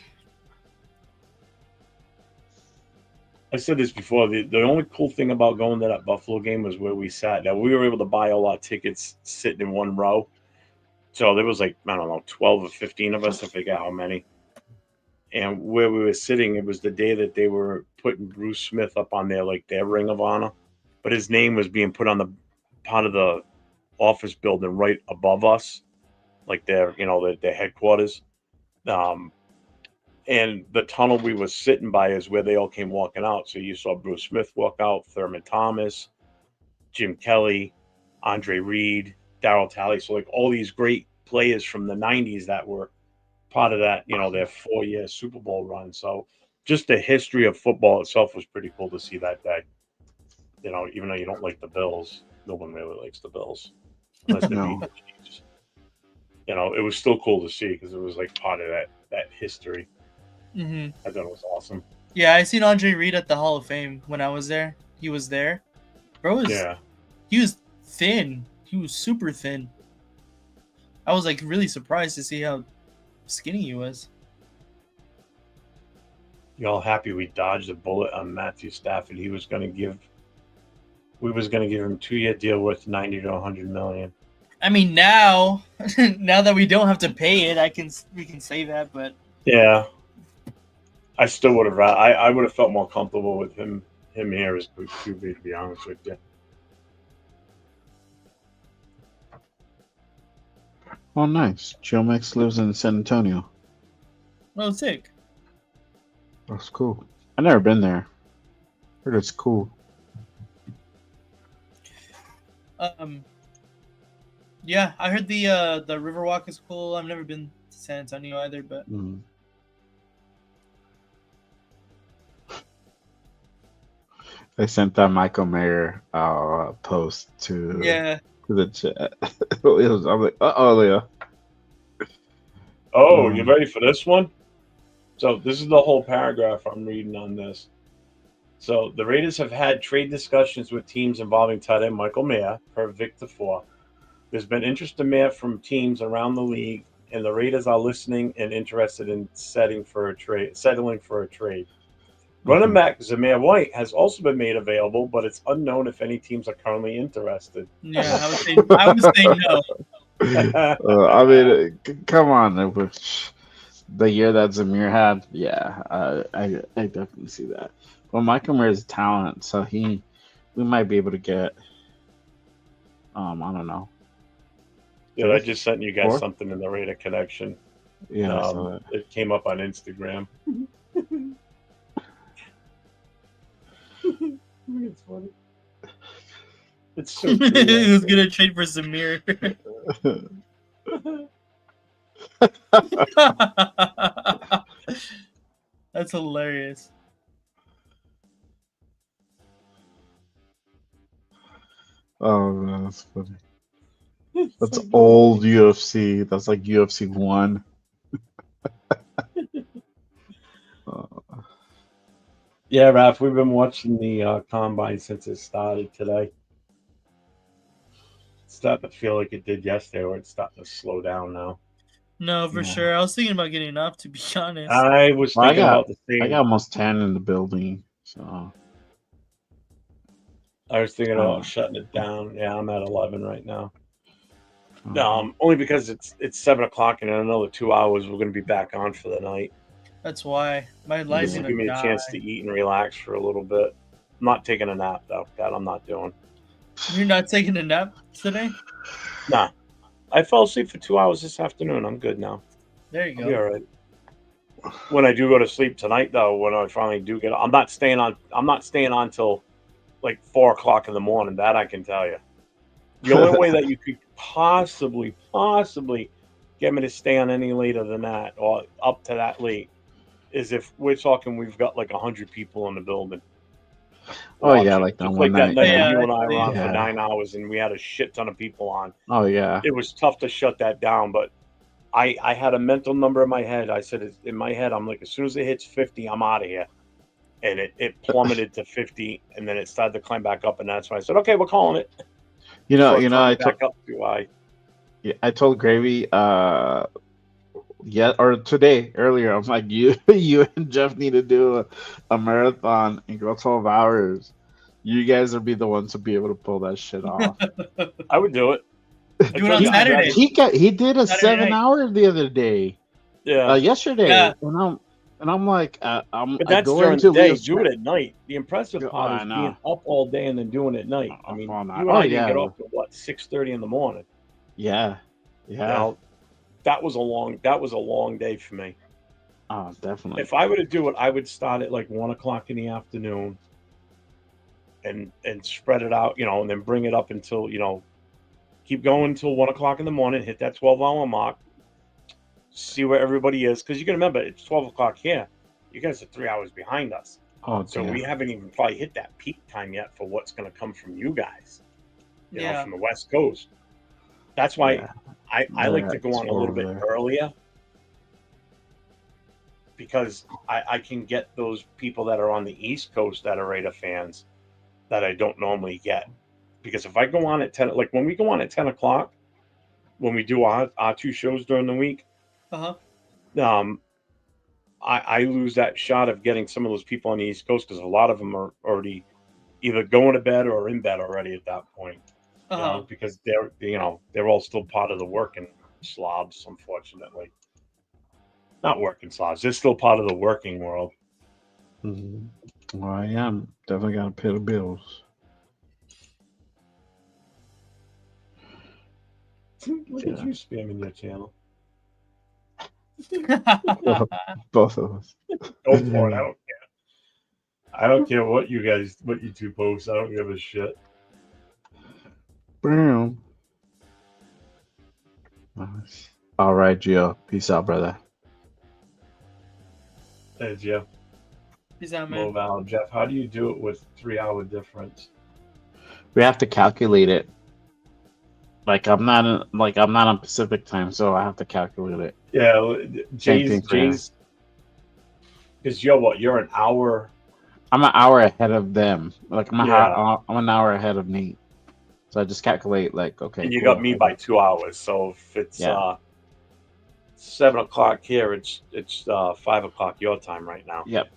I said this before. The only cool thing about going to that Buffalo game was where we sat. Now, we were able to buy all our tickets sitting in one row. So there was like, I don't know, 12 or 15 of us. I forget how many. And where we were sitting, it was the day that they were putting Bruce Smith up on their Ring of Honor. But his name was being put on the part of the office building right above us, like their headquarters. And the tunnel we were sitting by is where they all came walking out. So you saw Bruce Smith walk out, Thurman Thomas, Jim Kelly, Andre Reed, Darryl Talley. So all these great players from the 90s that were part of that, their 4-year Super Bowl run. So just the history of football itself was pretty cool to see that day. Even though you don't like the Bills, no one really likes the Bills. Unless they beat the Chiefs. It was still cool to see because it was part of that history. Mm-hmm. I thought it was awesome. Yeah, I seen Andre Reed at the Hall of Fame when I was there. He was there. Bro he was thin. He was super thin. I was like really surprised to see how skinny he was. You all happy we dodged a bullet on Matthew Stafford? We was going to give him 2-year deal worth 90 to 100 million. I mean, now that we don't have to pay it, we can say that. But yeah, I still would have. I would have felt more comfortable with him here as QB, to be honest with you. Oh, nice. Joe Mix lives in San Antonio. Oh, sick. That's cool. I've never been there. Heard it's cool. Yeah, I heard the Riverwalk is cool. I've never been to San Antonio either, but I sent that Michael Mayer post to the chat. I'm like, Leo. Oh, you ready for this one? So this is the whole paragraph I'm reading on this. So the Raiders have had trade discussions with teams involving tight end Michael Mayer, per Victor 4. There's been interest in Mayer from teams around the league, and the Raiders are listening and interested in settling for a trade. Running back Zamir White has also been made available, but it's unknown if any teams are currently interested. Yeah, I would say no. I mean, come on. The year that Zamir had, I definitely see that. Well, Michael Mayer is a talent, so we might be able to get, I don't know. Yeah, I just sent you guys something in the Raider connection. Yeah, I saw that. It came up on Instagram. It's funny. It's so true. Who's gonna trade for Zamir? That's hilarious. Oh man, that's funny. That's old UFC. That's like UFC 1. Yeah, Raph, we've been watching the combine since it started today. It's starting to feel like it did yesterday, or it's starting to slow down now. No, for sure. I was thinking about getting up, to be honest. I was thinking about the same. I got almost 10 in the building, so. I was thinking about shutting it down. Yeah, I'm at 11 right now. Only because it's 7 o'clock, and in another 2 hours we're going to be back on for the night. That's why my life's Give gonna me a chance to eat and relax for a little bit. I'm not taking a nap though. That I'm not doing. You're not taking a nap today? Nah, I fell asleep for 2 hours this afternoon. I'm good now. There you go. I'll be all right. When I do go to sleep tonight, though, when I finally do get, I'm not staying on till like 4 o'clock in the morning. That I can tell you. The only way that you could possibly get me to stay on any later than that, or up to that late, is if we're talking we've got like 100 people in the building. Oh yeah, like that one night. That night you and I were on for 9 hours, and we had a shit ton of people on. Oh yeah. It was tough to shut that down, but I had a mental number in my head. I said in my head, I'm like, as soon as it hits 50, I'm out of here. And it plummeted to 50, and then it started to climb back up, and that's when I said, okay, we're calling it. I told Gravy earlier, I was like, you and Jeff need to do a marathon and go 12 hours. You guys will be the ones to be able to pull that shit off. I would do it. Do it on Saturday. He did a 7-hour the other day. Yeah. Yesterday. Yeah. And I'm like, but that's during the day. Do it at night. The impressive part is being up all day and then doing it at night. I mean, you and I didn't get off at 6:30 in the morning. Yeah. Now, that was a long day for me. Oh, definitely. If I were to do it, I would start at like 1 o'clock in the afternoon and spread it out, and then bring it up until, keep going until 1 o'clock in the morning, hit that 12-hour mark, see where everybody is. Because you can remember, it's 12 o'clock here. You guys are 3 hours behind us. Oh, so we haven't even probably hit that peak time yet for what's going to come from you guys, from the West Coast. That's why I like to go on a little bit earlier, because I can get those people that are on the East Coast that are Raider fans that I don't normally get. Because if I go on at 10, like when we go on at 10 o'clock, when we do our two shows during the week, Uh-huh. I lose that shot of getting some of those people on the East Coast because a lot of them are already either going to bed or in bed already at that point. Uh-huh. Because they're all still part of the working slobs, unfortunately. Not working slobs, they're still part of the working world. Well, I am definitely got to pay the bills. Look at you spamming your channel. Both of us. Go for it. I don't care. I don't care what you two post. I don't give a shit. Boom. Nice. All right, Gio. Peace out, brother. Hey, Jeff. Peace out, man. Mobile. Jeff, how do you do it with 3-hour difference? We have to calculate it. Like I'm not on Pacific time, so I have to calculate it. Yeah, Jay's. Because you're an hour. I'm an hour ahead of them. Like I'm an hour ahead of Nate. So I just calculate like, okay. And you got me by 2 hours. So if it's 7 o'clock here, it's 5 o'clock your time right now. Yep.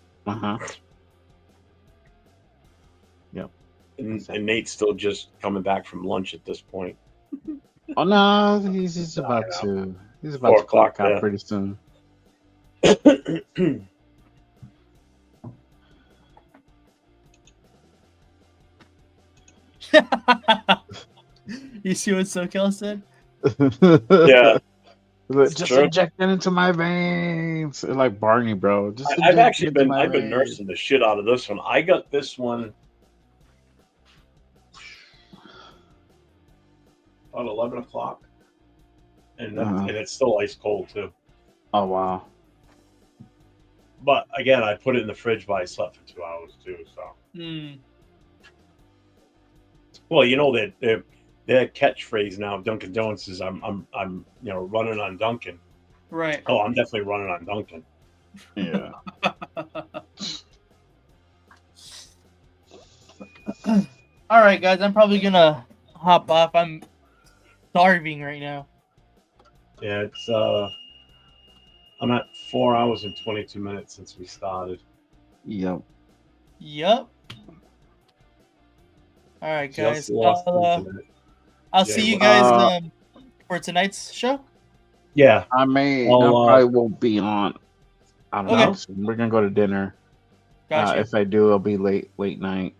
Yep. And Nate's still just coming back from lunch at this point. Oh no, he's about to 4 o'clock out pretty soon. You see what SoCal said? Yeah. Just inject it into my veins, like Barney, bro. I've actually been nursing the shit out of this one. I got this one about 11 o'clock, and it's still ice cold too. Oh wow! But again, I put it in the fridge, but I slept for 2 hours too. So, well, you know that their catchphrase now, Dunkin' Donuts, is I'm running on Dunkin'. Right. Oh, I'm definitely running on Dunkin'. Yeah. All right, guys. I'm probably gonna hop off. I'm starving right now. Yeah, it's I'm at 4 hours and 22 minutes since we started. Yep. All right, guys. Just I'll see you guys for tonight's show. Yeah, I probably won't be on. I don't know. So we're gonna go to dinner. Gotcha. If I do, it'll be late night.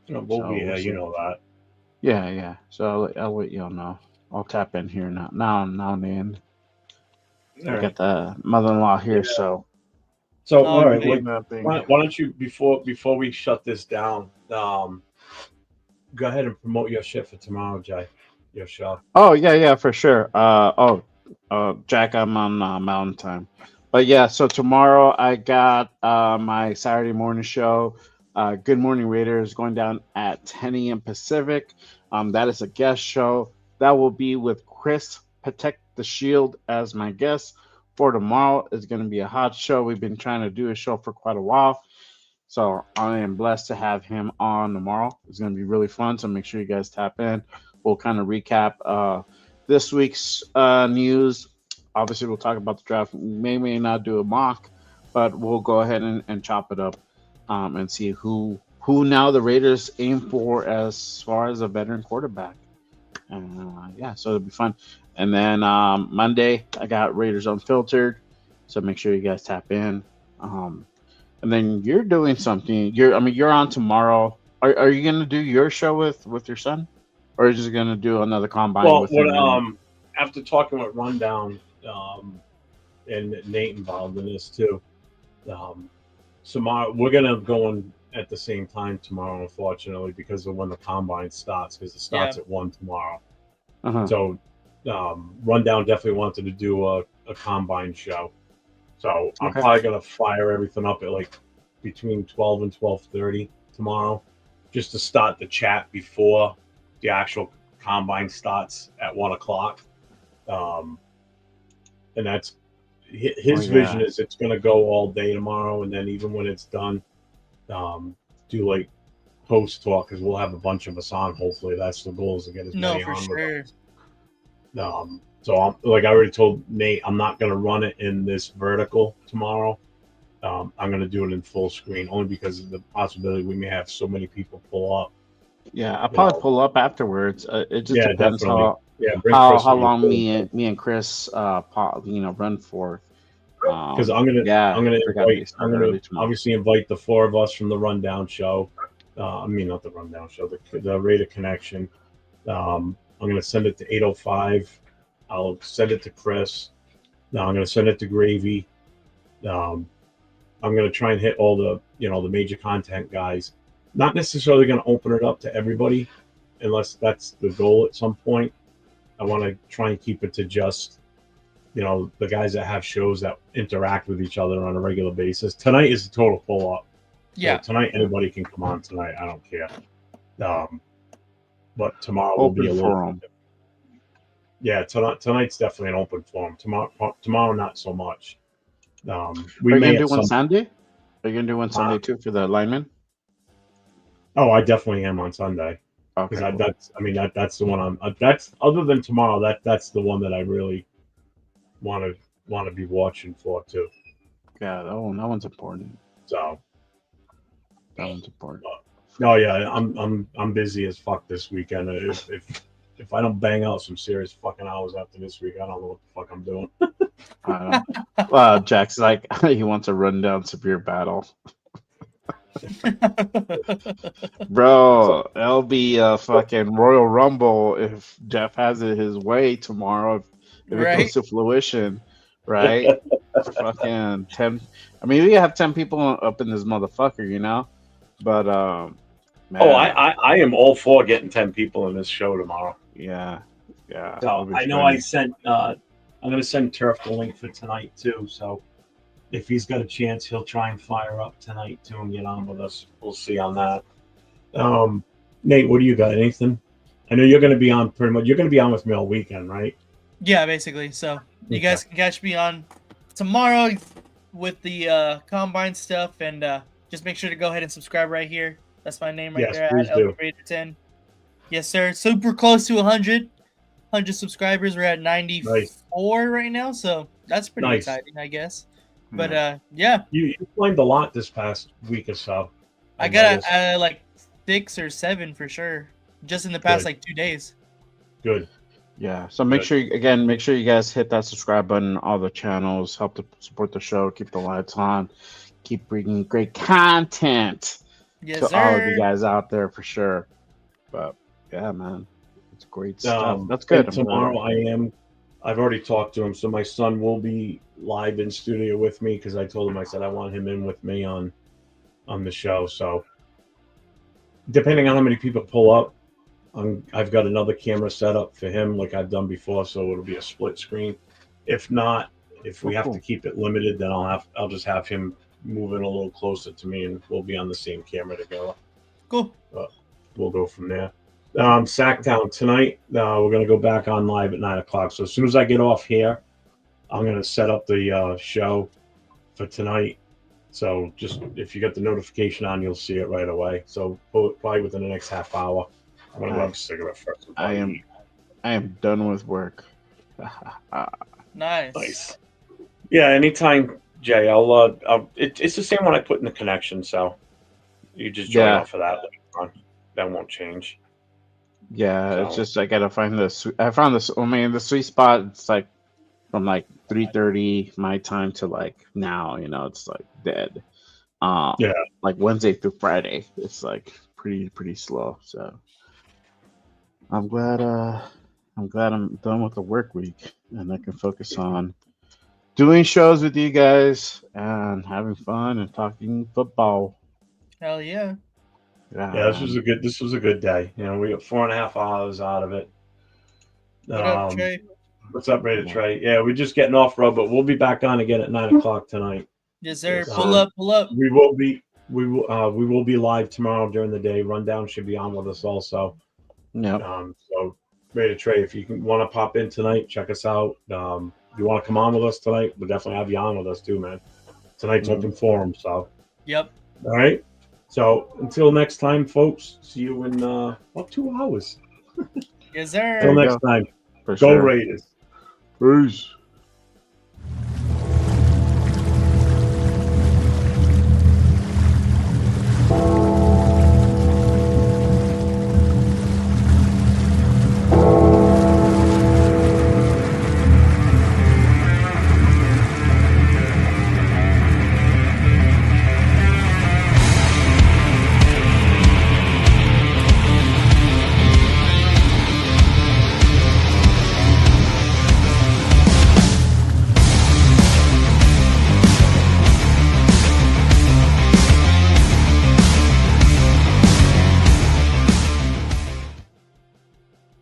We'll be here. You know that. Yeah. So I'll let y'all know. I'll tap in here now and then. I got the mother-in-law here, so. So all right, why don't you before we shut this down? Go ahead and promote your shit for tomorrow, Jay. Your show. Oh yeah, for sure. Jack, I'm on Mountain Time, but yeah. So tomorrow I got my Saturday morning show. Good Morning Raiders going down at 10 a.m. Pacific. That is a guest show. That will be with Chris Protect the Shield as my guest for tomorrow. It's going to be a hot show. We've been trying to do a show for quite a while. So I am blessed to have him on tomorrow. It's going to be really fun. So make sure you guys tap in. We'll kind of recap this week's news. Obviously, we'll talk about the draft. We may not do a mock, but we'll go ahead and chop it up and see who now the Raiders aim for as far as a veteran quarterback. So it'll be fun. And then Monday, I got Raiders Unfiltered. So make sure you guys tap in. And then you're doing something. You're on tomorrow. Are you gonna do your show with your son, or are you just gonna do another combine? Well, after talking with Rundown, and Nate involved in this too, tomorrow we're gonna go in at the same time tomorrow, unfortunately, because of when the combine starts. Because it starts at 1 tomorrow. So, Rundown definitely wanted to do a combine show. So I'm probably gonna fire everything up at like between 12 and 12:30 tomorrow, just to start the chat before the actual combine starts at 1 o'clock. And that's his vision is it's gonna go all day tomorrow, and then even when it's done, do like post talk, because we'll have a bunch of us on. Hopefully, that's the goal, is to get as many on with us. So, like I already told Nate, I'm not going to run it in this vertical tomorrow. I'm going to do it in full screen only because of the possibility we may have so many people pull up. Yeah, I'll probably pull up afterwards. It just Yeah, depends definitely. Yeah, bring how Chris with you, long too. me and Chris run for. Because I'm gonna we gotta be I'm started gonna early tomorrow. obviously invite the 4 of us from the Rundown Show. I mean, not the Rundown Show, the Raider Connection. I'm gonna send it to 805. I'll send it to Chris. I'm gonna send it to Gravy. I'm gonna try and hit all the the major content guys. Not necessarily gonna open it up to everybody, unless that's the goal at some point. I want to try and keep it to just the guys that have shows that interact with each other on a regular basis. Tonight is a total pull up. Yeah. So tonight anybody can come on tonight. I don't care. But tomorrow will be a Open little. forum. Yeah, tonight's definitely an open forum. Tomorrow not so much. We Are you may gonna at do one some. Sunday? Are you gonna do one Sunday too for the lineman? Oh, I definitely am on Sunday because Okay, cool. that's the one that's other than tomorrow. That's the one that I really want to be watching for too. Yeah, that one's important. So that one's important. Oh yeah, I'm busy as fuck this weekend. If I don't bang out some serious fucking hours after this week, I don't know what the fuck I'm doing. I know. Jack's like he wants to run down severe battle. Bro, it'll be a fucking Royal Rumble if Jeff has it his way tomorrow. If it comes to fruition, right? Fucking 10. I mean, we have 10 people up in this motherfucker, but man. Oh, I am all for getting 10 people in this show tomorrow. Yeah. So I know I sent. I'm going to send Turf the link for tonight too. So if he's got a chance, he'll try and fire up tonight too and get on with us. We'll see on that. Nate, what do you got? Anything? I know you're going to be on pretty much. You're going to be on with me all weekend, right? Yeah, basically. So you guys can catch me on tomorrow with the combine stuff, and just make sure to go ahead and subscribe right here. That's my name right there at Raider 10. Yes, sir. Super close to 100 subscribers. We're at 94 right now, so that's pretty exciting, I guess. But yeah, you climbed a lot this past week or so. I got like 6 or 7 for sure, just in the past like 2 days. Good. Yeah. So make sure you guys hit that subscribe button on all the channels. Help to support the show. Keep the lights on. Keep bringing great content to all of you guys out there for sure. But yeah, man, it's great stuff. That's good. Tomorrow I've already talked to him, so my son will be live in studio with me because I told him I said I want him in with me on the show. So depending on how many people pull up, I've got another camera set up for him like I've done before, so it'll be a split screen. If not, if we have to keep it limited, then I'll just have him moving a little closer to me, and we'll be on the same camera together. Cool. We'll go from there. Sacktown tonight. We're gonna go back on live at 9 o'clock. So as soon as I get off here, I'm gonna set up the show for tonight. So just if you got the notification on, you'll see it right away. So probably within the next half hour. I'm gonna grab a cigarette first. I am done with work. Nice. Yeah, anytime, Jay. It's the same one I put in the connection. So you just join off of that later on. That won't change. Yeah, it's just I gotta find this. I found this. I mean, the sweet spot. It's like from like 3:30 my time to like now. It's like dead. Like Wednesday through Friday, it's like pretty slow. So I'm glad I'm done with the work week and I can focus on doing shows with you guys and having fun and talking football. Hell yeah. Yeah, this was a good day. We got 4.5 hours out of it. What up, Trey? What's up, Raider Trey? Yeah, we're just getting off road, but we'll be back on again at 9 o'clock tonight. Yes, sir. Pull up. We will be live tomorrow during the day. Rundown should be on with us also. Yeah. So Raider Trey, if you want to pop in tonight, check us out. If you want to come on with us tonight, we'll definitely have you on with us too, man. Tonight's open forum, so. Yep. All right. So until next time, folks, see you in 2 hours. Yes, sir. Until next time, go Raiders. Peace.